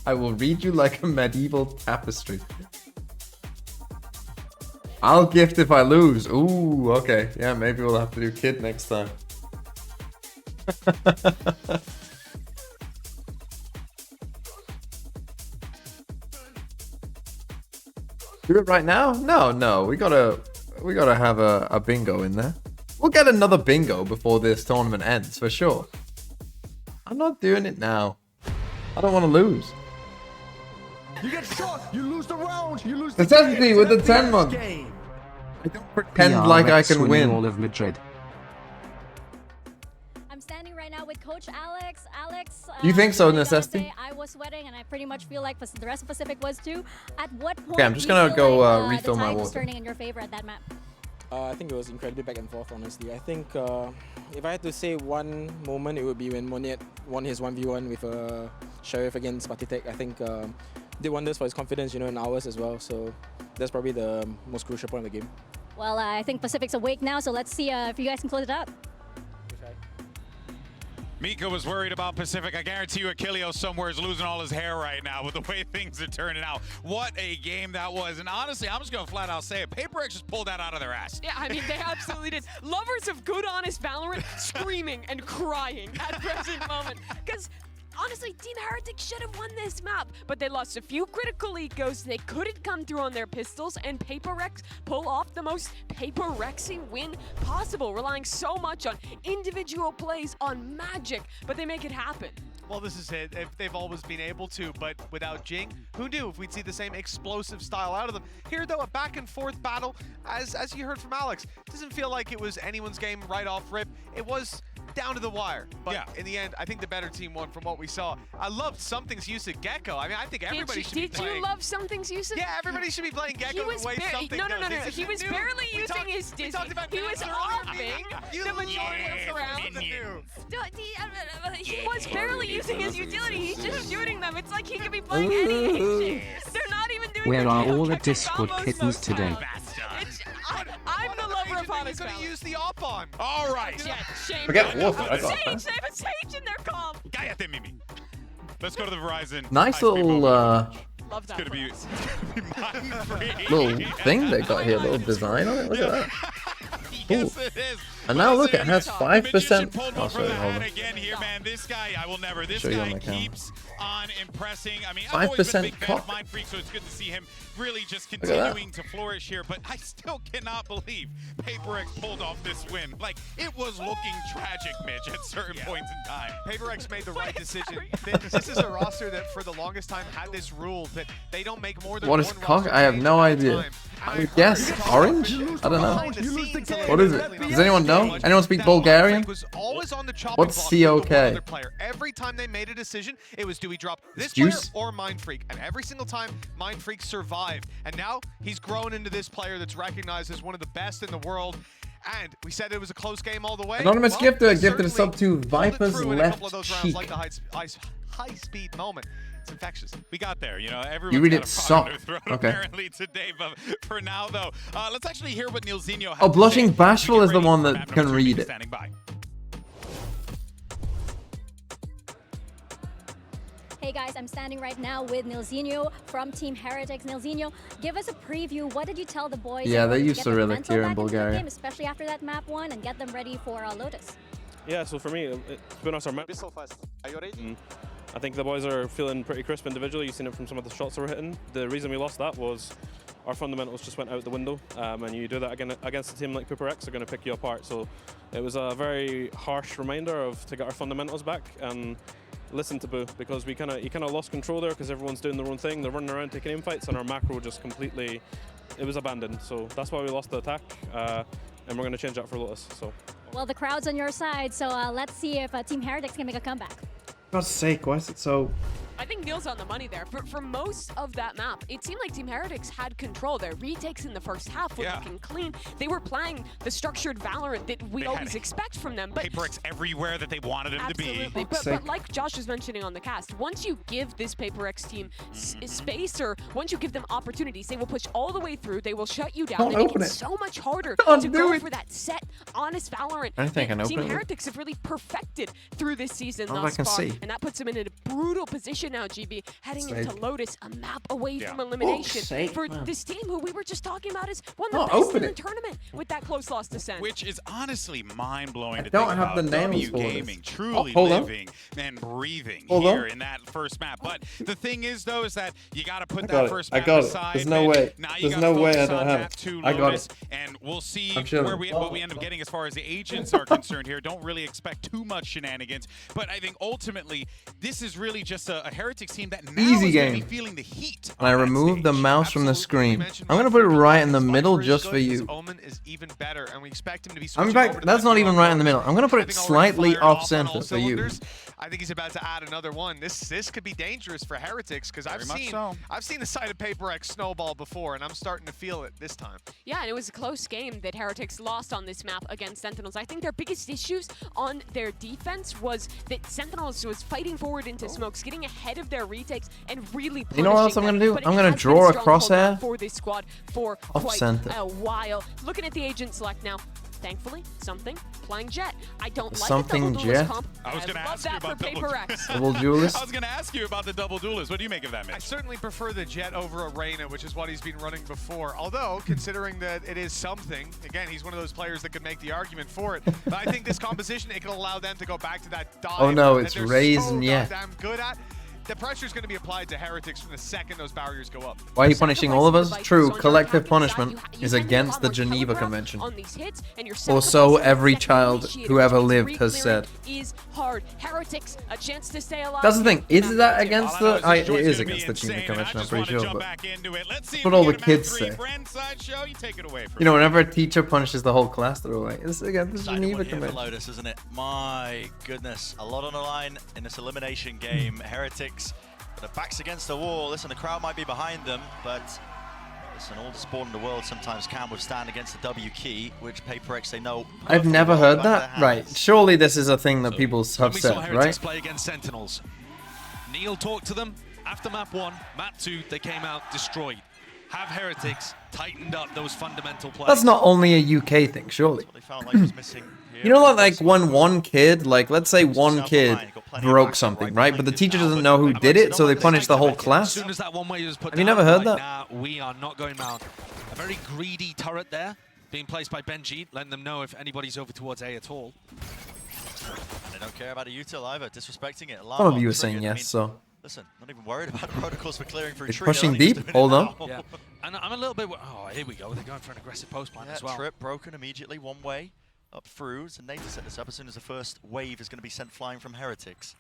A: I will read you like a medieval tapestry. I'll gift if I lose. Ooh, okay. Yeah, maybe we'll have to do Kid next time. Do it right now? No. We gotta have a bingo in there. We'll get another bingo before this tournament ends for sure. I'm not doing it now. I don't want to lose.
T: You get shot, you lose the round, you lose
A: the Necessity with the 10 month. I don't pretend like I can win.
F: All of Madrid.
G: I'm standing right now with Coach Alex. Alex,
A: you think so, Necessity?
G: I was sweating, and I pretty much feel like the rest of Pacific was too. At what point?
A: Okay, I'm just gonna go refill my water.
G: Was turning in your favor at that map?
U: I think it was incredibly back and forth, honestly. I think if I had to say one moment, it would be when Moniet won his 1v1 with Sheriff against Patitek. I think did wonders for his confidence, in ours as well. So that's probably the most crucial point of the game.
G: Well, I think Pacific's awake now, so let's see if you guys can close it out.
B: Mika was worried about Pacific. I guarantee you Achilleo somewhere is losing all his hair right now with the way things are turning out. What a game that was. And honestly, I'm just going to flat out say it. PaperX just pulled that out of their ass.
C: Yeah, I mean, they absolutely did. Lovers of good, honest Valorant screaming and crying at present moment. Because honestly, Team Heretic should have won this map, but they lost a few critical ecos. They couldn't come through on their pistols, and PaperX pull off the most PaperXy win possible, relying so much on individual plays, on magic, but they make it happen.
D: Well, this is it. They've always been able to, but without Jing, who knew if we'd see the same explosive style out of them? Here, though, a back and forth battle, as you heard from Alex. Doesn't feel like it was anyone's game right off rip. It was down to the wire, but yeah, in the end, I think the better team won from what we saw. I loved Something's use of Gecko. I mean, I think everybody should be playing.
C: Did you love Something's use of?
D: Yeah, everybody should be playing Gecko the way Something
C: No.
D: does.
C: He was barely using his Dizzy. He was offing the majority of the rounds. He was barely using his utility. He's just shooting them. It's like he could be playing any Asian. They're not even doing.
F: Where are all the Discord kittens today?
C: I'm the lover upon
D: he's
C: his
D: going to
C: balance.
D: use the op on.
B: All right.
C: Yeah, shame.
A: Forget Wolf. I got
C: Sage,
A: that.
C: they have a Sage in their comp.
B: Cállate, Mimi. Let's go to the Verizon.
A: Nice
B: high-speed
A: little
B: mobile.
C: Love that.
B: It's gonna be mind-free.
A: little thing they got here, little design on it. Look at that.
B: Yes, it is.
A: And now look, it has 5%.
B: Pulled
A: Oh,
B: one from
A: sorry,
B: the
A: hold
B: hat
A: on.
B: again here, man. This guy, I will never. This
A: Show you on
B: guy
A: my camera.
B: keeps on impressing. I mean, I've always been a
A: 5%
B: big fan of
A: cock.
B: Mind Freak, so it's good to see him really just
A: Look at that.
B: continuing to flourish here. But I still cannot believe PaperX pulled off this win. Like, it was looking tragic, Mitch, at certain points in time.
D: PaperX made the right decision. This is a roster that for the longest time had this rule that they don't make more than
A: What is
D: one
A: cock?
D: roster
A: I have
D: change
A: no
D: at a
A: idea.
D: time.
A: I would guess orange? I don't know. What is it? Does anyone know? Anyone speak Bulgarian?
D: Was always on the chopping
A: What's
D: block with the one
A: COK?
D: other player. Every time they made a decision, it was do we drop this
A: Juice?
D: player or Mind Freak? And every single time, Mind Freak survived. And now he's grown into this player that's recognized as one of the best in the world. And we said it was a close game all the way.
A: Anonymous
D: Well,
A: gifter
D: he
A: gifted a sub to
D: pulled it
A: Viper's
D: through in a couple of
A: left
D: those rounds,
A: cheek.
D: like the high-speed moment. It's infectious.
B: We got there, you know. Everyone's
A: You read
B: got
A: it
B: a frog
A: soft.
B: in their throat
A: Okay.
B: apparently today, but for now though, let's actually hear what Nilzinho has
A: Oh,
B: to
A: Blushing
B: say.
A: Bashful
B: We
A: is
B: get
A: the
B: ready
A: one
B: for
A: that
B: map
A: can
B: number 2
A: read
B: being
A: it.
B: standing by.
G: Hey guys, I'm standing right now with Nilzinho from Team Heretics. Nilzinho, give us a preview. What did you tell the boys?
A: Yeah,
G: in
A: they
G: order to
A: use
G: get their
A: Cyrillic
G: mental
A: here in
G: back into the
A: Bulgaria.
G: game, especially after that map 1, and get them ready for Lotus?
K: Yeah, so for me, it's been us our map.
H: Are you ready?
K: I think the boys are feeling pretty crisp individually. You've seen it from some of the shots that were hitting. The reason we lost that was our fundamentals just went out the window, and you do that again against a team like PaperX, they're going to pick you apart. So it was a very harsh reminder of to get our fundamentals back and listen to Boo, because he kind of lost control there because everyone's doing their own thing. They're running around taking aim fights, and our macro just completely, it was abandoned. So that's why we lost the attack, and we're going to change that for Lotus. So.
G: Well, the crowd's on your side, so let's see if Team Heretics can make a comeback.
A: For God's sake, why is it so...
C: I think Neil's on the money there. For most of that map, it seemed like Team Heretics had control. Their retakes in the first half were looking clean. They were playing the structured Valorant that we always expect from them. But
B: PaperX everywhere that they wanted him to be.
C: But like Josh was mentioning on the cast, once you give this PaperX team space, or once you give them opportunities, they will push all the way through. They will shut you down.
A: Don't
C: They make
A: open
C: it
A: it.
C: so much harder
A: Don't
C: to
A: do
C: go
A: it.
C: for that set, honest Valorant.
A: I don't think I can
C: Team
A: open it.
C: Heretics have really perfected through this season
A: Oh, I
C: thus
A: can
C: far,
A: see.
C: and that puts them in a brutal position now, GB, heading
A: Sake.
C: into Lotus, a map away
A: Yeah.
C: from elimination
A: Fuck's sake,
C: for
A: man.
C: this team who we were just talking about is one
A: Oh,
C: of the best
A: open
C: in the
A: it.
C: tournament with that close loss to Send.
B: Which is honestly mind-blowing to
A: don't
B: think
A: have
B: about.
A: the nails
B: W
A: for this.
B: Gaming truly
A: hold on.
B: living and breathing
A: Hold
B: here
A: on.
B: in that first map. But the thing is, though, is that you got to put
A: I
B: that
A: got it.
B: first
A: I
B: map
A: got it.
B: aside.
A: There's no
B: man.
A: way.
B: Now you
A: There's
B: gotta
A: no way I
B: focus
A: don't
B: on
A: have
B: map
A: it.
B: 2
A: I got
B: Lotus,
A: it.
B: and we'll see
A: I'm chilling.
B: what we end up getting as far as the agents are concerned here. Don't really expect too much shenanigans. But I think ultimately, this is really just a Heretics team that now
A: Easy
B: is going to
A: game.
B: be feeling the heat.
A: And I removed the mouse from the screen. I'm going to put it right in the middle just for you.
D: Omen is even better, and we expect him to be
A: In
D: switching
A: fact,
D: over to
A: that's
D: that
A: not
D: duo
A: even right in the
D: approach.
A: middle. I'm going to put it
D: Having already
A: slightly
D: fired
A: off
D: on all
A: center for you.
D: cylinders, I think he's about to add another one. This could be dangerous for Heretics, because I've seen the side of PaperX snowball before, and I'm starting to feel it this time.
C: Yeah, and it was a close game that Heretics lost on this map against Sentinels. I think their biggest issues on their defense was that Sentinels was fighting forward into smokes, getting ahead of their retakes, and really
A: You know what else I'm
C: punishing
A: going to do?
C: them. But
A: I'm
C: it
A: going to
C: has been
A: draw a
C: stronghold now
A: crosshair
C: for this squad for
A: off
C: quite
A: center.
C: a while. Looking at the agent select now. Thankfully, something playing Jet. I don't like
A: Something
C: the double duelist
A: Jet?
C: comp.
B: I was gonna
C: love
B: ask you
C: that for
B: about double
C: PaperX.
A: Double duelist?
B: I was going to ask you about the double duelist. What do you make of that, Mitch?
D: I certainly prefer the Jet over Arena, which is what he's been running before. Although, considering that it is something, again, he's one of those players that could make the argument for it. But I think this composition, it can allow them to go back to that dive
A: Oh no,
D: that
A: it's
D: they're
A: Raisin, yeah.
D: so goddamn good at. The pressure is going to be applied to Heretics from the second those barriers go up.
A: Why are you punishing all of us? True, collective punishment is against the Geneva Convention.
C: On these hits, and your
A: Or so
C: sacrifice
A: every
C: as
A: child
C: initiator
A: who ever
C: towards
A: lived has
C: re-clearing
A: said.
C: is hard. Heretics, a chance to stay alive.
A: That's the thing. Is that
B: All
A: against
B: I know
A: the...
B: is this
A: it
B: joint's
A: is
B: gonna be
A: against the Geneva
B: insane, and I
A: Convention, I'm
B: just
A: pretty
B: wanna
A: sure.
B: jump
A: But
B: back into it. Let's see if
A: what
B: we
A: all
B: get
A: the
B: a map
A: kids
B: 3.
A: say.
B: Brand Sideshow, you take it away from
A: You know,
B: me.
A: whenever a teacher punishes the whole class, they're all like, it's against the
O: Exciting
A: Geneva
O: one here for
A: Convention.
O: Lotus, isn't it? My goodness, a lot on the line in this elimination game. Heretics, their backs against the wall. Listen, the crowd might be behind them, but listen, all the sport in the world sometimes can withstand against the W key, which PaperX they know.
A: I've never heard that. Right, surely this is a thing that people have
V: We saw
A: said,
V: Heretics
A: right?
V: play against Sentinels. Neil talked to them after map 1, map 2, they came out destroyed. have Heretics tightened up those fundamental plays.
A: That's not only a UK thing, surely.
O: They felt like was missing here.
A: You know, like when one kid, like let's say one kid broke something, right? But the teacher doesn't know who did it, so they punish the whole class.
V: As soon as that one way was put
A: Have you never heard
V: like,
A: that?
V: Nah, we are not going round. A very greedy turret there, being placed by Benji, letting them know if anybody's over towards A at all.
O: And they don't care about a util either, disrespecting it.
A: Some of you are saying yes, so.
O: Listen, not even worried about protocols for clearing through
A: It's
O: tree.
A: pushing deep. Hold on.
V: Yeah. And I'm a little bit. Oh, here we go. They're going for an aggressive post plan as well.
O: Trip broken immediately, one way up through. So Nate to set this up as soon as the first wave is going to be sent flying from Heretics.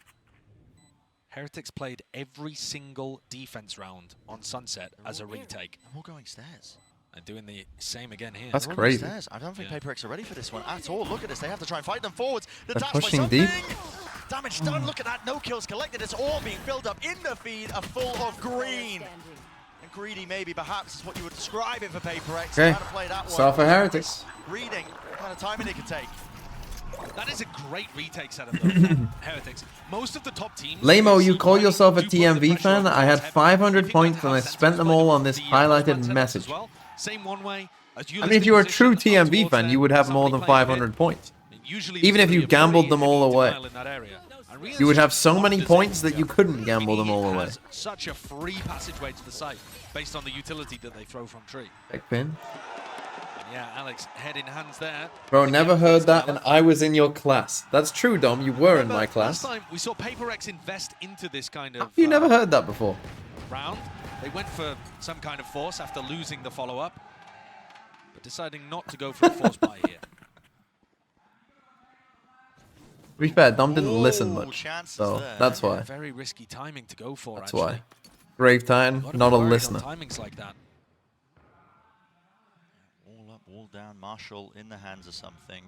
V: Heretics played every single defense round on Sunset as a retake.
O: And we're going stairs.
V: And doing the same again here.
A: That's crazy.
O: I don't think PaperX are ready for this one at all. Look at this. They have to try and fight them forwards. The
A: They're
O: dash by
A: pushing
O: something.
A: deep.
O: Damage done. Look at that. No kills collected. It's all being filled up in the feed. A full of green. And greedy maybe perhaps is what you would describe it for PaperX.
A: Okay.
O: Trying to play that one.
A: Start for Heretics.
O: Reading what kind of timing it could take.
V: That is a great retake setup though. Heretics. Most of the top teams.
A: Lamo, you call yourself a TMV fan? I had 500 points and I spent them all on this highlighted message.
V: Same one way.
A: I mean, if you were a true TMV fan, you would have more than 500 points. Even if you gambled them all away. You would have so many points that you couldn't gamble them all away.
V: Such a free passageway to the site based on the utility that they throw from tree.
A: Back pin.
V: Yeah, Alex, head in hands there.
A: Bro, never heard that, and I was in your class. That's true, Dom. You were in my class.
V: Last time we saw PaperX invest into this kind of.
A: You never heard that before.
V: Round. They went for some kind of force after losing the follow-up, but deciding not to go for a force buy here.
A: To be fair, Dom didn't listen much, so that's why.
V: Very risky timing to go for.
A: That's
V: actually.
A: why. Grave Titan, not a listener.
V: Timings like that.
O: All up, all down. Marshall in the hands of something.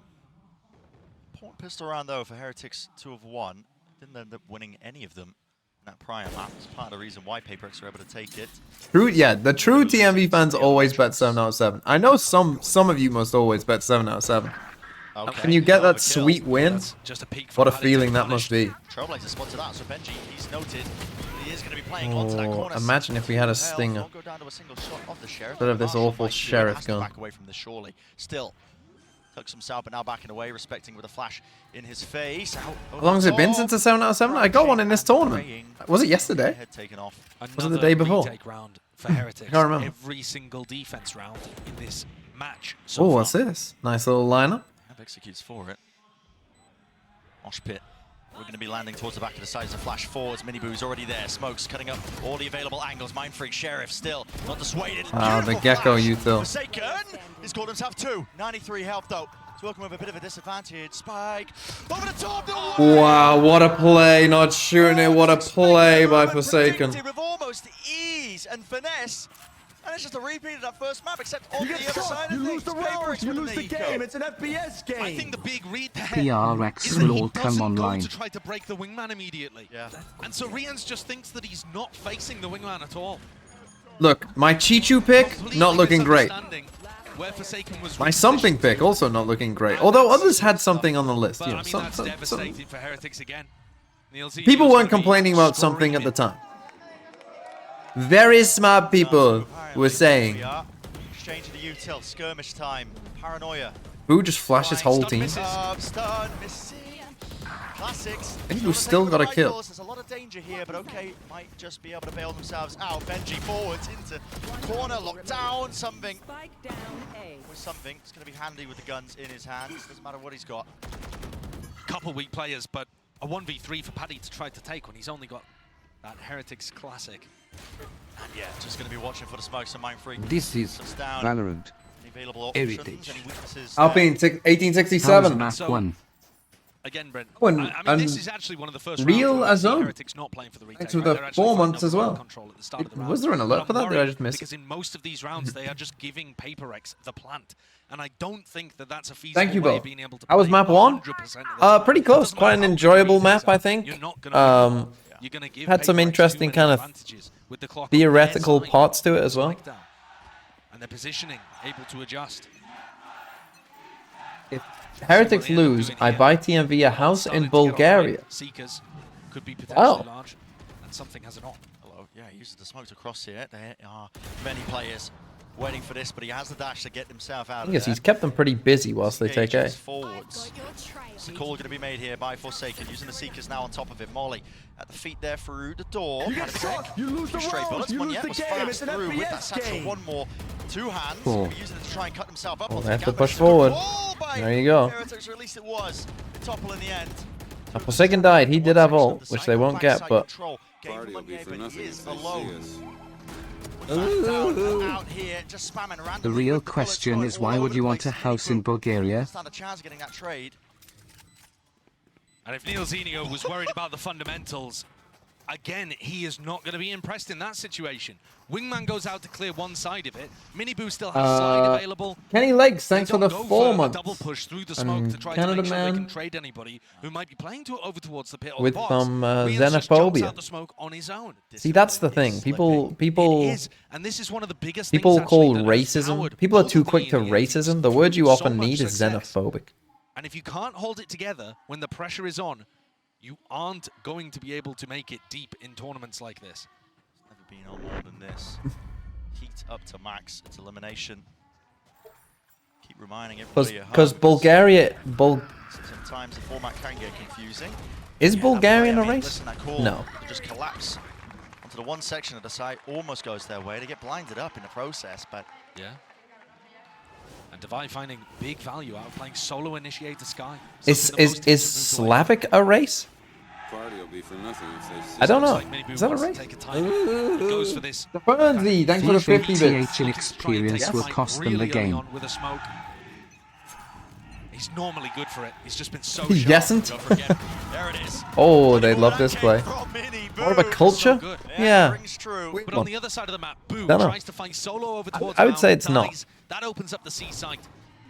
O: Point pistol round though for Heretics to have won. Didn't end up winning any of them in that prior map. It's part of the reason why PaperX were able to take it.
A: True, yeah, the true TMV fans always bet 7 out of 7. I know some of you must always bet 7 out of 7.
O: Okay.
A: When you get that sweet win, what a feeling that must be.
O: Trailblazer spotted that, so Benji, he's noted. He is going to be playing onto that corner.
A: Imagine if we had a stinger
O: Won't go down to a single shot of the sheriff.
A: instead of this
O: Marshall
A: awful
O: might do it,
A: sheriff
O: has to
A: gun.
O: back away from this surely. Still, took some south, but now backing away, respecting with a flash in his face.
A: How long has it been since a 7 out of 7? I got one in this tournament. Was it yesterday?
O: Head taken off.
A: Was it the day before?
V: Round for Heretics.
A: I can't remember.
V: Every single defense round in this match.
A: Oh, what's this? Nice little lineup.
O: Executes for it. Mosh pit. We're going to be landing towards the back of the side as a flash forwards. Miniboo's already there. Smokes cutting up all the available angles. Mind Freak Sheriff still not dissuaded.
A: Ah, the Gecko util.
O: Forsaken. He's called himself 2. 93 health though. He's working with a bit of a disadvantage. Spike. Over the top.
A: Wow, what a play. Not shooting it. What a play by Forsaken.
O: With almost ease and finesse. And it's just a repeat of that first map, except on
T: You
O: the
T: get
O: other
T: shot,
O: side
T: you
O: of
T: lose
O: things.
T: the round, you lose the
O: eco.
T: game. It's an FPS game.
V: I think the big read there
F: PRX
V: is that
F: will
V: he
F: all come
V: doesn't
F: online.
V: go to try to break the wingman immediately.
O: Yeah.
V: And so Rians just thinks that he's not facing the wingman at all.
A: Look, my Chichu pick, not looking great.
V: Where Forsaken was
A: My something pick, also not looking great. Although others had something on the list.
V: But
A: You
V: I
A: know,
V: mean,
A: some,
V: that's
A: some,
V: devastating for Heretics again.
A: people weren't complaining about something at the time. Very smart people were saying.
O: Exchange of the util, skirmish time, paranoia.
A: Boo just flashed his whole team.
O: Stun, missing. Classics.
A: I think Boo still got a kill.
O: There's a lot of danger here, but okay, might just be able to bail themselves out. Benji forwards into corner, locked down, something. With something, it's going to be handy with the guns in his hands. Doesn't matter what he's got.
V: Couple weak players, but a 1v3 for Paddy to try to take when he's only got that Heretics classic.
O: And yeah, just going to be watching for the smokes and Mind Freak.
P: This is Valorant. Heritage.
A: Alpine 1867.
F: Map 1.
V: Again, Brent.
A: When,
V: I mean, this is actually one of the first
A: real
V: rounds
A: as
V: where I see
A: own.
V: Heretics not playing for the retake.
A: Thanks for
V: They're
A: the
V: actually
A: 4
V: fighting
A: months as
V: over
A: well.
V: control at the start of the round.
A: Was there an alert
V: But
A: for
V: I'm
A: that? Did I
V: worried
A: just miss it?
V: because in most of these rounds, they are just giving PaperX the plant. And I don't think that that's a feasible
A: Thank you,
V: way
A: Bill.
V: of being able to
A: How was
V: play
A: map 1?
V: 100% of the
A: Pretty close. Quite an enjoyable map, I think.
V: You're not gonna you're gonna give
A: Had some
V: PaperX
A: interesting
V: too many
A: kind of
V: advantages with the clock on
A: theoretical
V: their side.
A: parts to it as well.
V: And their positioning, able to adjust.
A: If Heretics lose, I buy TMV a house in Bulgaria.
V: Seekers could be
A: Oh.
V: potentially large, and something has it on.
O: Solo, yeah, he uses the smoke to cross here. There are many players waiting for this, but he has the dash to get himself out of there.
A: I guess he's kept them pretty busy whilst they take A.
O: Forwards. It's a call going to be made here by Forsaken, using the Seekers now on top of it. Molly at the feet there through the door.
T: You get shot, you lose the round, you lose the game, it's an FPX game.
O: One more, two hands.
A: Cool.
O: Using it to try and cut himself up.
A: Oh, they have to push forward. There you go.
O: Heretics, or at least it was. Topple in the end.
A: Now, Forsaken died. He did have ult, which they won't get, but...
N: Party will be for nothing if they see us.
F: The real question is, why would you want a house in Bulgaria?
O: Stand a chance of getting that trade.
V: And if Neil Zenio was worried about the fundamentals, again, he is not going to be impressed in that situation. Wingman goes out to clear one side of it. Miniboo still has slide available.
A: Kenny Legs, thanks for the 4 months.
V: Double push through the smoke to try to make sure they can trade anybody who might be playing over towards the pit or
A: with
V: the box.
A: some
V: xenophobia. Out the smoke on his own.
A: See, that's the thing. People
V: and this is one of the biggest
A: people call racism. People are too quick to racism. The word you often need is xenophobic.
V: And if you can't hold it together when the pressure is on, you aren't going to be able to make it deep in tournaments like this.
O: It's never been on more than this. Heat up to max. It's elimination. Keep reminding everybody.
A: Because Bulgaria...
O: Sometimes the format can get confusing.
A: Is Bulgaria in a race?
O: Listen, that call,
A: No.
O: they just collapse onto the one section of the site. Almost goes their way. They get blinded up in the process, but...
V: Yeah. And Divide finding big value out of playing solo initiator Sky.
A: Is Slavic a race?
N: Party will be for nothing if they see
A: I don't know.
V: Like
A: Is that a race?
V: Goes for this.
A: Fernsey, thanks for the 50 bits.
F: in experience will cost them the game.
V: With a smoke. He's normally good for it. He's just been so
A: He yesn't.
O: There it is.
A: Oh, they love this play. More of a culture?
V: So
A: Yeah.
V: But on the other side of the map, Boo
A: Dunno.
V: tries to find solo over towards
A: I would say
V: Mound,
A: it's not.
V: dies. That opens up the C site.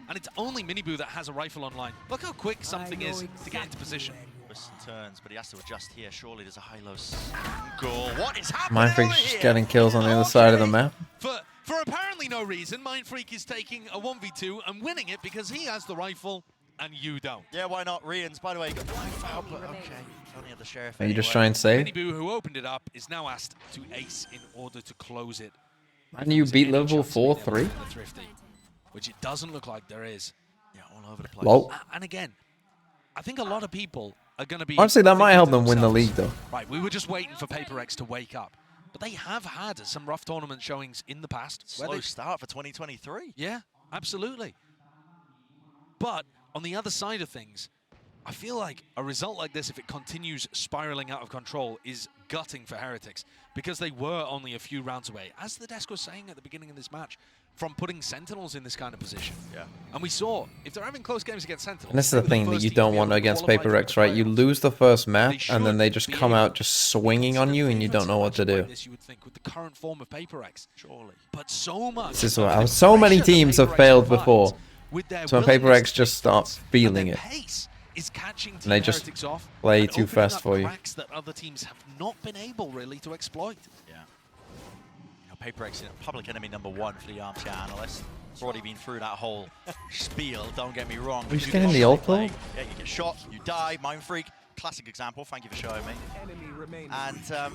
V: And it's only Miniboo that has a rifle online. Look how quick something is to get into position.
O: Twists and turns, but he has to adjust here. Surely there's a high-low goal. What is happening?
A: Mindfreak's just getting kills on the other side of the map.
V: For apparently no reason, Mindfreak is taking a 1v2 and winning it because he has the rifle and you don't.
O: Yeah, why not? Rians, by the way, got life out, but okay. Only had the sheriff.
A: Are you just trying to save?
V: Miniboo, who opened it up, is now asked to ace in order to close it.
A: And you beat Liverpool 4-3?
V: Which it doesn't look like there is.
O: Yeah, all over the place.
A: Lol.
V: And again, I think a lot of people are going to be...
A: Honestly, that might help them win the league, though.
V: Right, we were just waiting for PaperX to wake up. But they have had some rough tournament showings in the past.
O: Slow start for 2023.
V: Yeah, absolutely. But on the other side of things, I feel like a result like this, if it continues spiraling out of control, is gutting for Heretics, because they were only a few rounds away, as the desk was saying at the beginning of this match, from putting Sentinels in this kind of position.
O: Yeah.
V: And we saw, if they're having close games against Sentinels...
A: And this is the thing that you don't want against PaperX, right? You lose the first map, and then they just come out just swinging on you, and you don't know what to do.
V: This, you would think, with the current form of PaperX. Surely. But so much...
A: This is why so many teams have failed before. So when PaperX just start feeling it,
V: is catching
A: and they just play too fast for you.
V: That other teams have not been able really to exploit.
O: Yeah. You know, PaperX is public enemy #1 for the armchair analyst. It's already been through that whole spiel, don't get me wrong.
A: Are you just getting the ult though?
O: Yeah, you get shot, you die, Mindfreak. Classic example, thank you for showing me. And,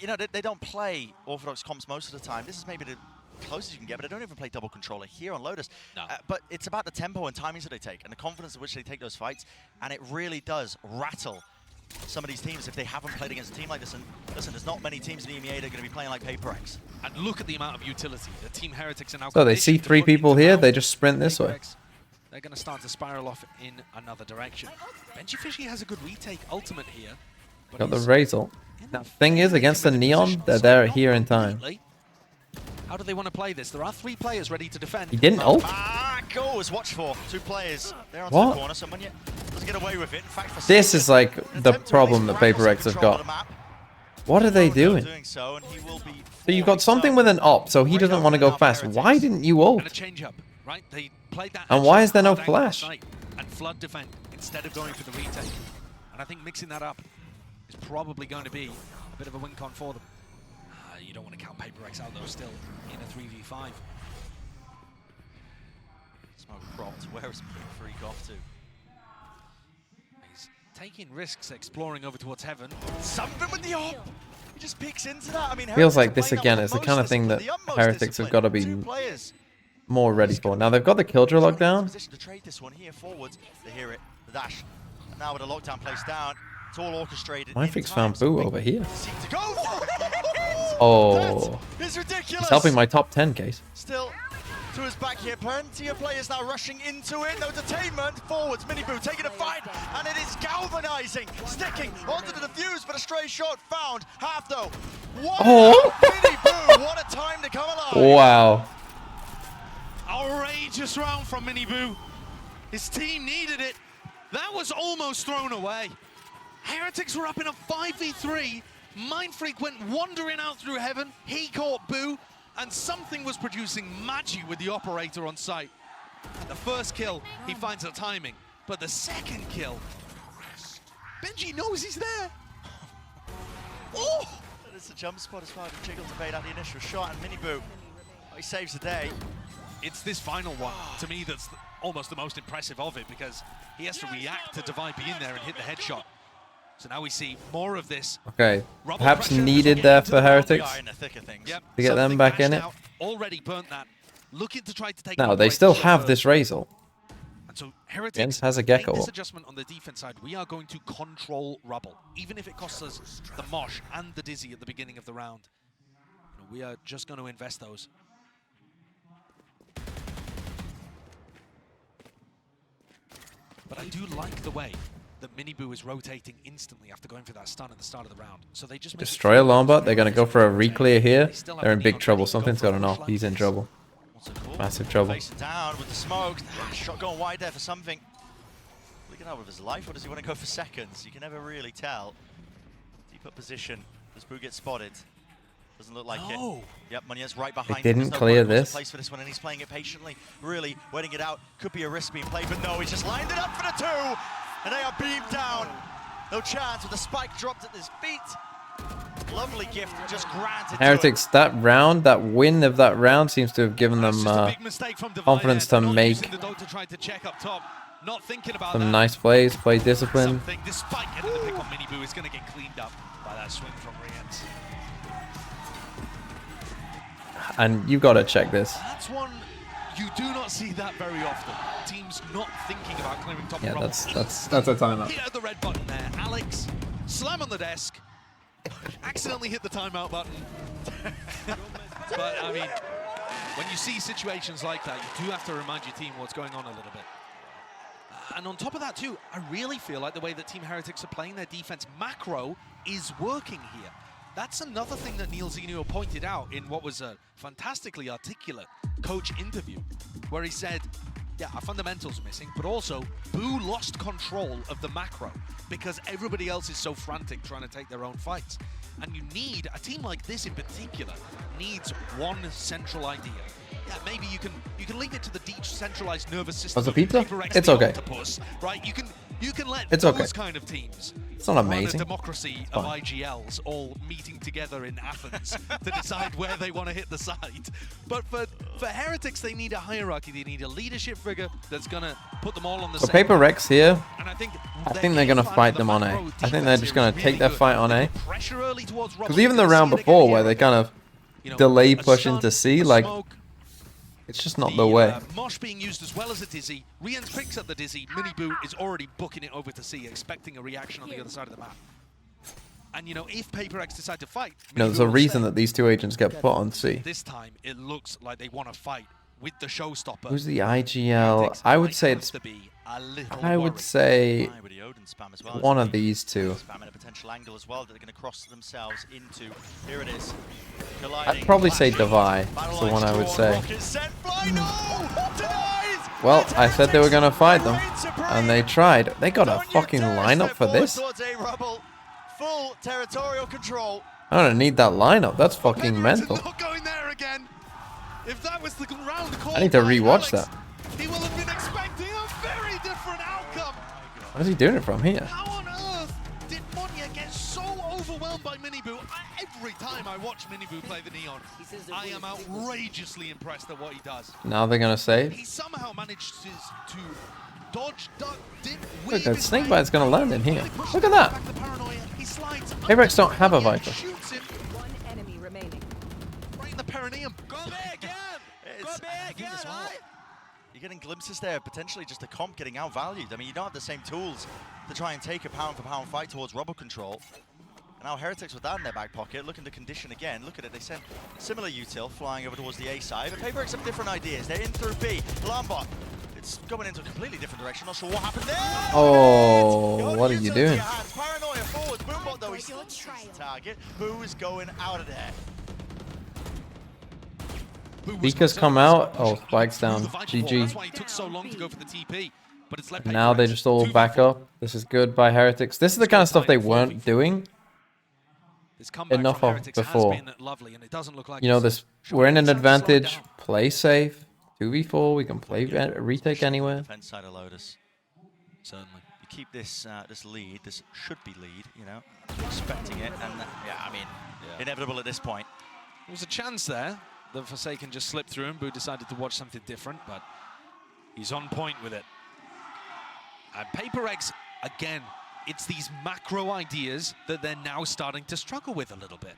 O: you know, they don't play Orthodox comps most of the time. This is maybe the closest you can get, but I don't even play double controller here on Lotus.
V: No.
O: But it's about the tempo and timings that they take and the confidence in which they take those fights, and it really does rattle some of these teams if they haven't played against a team like this. And listen, there's not many teams in the EMEA that are going to be playing like PaperX.
V: And look at the amount of utility. The Team Heretics are now...
A: So they see 3 people here, they just sprint this way.
V: They're going to start to spiral off in another direction. Benjifishy has a good retake ultimate here.
A: Got the Razor. Now, thing is, against the Neon, they're here in time.
V: How do they want to play this? There are 3 players ready to defend.
A: He didn't ult?
O: Goes, watch for 2 players. They're onto
A: What?
O: the corner, someone doesn't get away with it. In fact,
A: This is like the problem that PaperX have got. What are they doing?
O: So
A: you've got something with an op, so he doesn't want to go fast. Why didn't you ult?
V: And a change up, right? They played that.
A: And why is there no flash?
V: And flood defend instead of going for the retake. And I think mixing that up is probably going to be a bit of a win con for them. You don't want to count PaperX out though, still in a 3v5.
O: Smoke cropped. Where is Freak off to?
V: He's taking risks, exploring over towards heaven.
O: Something with the op! He just peeks into that. I mean,
A: Feels like
O: Heretics
A: this
O: are playing
A: again
O: that
A: is
O: with
A: the kind of
O: most
A: thing that
O: discipline, the utmost
A: Heretics have got to be
O: discipline. 2 players.
A: more ready for. Now they've got the Killjoy lockdown.
O: Position to trade this one here forwards. They hear it. The dash. And now with a lockdown placed down, it's all orchestrated.
A: Myfrix found Boo over here.
O: Seem to go for it.
A: Oh,
O: It's ridiculous.
A: he's helping my top 10 case.
O: Still to his back here. Plenty of players now rushing into it. No detainment. Forwards. Miniboo taking a fight. And it is galvanizing. Sticking onto the defuse, but a stray shot found. Half though. What Miniboo. What a time to come alive.
A: Wow.
V: Outrageous round from Miniboo. His team needed it. That was almost thrown away. Heretics were up in a 5v3. Mindfreak went wandering out through heaven. He caught Boo, and something was producing Magi with the operator on site. The first kill, he finds the timing, but the second kill, Benji knows he's there.
O: Oh! It's a jump spot as well. He jiggles to bait out the initial shot, and Miniboo, he saves the day.
V: It's this final one, to me, that's almost the most impressive of it, because he has to react to Divide being there and hit the headshot. So now we see more of this.
A: Okay, perhaps needed there for Heretics to get them back in it.
V: Already burnt that. Looking to try to take.
A: Now they still have this Razor.
V: And so Heretics
A: Jens has a Gecko.
V: This adjustment on the defense side, we are going to control Rubble, even if it costs us the Mosh and the Dizzy at the beginning of the round. You know, we are just going to invest those. But I do like the way that Miniboo is rotating instantly after going for that stun at the start of the round. So they just
A: Destroy a Lombard. They're going to go for a re-clear here. They're in big trouble. Something's going off. He's in trouble. Massive trouble.
O: Face it down with the smoke. Shot going wide there for something. Looking out with his life, or does he want to go for seconds? You can never really tell. Deep up position. Does Boo get spotted? Doesn't look like it. Yep, Monier's right behind
A: They
O: him.
A: didn't
O: There's no
A: clear
O: point. What's
A: this.
O: the place for this one, and he's playing it patiently. Really waiting it out. Could be a risk being played, but no, he's just lined it up for the 2. And they are beamed down. No chance with the spike dropped at his feet. Lovely gift just granted.
A: Heretics, that round, that win of that round seems to have given them confidence to make some nice plays, play discipline.
V: This spike and the pick on Miniboo is going to get cleaned up by that swing from Riens.
A: And you've got to check this.
V: That's one you do not see that very often. Teams not thinking about clearing top
A: Yeah,
V: of
A: that's a timeout.
V: Hit the red button there. Alex, slam on the desk. Accidentally hit the timeout button. But I mean, when you see situations like that, you do have to remind your team what's going on a little bit. And on top of that too, I really feel like the way that Team Heretics are playing their defense macro is working here. That's another thing that Neil Zenio pointed out in what was a fantastically articulate coach interview, where he said, yeah, our fundamentals are missing, but also Boo lost control of the macro because everybody else is so frantic trying to take their own fights. And you need, a team like this in particular, needs one central idea. Yeah, maybe you can link it to the decentralized nervous system.
A: Was the pizza?
V: FPX
A: It's
V: the
A: okay.
V: Octopus, right? You can let
A: It's
V: those
A: okay.
V: kind of teams.
A: It's not
V: run
A: amazing.
V: a democracy of IGLs all meeting together in Athens to decide where they want to hit the site. But for Heretics, they need a hierarchy. They need a leadership figure that's going to put them all on the
A: For
V: same.
A: Paper Rex here,
V: And I think
A: they're going to fight them on A. I think they're just going to take their fight on A. Because even the round before where they kind of delay push into C, like, it's just not the way.
V: Mosh being used as well as a Dizzy. Riens picks up the Dizzy. Miniboo is already booking it over to C, expecting a reaction on the other side of the map. And, you know, if PaperX decide to fight...
A: You know, there's a reason that these two agents get put on C.
V: This time, it looks like they want to fight with the showstopper.
A: Who's the IGL? I would say it's... I would say one of these two.
O: Spamming a potential angle as well that they're going to cross themselves into. Here it is.
A: I'd probably say Devi. That's the one I would say. Well, I said they were going to fight them, and they tried. They got a fucking lineup for this.
O: Full territorial control.
A: I don't need that lineup. That's fucking mental.
V: Not going there again. If that was the round call,
A: I need to rewatch that.
V: he will have been expecting a very different outcome.
A: Where's he doing it from here?
V: How on earth did Monya get so overwhelmed by Miniboo? Every time I watch Miniboo play the Neon, I am outrageously impressed at what he does.
A: Now they're gonna save.
V: He somehow managed to dodge, duck, dip,
A: Look,
V: weave
A: that
V: his
A: snake
V: way.
A: bite's gonna land in here. Look at that.
V: He slides
A: PayPRX don't have a Viper.
V: shoots him
I: One enemy remaining.
V: right in the perineum. Go big again! Go big again, right?
O: You're getting glimpses there, potentially just a comp getting outvalued. I mean, you don't have the same tools to try and take a pound-for-pound fight towards Robo Control. And now Heretics with that in their back pocket, looking to condition again. Look at it, they sent similar util flying over towards the A side, but PayPRX have different ideas. They're in through B. Lambot, it's going into a completely different direction. Not sure what happened there.
A: Oh, what are you doing?
O: Paranoia forwards. Boombot, though, he's still the target. Boo is going out of there.
A: Vika's come out. Oh, spikes down.
V: That's
A: GG.
V: why he took so long to go for the TP. But it's left
A: Now they just all back up. This is good by Heretics. This is the kind of stuff they weren't doing enough of before. You know, this we're in an advantage. Play safe. 2v4. We can play retake anywhere.
O: Defense side of Lotus. Certainly. You keep this this lead. This should be lead. You know, expecting it, and yeah, I mean, inevitable at this point.
V: There was a chance there. The Forsaken just slipped through and Boo decided to watch something different, but he's on point with it. And PayPRX, again, it's these macro ideas that they're now starting to struggle with a little bit.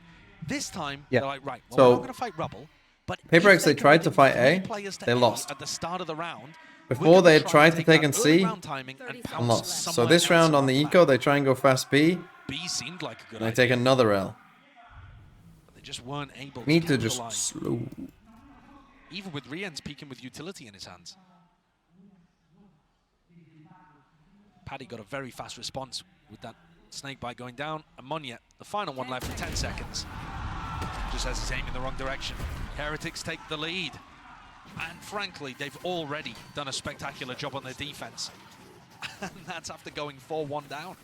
V: This time, they're like, right, well, we're not going to fight Rubble, but
A: PayPRX, they tried to fight A, they lost.
V: At the start of the round,
A: Before they had tried to take and C,
V: and
A: and lost. So this round on the eco, they try and go fast B,
V: B seemed like a good
A: and they
V: idea.
A: take another L.
V: They just weren't able
A: Need to
V: capitalize.
A: just slow.
V: Even with Rien's peeking with utility in his hands. Paddy got a very fast response with that snakebite going down. And Monyet, the final one left for 10 seconds. Just as he's aiming the wrong direction. Heretics take the lead. And frankly, they've already done a spectacular job on their defense. And that's after going 4-1 down.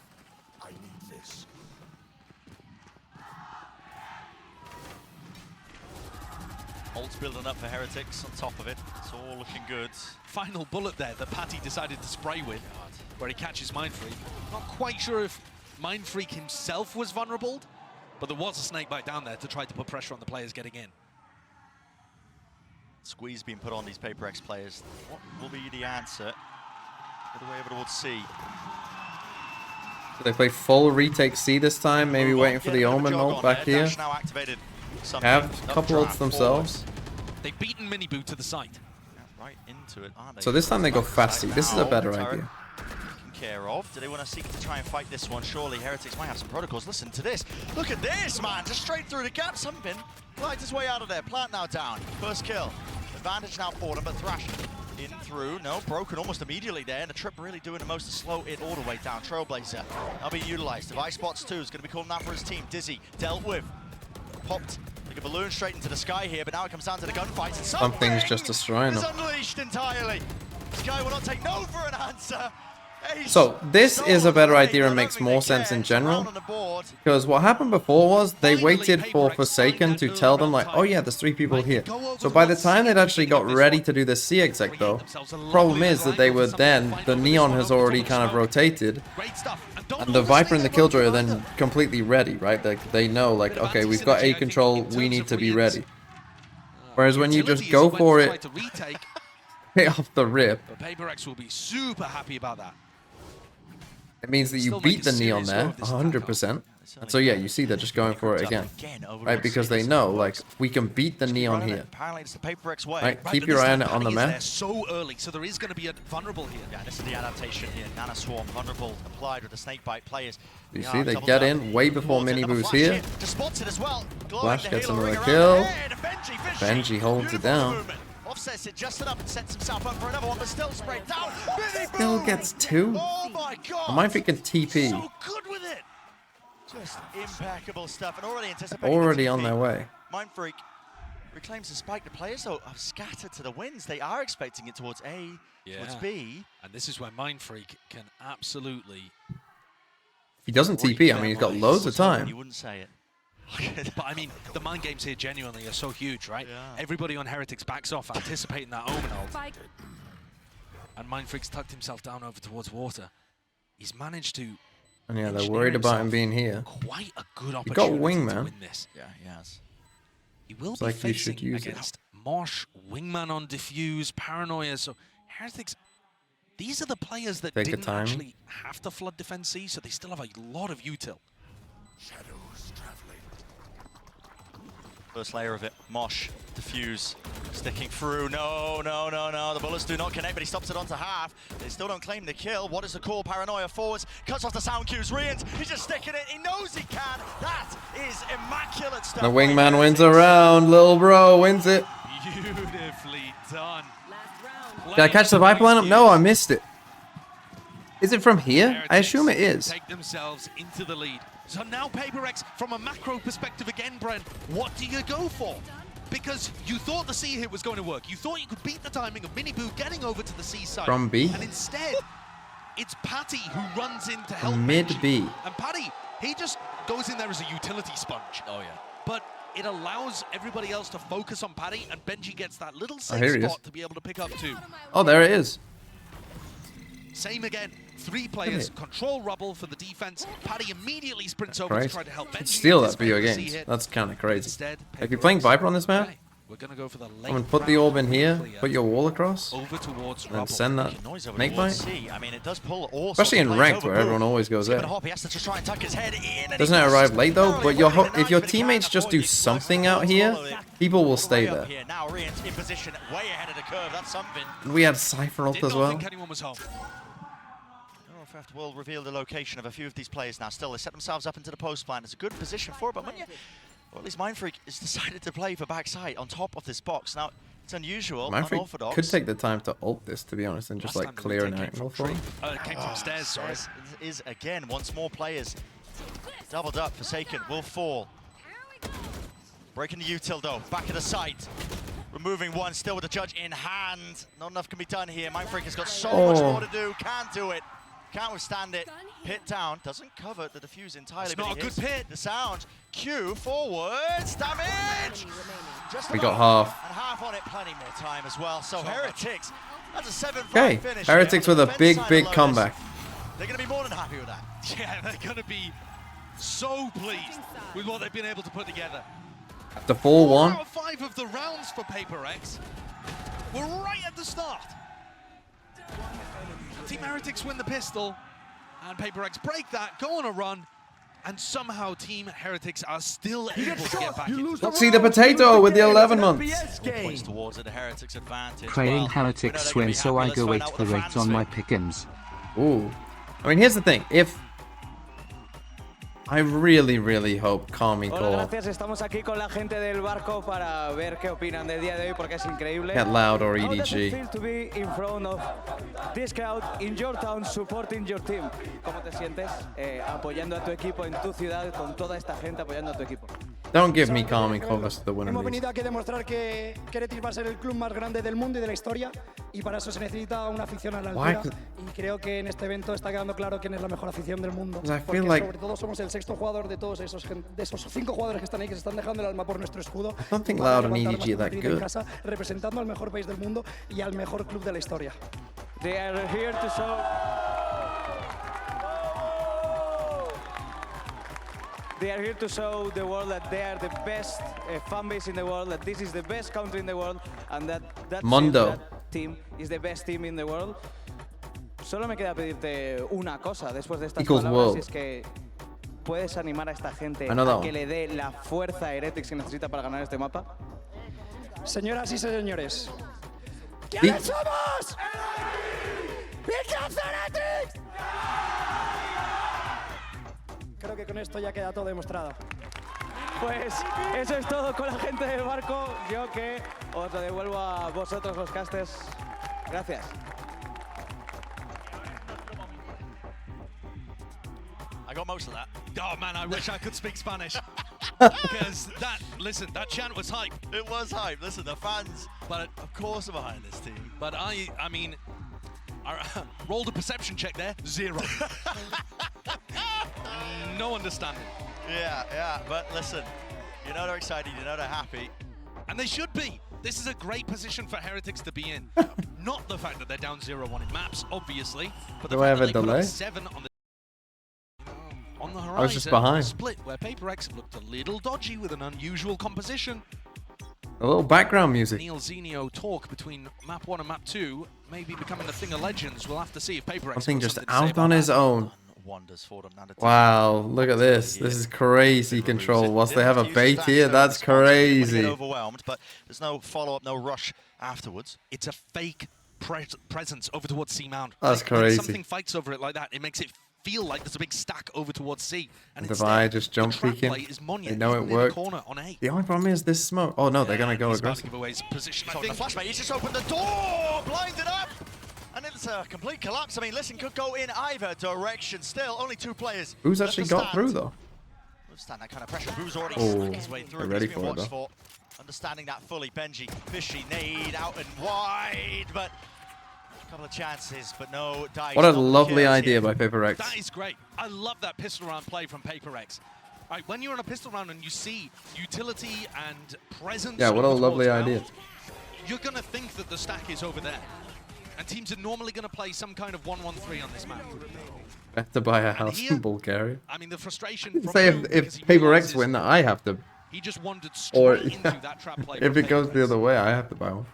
T: I need this.
O: Ult's building up for Heretics on top of it. It's all looking good.
V: Final bullet there that Patty decided to spray with, where he catches Mindfreak. Not quite sure if Mindfreak himself was vulnerable, but there was a snakebite down there to try to put pressure on the players getting in.
O: Squeeze being put on these PayPRX players. What will be the answer? Get away over towards C.
A: So they play full retake C this time, maybe waiting for the Omen ult back here.
O: Now activated.
A: Have a couple ults themselves.
V: They've beaten Miniboo to the site.
O: Right into it, aren't they?
A: So this time they go fast C. This is a better idea.
O: Taken care of. Do they want to seek to try and fight this one? Surely Heretics might have some protocols. Listen to this. Look at this, man. Just straight through the gap. Something glides his way out of there. Plant now down. First kill. Advantage now for them, but Thrash in through. No, broken almost immediately there. And the Trip really doing the most to slow it all the way down. Trailblazer now being utilized. Device Spots 2 is going to be calling out for his team. Dizzy dealt with. Popped like a balloon straight into the sky here, but now it comes down to the gunfights.
A: Something's just destroying
O: is
A: them.
O: unleashed entirely. Sky will not take no for an answer.
A: So this is a better idea and makes more sense in general. Because what happened before was they waited for Forsaken to tell them like, oh yeah, there's 3 people here. So by the time they'd actually got ready to do the C exec though, problem is that they were then, the Neon has already kind of rotated. And the Viper and the Killjoy are then completely ready, right? They know like, okay, we've got A control, we need to be ready. Whereas when you just go for it, hit off the rip,
V: But PayPRX will be super happy about that.
A: it means that you beat the Neon there, 100%. And so yeah, you see they're just going for it again. Right, because they know, like, we can beat the Neon here.
O: Apparently it's the PayPRX way.
A: Right, keep your eye on it on the map.
V: They're so early, so there is going to be a vulnerable here.
O: Yeah, this is the adaptation here. Nana Swarm, vulnerable, applied with the snakebite players.
A: You see, they get in way before Miniboo's here. Flash gets another kill. Benji holds it down.
O: Offsets it just enough and sets himself up for another one, but still sprayed down.
A: Still gets 2.
O: Oh my god!
A: Am I thinking TP?
O: So good with it. Just impeccable stuff, and already anticipating.
A: Already on their way.
O: Mindfreak reclaims the spike. The players though are scattered to the winds. They are expecting it towards A, towards B.
V: And this is where Mindfreak can absolutely.
A: If he doesn't TP, I mean, he's got loads of time.
O: You wouldn't say it.
V: But I mean, the mind games here genuinely are so huge, right? Yeah. Everybody on Heretics backs off, anticipating that Omen ult. And Mindfreak's tucked himself down over towards water. He's managed to
A: And yeah, they're worried about him being here.
V: Quite a good
A: You got
V: opportunity
A: wing,
V: to
A: man.
V: win this.
O: Yeah, he has.
V: He will
A: It's
V: be
A: like you should
V: facing
A: use it.
V: against Mosh, Wingman on Diffuse, Paranoia. So Heretics, these are the players that
A: Take the
V: didn't
A: time.
V: actually have to flood defense C, so they still have a lot of util.
O: First layer of it, Mosh, Diffuse, sticking through. No, no, no, no. The bullets do not connect, but he stops it onto half. They still don't claim the kill. What is the call? Paranoia forwards, cuts off the sound cues. Rians, he's just sticking it. He knows he can. That is immaculate stuff.
A: The wingman wins a round. Little bro wins it.
V: Beautifully done.
A: Did I catch the Viper lineup? No, I missed it. Is it from here? I assume it is.
V: Take themselves into the lead. So now PaperX, from a macro perspective again, Brent, what do you go for? Because you thought the C hit was going to work. You thought you could beat the timing of Miniboo getting over to the C side.
A: From B?
V: And instead, it's Patty who runs in to help
A: Mid
V: Benji.
A: B.
V: And Patty, he just goes in there as a utility sponge.
O: Oh, yeah.
V: But it allows everybody else to focus on Patty, and Benji gets that little
A: Oh, here
V: safe
A: he is.
V: spot to be able to pick up two.
A: Oh, there it is.
V: Same again. 3 players control rubble for the defense. Paddy immediately sprints over
A: Crazy.
V: to try to help
A: You'd
V: Benji.
A: steal that
V: His
A: for your
V: favorite
A: games.
V: C-hit.
A: That's kind of crazy.
V: Instead,
A: If you're playing Viper on this map,
V: we're gonna go for the
A: I'm gonna put the orb in here, put your wall across,
V: over towards
A: and send that snake bite.
O: I mean, it does pull all
A: Especially in
O: sorts of
A: ranked
O: plays
A: where
O: over.
A: everyone always goes there.
O: He has to just try and tuck his head in, and
A: Doesn't it arrive late though? But if your teammates just do something out here, people will stay there.
O: Now Rian's in position, way ahead of the curve. That's something.
A: And we had Cypher ult as well.
V: think anyone was home.
O: Warcraft will reveal the location of a few of these players now. Still, they set themselves up into the post plan. It's a good position for it, but Munya, or at least Mindfreak, has decided to play for backside on top of this box. Now, it's unusual,
A: Mindfreak
O: unorthodox.
A: could take the time to ult this, to be honest, and just like clear an angle for him.
V: Came from stairs, sorry.
O: Stairs is again, once more players. Doubled up, Forsaken will fall. Breaking the util though, back of the site. Removing one, still with the judge in hand. Not enough can be done here. Mindfreak has got so much more to do, can't do it. Can't withstand it. Pit down, doesn't cover the defuse entirely.
V: It's not a good pit.
O: The sound. Q forwards, damage! Just
A: We got
O: about.
A: half.
O: And half on it, plenty more time as well. So Heretics, that's a 7-5
A: Okay,
O: finish.
A: Heretics
O: here.
A: with a
O: Defense
A: big,
O: side
A: big
O: of Lotus,
A: comeback.
O: They're going to be more than happy with that.
V: Yeah, they're gonna be so pleased with what they've been able to put together.
A: The 4-1.
V: 4 out of 5 of the rounds for PaperX were right at the start. Team Heretics win the pistol, and PaperX break that, go on a run, and somehow Team Heretics are still able to get back into
A: Let's see the potato with the 11 months.
O: Points towards it, the Heretics advantage.
F: Praying
O: Well,
F: Heretics
O: we know
F: win,
O: they're
F: so
O: gonna
F: I
O: be happy.
F: go
O: Let's
F: 8
O: find
F: the
O: out what
F: rate
O: the
F: on my
O: fans
F: pick'ems.
A: Ooh. I mean, here's the thing. If I really, really hope Kami
Q: Hola,
A: Core
Q: gracias. Estamos aquí con la gente del barco para ver qué opinan del día de hoy porque es increíble.
A: Get Loud or
Q: How does it
A: EDG.
Q: feel to be in front of this crowd in your town supporting your team? ¿Cómo te sientes apoyando a tu equipo en tu ciudad con toda esta gente apoyando a tu equipo?
A: Don't give me Kami Core versus the winner
R: Hemos
A: of these.
R: venido aquí a demostrar que Heretics va a ser el club más grande del mundo y de la historia y para eso se necesita una afición a la altura y creo que en este evento está quedando claro quién es la mejor afición del mundo
A: I feel
R: porque
A: like-
R: sobre todo somos el sexto jugador de todos esos 5 jugadores que están ahí que se están dejando el alma por nuestro escudo.
A: I don't think
R: Van a
A: Loud and
R: levantar
A: EDG are
R: nuestra
A: that
R: bandera en
A: good.
R: casa, representando al mejor país del mundo y al mejor club de la historia.
Q: They are here to show. They are here to show the world that they are the best fan base in the world, that this is the best country in the world, and that
A: Mondo.
Q: team is the best team in the world. Solo me queda pedirte una cosa después de estas
A: Equals
Q: palabras,
A: world.
Q: y es que puedes animar a esta gente
A: I know that
Q: a
A: one.
Q: que le dé la fuerza a Heretics que necesita para ganar este mapa.
R: Señoras y señores,
A: Sí.
R: ¿quiénes somos? ¡Because Heretics! Creo que con esto ya queda todo demostrado.
Q: Pues eso es todo con la gente del barco. Yo que os lo devuelvo a vosotros los casters. Gracias.
O: I got most of that.
V: Oh man, I wish I could speak Spanish. Because that chant was hype.
O: It was hype. Listen, the fans,
V: but
O: of course, are behind this team.
V: But I mean, I rolled a perception check there, 0. No understanding.
O: Yeah, but listen, you know they're excited, you know they're happy.
V: And they should be. This is a great position for Heretics to be in. Not the fact that they're down 0-1 in maps, obviously, but the
A: Do I
V: fact
A: have
V: that
A: a
V: they put up
A: delay?
V: 7 on the the horizon.
A: I was just behind.
V: A split where PaperX looked a little dodgy with an unusual composition.
A: A little background music.
V: Neil Zenio talk between map 1 and map 2 maybe becoming a thing of legends. We'll have to see if PaperX
A: Something
V: got
A: just
V: something to say
A: out
V: about
A: on
V: that.
A: his own. Wow, look at this. This is crazy control. Whilst they have a bait here, that's crazy.
O: Overwhelmed, but there's no follow-up, no rush afterwards.
V: It's a fake presence over towards C Mound.
A: That's
V: When
A: crazy.
V: something fights over it like that, it makes it feel like there's a big stack over towards C. And
A: Divide just jump
V: the trap
A: peeking.
V: play is Monya.
A: They know
V: He's
A: it
V: in the
A: worked.
V: corner on A.
A: The only problem is this smoke. Oh no, they're gonna go
V: He's about to
A: aggressive.
V: give away his position. I
O: The
V: think.
O: flash, mate. He's just opened the door, blinded up, and it's a complete collapse. I mean, listen, could go in either direction. Still, only 2 players.
A: Who's
O: left
A: actually
O: to
A: got
O: stand.
A: through though?
O: Withstand that kind of pressure. Boo's already
A: Oh,
O: snuck his way through.
A: they're ready
O: He's been
A: for it,
O: watched
A: though.
O: for. Understanding that fully, Benji, fishy, nade out and wide, but a couple of chances, but no dice.
A: What a
O: no
A: lovely
O: kills
A: idea
O: here.
A: by PaperX.
V: That is great. I love that pistol round play from PaperX. Right, when you're on a pistol round and you see utility and presence,
A: Yeah, what a
V: over
A: lovely
V: towards
A: idea.
V: Mound, you're going to think that the stack is over there. And teams are normally going to play some kind of 1-1-3 on this map.
A: I have to buy a house
V: here-
A: in Bulgaria.
V: I mean, the frustration from
A: Say
V: Boo,
A: if
V: because he
A: PaperX
V: realizes
A: win, I have to.
V: he just wandered straight
A: Or
V: into that trap play.
A: if
V: from
A: it goes the
V: PaperX.
A: other way, I have to buy one.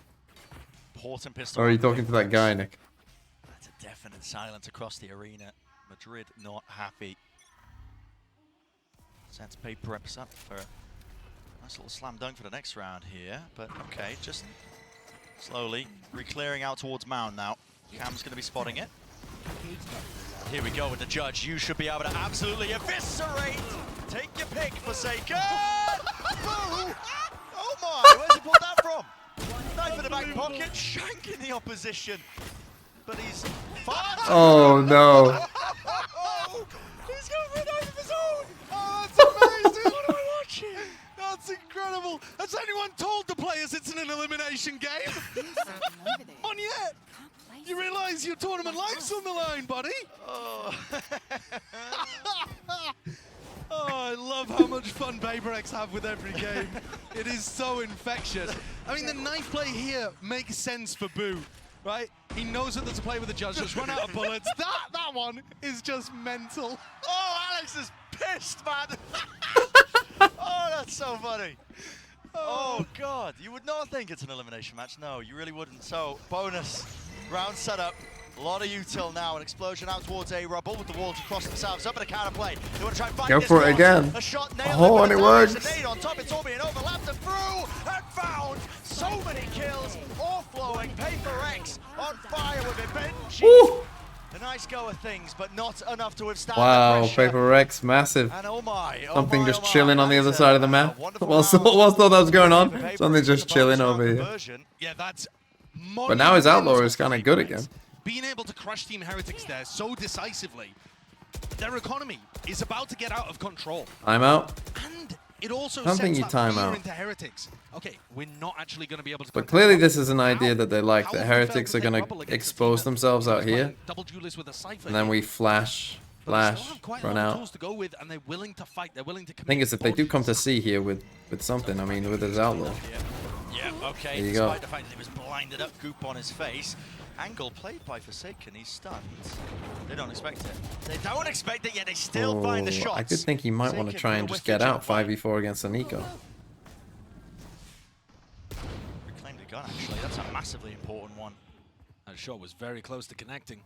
O: Important pistol
A: Or are you
O: round
A: talking to that guy, Nick?
O: That's a definite silence across the arena. Madrid not happy. Sets PaperX up for a nice little slam dunk for the next round here. But okay, just slowly re-clearing out towards Mound now. Cam's going to be spotting it. Here we go with the judge. You should be able to absolutely eviscerate. Take your pick, Forsaken. Boo! Oh my, where's he pulled that from? Knife in the back pocket, shanking the opposition. But he's far too
A: Oh no.
O: He's going for a knife of his own.
V: Oh, that's amazing. What am I watching? That's incredible. Has anyone told the players it's an elimination game? Moniette, you realize your tournament life's on the line, buddy?
O: Oh.
V: Oh, I love how much fun PaperX have with every game. It is so infectious. I mean, the knife play here makes sense for Boo, right? He knows that there's a play with the judge, just run out of bullets. That one is just mental.
O: Oh, Alex is pissed, man. Oh, that's so funny. Oh, God. You would not think it's an elimination match. No, you really wouldn't. So, bonus round setup. A lot of util now. An explosion out towards A. Rubble with the wall to cross themselves up in a counterplay. They want to try and find
A: Go
O: this
A: for it
O: one.
A: again.
O: A shot nailed
A: Oh,
O: it,
A: and
O: but
A: it
O: damage.
A: works.
O: A nade on top. It's all being overlapped and through and found. So many kills. All flowing. PaperX on fire with it. Benji.
A: Woo!
O: A nice go of things, but not enough to withstand
A: Wow,
O: the pressure.
A: PaperX, massive.
O: And oh my,
A: Something just chilling on the other side of the map. Whilst all that was going on, something just chilling over here.
V: Yeah, that's
A: But now his Outlaw is kind of good again.
V: being able to crush Team Heretics there so decisively. Their economy is about to get out of control.
A: I'm out.
V: And it also
A: Don't think
V: sets
A: you
V: that
A: time
V: fear
A: out.
V: into Heretics. Okay, we're not actually going to be able to...
A: But clearly this is an idea that they like. The Heretics are going to expose themselves out here.
V: Double duelist with a Cypher.
A: And then we flash, run out.
V: Tools to go with, and they're willing to fight. They're willing to
A: The thing is, if they do come to C here with something, I mean, with his Outlaw.
O: Yeah, okay,
A: There you
O: despite
A: go.
O: the fact that he was blinded up, goop on his face. Angle played by Forsaken, he's stunned. They don't expect it. They don't expect it, yet they still find the
A: Oh,
O: shots.
A: I could think he might want to try and just get out 5v4 against a Nico.
O: Reclaimed a gun, actually. That's a massively important one.
V: That shot was very close to connecting.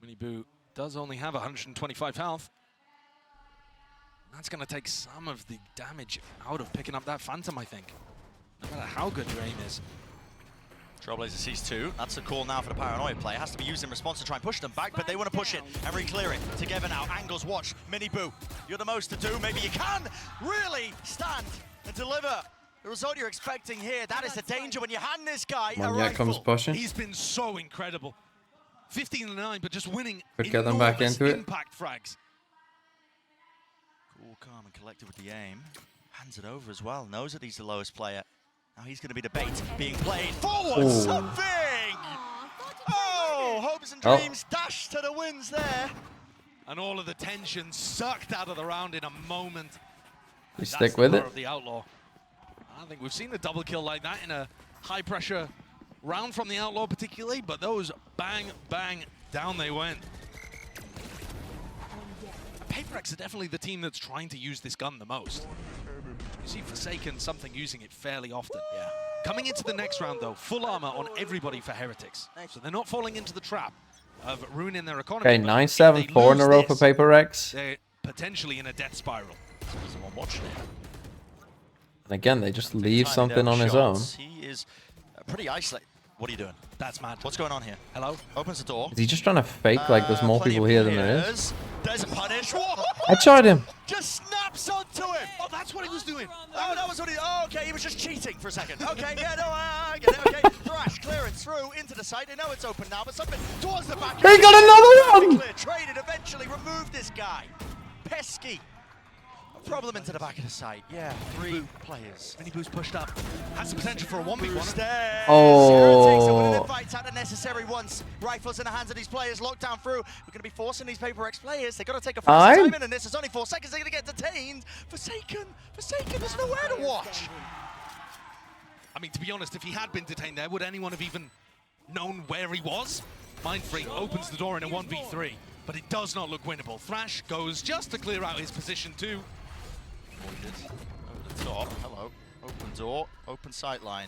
V: Miniboo does only have 125 health. That's going to take some of the damage out of picking up that Phantom, I think. No matter how good your aim is.
O: Trailblazer sees 2. That's the call now for the Paranoia play. Has to be used in response to try and push them back, but they want to push it and re-clear it together now. Angles watch. Miniboo, you're the most to do. Maybe you can really stand and deliver the result you're expecting here. That is the danger when you hand this guy a
A: Moniette
O: rifle.
A: comes pushing.
V: He's been so incredible. 15-9, but just winning
A: Could get them back
V: enormous
A: into it.
V: impact frags.
O: Cool, calm, and collected with the aim. Hands it over as well. Knows that he's the lowest player. Now he's going to be the bait being played forward.
A: Ooh.
O: Something! Oh, hopes and
A: Oh.
O: dreams dash to the wins there.
V: And all of the tension sucked out of the round in a moment.
A: You
V: That's
A: stick
V: the
A: with
V: power
A: it?
V: of the Outlaw. I think we've seen a double kill like that in a high-pressure round from the Outlaw particularly, but those bang, bang, down they went. PaperX are definitely the team that's trying to use this gun the most. You see Forsaken something using it fairly often.
O: Yeah.
V: Coming into the next round, though, full armor on everybody for Heretics. So they're not falling into the trap of ruining their economy.
A: Okay, 9-7, 4 in a row for PaperX.
V: They're potentially in a death spiral.
O: Someone watching it.
A: And again, they just leave something on his own.
O: He is pretty isolated. What are you doing?
V: That's mad.
O: What's going on here?
V: Hello?
O: Opens the door.
A: Is he just trying to fake like there's more people here than there is?
O: There's a punish. Whoa!
A: I tried him.
O: Just snaps onto him.
V: Oh, that's what he was doing.
O: Oh, that was what he... Oh, okay, he was just cheating for a second. Okay, yeah, no, I get it. Okay, Thrash clearance through into the site. They know it's open now, but something towards the back.
A: He got another one!
O: Clear. Traded, eventually removed this guy. Pesky. Problem into the back of the site. Yeah, 3 players.
V: Mini Boost pushed up. Has the potential for a 1v1.
O: There.
A: Oh.
O: Zero takes it with an invite out the necessary ones. Rifles in the hands of these players, locked down through. We're going to be forcing these PaperX players. They've got to take a fast time in, and this is only 4 seconds. They're going to get detained. Forsaken, there's nowhere to watch.
V: I mean, to be honest, if he had been detained there, would anyone have even known where he was? Mindfreak opens the door in a 1v3, but it does not look winnable. Thrash goes just to clear out his position too.
O: Over the top, hello. Open door, open sight line.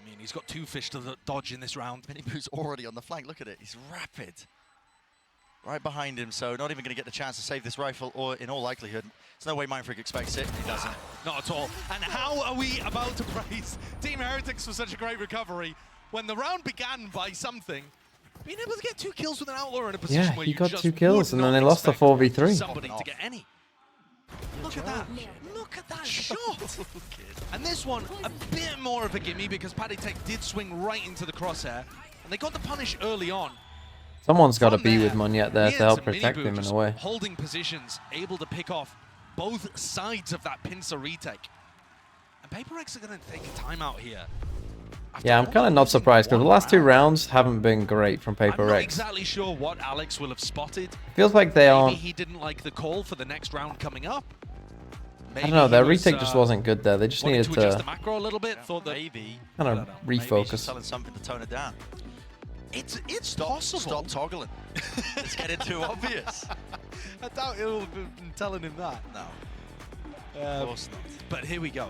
V: I mean, he's got 2 fish to dodge in this round.
O: Mini Boo's already on the flank, look at it, he's rapid. Right behind him, so not even going to get the chance to save this rifle, or in all likelihood, there's no way Mindfreak expects it, he doesn't.
V: Not at all. And how are we about to praise Team Heretics for such a great recovery when the round began by something? Being able to get 2 kills with an Outlaw in a position where
A: he
V: you
A: got
V: just
A: 2 kills and then they lost the
V: expect
A: 4v3.
V: somebody to get any. Look at that. Look at that shot. And this one, a bit more of a gimme because Paddy Tech did swing right into the crosshair. And they got the punish early on.
A: Someone's got to be with Monyet there to help protect him in a way.
V: Holding positions, able to pick off both sides of that pincer retake. And PaperX are going to take a timeout here.
A: Yeah, I'm kind of not surprised because the last 2 rounds haven't been great from
V: I'm not
A: PaperX.
V: exactly sure what Alex will have spotted.
A: Feels like they aren't.
V: Maybe he didn't like the call for the next round coming up.
A: I don't know, their retake just wasn't good there. They just needed
V: to adjust the
A: to
V: macro a little bit. Thought that
O: maybe
A: kind of refocus.
O: Selling something to tone it down.
V: It's possible.
O: Stop toggling. It's getting too obvious.
V: I doubt he'll have been telling him that.
O: No. Of course not.
V: But here we go.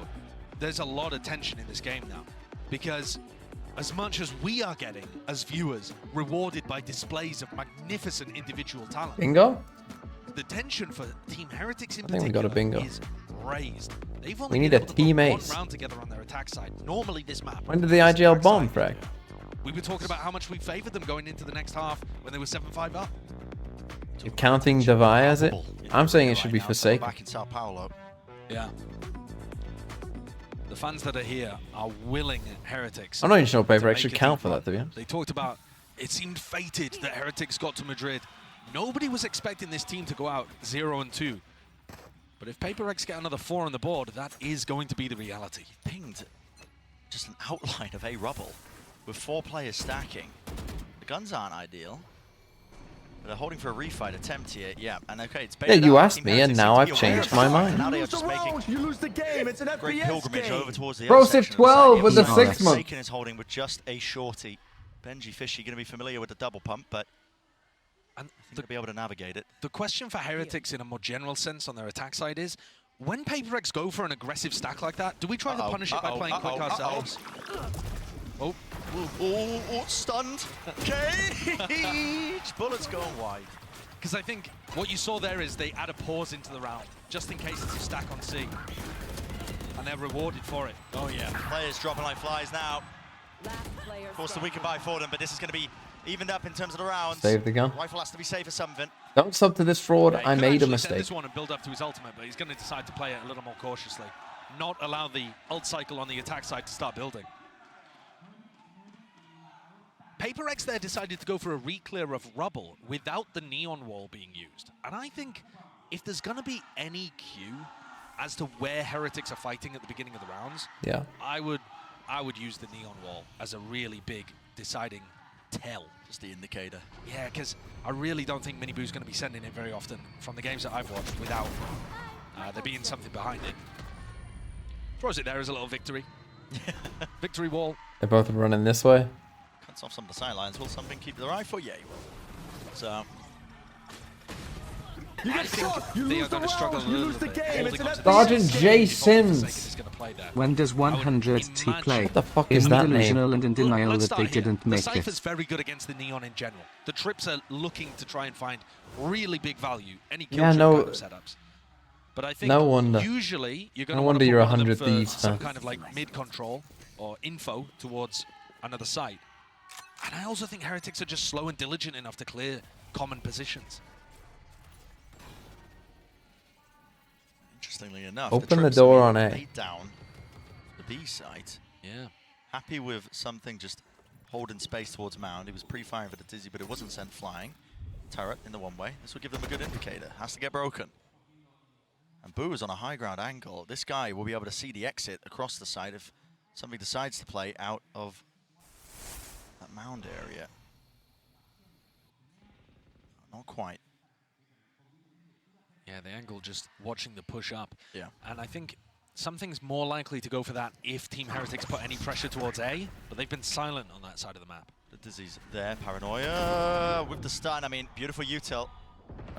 V: There's a lot of tension in this game now. Because as much as we are getting, as viewers, rewarded by displays of magnificent individual talent,
A: Bingo?
V: the tension for Team Heretics in
A: I think we got a bingo.
V: is raised. They've only
A: We need
V: been
A: a
V: able to
A: team
V: put
A: ace.
V: 1 round together on their attack side. Normally this map.
A: When did the IGL bomb, Frank?
V: We were talking about how much we favored them going into the next half when they were 7-5 up.
A: You're counting Devi as it? I'm saying it should be Forsaken.
O: Back in Sao Paulo.
V: Yeah. The fans that are here are willing Heretics.
A: I'm not even sure
V: to
A: PaperX
V: make
A: should
V: a
A: count
V: deep
A: for
V: run.
A: that, to be honest.
V: They talked about it seemed fated that Heretics got to Madrid. Nobody was expecting this team to go out 0-2. But if PaperX get another 4 on the board, that is going to be the reality.
O: Pinged just an outline of a rubble with 4 players stacking. The guns aren't ideal. But they're holding for a refight attempt here. Yeah, and okay, it's
A: Yeah, you asked me, and now I've changed my mind.
O: Now they are just making
T: You lose the game. It's an
O: great
T: FPX
O: pilgrimage
T: game.
O: over towards the
A: Pro
O: other section of the
A: 612
O: site.
A: with the
O: Yeah,
A: 6 month.
O: Forsaken is holding with just a shorty. Benji Fishy going to be familiar with the double pump, but
V: And
O: they'll be able to navigate it.
V: The question for Heretics in a more general sense on their attack side is, when PaperX go for an aggressive stack like that, do we try to punish it by playing quick ourselves? Oh.
O: Stunned. Cage. Bullets going wide.
V: Because I think what you saw there is they add a pause into the round, just in case it's a stack on C. And they're rewarded for it.
O: Oh yeah, players dropping like flies now. Of course, the weaken buy for them, but this is going to be evened up in terms of the rounds.
A: Save the gun.
O: Rifle has to be safe for something.
A: Don't sub to this fraud.
V: Yeah, he
A: I
V: could
A: made a
V: actually send
A: mistake.
V: this one and build up to his ultimate, but he's going to decide to play it a little more cautiously. Not allow the ult cycle on the attack side to start building. PaperX there decided to go for a re-clear of rubble without the neon wall being used. And I think if there's going to be any cue as to where Heretics are fighting at the beginning of the rounds,
A: Yeah.
V: I would use the neon wall as a really big deciding tell.
O: Just the indicator.
V: Yeah, because I really don't think Mini Boo's going to be sending it very often from the games that I've watched without there being something behind it. Throws it there as a little victory. Victory wall.
A: They're both running this way.
O: Cuts off some of the sidelines. Will something keep the rifle? Yeah, he will. So,
V: I think they are going to struggle a little bit. Holding on to
A: Sergeant J. Sims.
F: When does 100T play?
A: What the fuck is
F: In
A: that name?
F: delusional and in denial
V: Let's
F: that they
V: start here.
F: didn't
V: The
F: make
V: Cypher's
F: it.
V: very good against the Neon in general. The Trips are looking to try and find really big value, any kill
A: Yeah,
V: trip
A: no-
V: kind of setups. But I think
A: no wonder.
V: usually you're going
A: No
V: to want
A: wonder
V: to
A: you're
V: put one of
A: 100
V: them
A: thieves
V: for some
A: fan.
V: kind of like mid-control or info towards another site. And I also think Heretics are just slow and diligent enough to clear common positions.
O: Interestingly enough,
A: Open the
O: Trips
A: door
O: have
A: on A.
O: laid down the B site.
V: Yeah.
O: Happy with something just holding space towards Mound. He was pre-firing for the Dizzy, but it wasn't sent flying. Turret in the one way. This will give them a good indicator. Has to get broken. And Boo is on a high ground angle. This guy will be able to see the exit across the site if somebody decides to play out of that Mound area. Not quite.
V: Yeah, the angle just watching the push up.
O: Yeah.
V: And I think something's more likely to go for that if Team Heretics put any pressure towards A, but they've been silent on that side of the map.
O: The Dizzy's there. Paranoia with the stun. I mean, beautiful util.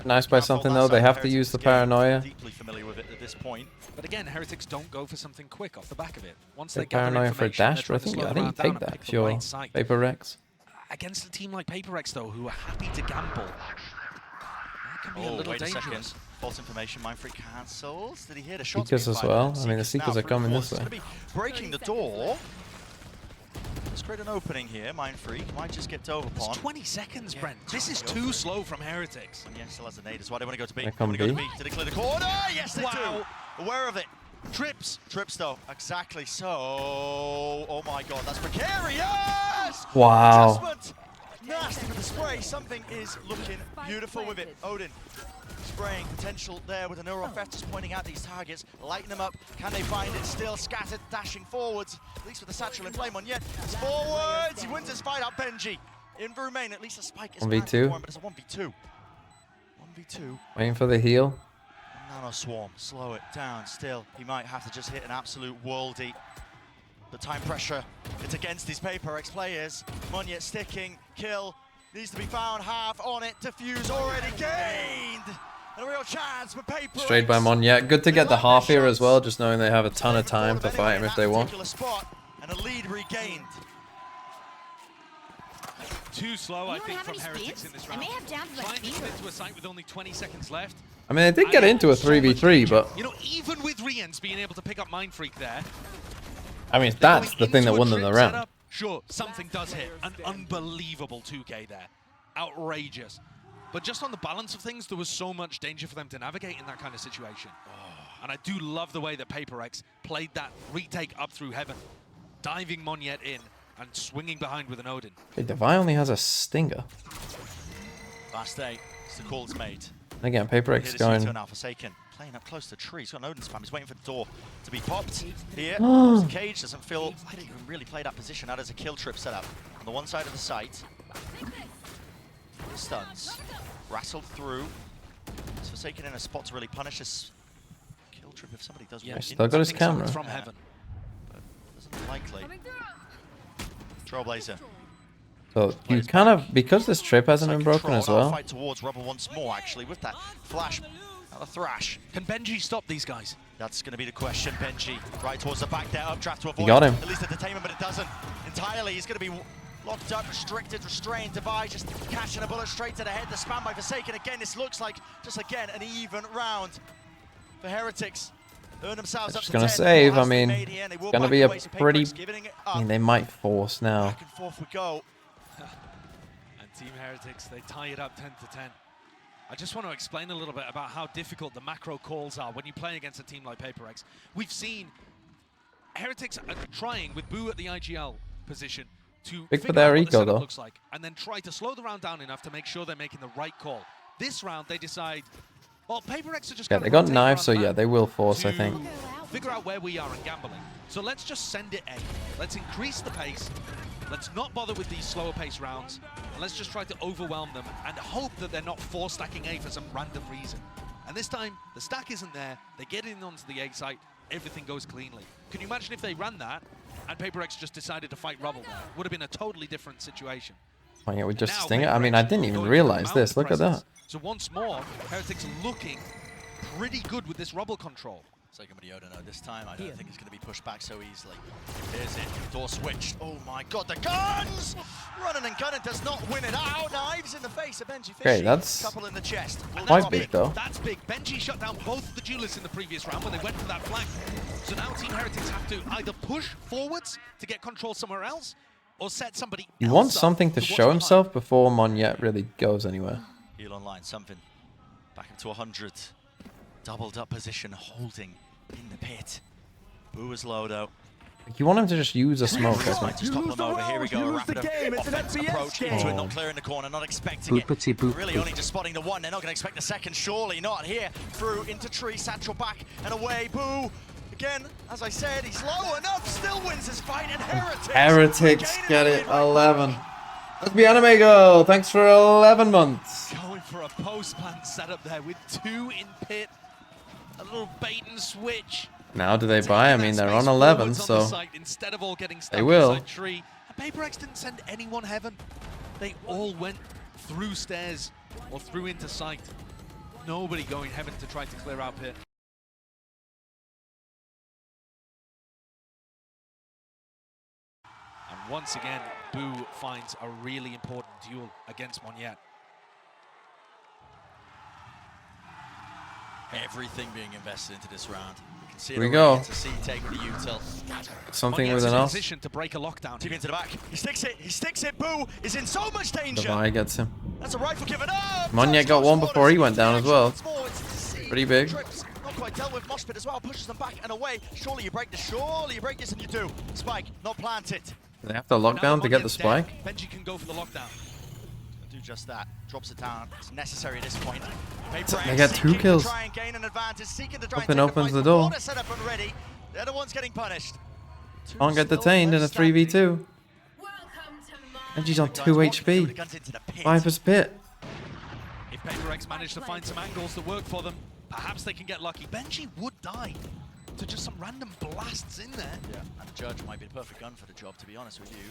A: Nice by something though. They have to use the paranoia.
O: Deeply familiar with it at this point.
V: But again, Heretics don't go for something quick off the back of it. Once
A: The
V: they gather
A: paranoia for a
V: information, they're
A: dash. I
V: trying to
A: think
V: slow
A: you
V: the round down
A: take
V: and
A: that
V: pick
A: if
V: the
A: you're
V: right site.
A: Paper Rex.
V: Against a team like PaperX though, who are happy to gamble, that can be a little
O: wait a
V: dangerous.
O: second. False information. Mindfreak cancels. Did he hear the shots?
A: Seekers
O: being
A: as
O: fired?
A: well.
O: And
A: I mean, the
O: Seekers
A: Seekers
O: now
A: are coming
O: through
A: this
O: force.
A: way.
O: It's gonna be breaking the door. Let's create an opening here. Mindfreak might just get dove upon.
V: It's 20 seconds, Brent. This is too slow from Heretics.
O: And yes, still has a nade as well. They want to go to B.
A: They
O: They
A: come
O: want to go to
A: B.
O: B. Did they clear the corner? Yes, they
V: Wow.
O: do. Aware of it. Trips though. Exactly so. Oh my god, that's precarious!
A: Wow.
O: Adjustment. Nasty with the spray. Something is looking beautiful with it. Odin spraying potential there with a neural theft, just pointing out these targets, lighting them up. Can they find it? Still scattered, dashing forwards, at least with the satchel in play. Monyet is forwards. He wins his fight out. Benji in Remain. At least a spike is
A: 1v2.
O: for him, but it's a 1v2. 1v2.
A: Waiting for the heal.
O: Nano Swarm, slow it down still. He might have to just hit an absolute worldie. The time pressure, it's against these PaperX players. Monyet sticking, kill, needs to be found, half on it, defuse already gained. And a real chance for PaperX.
A: Straight by Monyet. Good to get the half here as well, just knowing they have a ton of time to fight him if they want.
O: Spot, and a lead regained.
V: Too slow, I think,
M: have
V: from
M: any
V: Heretics
M: speeds?
V: in this
M: I
V: round.
M: may have dampened my
V: Trying to
M: speed.
V: commit to a site with only 20 seconds left.
A: I mean, they did get into a 3v3, but
V: You know, even with Riens being able to pick up Mindfreak there,
A: I mean, that's the thing that won them the round.
V: setup, sure, something does hit. An unbelievable 2K there. Outrageous. But just on the balance of things, there was so much danger for them to navigate in that kind of situation. And I do love the way that PaperX played that retake up through heaven, diving Monyet in and swinging behind with an Odin.
A: Hey, Devi only has a stinger.
O: Last day, it's the call's made.
A: Again, PaperX going.
O: Now Forsaken, playing up close to the tree. He's got an Odin spam. He's waiting for the door to be popped. Here, the cage doesn't feel. I didn't even really play that position. That is a kill trip setup on the one side of the site. Stuns, rattled through. It's Forsaken in a spot to really punish this kill trip if somebody does.
V: Yeah,
A: Still got his
V: something
A: camera.
V: from heaven.
O: But isn't likely. Trailblazer.
A: So you kind of, because this trip hasn't been broken as well.
O: Fight towards Rubber once more, actually, with that flash. Now the thrash.
V: Can Benji stop these guys?
O: That's going to be the question. Benji right towards the back there, updraft to avoid.
A: You got him.
O: At least a detainment, but it doesn't entirely. He's going to be locked up, restricted, restrained. Devi just catching a bullet straight to the head. The spam by Forsaken again. This looks like just again an even round for Heretics. Earn themselves up
A: Just
O: to
A: gonna
O: 10.
A: save.
O: Ball
A: I
O: has to be
A: mean,
O: made here, and they will
A: it's gonna
O: back
A: be a
O: away, so
A: pretty.
O: PaperX giving it
A: I
O: up.
A: mean, they might force now.
O: Back and forth we go.
V: And Team Heretics, they tie it up 10 to 10. I just want to explain a little bit about how difficult the macro calls are when you play against a team like PaperX. We've seen Heretics are trying with Boo at the IGL position to
A: Big for
V: figure
A: their
V: out what the
A: eco,
V: setup
A: though.
V: looks like, and then try to slow the round down enough to make sure they're making the right call. This round, they decide, well, PaperX are just
A: Yeah,
V: gonna
A: they got
V: rotate
A: knives, so
V: around
A: yeah,
V: back
A: they will force, I
V: to
A: think.
V: figure out where we are in gambling. So let's just send it A. Let's increase the pace. Let's not bother with these slower pace rounds. And let's just try to overwhelm them and hope that they're not force stacking A for some random reason. And this time, the stack isn't there. They get in onto the A site. Everything goes cleanly. Can you imagine if they ran that and PaperX just decided to fight Rubble there? Would have been a totally different situation.
A: Oh, yeah, we just
V: now
A: sting it. I mean, I didn't even
V: going for
A: realize
V: the
A: this. Look at that.
V: presence. So once more, Heretics looking pretty good with this rubble control.
O: No, this time I don't think it's going to be pushed back so easily. Here's it, door switched. Oh my god, the guns! Running and gunning does not win it out. Knives in the face of Benji Fishy.
A: Okay, that's
O: couple in the chest.
A: quite big though.
V: That's big. Benji shut down both of the duelists in the previous round when they went for that flank. So now Team Heretics have to either push forwards to get control somewhere else, or set somebody
A: He
V: else
A: wants
V: up
A: something to
V: watch
A: show
V: behind.
A: himself before Monyet really goes anywhere.
O: Heal online, something. Back into 100. Doubled up position, holding in the pit. Boo is low though.
A: Like, you want him to just use a smoke, I think.
O: Just topple him over. Here we go. A rapid approach into it, not clearing the corner, not expecting
F: Boopity
O: it.
F: boop
O: Really
F: boop.
O: only just spotting the one. They're not going to expect the second. Surely not here. Through into tree, satchel back and away. Boo. Again, as I said, he's low enough. Still wins his fight. And
A: Heretics get it. 11. Let's be Anime Girl. Thanks for 11 months.
V: Going for a post-plant setup there with 2 in pit. A little bait and switch.
A: Now do they buy? I mean, they're on 11, so
V: instead of all getting stuck
A: they will.
V: inside tree. And PaperX didn't send anyone heaven. They all went through stairs or through into sight. Nobody going heaven to try to clear out pit. And once again, Boo finds a really important duel against Monyet.
O: Everything being invested into this round. You can see
A: Here we
O: it
A: go.
O: into C take with the util.
A: Something
V: Monyet's
A: with an
V: in
A: else.
V: position to break a lockdown.
O: Deep into the back. He sticks it. He sticks it. Boo is in so much danger.
A: Devi gets him.
O: That's a rifle given up.
A: Monyet got one before he went down as well. Pretty big.
O: Trips, not quite dealt with. Moshpit as well pushes them back and away. Surely you break this. Surely you break this, and you do. Spike not planted.
A: Do they have to lock down to get the spike?
V: Benji can go for the lockdown.
O: Do just that. Drops it down. It's necessary at this point.
A: They get 2 kills.
O: Try and gain an advantage. Seeking to try
A: Open
O: and
A: opens the door.
O: Set up and ready. The other one's getting punished.
A: Can't get detained in a 3v2. Benji's on 2 HP. Viper's pit.
V: If PaperX manage to find some angles that work for them, perhaps they can get lucky. Benji would die to just some random blasts in there.
O: Yeah, and the Judge might be the perfect gun for the job, to be honest with you.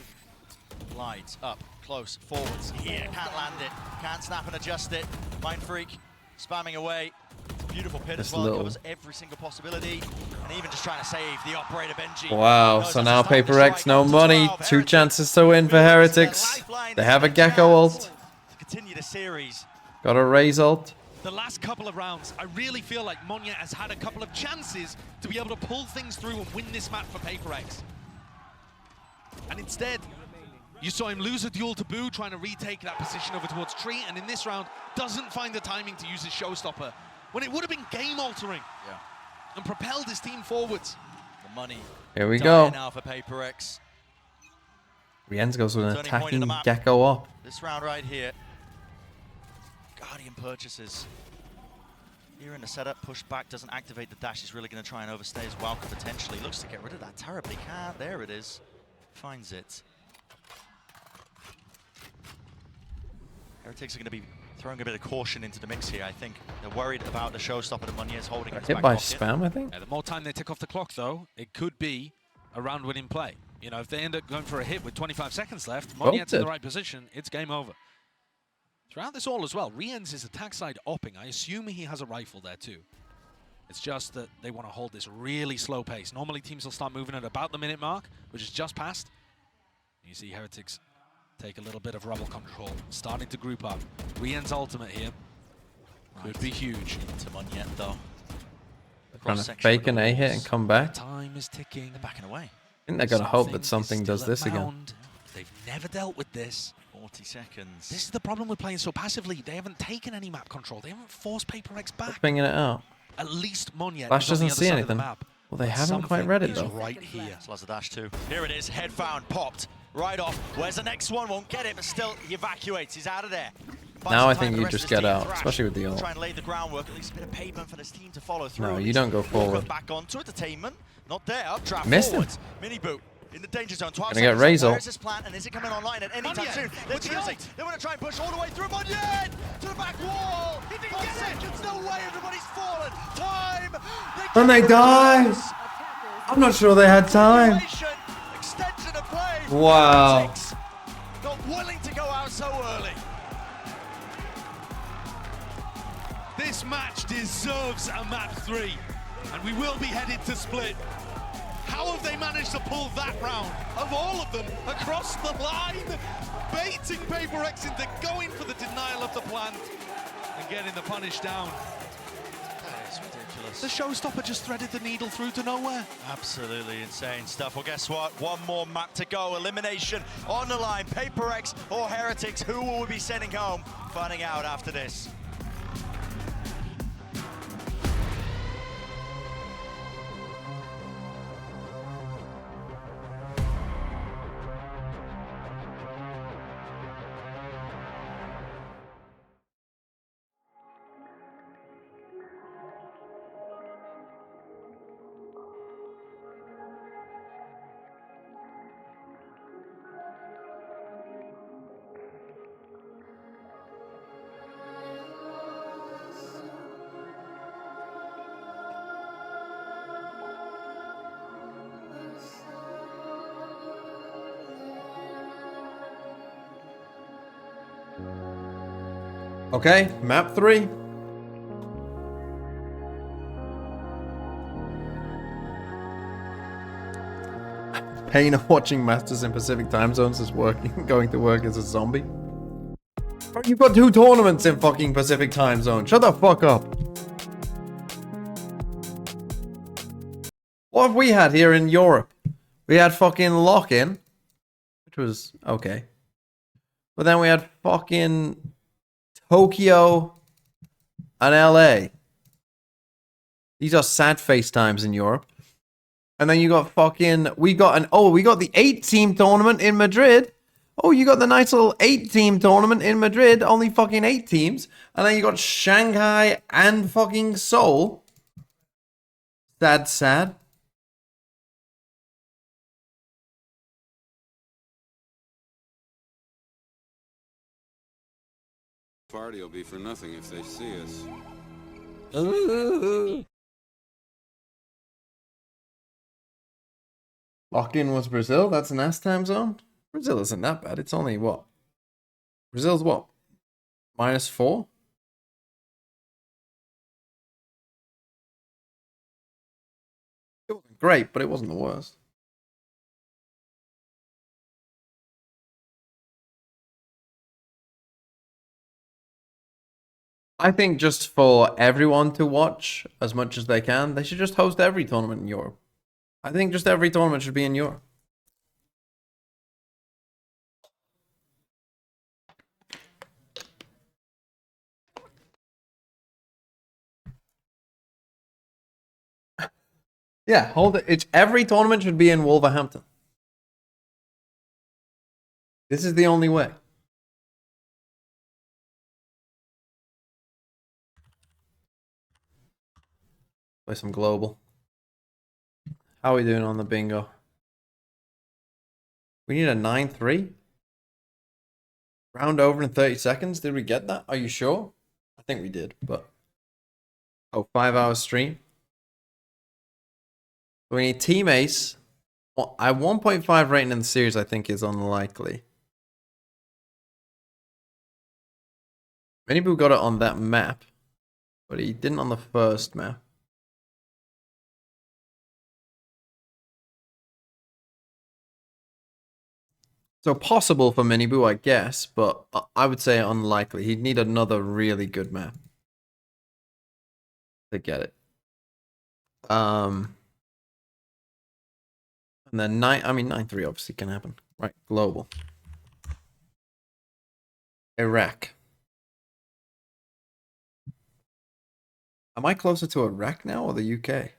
O: Glides up, close, forwards, here, can't land it, can't snap and adjust it. Mind Freak, spamming away. It's a beautiful pit as well, covers every single possibility. And even just trying to save the operator Benji.
A: Wow, so now PaperX, no money. 2 chances to win for Heretics. They have a Gecko ult.
O: To continue the series.
A: Got a Raze ult.
V: The last couple of rounds, I really feel like Monyet has had a couple of chances to be able to pull things through and win this map for PaperX. And instead, you saw him lose a duel to Boo, trying to retake that position over towards Tree, and in this round, doesn't find the timing to use his showstopper, when it would have been game-altering and propelled his team forwards.
O: The money.
A: Here we go.
O: Now for PaperX.
A: Rienz goes with an
O: Turning point in
A: attacking
O: the map.
A: Gecko up.
O: This round right here. Guardian purchases. Here in the setup, push back, doesn't activate the dash. He's really going to try and overstay as well, potentially. Looks to get rid of that terribly. Can't. There it is. Finds it. Heretics are going to be throwing a bit of caution into the mix here, I think. They're worried about the showstopper that Monyet's holding in his
A: Hit
O: back
A: by
O: pocket.
A: spam, I think.
V: Yeah, the more time they tick off the clock, though, it could be a round-winning play. You know, if they end up going for a hit with 25 seconds left, Monyet's in the right position, it's game over. Throughout this all as well, Rienz is attack side opping. I assume he has a rifle there too. It's just that they want to hold this really slow pace. Normally teams will start moving at about the minute mark, which is just past. You see Heretics take a little bit of rubble control, starting to group up. Rienz ultimate here. Could be huge.
O: Into Monyet though.
A: Trying to fake an A hit and come back.
V: Time is ticking.
O: They're backing away.
A: I think they're going to hope that something does this again.
V: They've never dealt with this.
O: 40 seconds.
V: This is the problem with playing so passively. They haven't taken any map control. They haven't forced PaperX back.
A: Pinging it out.
V: At least Monyet
A: Flash
V: is on the
A: doesn't
V: other
A: see
V: side of
A: anything.
V: the map.
A: Well, they
V: But
A: haven't quite
V: something
A: read it
V: is
A: though.
V: right here.
O: Slash the dash too. Here it is, head found, popped, right off. Where's the next one? Won't get it, but still he evacuates. He's out of there.
A: Now I think you just get out, especially with the ult.
O: Try and lay the groundwork, at least a bit of pavement for this team to follow through.
A: No, you don't go forward.
O: Back onto entertainment, not there. Updraft
A: Missed him.
O: forwards. Mini boot in the danger zone. 12
A: Gonna get
O: seconds.
A: Raze ult.
O: Where is this plant, and is it coming online at any time soon? They're choosing. They want to try and push all the way through. Monyet to the back wall. 4 seconds, no way. Everybody's fallen. Time.
A: And they die. I'm not sure they had time.
O: Extension of play.
A: Wow.
O: Not willing to go out so early.
V: This match deserves a map 3, and we will be headed to Split. How have they managed to pull that round, of all of them, across the line? Baiting PaperX into going for the denial of the plant and getting the punish down.
O: That is ridiculous.
V: The showstopper just threaded the needle through to nowhere.
O: Absolutely insane stuff. Well, guess what? One more map to go. Elimination on the line. PaperX or Heretics. Who will we be sending home? Finding out after this.
A: Okay, map 3. Pain of watching Masters in Pacific time zones is going to work as a zombie. Bro, you've got 2 tournaments in fucking Pacific time zone. Shut the fuck up. What have we had here in Europe? We had fucking lock-in, which was okay. But then we had fucking Tokyo and LA. These are sad face times in Europe. And then you got fucking, we got the 8-team tournament in Madrid. Oh, you got the nice little 8-team tournament in Madrid, only fucking 8 teams. And then you got Shanghai and fucking Seoul. Sad.
N: Party will be for nothing if they see us.
A: Lock-in was Brazil. That's an S time zone. Brazil isn't that bad. It's only what? Brazil's what? -4? It wasn't great, but it wasn't the worst. I think just for everyone to watch as much as they can, they should just host every tournament in Europe. I think just every tournament should be in Europe. Yeah, hold it. It's every tournament should be in Wolverhampton. This is the only way. Play some global. How are we doing on the bingo? We need a 9-3. Round over in 30 seconds. Did we get that? Are you sure? I think we did, but... Oh, 5-hour stream. We need Team Ace. Well, a 1.5 rating in the series, I think, is unlikely. Minibu got it on that map, but he didn't on the first map. So possible for Minibu, I guess, but I would say unlikely. He'd need another really good map to get it. And then 9-3 obviously can happen. Right, global. Iraq. Am I closer to Iraq now or the UK?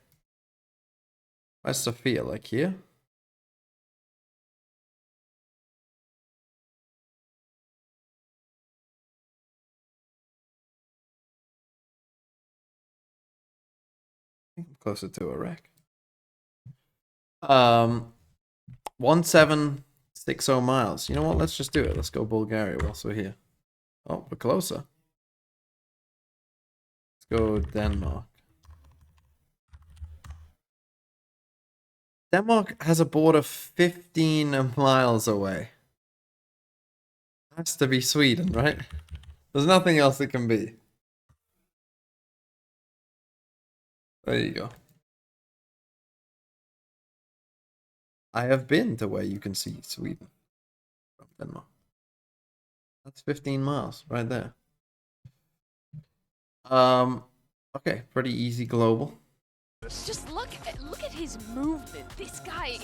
A: Where's Sophia? Like here? I think I'm closer to Iraq. 1760 miles. You know what? Let's just do it. Let's go Bulgaria whilst we're here. Oh, we're closer. Let's go Denmark. Denmark has a border 15 miles away. Has to be Sweden, right? There's nothing else it can be. There you go. I have been to where you can see Sweden from Denmark. That's 15 miles right there. Okay, pretty easy global.
C: Just look at his movement. This guy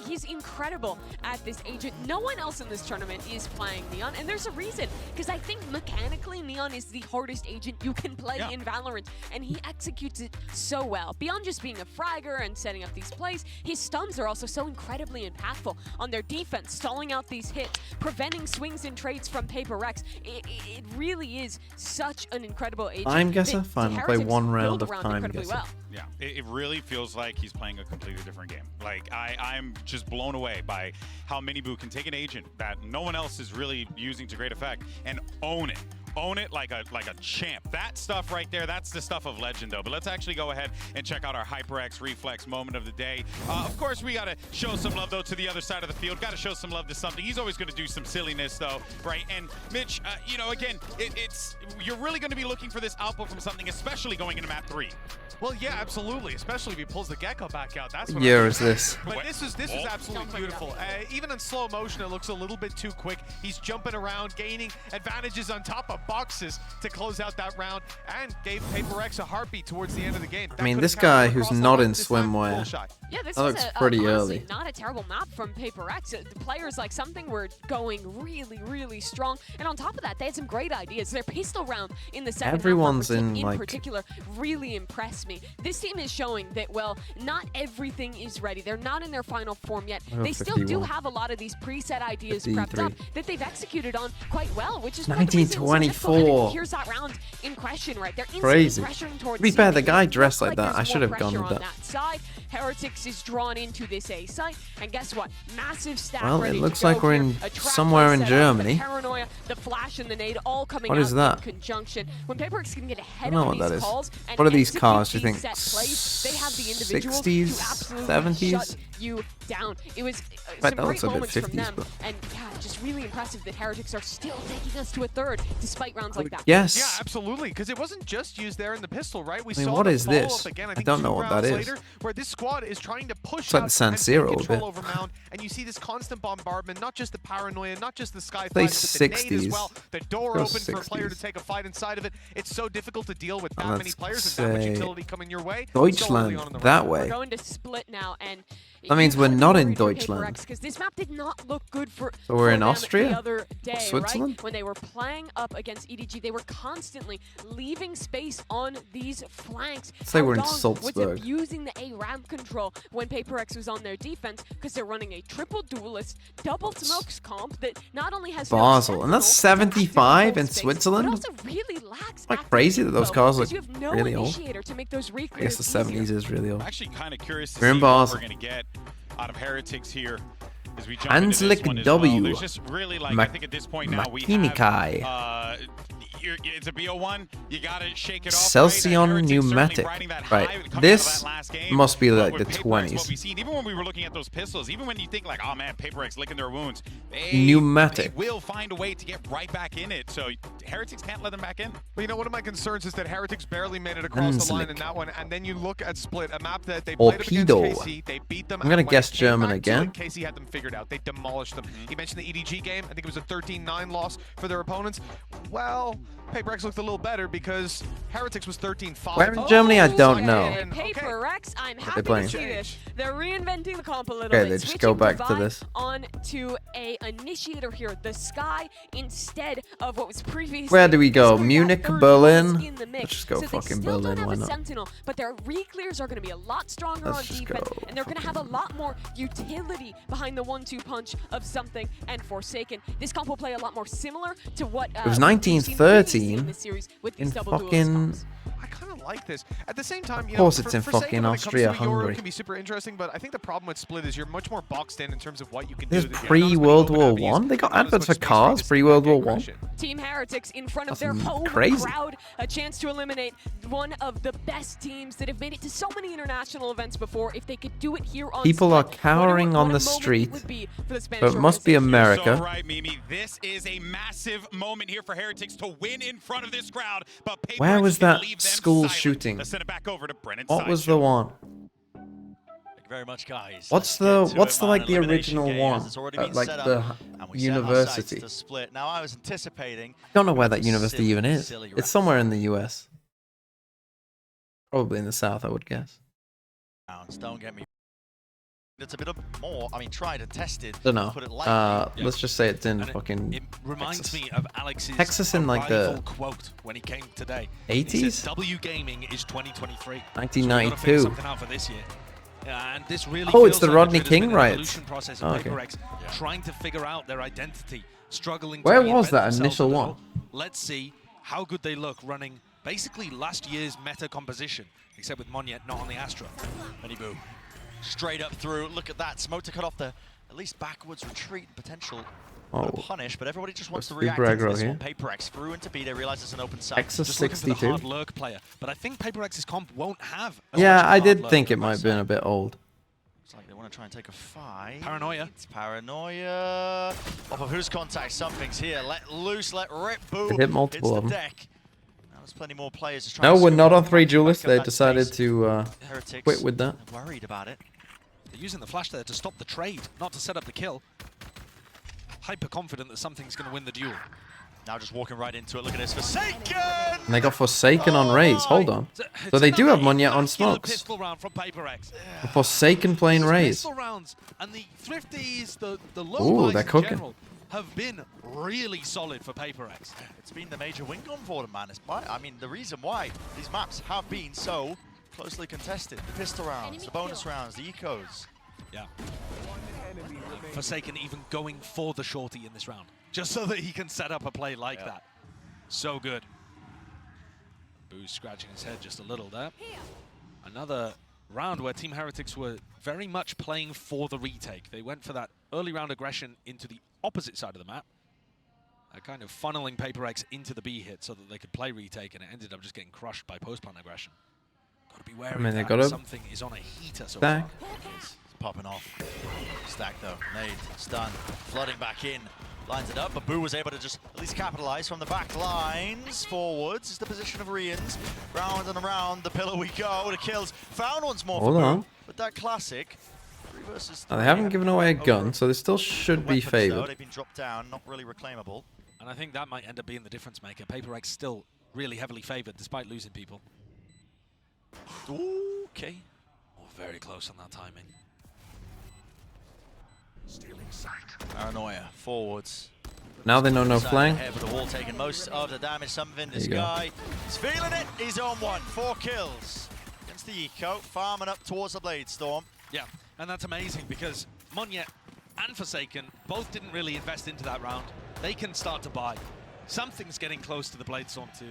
C: he's incredible at this agent. No one else in this tournament is playing Neon, and there's a reason, because I think mechanically Neon is the hardest agent you can play in Valorant, and he executes it so well. Beyond just being a fragger and setting up these plays, his stuns are also so incredibly impactful on their defense, stalling out these hits, preventing swings and trades from PaperX. It really is such an incredible agent.
A: Time guesser? Fine, we'll play one round of time guesser.
C: Well.
B: Yeah, it really feels like he's playing a completely different game. Like, I'm just blown away by how Miniboo can take an agent that no one else is really using to great effect and own it. Own it like a champ. That stuff right there, that's the stuff of legend, though. But let's actually go ahead and check out our HyperX Reflex moment of the day. Of course, we got to show some love, though, to the other side of the field. Got to show some love to something. He's always going to do some silliness, though, right? And Mitch, you know, again, you're really going to be looking for this output from something, especially going into map 3.
D: Well, yeah, absolutely. Especially if he pulls the Gecko back out. That's what
A: year is this?
D: But this is absolutely beautiful. Even in slow motion, it looks a little bit too quick. He's jumping around, gaining advantages on top of boxes to close out that round, and gave PaperX a heartbeat towards the end of the game.
A: I mean, this guy who's not in swimwear.
C: Yeah, this
A: that
C: is
A: looks pretty
C: honestly
A: early.
C: not a terrible map from PaperX. The players like something were going really, really strong, and on top of that, they had some great ideas. Their pistol round in the second
A: Everyone's
C: half
A: in like
C: particular really impressed me. This team is showing that, well, not everything is ready. They're not in their final form yet. They still do have a lot of these preset ideas prepped up that they've executed on quite well, which is
A: 1924.
C: Here's that round in question, right? They're
A: Crazy.
C: pressuring towards.
A: To be fair, the guy dressed like that. I should have gone with
C: on
A: that.
C: Side. Heretics is drawn into this A site, and guess what? Massive stack.
A: Well, it
C: ready
A: looks
C: to go
A: like we're
C: here.
A: in
C: A trap
A: somewhere in
C: set up,
A: Germany.
C: The paranoia, the flash, and the nade all coming
A: What
C: out
A: is that?
C: in conjunction. When PaperX can get ahead
A: I don't know
C: of
A: what that
C: these
A: is.
C: calls and
A: What are these
C: execute
A: cars, do you
C: these
A: think?
C: set plays, they have the individuals
A: 60s,
C: to absolutely
A: 70s?
C: shut you down. It was
A: Bet
C: some
A: that
C: great
A: looks a bit
C: moments from
A: 50s,
C: them,
A: but-
C: and yeah, just really impressive that Heretics are still taking us to a third despite rounds like that.
A: Yes.
D: Yeah, absolutely, because it wasn't just used there in the pistol, right? We
A: I mean,
D: saw
A: what
D: the
A: is
D: follow-up
A: this?
D: again,
A: I
D: think
A: don't know
D: 2
A: what that
D: rounds
A: is.
D: later, where this squad is trying to push
A: It's like
D: out
A: the San
D: and take
A: Siro a
D: control
A: bit.
D: over Mound, and you see this constant bombardment, not just the paranoia, not just the sky
A: Play
D: flash, but the nade as
A: 60s.
D: well. The door
A: Go
D: open for a player to
A: 60s.
D: take a fight inside of it. It's so difficult to deal with that
A: Let's
D: many players and that much
A: say
D: utility coming your way.
A: Deutschland, that way.
C: We're going to split now, and
A: That means we're not in Deutschland.
C: because this map did not look good for.
A: So we're
C: for
A: in
C: them
A: Austria?
C: The other day,
A: Switzerland?
C: right? When they were playing up against EDG, they were constantly leaving space on these flanks.
A: Say we're in
C: Ardong
A: Salzburg.
C: was abusing the A ramp control when PaperX was on their defense because they're running a triple duelist, double smokes comp that not only has no
A: Basel, and that's 75 in
C: space,
A: Switzerland.
C: but also really lacks
A: Like crazy that those cars look
C: you have no
A: really old.
C: initiator to make those
A: I guess the 70s is really old.
B: I'm actually kind of curious to
A: We're in
B: see what
A: Basel.
B: we're going to get out of Heretics here as we jump into this one
A: Hanslik
B: as well.
A: W.
B: There's just really, like, I think at this point now we have,
A: Makinikai.
B: it's a BO1, you gotta shake it off.
A: Celsion Pneumatic. Right. This must be like the
B: What
A: 20s.
B: we've seen, even when we were looking at those pistols, even when you think like, oh man, PaperX licking their wounds,
A: Pneumatic.
B: they will find a way to get right back in it. So Heretics can't let them back in.
D: Well, you know, one of my concerns is that Heretics barely made it across the line in that one, and then you look at Split, a map that they played up against
A: Torpedo.
D: KC, they beat them.
A: I'm gonna
D: and when
A: guess
D: it came
A: German
D: back to
A: again.
D: it, KC had them figured out. They demolished them. You mentioned the EDG game. I think it was a 13-9 loss for their opponents. Well, PaperX looked a little better because Heretics was 13-5.
A: Where in Germany, I don't know.
C: PaperX, I'm
A: they
C: happy to
A: playing?
C: see this. They're reinventing the comp a little
A: Okay,
C: bit.
A: they just go
C: switching
A: back to
C: Divide
A: this.
C: On to a initiator here, the Sky, instead of what was previously.
A: Where do we go?
C: this was that
A: Munich,
C: third
A: Berlin?
C: place in the mix.
A: Let's just go
C: So they
A: fucking
C: still
A: Berlin,
C: don't
A: why
C: have a
A: not?
C: Sentinel, but their re-clears are going to be a lot stronger
A: Let's
C: on
A: just
C: defense,
A: go
C: and they're going to have a lot more utility behind the 1-2 punch of Something and Forsaken. This comp will play a lot more similar to what
A: It was
C: we've seen previously
A: 1913
C: in this series with
A: in
C: these double duelist
A: fucking.
C: comps.
D: I kind of like this. At the same time, you
A: Of course
D: know,
A: it's in
D: Forsaken
A: fucking
D: when it comes
A: Austria,
D: to a Euro
A: Hungary.
D: can be super interesting, but I think the problem with Split is you're much more boxed in terms of what you can
A: This
D: do.
A: is pre-World War One. They got adverts for cars pre-World War One.
C: Team Heretics in front of
A: That's
C: their home
A: crazy.
C: crowd, a chance to eliminate one of the best teams that have made it to so many international events before. If they could do it here on
A: People are
C: Split,
A: cowering on
C: what a
A: the
C: moment
A: street.
C: it would be for the
A: So
C: Spanish
A: it must be
C: organization.
A: America.
B: You're so right, Mimi. This is a massive moment here for Heretics to win in front of this crowd. But
A: Where
B: PaperX
A: was
B: can
A: that
B: leave them
A: school shooting?
B: Let's send it back over to Brennan.
A: What was the one?
O: Thank you very much, guys.
A: What's the like the original one? Like the university.
O: To split. Now I was anticipating.
A: I don't know where that university even is. It's somewhere in the US. Probably in the South, I would guess.
O: Don't get me. It's a bit of more. I mean, tried and tested.
A: Don't know.
O: Put it lightly.
A: Let's just say it's in fucking.
K: It reminds
A: Texas.
K: me of Alex's
A: Texas in like the
K: quote when he came today.
A: 80s.
K: He said, W gaming is 2023.
A: 1992.
K: So something out for this year. And this really
A: Oh, it's
K: feels
A: the
K: like
A: Rodney
K: there's been
A: King
K: an
A: riots.
K: evolution process
A: Oh,
K: of
A: okay.
K: PaperX, trying to figure out their identity, struggling.
A: Where
K: to
A: was
K: reinvent
A: that
K: themselves
A: initial
K: a little.
A: one?
K: Let's see how good they look running basically last year's meta composition, except with Monyet not on the Astra.
O: Benny Boo. Straight up through. Look at that. Smoke to cut off the at least backwards retreat potential.
A: Oh.
O: Punish, but everybody just wants to
A: Super
O: react into
A: aggro
O: this
A: here.
O: one. PaperX through into B. They realize it's an open site.
A: Texas
K: Just looking for the
A: 62.
K: hard lurk player, but I think PaperX's comp won't have. As
A: Yeah,
K: much of a
A: I
K: hard
A: did
K: lurk
A: think it
K: as
A: might have been a bit old.
O: Looks like they want to try and take a fight.
K: Paranoia.
O: It's Paranoia. Off of whose contact? Something's here. Let loose, let rip. Boo.
A: They hit multiple
O: Hits
A: of
O: the
A: them.
O: deck. Now there's plenty more players. Just trying
A: No,
O: to
A: we're
O: scoop
A: not
O: up
A: on 3
O: back
A: duelists.
O: of
A: They
O: that
A: decided
O: space.
A: to
O: Heretics
A: quit with that.
O: worried about it.
K: They're using the flash there to stop the trade, not to set up the kill. Hyper confident that something's going to win the duel.
O: Now just walking right into it. Look at this. Forsaken!
A: And they got Forsaken on Raze. Hold on. So they do have Monyet on smokes.
K: Pistol round from PaperX.
A: Forsaken playing Raze.
K: Pistol rounds and the Thrifties, the low
A: Ooh,
K: buys
A: they're
K: in
A: cooking.
K: general have been really solid for PaperX.
O: It's been the major win gun for them, man. I mean, the reason why these maps have been so closely contested. The pistol rounds, the bonus rounds, the ecos.
K: Yeah. Forsaken even going for the shorty in this round, just so that he can set up a play like that. So good. Boo's scratching his head just a little there. Another round where Team Heretics were very much playing for the retake. They went for that early round aggression into the opposite side of the map, kind of funneling PaperX into the B hit so that they could play retake, and it ended up just getting crushed by post-plant aggression. Got to be wary
A: they
K: of
A: got
K: that.
A: a
K: Something is on a heater so
A: stack.
K: far.
O: It's popping off. Stack though. Nade. Stun. Flooding back in. Lines it up, but Boo was able to just at least capitalize from the back lines. Forwards is the position of Rians. Round and around the pillar we go. The kills found once more
A: Hold
O: for
A: on.
O: Boo. But that classic 3 versus 3.
A: Now, they haven't given away a gun, so they still should be
O: Weapons, though,
A: favored.
O: they've been dropped down, not really reclaimable.
K: And I think that might end up being the difference maker. PaperX still really heavily favored despite losing people.
O: Okay.
K: Oh, very close on that timing.
O: Stealing sight. Paranoia. Forwards.
A: Now they know no flank.
O: Ahead, but the wall taking most of the damage. Something
A: There
O: this
A: you go.
O: guy. He's feeling it. He's on one. 4 kills. Against the eco. Farming up towards the Blade Storm.
K: Yeah, and that's amazing because Monyet and Forsaken both didn't really invest into that round. They can start to buy. Something's getting close to the Blade Storm too.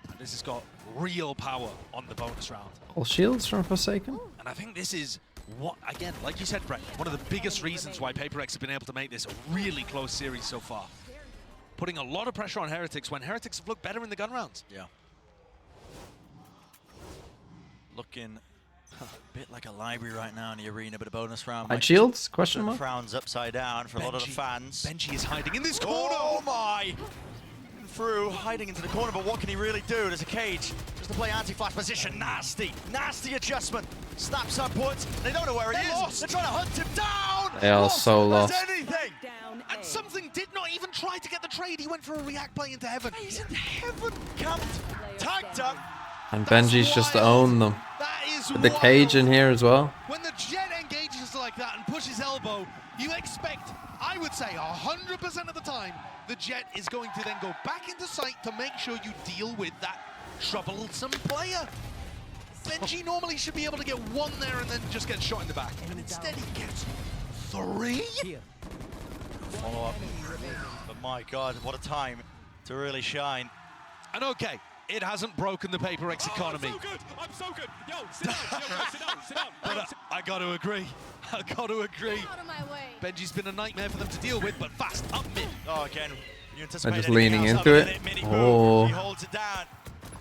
K: And this has got real power on the bonus round.
A: All shields from Forsaken.
K: And I think this is what, again, like you said, Brett, one of the biggest reasons why PaperX have been able to make this a really close series so far. Putting a lot of pressure on Heretics when Heretics have looked better in the gun rounds.
O: Yeah. Looking a bit like a library right now in the arena, but a bonus round.
A: Hide shields? Question mark?
O: Frowns upside down for a lot of the fans.
K: Benji is hiding in this corner.
O: Oh my! Through, hiding into the corner, but what can he really do? There's a cage, just to play anti-flash position. Nasty, nasty adjustment. Snaps upwards. They don't know where he is. They're trying to hunt him down.
A: They are so lost.
O: Anything.
K: And Something did not even try to get the trade. He went for a react play into heaven.
O: He's in heaven. Camped, tagged up.
A: And Benji's just owned them.
K: That is
A: With the cage in here as well.
K: When the Jet engages like that and pushes elbow, you expect, I would say 100% of the time, the Jet is going to then go back into sight to make sure you deal with that troublesome player. Benji normally should be able to get 1 there and then just get shot in the back. And instead he gets 3?
O: Follow up. But my God, what a time to really shine.
K: And okay, it hasn't broken the PaperX economy.
B: I'm so good. I'm so good. Yo, sit down. Yo, sit down. Sit down.
K: But I got to agree. I got to agree.
G: Out of my way.
K: Benji's been a nightmare for them to deal with, but fast, up mid.
O: Oh, again, you anticipate
A: They're just
O: anything
A: leaning
O: else
A: into
O: other
A: it.
O: than Mini
A: Oh.
O: Boo. He holds it down.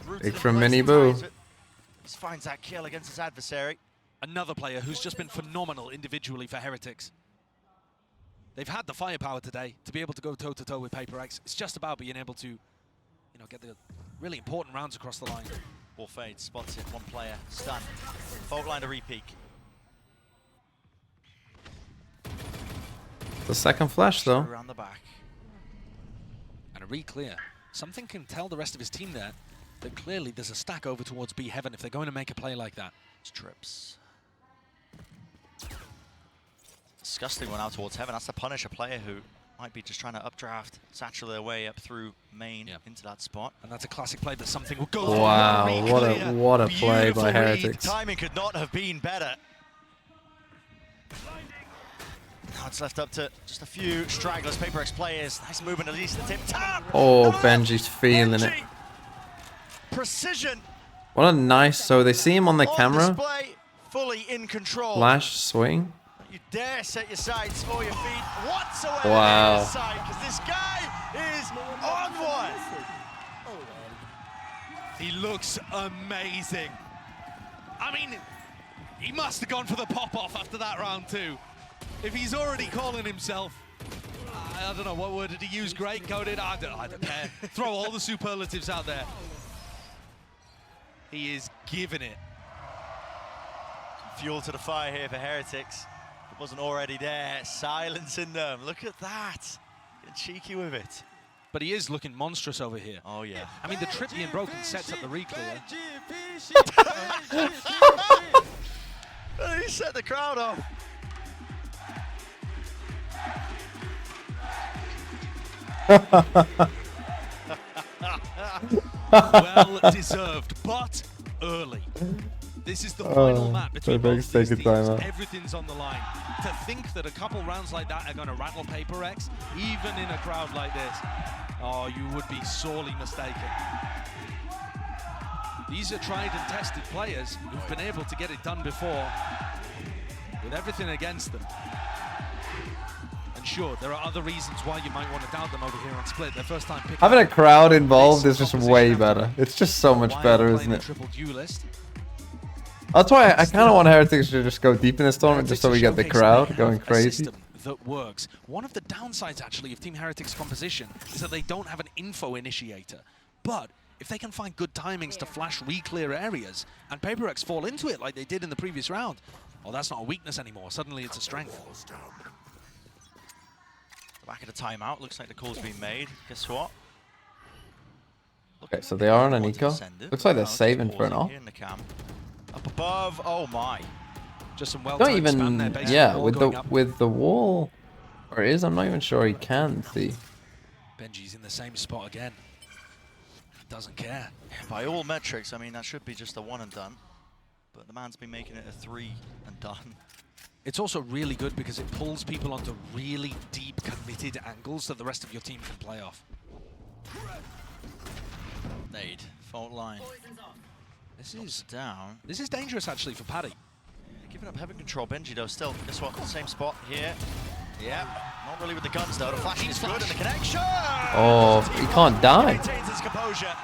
O: Rooted
A: Big
O: in
A: from
O: place
A: Mini
O: at
A: Boo.
O: times, but he finds that kill against his adversary.
K: Another player who's just been phenomenal individually for Heretics. They've had the firepower today to be able to go toe-to-toe with PaperX. It's just about being able to, you know, get the really important rounds across the line.
O: Ball fades, spots it, one player, stun. Fault line to re-peek.
A: The second flash, though.
O: Around the back.
V: And a re-clear. Something can tell the rest of his team there that clearly there's a stack over towards B Heaven if they're going to make a play like that.
O: Trips. Disgusting one out towards Heaven. That's to punish a player who might be just trying to updraft, satchel their way up through main into that spot.
V: And that's a classic play that something will go
A: Wow, what a play by Heretics.
O: The timing could not have been better. Now it's left up to just a few stragglers, PaperX players. Nice movement, at least the tip top.
A: Oh, Benji's feeling it.
O: Precision.
A: What a nice. So they see him on the camera.
O: Display, fully in control.
A: Flash swing.
O: You dare set your sights or your feet whatsoever
A: Wow.
O: in his sight, because this guy is on one.
V: He looks amazing. I mean, he must have gone for the pop-off after that round too. If he's already calling himself, I don't know, what word did he use? Great coded? I don't care. Throw all the superlatives out there. He is giving it.
O: Fuel to the fire here for Heretics. It wasn't already there, silencing them. Look at that. Getting cheeky with it.
V: But he is looking monstrous over here.
O: Oh, yeah.
V: I mean, the trip being broken sets up the re-clear.
O: He set the crowd off.
V: Well deserved, but early. This is the final map between both these teams. Everything's on the line. To think that a couple rounds like that are going to rattle PaperX, even in a crowd like this, oh, you would be sorely mistaken. These are tried and tested players who've been able to get it done before with everything against them. And sure, there are other reasons why you might want to doubt them over here on Split. Their first time picking
A: Having a crowd involved is just way better. It's just so much better, isn't it?
V: Triple duelist.
A: That's why I kind of want Heretics to just go deep in this tournament, just so we get the crowd going crazy.
V: That works. One of the downsides, actually, of Team Heretics' composition is that they don't have an info initiator. But if they can find good timings to flash re-clear areas, and PaperX fall into it like they did in the previous round, well, that's not a weakness anymore. Suddenly it's a strength.
O: Back at a timeout. Looks like the call's been made. Guess what?
A: Okay, so they are on an eco. Looks like they're saving for an off.
O: Up above. Oh my.
V: Just some well
A: Don't even, yeah, with the wall, or I'm not even sure he can see.
V: Benji's in the same spot again. Doesn't care.
O: By all metrics, I mean, that should be just a one and done. But the man's been making it a 3 and done.
V: It's also really good because it pulls people onto really deep, committed angles that the rest of your team can play off.
O: Nade, fault line.
V: This is
O: down.
V: This is dangerous actually for Paddy.
O: Giving up heaven control, Benji though. Still, guess what? Same spot here. Yeah, not really with the guns though. The flashing is good and the connection.
A: Oh, he can't die.
O: Maintains his composure.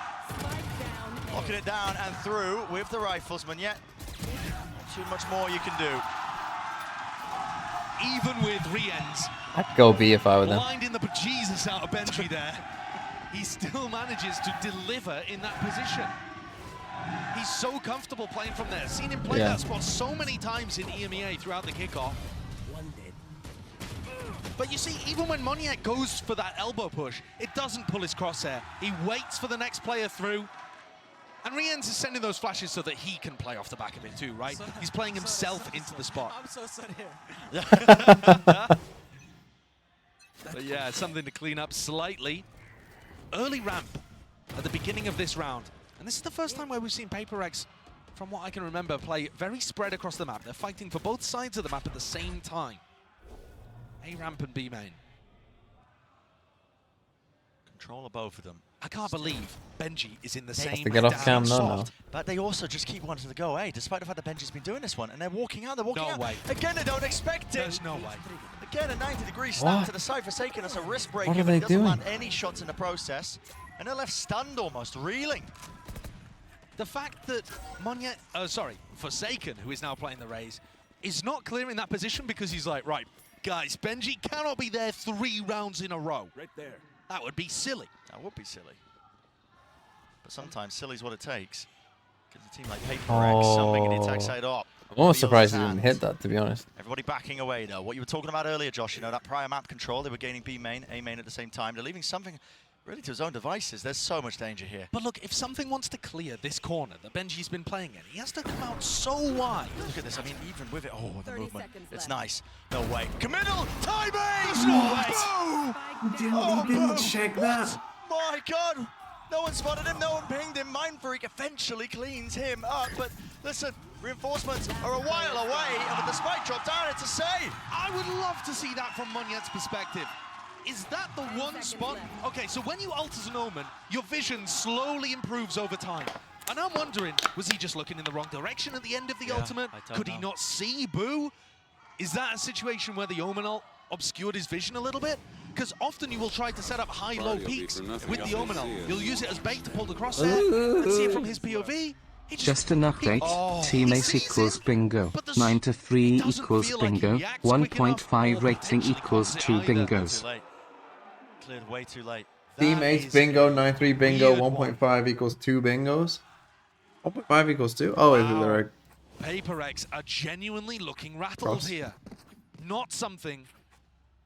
O: Locking it down and through with the riflesman. Yet, not too much more you can do.
V: Even with re-ends,
A: I'd go B if I were them.
V: blinding the bejesus out of Benji there, he still manages to deliver in that position. He's so comfortable playing from there. Seen him play that spot so many times in EMEA throughout the kickoff. But you see, even when Moniak goes for that elbow push, it doesn't pull his crosshair. He waits for the next player through. And Rienz is sending those flashes so that he can play off the back of it too, right? He's playing himself into the spot.
Q: I'm so sad here.
V: But yeah, it's something to clean up slightly. Early ramp at the beginning of this round. And this is the first time where we've seen PaperX, from what I can remember, play very spread across the map. They're fighting for both sides of the map at the same time. A ramp and B main.
O: Control of both of them.
V: I can't believe Benji is in the same
A: to get off cam now.
O: But they also just keep wanting to go A, despite the fact that Benji's been doing this one. And they're walking out,
V: No way.
O: Again, they don't expect it.
V: There's no way.
O: Again, a 90-degree snap to the side, Forsaken as a wrist break.
A: What are
O: If
A: they
O: he doesn't
A: doing?
O: land any shots in the process. And they're left stunned almost, reeling.
V: The fact that Forsaken, who is now playing the Rays, is not clearing that position because he's like, right, guys, Benji cannot be there 3 rounds in a row.
T: Right there.
V: That would be silly.
O: That would be silly. But sometimes silly's what it takes. Because a team like PaperX, something in the attack side up.
A: I'm almost surprised he didn't hit that, to be honest.
O: Everybody backing away, though. What you were talking about earlier, Josh, you know, that prior map control, they were gaining B main, A main at the same time. They're leaving something really to his own devices. There's so much danger here.
V: But look, if something wants to clear this corner that Benji's been playing in, he has to come out so wide.
O: Look at this. I mean, even with it, the movement. It's nice. No way. Committal! Timing! No way!
A: He didn't check that.
O: My God! No one spotted him, no one pinged him. Mindfreak eventually cleans him up, but listen, reinforcements are a while away, and with the spike drop down, it's a save.
V: I would love to see that from Monyet's perspective. Is that the one spot? Okay, so when you ult as an Omen, your vision slowly improves over time. And I'm wondering, was he just looking in the wrong direction at the end of the ultimate? Could he not see Boo? Is that a situation where the Omen ult obscured his vision a little bit? Because often you will try to set up high-low peaks with the Omen ult. You'll use it as bait to pull the crosshair and see it from his POV.
F: Just an update, Team Ace equals bingo, 9 to 3 equals bingo, 1.5 rating equals 2 bingos.
O: Cleared way too late.
A: Team Ace bingo, 9-3 bingo, 1.5 equals 2 bingos. 1.5 equals 2? Oh, is it there?
V: PaperX are genuinely looking rattled here. Not something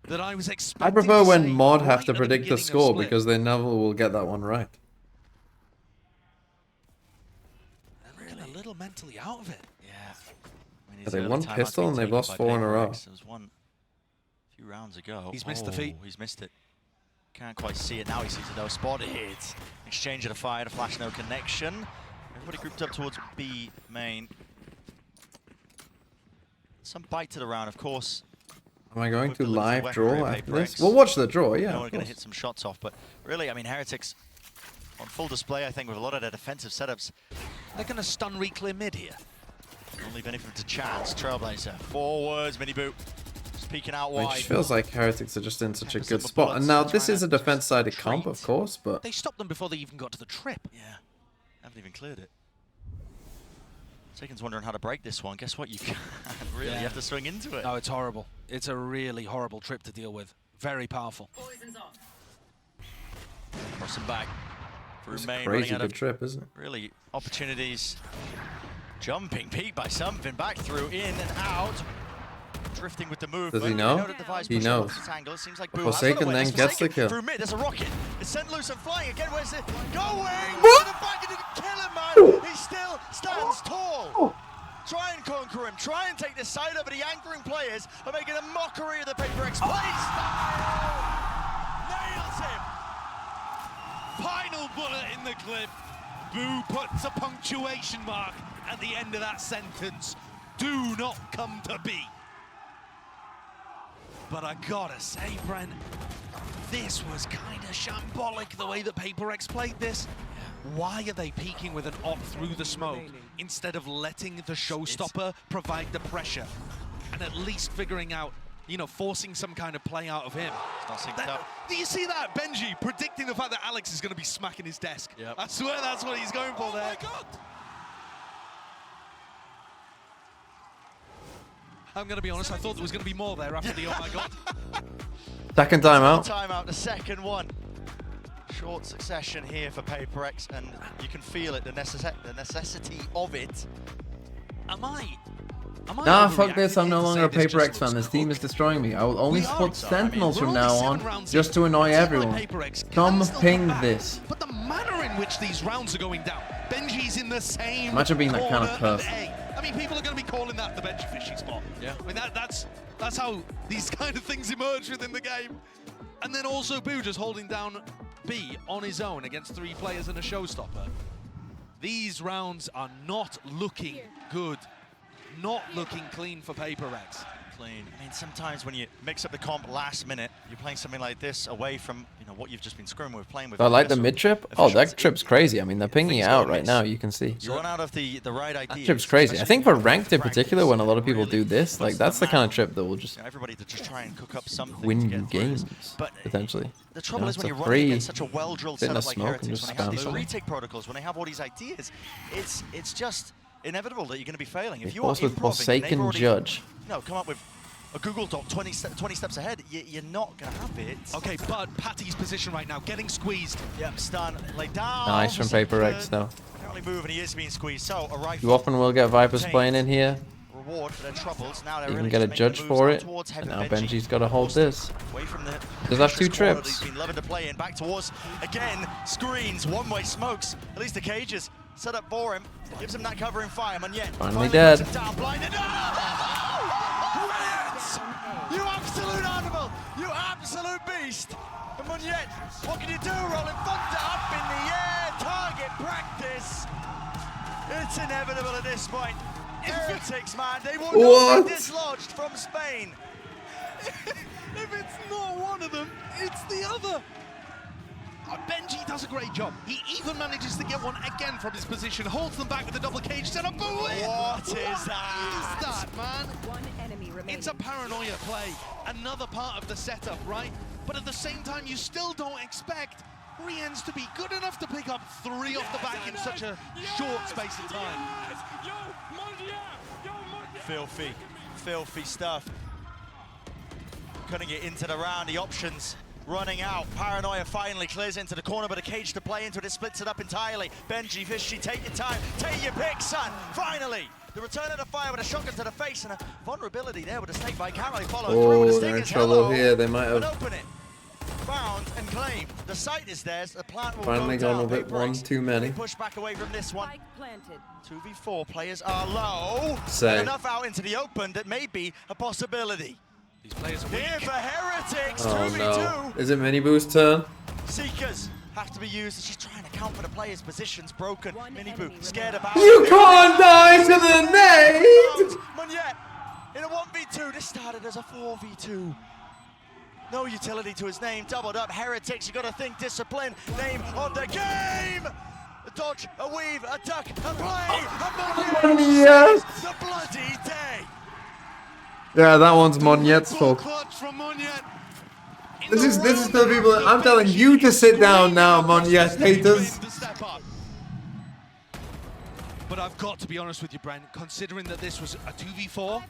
V: that I was expecting.
A: I prefer
V: to
A: when
V: see
A: mod
V: right
A: have to
V: at
A: predict the
V: beginning of
A: score
V: split.
A: because they never will get that one right.
V: They're looking a little mentally out of it.
O: Yeah. I mean,
A: They won pistol and they've lost 4 in a row.
O: There was one a few rounds ago.
V: He's missed the feet.
O: He's missed it. Can't quite see it now. He sees it though. Spotted. Exchange of the fire. The flash, no connection. Everybody grouped up towards B main. Some bite to the round, of course.
A: Am I going to
O: With the
A: live
O: weaponry
A: draw
O: of
A: after
O: PaperX.
A: this? We'll watch the draw, yeah.
O: No, we're going to hit some shots off, but really, I mean, Heretics on full display, I think, with a lot of their defensive setups.
V: They're going to stun re-clear mid here.
O: Don't leave anything to chance. Trailblazer, forwards, mini boot. Just peeking out
A: It
O: wide.
A: just feels like Heretics are just in such a good spot. And now this is a defense-sided comp, of course, but
V: They stopped them before they even got to the trip.
O: Yeah, haven't even cleared it. Sagan's wondering how to break this one. Guess what? You can't really. You have to swing into it.
V: No, it's horrible. It's a really horrible trip to deal with. Very powerful.
O: Crossing back.
A: it's a
O: Main
A: crazy
O: running out
A: good
O: of
A: trip, isn't it?
O: really opportunities. Jumping peak by something. Back through, in and out. Drifting with the move.
A: Does he know? He knows.
O: It seems like
A: Forsaken then gets the kill.
O: Through mid, there's a rocket. It's sent loose and flying again. Where's it going?
A: What?
O: To the back, it didn't kill him, man. He still stands tall. Try and conquer him. Try and take this side up, but the anchoring players are making a mockery of the PaperX play style. Nails him.
V: Final bullet in the clip. Boo puts a punctuation mark at the end of that sentence. Do not come to be. But I gotta say, Brent, this was kind of shambolic the way that PaperX played this. Why are they peeking with an op through the smoke instead of letting the showstopper provide the pressure and at least figuring out, you know, forcing some kind of play out of him?
O: It's not synced up.
V: Do you see that? Benji predicting the fact that Alex is going to be smacking his desk.
O: Yep.
V: I swear that's what he's going for there. Oh my God! I'm going to be honest, I thought there was going to be more there after the oh my God.
A: Second timeout.
O: Timeout, the second one. Short succession here for PaperX, and you can feel it, the necessity of it.
V: Am I
A: Nah, fuck this, I'm no longer a PaperX fan. This team is destroying me. I will only support Sentinels from now on, just to annoy everyone. Come ping this.
V: But the manner in which these rounds are going down, Benji's in the same
A: Imagine being that kind of
V: corner
A: person.
V: A. I mean, people are going to be calling that the Benji fishing spot.
O: Yeah.
V: I mean, that's how these kind of things emerge within the game. And then also Boo just holding down B on his own against 3 players and a showstopper. These rounds are not looking good. Not looking clean for PaperX.
O: Clean. I mean, sometimes when you mix up the comp last minute, you're playing something like this away from, you know, what you've just been screwing with, playing with.
A: I like the mid trip. Oh, that trip's crazy. I mean, they're pinging it out right now. You can see.
O: You run out of the right idea.
A: That trip's crazy. I think for ranked in particular, when a lot of people do this, like that's the kind of trip that will just
O: everybody to just try and cook up something
A: win
O: to
A: you
O: get through
A: games
O: this. But
A: potentially.
O: The trouble is when
A: it's
O: you're
A: a
O: running
A: free
O: against such a well-drilled setup like
A: smoke and
O: Heretics,
A: just
O: when they have
A: spam
O: these
A: something.
O: retake protocols, when they have all these ideas, it's just inevitable that you're going to be failing. If
A: Of
O: you
A: course,
O: are
A: with Forsaken Judge.
O: come up with a Google Doc 20 steps ahead, you're not going to have it.
V: Okay, but Patty's position right now, getting squeezed.
O: Yep, stun, lay down.
A: Nice from PaperX though.
O: only move, and he is being squeezed. So a rifle.
A: You often will get Vipers playing in here.
O: Reward for their troubles. Now they're
A: You
O: really
A: can get a
O: just
A: judge
O: making moves
A: for
O: out
A: it.
O: towards
A: And
O: Heavy
A: now Benji's got to hold this.
O: Away from the
A: Does have 2
O: squad that
A: trips.
O: He's been loving to play in. Back towards, again, screens, one-way smokes. At least the cages set up for him. Gives him that covering fire. Monyet
A: Finally dead.
O: puts him down, blinded. You absolute animal! You absolute beast! And Monyet, what can you do? Rolling thunder up in the air. Target practice. It's inevitable at this point. Heretics, man, they will not be dislodged from Spain.
V: If it's not one of them, it's the other. Benji does a great job. He even manages to get one again from his position, holds them back with a double cage setup.
O: What is that?
V: What is that, man?
M: One enemy remaining.
V: It's a paranoia play, another part of the setup, right? But at the same time, you still don't expect Riens to be good enough to pick up 3 off the back in such a short space of time.
O: Filthy, filthy stuff. Cutting it into the round, the options running out. Paranoia finally clears into the corner, but a cage to play into it. It splits it up entirely. Benji, Fishy, take your time. Take your pick, son. Finally, the return of the fire with a shotgun to the face and a vulnerability there with a snake bite. Can't really follow through with the
A: They're in
O: stingers.
A: trouble here. They might
O: And
A: have
O: open it. Found and claimed. The site is theirs. The plant will
A: finally
O: go
A: gone a
O: down.
A: bit one too many.
O: Push back away from this one.
M: Planted.
O: 2v4 players are low.
A: Say.
O: And enough out into the open that may be a possibility.
V: These players are
O: Here for Heretics,
A: Oh
O: 2v2.
A: no. Is it Mini Boo's turn?
O: Seekers have to be used. She's trying to count for the players' positions broken. Mini Boo scared about
A: You can't die to the nade!
O: Monyet in a 1v2. This started as a 4v2. No utility to his name. Doubled up. Heretics, you got to think discipline. Name of the game. A dodge, a weave, a duck, a play. A Monyet
A: Yes.
O: saves the bloody day.
A: Yeah, that one's Monyet's fault.
V: Clutch from Monyet.
A: This is to the people. I'm telling you to sit down now, Monyet haters.
V: But I've got to be honest with you, Brent. Considering that this was a 2v4,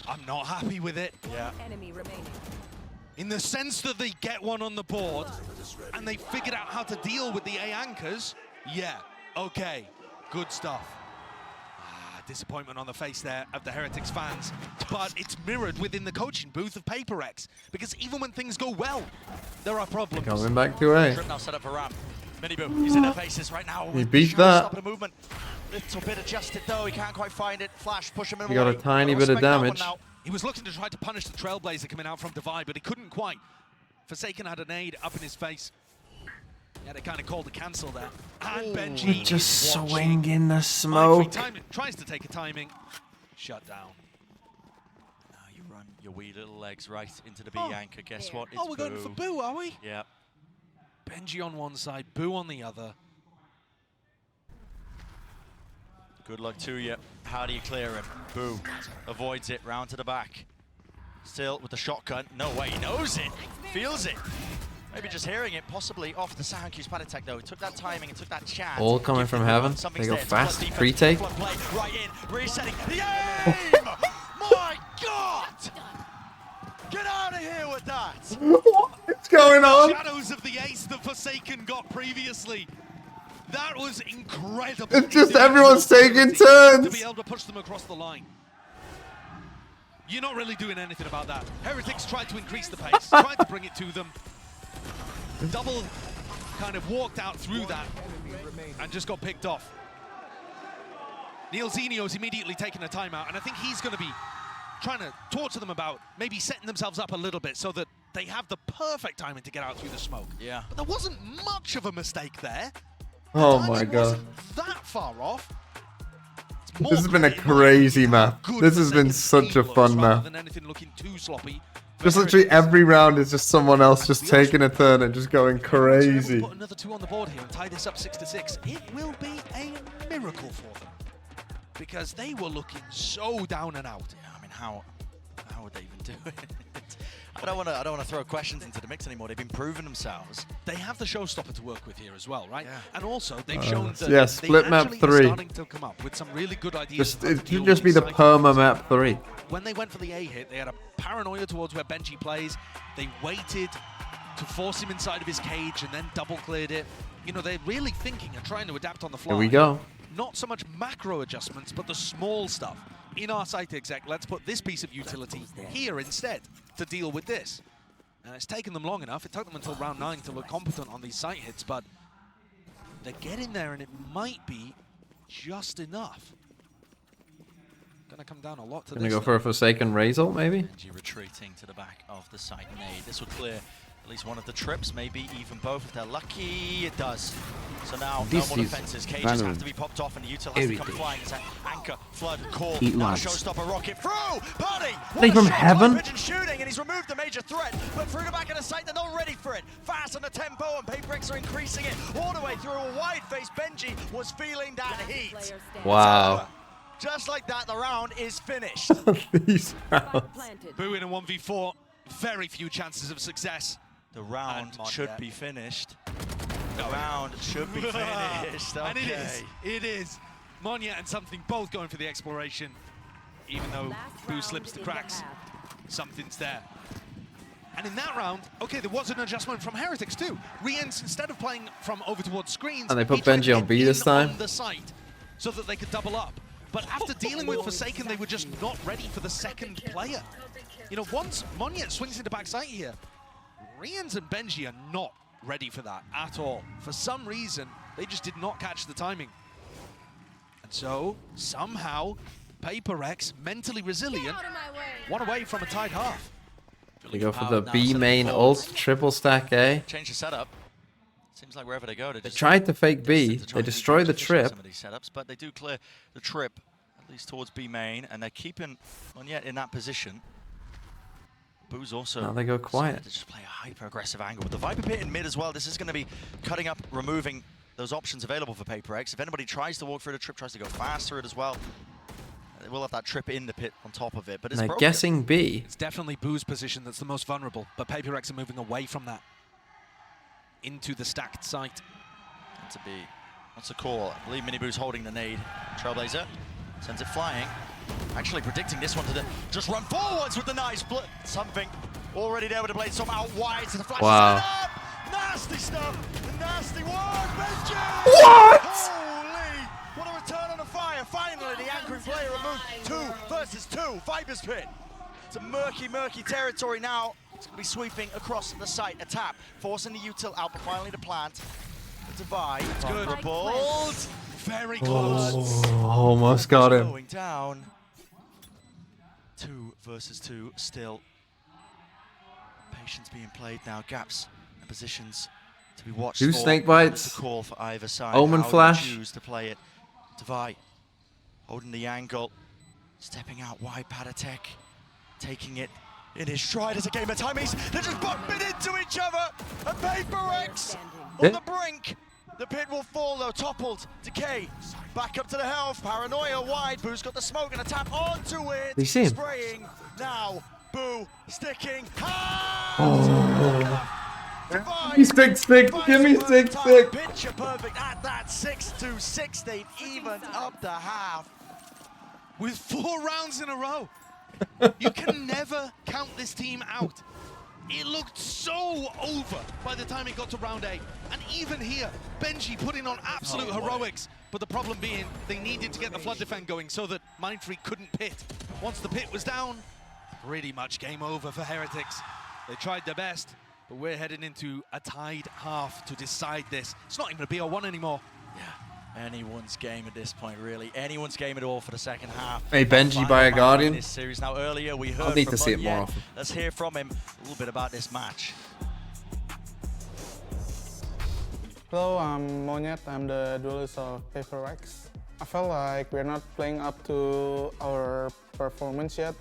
V: I'm not happy with it.
O: Yeah.
M: Enemy remaining.
V: In the sense that they get one on the board and they figured out how to deal with the A anchors. Yeah, okay, good stuff. Disappointment on the face there of the Heretics fans, but it's mirrored within the coaching booth of PaperX, because even when things go well, there are problems.
A: Coming back to A.
O: Trip now set up for Ram. Miniboo, he's in their faces right now.
A: He beat that.
O: Stopping the movement. Little bit adjusted though, he can't quite find it. Flash, push him in.
A: He got a tiny bit of damage.
V: He was looking to try to punish the Trailblazer coming out from Divide, but he couldn't quite. Forsaken had a nade up in his face. Yeah, they kind of called a cancel there. And Benji
A: Just
V: watching.
A: swing in the smoke.
V: Tries to take a timing. Shut down.
O: Now you run your wee little legs right into the B anchor. Guess what? It's
V: we're going for Boo, are we?
O: Yeah.
V: Benji on one side, Boo on the other.
O: Good luck to you. How do you clear him? Boo avoids it, round to the back. Still with the shotgun. No way, he knows it, feels it. Maybe just hearing it, possibly off the sound cues. Panitek though, took that timing and took that chance.
A: All coming from heaven. They go fast. Pre-take.
O: Right in, resetting the aim! My God! Get out of here with that!
A: What's going on?
V: Shadows of the ace that Forsaken got previously. That was incredible.
A: It's just everyone's taking turns.
V: To be able to push them across the line. You're not really doing anything about that. Heretics tried to increase the pace, tried to bring it to them. Double kind of walked out through that and just got picked off. Neil Zinio's immediately taken a timeout, and I think he's going to be trying to talk to them about maybe setting themselves up a little bit so that they have the perfect timing to get out through the smoke.
O: Yeah.
V: But there wasn't much of a mistake there.
A: Oh my God.
V: That far off.
A: This has been a crazy map. This has been such a fun map.
V: Than anything looking too sloppy.
A: Just literally every round is just someone else just taking a turn and just going crazy.
V: Put another 2 on the board here and tie this up 6-6. It will be a miracle for them because they were looking so down and out.
O: Yeah, I mean, how would they even do it? I don't want to throw questions into the mix anymore. They've been proving themselves.
V: They have the showstopper to work with here as well, right?
O: Yeah.
V: And also they've shown that
A: yeah, split
V: they
A: map
V: actually are
A: 3.
V: starting to come up with some really good ideas.
A: It should just be the perma map 3.
V: When they went for the A hit, they had a paranoia towards where Benji plays. They waited to force him inside of his cage and then double cleared it. You know, they're really thinking and trying to adapt on the fly.
A: Here we go.
V: not so much macro adjustments, but the small stuff. In our site exec, let's put this piece of utility here instead to deal with this. And it's taken them long enough. It took them until round 9 to look competent on these site hits, but they're getting there, and it might be just enough. Gonna come down a lot to
A: Gonna
V: this.
A: go for a Forsaken Razor, maybe?
O: Benji retreating to the back of the site nade. This will clear at least one of the trips, maybe even both if they're lucky. It does. So now
F: This
O: no more
F: is
O: defenses. Cages have to be popped off, and the util has to come flying. It's an anchor, flood, call. Now showstopper rocket through. Buddy!
A: They from heaven?
O: Pigeon shooting, and he's removed the major threat. But through the back of the site, they're not ready for it. Fast on the tempo, and PaperX are increasing it all the way through. A wide face. Benji was feeling that heat.
A: Wow.
O: Just like that, the round is finished.
A: These rounds.
V: Boo in a 1v4. Very few chances of success.
O: The round should be finished. The round should be finished. Okay.
V: And it is. It is. Monya and Something both going for the exploration. Even though Boo slips the cracks, Something's there. And in that round, okay, there was an adjustment from Heretics too. Riens, instead of playing from over towards screens,
A: And they put Benji on B this time.
V: on the site so that they could double up. But after dealing with Forsaken, they were just not ready for the second player. You know, once Monya swings into backside here, Riens and Benji are not ready for that at all. For some reason, they just did not catch the timing. And so, somehow, PaperX, mentally resilient, one away from a tied half.
A: They go for the B main ult, triple stack A.
O: Change the setup. Seems like wherever they go,
A: They tried to fake B, they destroy the trip.
O: Some of these setups, but they do clear the trip, at least towards B main, and they're keeping Monya in that position. Boo's also
A: Now they go quiet.
O: to just play a hyper-aggressive angle. With the Viper Pit in mid as well, this is going to be cutting up, removing those options available for PaperX. If anybody tries to walk through the trip, tries to go fast through it as well, they will have that trip in the pit on top of it. But it's
A: They're
O: broken.
A: guessing B.
V: It's definitely Boo's position that's the most vulnerable, but PaperX are moving away from that into the stacked site.
O: To be, what's the call? I believe Miniboo's holding the nade. Trailblazer sends it flying. Actually predicting this one to just run forwards with the nice split. Something already there with the blade storm out wide to the flash.
A: Wow.
O: Nasty stuff. Nasty one. Benji!
A: What?
O: Holy! What a return on the fire. Finally, the anchoring player removed 2 versus 2. Viper's Pit. It's a murky, murky territory now. It's going to be sweeping across the site. A tap, forcing the util out, but finally the plant. Divide. It's
V: good. Very close.
A: Oh, almost got him.
O: Going down. 2 versus 2 still. Patience being played now. Gaps and positions to be watched.
A: 2 snake bites.
O: The call for either side.
A: Omen
O: How
A: flash.
O: you choose to play it. Divide. Holding the angle. Stepping out wide. Padatek. Taking it in his stride as a game of timies. They're just bumping into each other. And PaperX on the brink. The pit will fall though, toppled, decay, back up to the health, paranoia wide, Boo's got the smoke and a tap onto it,
A: You see him?
O: spraying, now, Boo, sticking,
A: Give me stick, give me stick.
O: Picture perfect at that 6-6, they've evened up the half.
V: With 4 rounds in a row. You can never count this team out. It looked so over by the time it got to round 8. And even here, Benji putting on absolute heroics. But the problem being, they needed to get the flood defend going so that Mindfreak couldn't pit. Once the pit was down, pretty much game over for Heretics. They tried their best, but we're heading into a tied half to decide this. It's not even a BO1 anymore.
O: Yeah, anyone's game at this point, really. Anyone's game at all for the second half.
A: Hey, Benji by a Guardian.
O: This series. Now, earlier we heard
A: I'll need
O: from
A: to see it more
O: Monya.
A: often.
O: Let's hear from him a little bit about this match.
U: Hello, I'm Monyet. I'm the duelist of PaperX. I felt like we're not playing up to our performance yet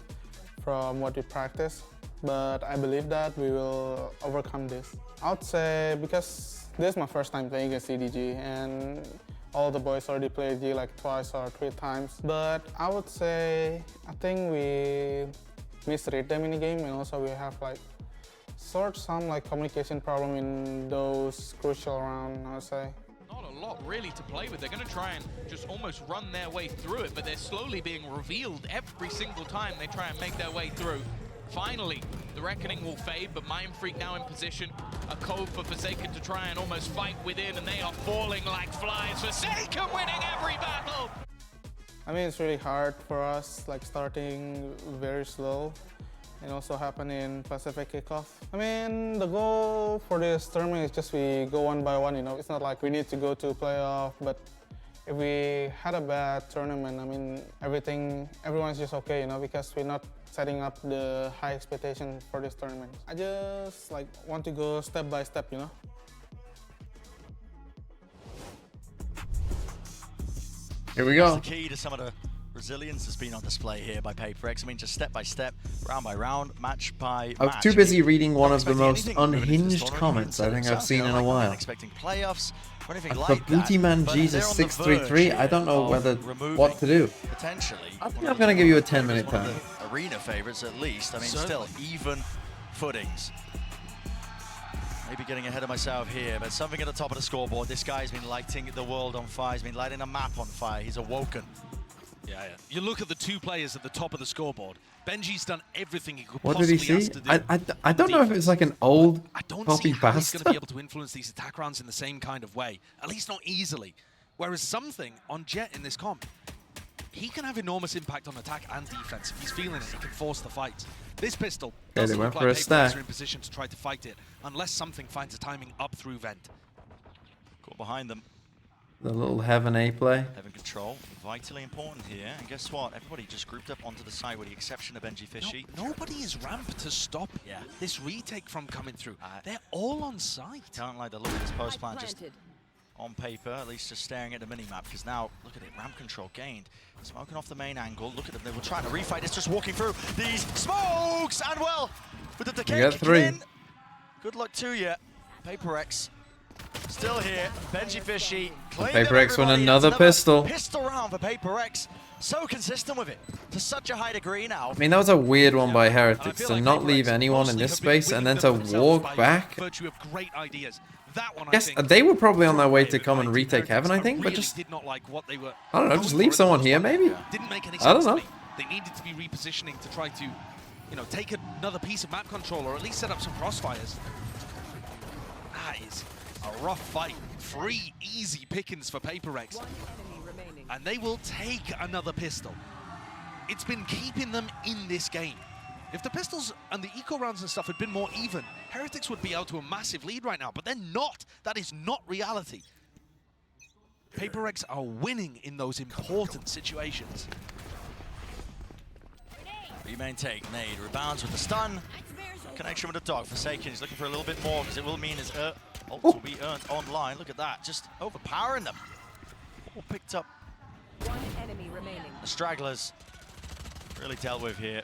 U: from what we practice, but I believe that we will overcome this. I would say because this is my first time playing against CDG, and all the boys already played G like twice or 3 times. But I would say I think we misread them in the game, and also we have like some like communication problem in those crucial rounds, I would say.
M: Not a lot really to play with. They're going to try and just almost run their way through it, but they're slowly being revealed every single time they try and make their way through. Finally, the Reckoning will fade, but Mind Freak now in position. A code for Forsaken to try and almost fight within, and they are falling like flies. Forsaken winning every battle!
U: I mean, it's really hard for us, like starting very slow and also happen in Pacific kickoff. I mean, the goal for this tournament is just we go one by one, you know. It's not like we need to go to playoff, but if we had a bad tournament, I mean, everyone's just okay, you know, because we're not setting up the high expectation for this tournament. I just like want to go step by step, you know.
A: Here we go.
O: That's the key to some of the resilience that's been on display here by PaperX. I mean, just step by step, round by round, match by match.
A: I was too busy reading one of the most unhinged comments I think I've seen in a while.
O: Expecting playoffs or anything
A: For
O: like that.
A: Booty Man
O: But
A: Jesus
O: they're on the
A: 633, I don't know what to do.
O: Potentially.
A: I think I'm gonna give you a 10-minute time.
O: Arena favorites at least. I mean, still even footings. Maybe getting ahead of myself here, but something at the top of the scoreboard. This guy's been lighting the world on fire. He's been lighting the map on fire. He's awoken.
V: Yeah. You look at the two players at the top of the scoreboard. Benji's done everything he could
A: What did he
V: possibly
A: see?
V: ask to do.
A: I don't know if it's like an old
V: I don't
A: puppy
V: see how he's
A: bastard.
V: going to be able to influence these attack rounds in the same kind of way. At least not easily. Whereas something on Jet in this comp, he can have enormous impact on attack and defense. If he's feeling it, he can force the fight. This pistol doesn't look like PaperX are in position to try to fight it, unless something finds a timing up through vent.
O: Caught behind them.
A: The little Heaven A play.
O: Heaven control, vitally important here. And guess what? Everybody just grouped up onto the side with the exception of Benji Fishy.
V: Nobody is ramped to stop this retake from coming through. They're all on site.
O: Don't like the look of this post plan just on paper, at least just staring at the mini-map, because now, look at it, ramp control gained. Smoking off the main angle, look at them, they were trying to refight, it's just walking through these smokes, and well, with the decay
A: got
O: kicking
A: 3.
O: in, good luck to you. PaperX still here, Benji Fishy,
A: PaperX won another pistol.
O: Pistol round for PaperX, so consistent with it, to such a high degree now.
A: I mean, that was a weird one by Heretics, to not leave anyone in this space and then to walk back.
V: Virtue of great ideas. That one,
A: Yes, they were probably on their way to come and retake Heaven, I think, but just,
V: did not like what they were.
A: I don't know, just leave someone here, maybe?
V: Didn't make any sense
A: I don't know.
V: to me. They needed to be repositioning to try to, you know, take another piece of map control or at least set up some crossfires. That is a rough fight. 3 easy pickings for PaperX. And they will take another pistol. It's been keeping them in this game. If the pistols and the eco rounds and stuff had been more even, Heretics would be out to a massive lead right now, but they're not. That is not reality. PaperX are winning in those important situations.
O: Remain take, nade, rebounds with the stun. Connection with the dog. Forsaken is looking for a little bit more because it will mean his ult will be earned online. Look at that, just overpowering them. All picked up.
L: One enemy remaining.
O: The stragglers really dealt with here.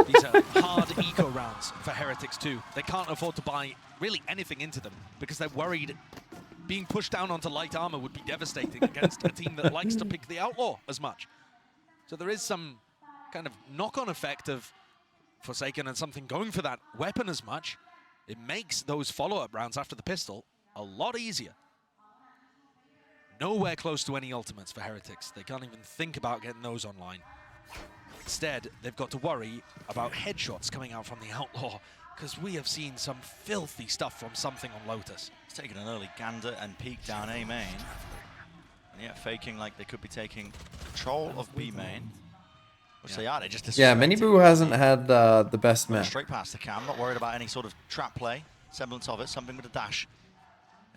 V: These are hard eco rounds for Heretics too. They can't afford to buy really anything into them because they're worried being pushed down onto light armor would be devastating against a team that likes to pick the outlaw as much. So there is some kind of knock-on effect of Forsaken and something going for that weapon as much. It makes those follow-up rounds after the pistol a lot easier. Nowhere close to any ultimates for Heretics. They can't even think about getting those online. Instead, they've got to worry about headshots coming out from the Outlaw, because we have seen some filthy stuff from something on Lotus.
O: He's taking an early gander and peek down A main. And yeah, faking like they could be taking control of B main. Which they are, they just
A: Yeah, Miniboo hasn't had the best map.
O: Straight past the cam, not worried about any sort of trap play. Semblance of it, something with a dash.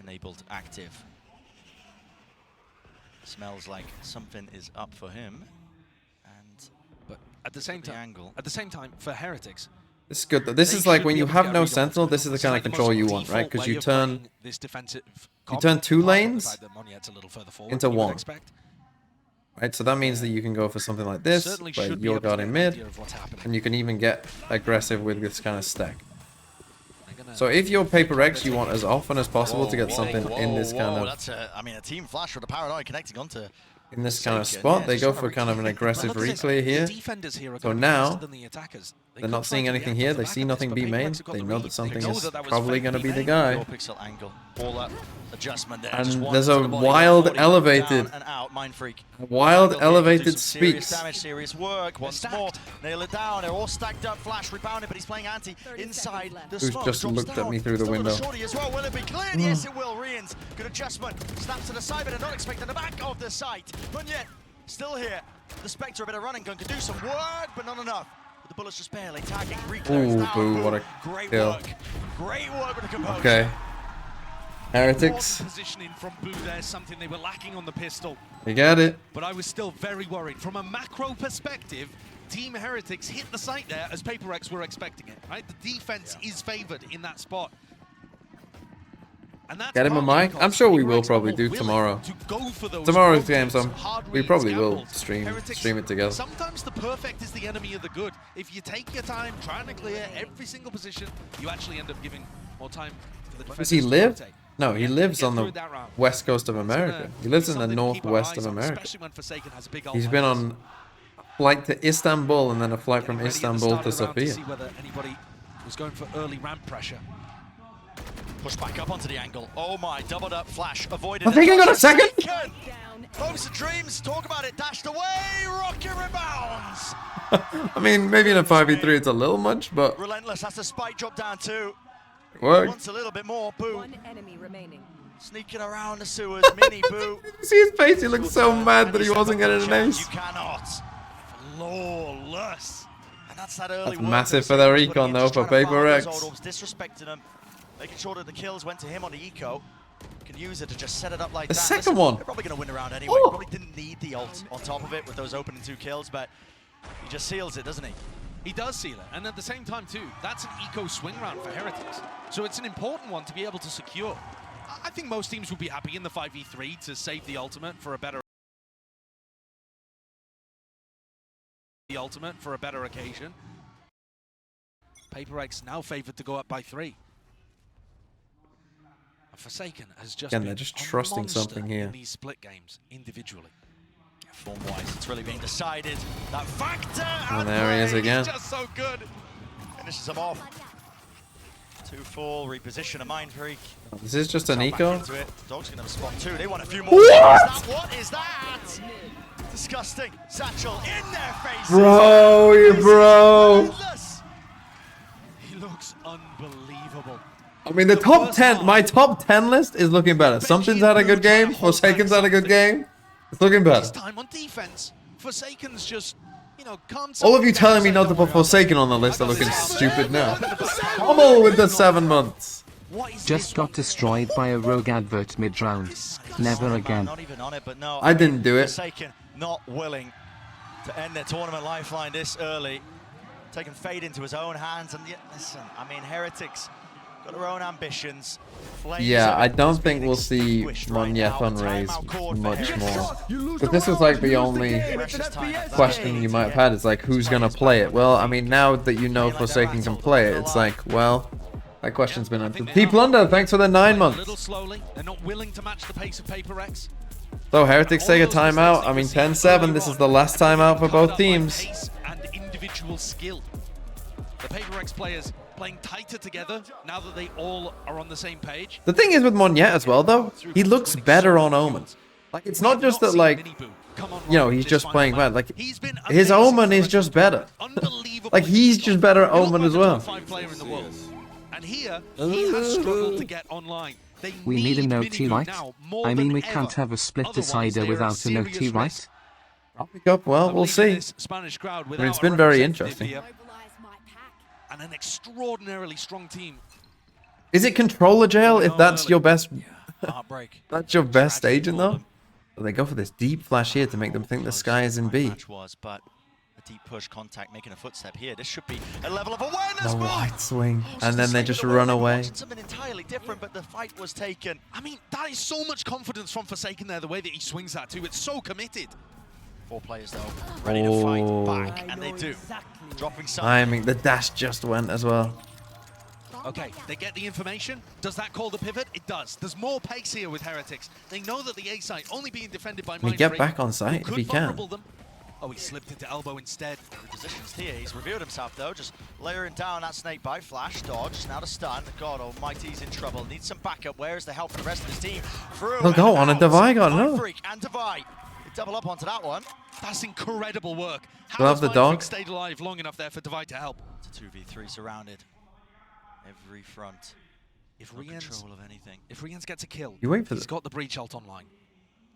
O: Enabled active. Smells like something is up for him.
V: But at the same time, for Heretics,
A: This is good though. This is like when you have no sentinel, this is the kind of control you want, right? Because you turn 2 lanes into 1. Right, so that means that you can go for something like this, where you're guarding mid, and you can even get aggressive with this kind of stack. So if you're PaperX, you want as often as possible to get something in this kind of...
O: That's a team flash with a paranoid connecting onto...
A: In this kind of spot, they go for kind of an aggressive reclear here. So now, they're not seeing anything here, they see nothing B main, they know that something is probably going to be the guy.
O: Pixel angle, all that adjustment there.
A: And there's a wild elevated
O: Mind Freak.
A: Wild
O: Angle here,
A: elevated
O: do some serious
A: speaks.
O: damage, serious work. Once more, nail it down. They're all stacked up. Flash rebounded, but he's playing anti inside the
A: Who's
O: smoke.
A: just
O: Drops
A: looked at
O: down.
A: me through the
O: Still got a
A: window.
O: shorty as well. Will it be cleared? Yes, it will. Rians, good adjustment. Snaps to the side, but they're not expecting the back of the site. But yet, still here. The Spectre, a bit of running gun, could do some work, but not enough. But the bullets just barely tagging.
A: Ooh, boo, what a
O: Great
A: kill.
O: work. Great work with the composure.
A: Okay. Heretics.
V: Positioning from Boo there, something they were lacking on the pistol.
A: You get it.
V: But I was still very worried. From a macro perspective, Team Heretics hit the site there as PaperX were expecting it, right? The defense is favored in that spot. And that's
A: Get him a mic? I'm sure we will probably do tomorrow. Tomorrow's game, so we probably will stream it together.
V: Sometimes the perfect is the enemy of the good. If you take your time trying to clear every single position, you actually end up giving more time to the defenders.
A: Does he live? No, he lives on the west coast of America. He lives in the northwest of America. He's been on a flight to Istanbul and then a flight from Istanbul to Sofia.
V: See whether anybody was going for early ramp pressure.
O: Push back up onto the angle. Oh my, doubled up Flash, avoided.
A: I think I got a second.
O: Hopes and dreams, talk about it, dashed away, rocket rebounds.
A: I mean, maybe in a 5v3 it's a little much, but
O: Relentless has the spike drop down too.
A: worked.
O: Wants a little bit more, Boo.
L: One enemy remaining.
O: Sneaking around the sewers, mini Boo.
A: See his face? He looked so mad that he wasn't getting an ace.
O: You cannot. Flawless. And that's that early
A: That's
O: work
A: massive
O: that
A: for their
O: Sagan's putting
A: econ
O: in,
A: though,
O: just
A: for
O: trying to farm those
A: PaperX.
O: old orbs, disrespecting them. Making sure that the kills went to him on the eco. Can use it to just set it up like
A: The
O: that.
A: second one.
O: They're probably going to win around anyway.
A: Oh.
O: Probably didn't need the ult on top of it with those opening 2 kills, but he just seals it, doesn't he?
V: He does seal it, and at the same time too, that's an eco swing round for Heretics. So it's an important one to be able to secure. I think most teams would be happy in the 5v3 to save the ultimate for a better occasion. PaperX now favored to go up by 3. Forsaken has just
A: Again,
V: been
A: they're just
V: a
A: trusting
V: monster
A: something here.
V: in these split games individually.
O: Form-wise, it's really being decided. That factor.
A: And there he is again.
O: He's just so good. Finishes him off. 2-4, reposition a Mind Freak.
A: This is just an
O: Back
A: eco.
O: into it. Dog's gonna have a spot 2. They want a few more.
A: What?
O: What is that? Disgusting. Satchel in their faces.
A: Bro, you bro.
V: He looks unbelievable.
A: I mean, the top 10, my top 10 list is looking better. Something's had a good game. Forsaken's had a good game. It's looking better.
V: This time on defense, Forsaken's just, you know, calmed
A: All of you telling me not to put Forsaken on the list are looking stupid now. Hummel with the 7 months.
F: Just got destroyed by a rogue advert mid-round. Never again.
O: Not even on it, but no.
A: I didn't do it.
O: Forsaken not willing to end their tournament lifeline this early. Taking fate into his own hands, and yet, listen, I mean, Heretics got their own ambitions.
A: Yeah, I don't think we'll see Monyet on Raze much more. But this was like the only question you might have had. It's like, who's gonna play it? Well, I mean, now that you know Forsaken can play it, it's like, well, that question's been answered. T Plunder, thanks for the 9 months.
V: a little slowly. They're not willing to match the pace of PaperX.
A: So Heretics take a timeout. I mean, 10-7. This is the last timeout for both teams.
V: Pace and individual skill. The PaperX players playing tighter together now that they all are on the same page.
A: The thing is with Monyet as well, though, he looks better on Omen. Like, it's not just that, like, you know, he's just playing bad. Like, his Omen is just better. Like, he's just better at Omen as well.
V: And here, he has struggled to get online.
F: We need an OT, right? I mean, we can't have a split decider without an OT, right?
A: Pick up, well, we'll see. I mean, it's been very interesting.
V: And an extraordinarily strong team.
A: Is it controller jail if that's your best? That's your best agent though. So they go for this deep flash here to make them think the sky is in B.
O: But a deep push, contact, making a footstep here. This should be a level of awareness.
A: The white swing, and then they just run away.
O: Something entirely different, but the fight was taken.
V: I mean, that is so much confidence from Forsaken there. The way that he swings that too, it's so committed.
O: 4 players though, ready to fight back, and they do. Dropping some.
A: I mean, the dash just went as well.
V: Okay, they get the information. Does that call the pivot? It does. There's more pace here with Heretics. They know that the A site only being defended by
A: Can he get back on site if he can?
V: Oh, he slipped into elbow instead.
O: Positions here. He's revealed himself though, just layering down that snake by flash dodge. Now to stun. God almighty's in trouble. Needs some backup. Where is the help from the rest of his team? Through
A: He'll go on a Divide, God, no.
O: Freak and Divide. double up onto that one.
V: That's incredible work. How
A: Love
V: has
A: the dog.
V: Mindfreak stayed alive long enough there for Divide to help?
O: It's a 2v3 surrounded. Every front.
V: If
O: No
V: Rians
O: control of anything.
V: If Rians gets a kill,
A: You wait for
V: he's got the breach ult online.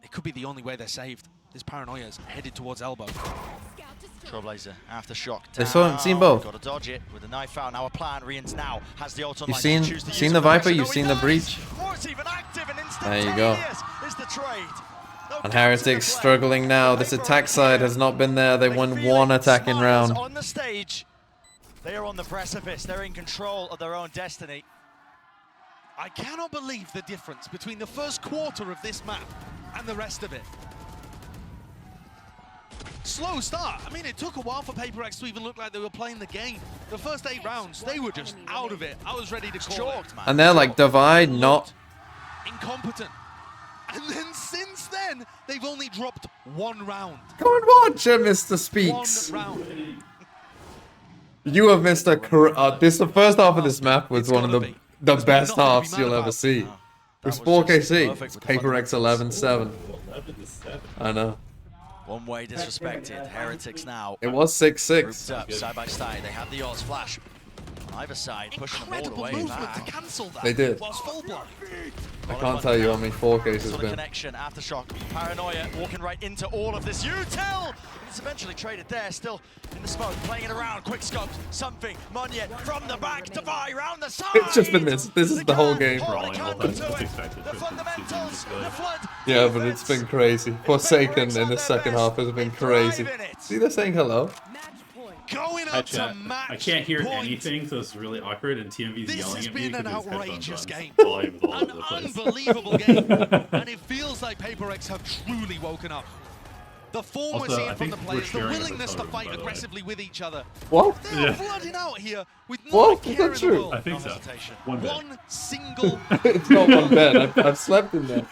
V: It could be the only way they're saved. This Paranoia is headed towards elbow.
O: Trailblazer after shock.
A: They saw him, seen both.
O: Got to dodge it with a knife out. Now a plan. Rians now has the ult online.
A: You've seen the Viper, you've seen the breach.
O: Oh, it's even active and
A: There you go.
O: is the trade.
A: And Heretics struggling now. This attack side has not been there. They won one attacking round.
O: On the stage, they are on the precipice. They're in control of their own destiny.
V: I cannot believe the difference between the first quarter of this map and the rest of it. Slow start. I mean, it took a while for FPX to even look like they were playing the game. The first 8 rounds, they were just out of it. I was ready to call it.
A: And they're like, Divide, not.
V: Incompetent. And then since then, they've only dropped 1 round.
A: Go and watch it, Mr. Speaks.
V: 1 round.
A: You have missed a the first half of this map was one of the best halves you'll ever see. It was 4KC. It's FPX 11-7. I know.
O: One way disrespected. Heretics now.
A: It was 6-6.
O: Grouped up side by side. They have the odds flash on either side, pushing them all the way back.
V: To cancel that.
A: They did.
V: Was full blood.
A: I can't tell you how many 4Ks has
O: Sort of
A: been.
O: connection, aftershock, Paranoia walking right into all of this. Util! It's eventually traded there, still in the smoke, playing it around, quick scopes, something, Monyet from the back, Divide round the side!
A: It's just been this. This is the whole game.
O: The fundamentals, the flood.
A: Yeah, but it's been crazy. Forsaken in the second half has been crazy. See, they're saying hello.
V: Going
J: Hi,
V: up
J: chat.
V: to match
J: I can't hear
V: point.
J: anything, so it's really awkward, and TMV's
V: This
J: yelling
V: has
J: at me
V: been an
J: because his
V: outrageous
J: headphones
V: game.
J: on. Volume's all over the place.
V: Unbelievable game. And it feels like FPX have truly woken up. The form
J: Also,
V: we're seeing
J: I
V: from the
J: think we're
V: players, the
J: sharing a
V: willingness to
J: photo, by
V: fight
J: the way.
V: aggressively with each other.
A: What?
V: They are
J: Yeah.
V: flooding out here with
A: What?
V: no
A: Is
V: care
A: that
V: in the
A: true?
V: world.
J: I think so. One bed.
V: One single.
A: It's not one bed. I've slept in there.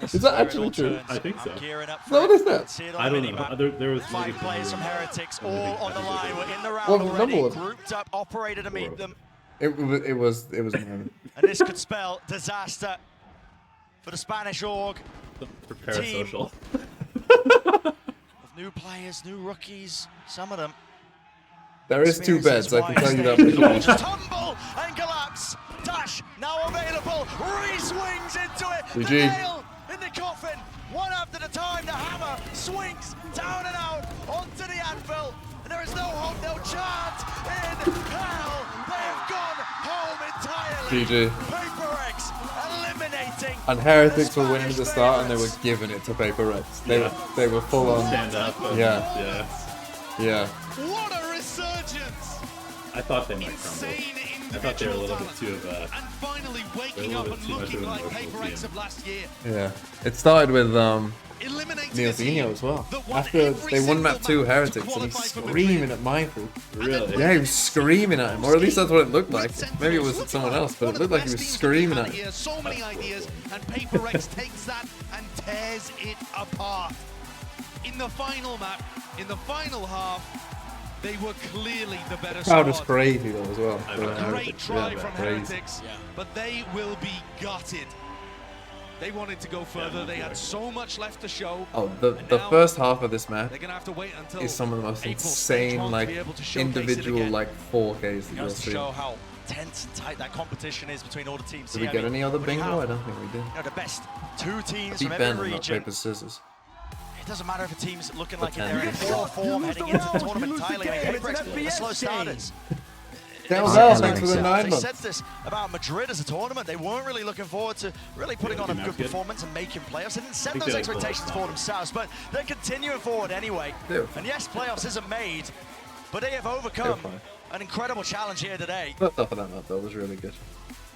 A: Is that actually true?
J: I think so.
O: Gearing up
A: So what is that?
O: See it on
J: I
O: the
J: don't know.
O: minimap.
J: There was
O: 5 players from Heretics, all on the line. We're in the round
A: What was the
O: already.
A: number?
O: Grouped up, operator to meet them.
A: It was
O: And this could spell disaster for the Spanish org.
J: For parasocial.
O: Of new players, new rookies, some of them.
A: There is 2 beds, I can tell you that for sure.
O: Just tumble and collapse. Dash now available. Re-swings into it. The
A: GG.
O: nail in the coffin. One after the time. The hammer swings down and out onto the anvil. And there is no hope, no chance in hell. They have gone home entirely.
A: GG.
O: FPX eliminating.
A: And Heretics were winning at the start, and they were giving it to FPX. They were full on.
J: Stand up.
A: Yeah. Yeah.
V: What a resurgence!
J: I thought they might crumble. I thought they were a little bit too of a.
V: And finally
J: They're
V: waking
J: a
V: up
J: little
V: and
J: bit too much of
V: looking
J: an
V: like
J: emotional
V: FPX
J: team.
V: of last year.
A: Yeah. It started with
V: Eliminating
A: Neozinho as well. After they won map 2 Heretics, and he's screaming at Mindfreak.
J: Really?
A: Yeah, he was screaming at him, or at least that's what it looked like. Maybe it was someone else, but it looked like he was screaming at him.
V: So many ideas, and FPX takes that and tears it apart. In the final map, in the final half, they were clearly the better
A: Crowd was
V: squad.
A: crazy though as well.
V: Great try from
A: crazy.
V: Heretics, but they will be gutted. They wanted to go further. They had so much left to show.
A: Oh, the first half of this map
V: They're gonna have to wait until
A: is some of the most
V: April stage
A: insane,
V: one to
A: like
V: be able to showcase it
A: individual,
V: again.
A: like 4Ks that you'll
O: Goes to
A: see.
O: show how tense and tight that competition is between all the teams.
A: Did we
O: here.
A: get
O: I mean,
A: any other
O: when you
A: bingo? I
O: have,
A: don't think we did.
O: you know, the best 2 teams
A: Beat
O: from
A: Ben
O: every
A: on rock,
O: region.
A: paper, scissors.
O: It doesn't matter if a team's looking
A: For
O: like
A: 10.
O: they're in poor form heading into the tournament entirely. I mean, FPX are slow starters.
A: Thanks for the 9
O: They
A: months.
O: said this about Madrid as a tournament. They weren't really looking forward to really putting on a good performance and making playoffs. They didn't set those expectations for themselves, but they're continuing forward anyway. And yes, playoffs isn't made, but they have overcome an incredible challenge here today.
A: First off of that map though was really good.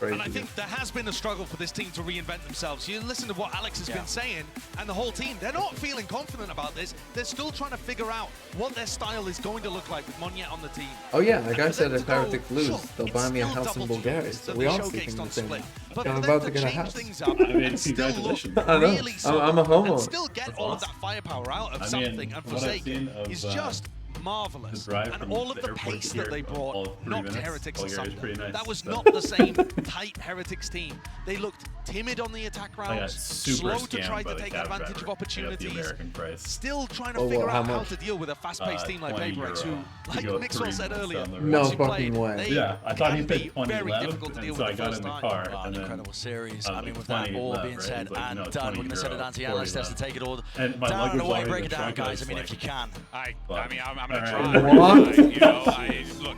V: And I think there has been a struggle for this team to reinvent themselves. You listen to what Alex has been saying, and the whole team, they're not feeling confident about this. They're still trying to figure out what their style is going to look like with Monyet on the team.
A: Oh yeah, like I
V: And for
A: said,
V: them
A: if
V: to go,
A: Heretics lose,
V: sure,
A: they'll buy
V: it's
A: me a
V: still
A: house in
V: double
A: Bulgaria.
V: digits
A: So
V: that
A: we
V: they
A: are
V: showcased
A: thinking the
V: on
A: same.
V: Split. But
A: I'm
V: for
A: about
V: them
A: to get a
V: change
A: house.
V: things up
J: I mean,
V: and still look
J: congratulations.
A: I know.
V: really solid
A: I'm a homo.
V: and still get all of that firepower out of something, and
J: from what I've
V: Forsaken
J: seen of,
V: is just marvelous.
J: drive
V: And
J: from
V: all of
J: the
V: the
J: airport
V: pace
J: here
V: that they
J: for
V: brought
J: all 3
V: knocked
J: minutes.
V: Heretics
J: Bulgaria is
V: asunder.
J: pretty nice,
V: That was
J: but-
V: not the same tight Heretics team. They looked timid on the attack
J: I got
V: rounds,
J: super
V: slow to
J: scammed
V: try
J: by
V: to
J: the
V: take
J: cab
V: advantage
J: driver.
V: of
J: I got the
V: opportunities.
J: American price.
V: Still trying to
A: Oh,
V: figure
A: how
V: out how
A: much?
V: to deal with a fast-paced team like
J: 20
V: PaperX, who,
J: euro to
V: like
J: go
V: Mixwell
J: 3
V: said
J: minutes
V: earlier,
J: down the
A: No
V: once you
A: fucking
V: play,
A: way.
V: they
J: Yeah, I thought he
V: can
J: said
V: be
J: 20
V: very
J: left,
V: difficult to deal
J: and so
V: with
J: I
V: the
J: got
V: first
J: in the
V: time.
J: car,
O: Oh,
J: and
O: an
J: then
O: incredible series.
J: I
O: I
J: was
O: mean,
J: like
O: with that
J: 20
O: all
J: left,
O: being
J: right?
O: said
J: He's like,
O: and
J: no,
O: done,
J: 20
O: we're going to send it
J: euro,
O: down to the
J: 40
O: analyst desk to
J: left.
O: take it all
J: And my
O: down
J: luggage
O: and away.
J: wasn't
O: Break
J: even
O: it down,
J: truck, I
O: guys. I
J: was
O: mean,
J: like-
O: if you can.
B: I
J: But-
B: mean, I'm gonna
J: Alright.
B: try.
A: What?
B: You know, look.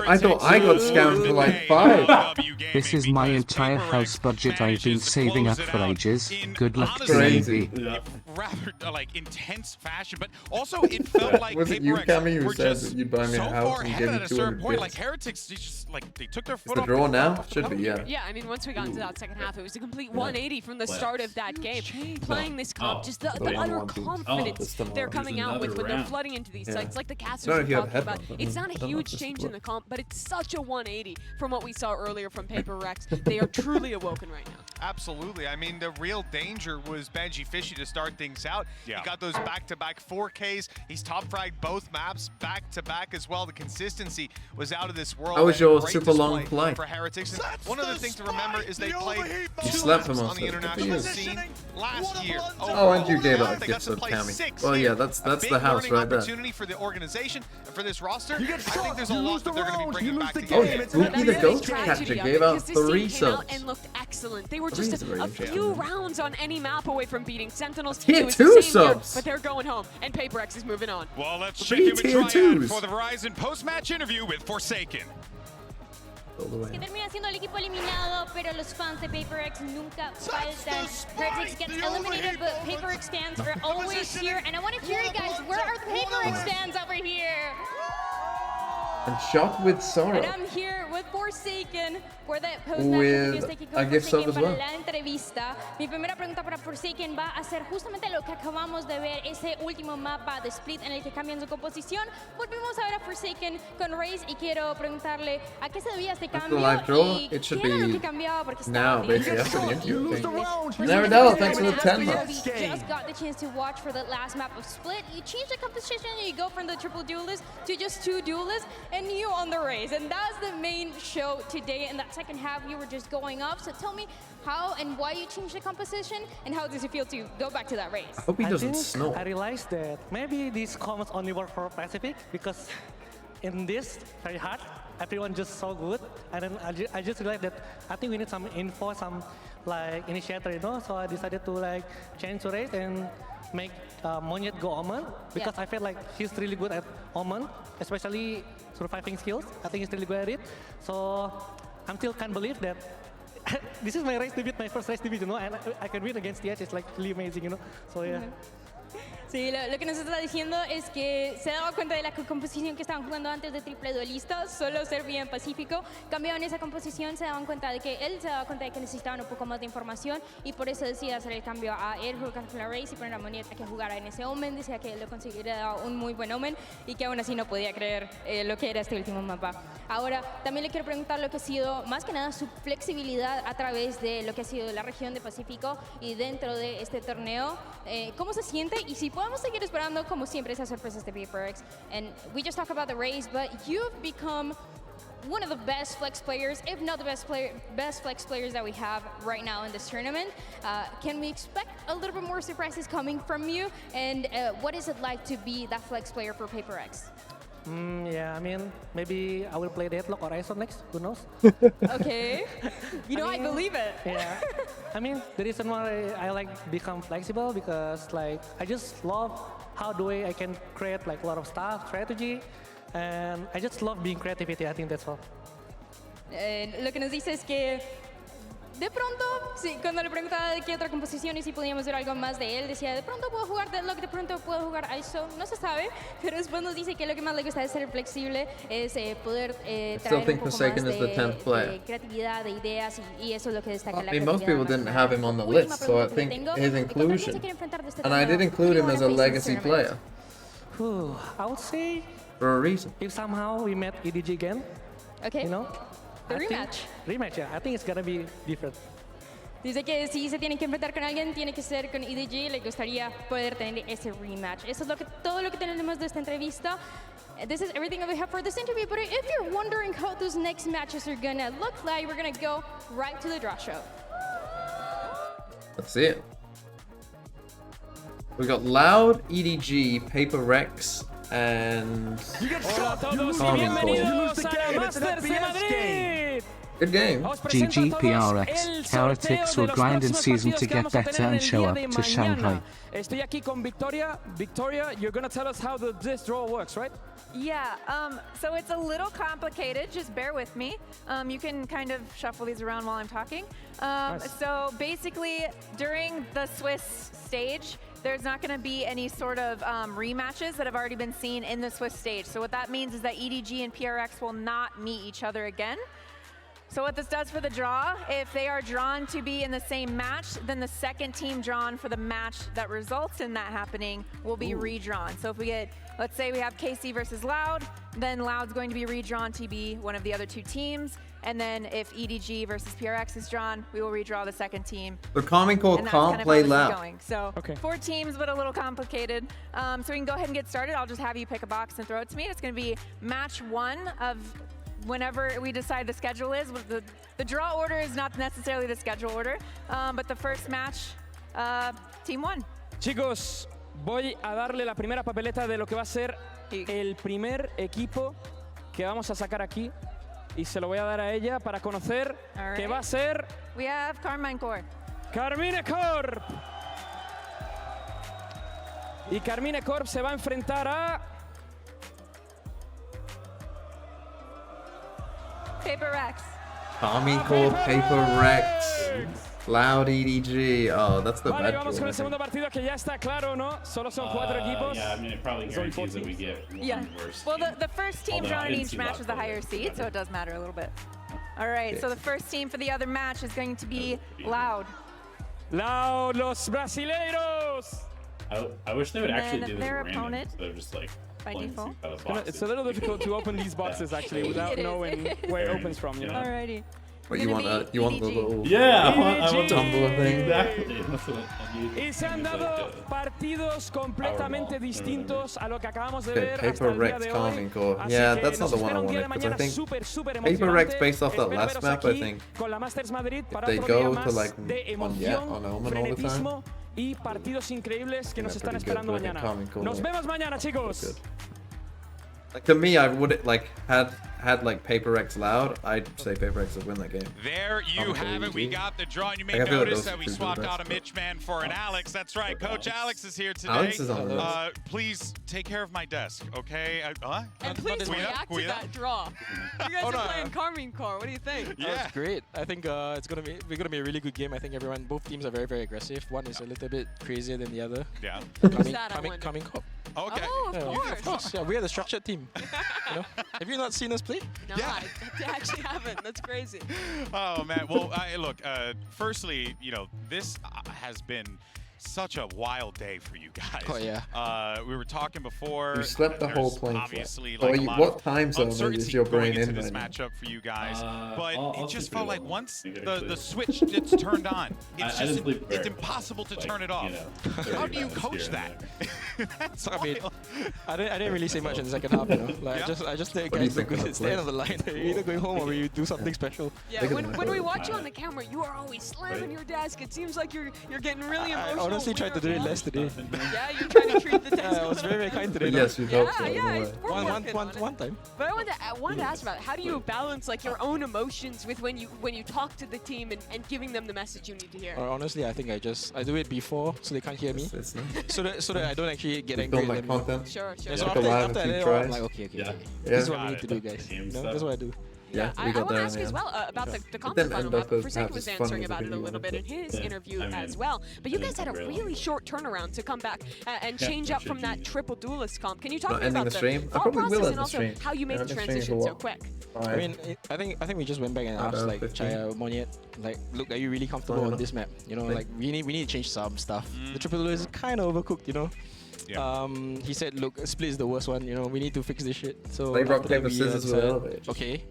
A: I thought I got scammed for like 5.
F: This is my entire house budget I've been saving up for ages. Good luck to
A: Crazy.
F: Navy.
J: Yeah.
B: Rather like intense fashion, but also it felt like
A: Was it you,
B: PaperX
A: Cammy, who
B: were
A: said
B: just
A: that you'd buy me a
B: so
A: house
B: far
A: and
B: ahead
A: give me
B: at a certain
A: 200
B: point. Like
A: bits?
B: Heretics, they just like they took their
A: Is
B: foot
A: the
B: off
A: draw now?
B: off the
A: Should be,
B: pedal.
A: yeah.
C: Yeah, I mean, once we got into that second half, it was a complete 180 from the start of that game. Playing this comp,
J: Oh,
C: just the
A: the
C: utter
A: 1-1-2.
C: confidence
A: this tomorrow.
C: they're coming
J: There's
C: out with
J: another
C: when they're
J: round.
C: flooding into these
A: Yeah.
C: sites, like the
A: Not
C: casters
A: if you
C: were
A: have
C: talking about.
A: headphones,
C: It's
A: I
C: not a
A: don't know,
C: huge
A: just
C: change in
A: look.
C: the comp, but it's such a 180 from what we saw earlier from PaperX. They are truly awoken right now.
D: Absolutely. I mean, the real danger was Benji Fishy to start things out.
B: Yeah.
D: He got those back-to-back 4Ks. He's top fragged both maps back-to-back as well. The consistency was out of this world.
A: How was
D: and
A: your
D: great
A: super long
D: display
A: play?
D: for Heretics. And one other thing to remember is they played
A: You
D: 2
A: slept for
D: maps
A: most
D: on the
A: of it. Good for
D: international
A: you.
D: scene last year.
A: Oh, and you gave
D: Overall,
A: out
D: they
A: gifts
D: got to
A: of
D: play
A: Cammy.
D: 6
A: Well,
D: here.
A: yeah, that's
D: A
A: the
D: big
A: house
D: learning
A: right there.
D: opportunity for the organization and for this roster.
T: You get
D: I think
T: shot,
D: there's a
T: you
D: lot
T: lose
D: that
T: the
D: they're going to be
T: round,
D: bringing
T: you
D: back
T: lose the
A: Oh,
D: together.
T: game. It's
A: Spooky the
C: That's
A: Ghost
C: tragedy
A: Catcher
C: of it,
A: gave out
C: because this
A: 3
C: team came out
A: subs.
C: and looked excellent. They were just
A: Three's very
C: a few
A: interesting.
C: rounds on any map away from beating Sentinels.
A: Tier
C: It was
A: 2
C: the same year,
A: subs.
C: but they're going home, and PaperX is moving on.
B: Well, let's check
A: 3
B: in with
A: tier
B: Triad
A: 2s.
B: for the Verizon post-match interview with Forsaken.
A: All the way.
G: Que termina siendo el equipo eliminado, pero los fans de PaperX nunca faltan. Heretics gets eliminated, but PaperX fans are always here. And I want to hear you guys, where are the PaperX fans over here?
A: And shot with sorrow.
G: And I'm here with Forsaken for the post-match
A: With
G: interview. Estoy aquí
A: a
G: con
A: gift sub
G: Forsaken
A: as
G: para
A: well.
G: la entrevista. Mi primera pregunta para Forsaken va a ser justamente lo que acabamos de ver, ese último mapa de Split en el que cambian su composición. Volvimos a ver a Forsaken con Raze y quiero preguntarle a qué se debía este
A: After
G: cambio
A: live draw,
G: y
A: it should
G: qué era lo
A: be
G: que cambiaba porque
A: now,
G: estaba
A: basically,
G: bien.
A: after the interview thing.
G: Forsaken,
A: Naradell, thanks for the 10
G: we
A: bucks.
G: just got the chance to watch for the last map of Split. You change the composition and you go from the triple duelist to just 2 duelists and you on the Raze. And that's the main show today. In that second half, you were just going up. So tell me how and why you changed the composition and how does it feel to go back to that Raze?
A: I hope he doesn't
Q: think
A: snore.
Q: I realized that maybe these comms only work for Pacific because in this very hard, everyone just so good. And then I just realized that I think we need some info, some like initiator, you know. So I decided to like change to Raze and make Monyet go Omen because
G: Yeah.
Q: I feel like he's really good at Omen, especially surviving skills. I think he's really good at it. So I still can't believe that this is my race debut, my first race debut, you know, and I can win against the Edge. It's like really amazing, you know. So yeah.
G: Sí, lo que nos está diciendo es que se daba cuenta de la composición que estaban jugando antes de triple duelista, solo servía en Pacífico. Cambiaban esa composición, se daban cuenta de que él se daba cuenta de que necesitaban un poco más de información y por eso decide hacer el cambio a él, jugar con la Raze y poner a Moniet a que jugara en ese Omen. Decía que lo conseguiría un muy buen Omen y que aún así no podía creer lo que era este último mapa. Ahora, también le quiero preguntar lo que ha sido más que nada su flexibilidad a través de lo que ha sido la región de Pacífico y dentro de este torneo. ¿Cómo se siente? Y si podemos seguir esperando, como siempre, esas sorpresas de PaperX. And we just talked about the Raze, but you've become one of the best flex players, if not the best flex players that we have right now in this tournament. Can we expect a little bit more surprises coming from you? And what is it like to be that flex player for PaperX?
Q: Yeah, I mean, maybe I will play Deadlock or ISO next, who knows?
G: Okay. You know, I believe it.
Q: Yeah. I mean, the reason why I like become flexible because like I just love how the way I can create like a lot of stuff, strategy, and I just love being creativity. I think that's all.
G: Lo que nos dice es que de pronto, sí, cuando le preguntaba de qué otra composición y si podíamos ver algo más de él, decía, de pronto puedo jugar Deadlock, de pronto puedo jugar ISO, no se sabe, pero después nos dice que lo que más le gusta es ser flexible, es poder traer un poco más de creatividad, de ideas, y eso es lo que destaca la creatividad.
A: Most people didn't have him on the list, so I think his inclusion, and I did include him as a legacy player.
Q: I would say
A: for a reason.
Q: If somehow we met EDG again,
G: okay,
Q: you know,
G: the rematch.
Q: Rematch, yeah. I think it's gonna be different.
G: Dice que si se tienen que enfrentar con alguien, tiene que ser con EDG. Le gustaría poder tener ese rematch. Eso es todo lo que tenemos de esta entrevista.
E: this is everything that we have for this interview. But if you're wondering how those next matches are gonna look like, we're gonna go right to the draw show.
A: Let's see it. We got Loud, EDG, PaperX, and good game.
F: GG PRX. Heretics will grind in season to get better and show up to Shanghai.
S: Estoy aquí con Victoria. Victoria, you're gonna tell us how this draw works, right?
I: Yeah, so it's a little complicated, just bear with me. You can kind of shuffle these around while I'm talking.
S: Nice.
I: So basically, during the Swiss stage, there's not going to be any sort of rematches that have already been seen in the Swiss stage. So what that means is that EDG and PRX will not meet each other again. So what this does for the draw, if they are drawn to be in the same match, then the second team drawn for the match that results in that happening will be redrawn. So if we get, let's say we have KC versus Loud, then Loud's going to be redrawn to be one of the other two teams. And then if EDG versus PRX is drawn, we will redraw the second team.
A: The Common Core can't play Loud.
I: So 4 teams, but a little complicated. So we can go ahead and get started. I'll just have you pick a box and throw it to me. It's going to be match 1 of whenever we decide the schedule is. The draw order is not necessarily the schedule order, but the first match, team 1.
S: Chicos, voy a darle la primera papeleta de lo que va a ser el primer equipo que vamos a sacar aquí. Y se lo voy a dar a ella para conocer que va a ser...
I: We have Carmine Corp.
S: Carmine Corp. Y Carmine Corp se va a enfrentar a...
I: PaperX.
A: Common Core, PaperX, Loud, EDG. Oh, that's the bad
S: vamos
A: draw,
S: con
A: I
S: el segundo partido que ya está claro, ¿no? Solo son 4 equipos.
J: Yeah, I mean, it probably guarantees that we get one worse
I: Well,
J: team.
I: the first team
J: Although
I: drawn
J: I
I: in
J: didn't
I: each
J: see
I: match
J: that
I: is the higher seed, so it does matter a little bit. All right, so the first team for the other match is going to be Loud.
S: Loud, los brasileiros.
J: I wish they would actually do this
I: their
J: random
I: opponent,
J: instead of just like
I: by
J: pulling
I: default.
J: out of boxes.
S: It's a little difficult to open these boxes actually without knowing where it opens from, you know?
I: Alrighty.
A: What you want? You want the little
J: I want
A: tumbler thing?
J: Exactly. That's what I need.
S: Y se han dado partidos completamente distintos a lo que acabamos de ver hasta el día
A: PaperX,
S: de
A: Common
S: hoy.
A: Core.
S: Así
A: Yeah,
S: que
A: that's not
S: nos
A: the one I
S: espera un día de
A: wanted, because I
S: mañana
A: think
S: súper
A: PaperX,
S: emocionante.
A: based off that
S: Espero
A: last
S: veros
A: map, I
S: aquí
A: think
S: con la Masters Madrid para
A: they
S: otro día
A: go to
S: más
A: like
S: de emoción,
A: on Omen all the time.
S: frenetismo y partidos increíbles que nos están
A: pretty good,
S: esperando
A: but I think
S: mañana.
A: Common Core
S: Nos vemos mañana, chicos.
A: Like, to me, I would like had like PaperX Loud. I'd say PaperX would win that game.
B: There you have it. We got the draw, and you may
A: I feel like
B: notice
A: those
B: that we
A: two are the
B: swapped
A: best,
B: out a Mitchman for an Alex. That's right. Coach Alex is here today.
A: Alex is on the list.
B: Please take care of my desk, okay?
C: And please react to that draw. You guys are playing Carmine Core. What do you think?
U: That was great. I think we're gonna be a really good game. I think both teams are very aggressive. One is a little bit crazier than the other.
B: Yeah.
U: Coming Corp.
B: Okay.
C: Oh,
U: of course. Yeah, we are the structured team. You know? Have you not seen us play?
C: No, I actually haven't. That's crazy.
B: Oh man. Well, look. Firstly, you know, this has been such a wild day for you guys.
U: Oh yeah.
B: We were talking before.
A: You slept the whole
B: there's
A: plane
B: obviously
A: flight.
B: like a lot
A: What
B: of
A: time zone is your brain
B: going into
A: in
B: this
A: right now?
B: matchup for you guys? But
J: I'll
B: it just
J: sleep
B: felt
J: pretty
B: like
J: well.
B: once
J: I think
B: the
J: actually-
B: switch gets turned on, it's
J: I didn't
B: just
J: sleep very
B: it's
J: well.
B: impossible to
J: Like,
B: turn it off.
J: you know,
B: How do you
J: 30
B: coach
J: minutes here
B: that? That's
U: I mean,
B: wild.
U: I didn't really say much in the second half. You know, like I just let
A: What do you
U: guys
A: think
U: look
A: of
U: good.
A: the
U: It's the end of the
A: play?
U: line. You're either going home or you do something special.
C: Yeah, when we watch you on the camera, you are always slamming your desk. It seems like you're getting really
U: I
C: emotional.
U: honestly tried to do it less today.
C: Yeah, you're trying to treat the desk.
U: I was very kind today.
A: Yes, you hope so.
U: One time.
C: But I wanted to ask about it. How do you balance like your own emotions with when you talk to the team and giving them the message you need to hear?
U: Honestly, I think I do it before so they can't hear me.
A: It's nice.
U: so that I don't actually get
A: You
U: angry.
A: film
U: at
A: like
U: them.
A: content.
C: Sure.
U: Yeah,
A: Like
U: so
A: a
U: after
A: live
U: that,
A: few
U: I'm
A: tries.
U: like, okay.
A: Yeah.
U: This is what we need to do, guys. You know, that's what I do.
A: Yeah,
C: I
A: we got
C: want to
A: there
C: ask
A: in
C: as
A: the
C: well
A: end.
C: about the
A: It
C: conference
A: didn't
C: final
A: end
C: map.
A: up as
C: Forsaken
A: half
C: was
A: as fun
C: answering
A: as
C: about it a
A: you
C: little bit in
A: wanted.
C: his interview
J: I mean,
C: as well. But you
J: I
C: guys had a
J: think
C: really short turnaround to come back and
J: Yeah,
C: change
J: for
C: up from
J: sure.
C: that triple duelist comp. Can you talk
A: Not
C: to me
A: ending
C: about
A: the stream? I
C: thought
A: probably will
C: process
A: end
C: and
A: the
C: also
A: stream.
C: how you made
A: I
C: the
A: haven't streamed
C: transition
A: for
C: so
A: what?
C: quick?
U: I mean, I think we just went back and asked like
A: 15.
U: Chaya, Moniet, like, look, are you really comfortable on this map? You know, like we need to change some stuff. The triple duelist is kind of overcooked, you know.
B: Yeah.
U: He said, look, split is the worst one. You know, we need to fix this shit. So
A: Play rock,
U: after that
A: paper,
U: we
A: scissors with
U: said,
A: elevator.
U: okay.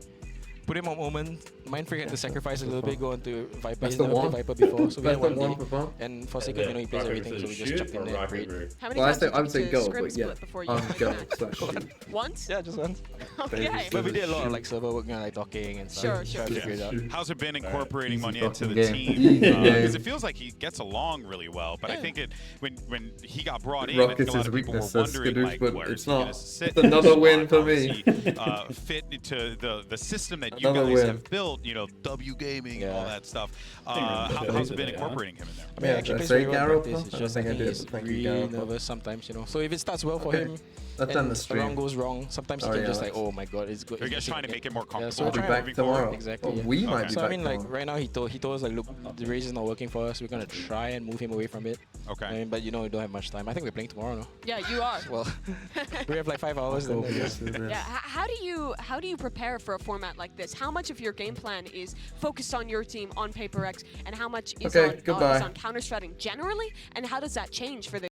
U: put him on moment. Mindfreak had to sacrifice a little bit, go into Viper.
A: That's
U: He's
A: the
U: never
A: one.
U: played Viper before, so we had
A: That's
U: one
A: the
U: game.
A: one.
U: And Forsaken, you know, he plays everything, so we just chucked in there and prayed.
C: How many
A: Well,
C: times
A: I would say
C: did you
A: go,
C: scrim
A: but yeah.
C: split before you
A: Go
C: went back?
A: slash shoot.
C: Once?
U: Yeah, just once.
C: Okay.
U: But we did a lot of like server work, you know, like talking and stuff.
C: Sure.
U: Trying to figure it out.
B: How's it been incorporating
A: Easy
B: Monye into the
A: fucking
B: team?
A: game. Easy
B: Because
A: game.
B: it feels like he gets along really well, but I think it when he got brought in,
A: Rock
B: I think
A: is
B: a lot
A: his
B: of people were
A: weakness, says
B: wondering
A: Skadoosh,
B: like,
A: but
B: where
A: it's
B: is he gonna
A: not.
B: sit
A: It's
B: in this
A: another win
B: spot?
A: for
B: How does
A: me.
B: he, fit into the system that you
A: Another
B: guys
A: win.
B: have built, you know, W gaming and all that stuff.
J: Yeah.
B: How's it been incorporating him in there?
U: I mean,
A: Yeah,
U: actually
A: did I
U: plays
A: say
U: very well in
A: Gareth?
U: practice.
A: I
U: It's
A: don't
U: just I
A: think I
U: think
A: did,
U: he's
A: but thank you,
U: really
A: Gareth.
U: nervous sometimes, you know. So if it starts well for
A: Okay.
U: him,
A: Let's
U: and
A: end the
U: a
A: stream.
U: round goes wrong, sometimes
A: Oh,
U: he can
A: yeah,
U: just like,
A: that's-
U: oh my god, it's good.
B: Are you guys
U: it's
B: trying to make it more
U: Yeah,
B: comfortable?
U: so
A: I'll be
U: we're
A: back
U: trying.
A: tomorrow.
U: Exactly.
A: Well,
U: yeah.
A: we might be
U: So
A: back
U: I mean, like
A: tomorrow.
U: right now he told us like, look, the race is not working for us. We're gonna try and move him away from it.
B: Okay.
U: I mean, but you know, we don't have much time. I think we're playing tomorrow, no?
C: Yeah, you are.
U: Well, we have like 5 hours. Then, I guess.
C: Yeah. How do you prepare for a format like this? How much of your game plan is focused on your team on PaperX, and how much is
A: Okay,
C: on
A: goodbye.
C: Counter-Stratting generally? And how does that change for the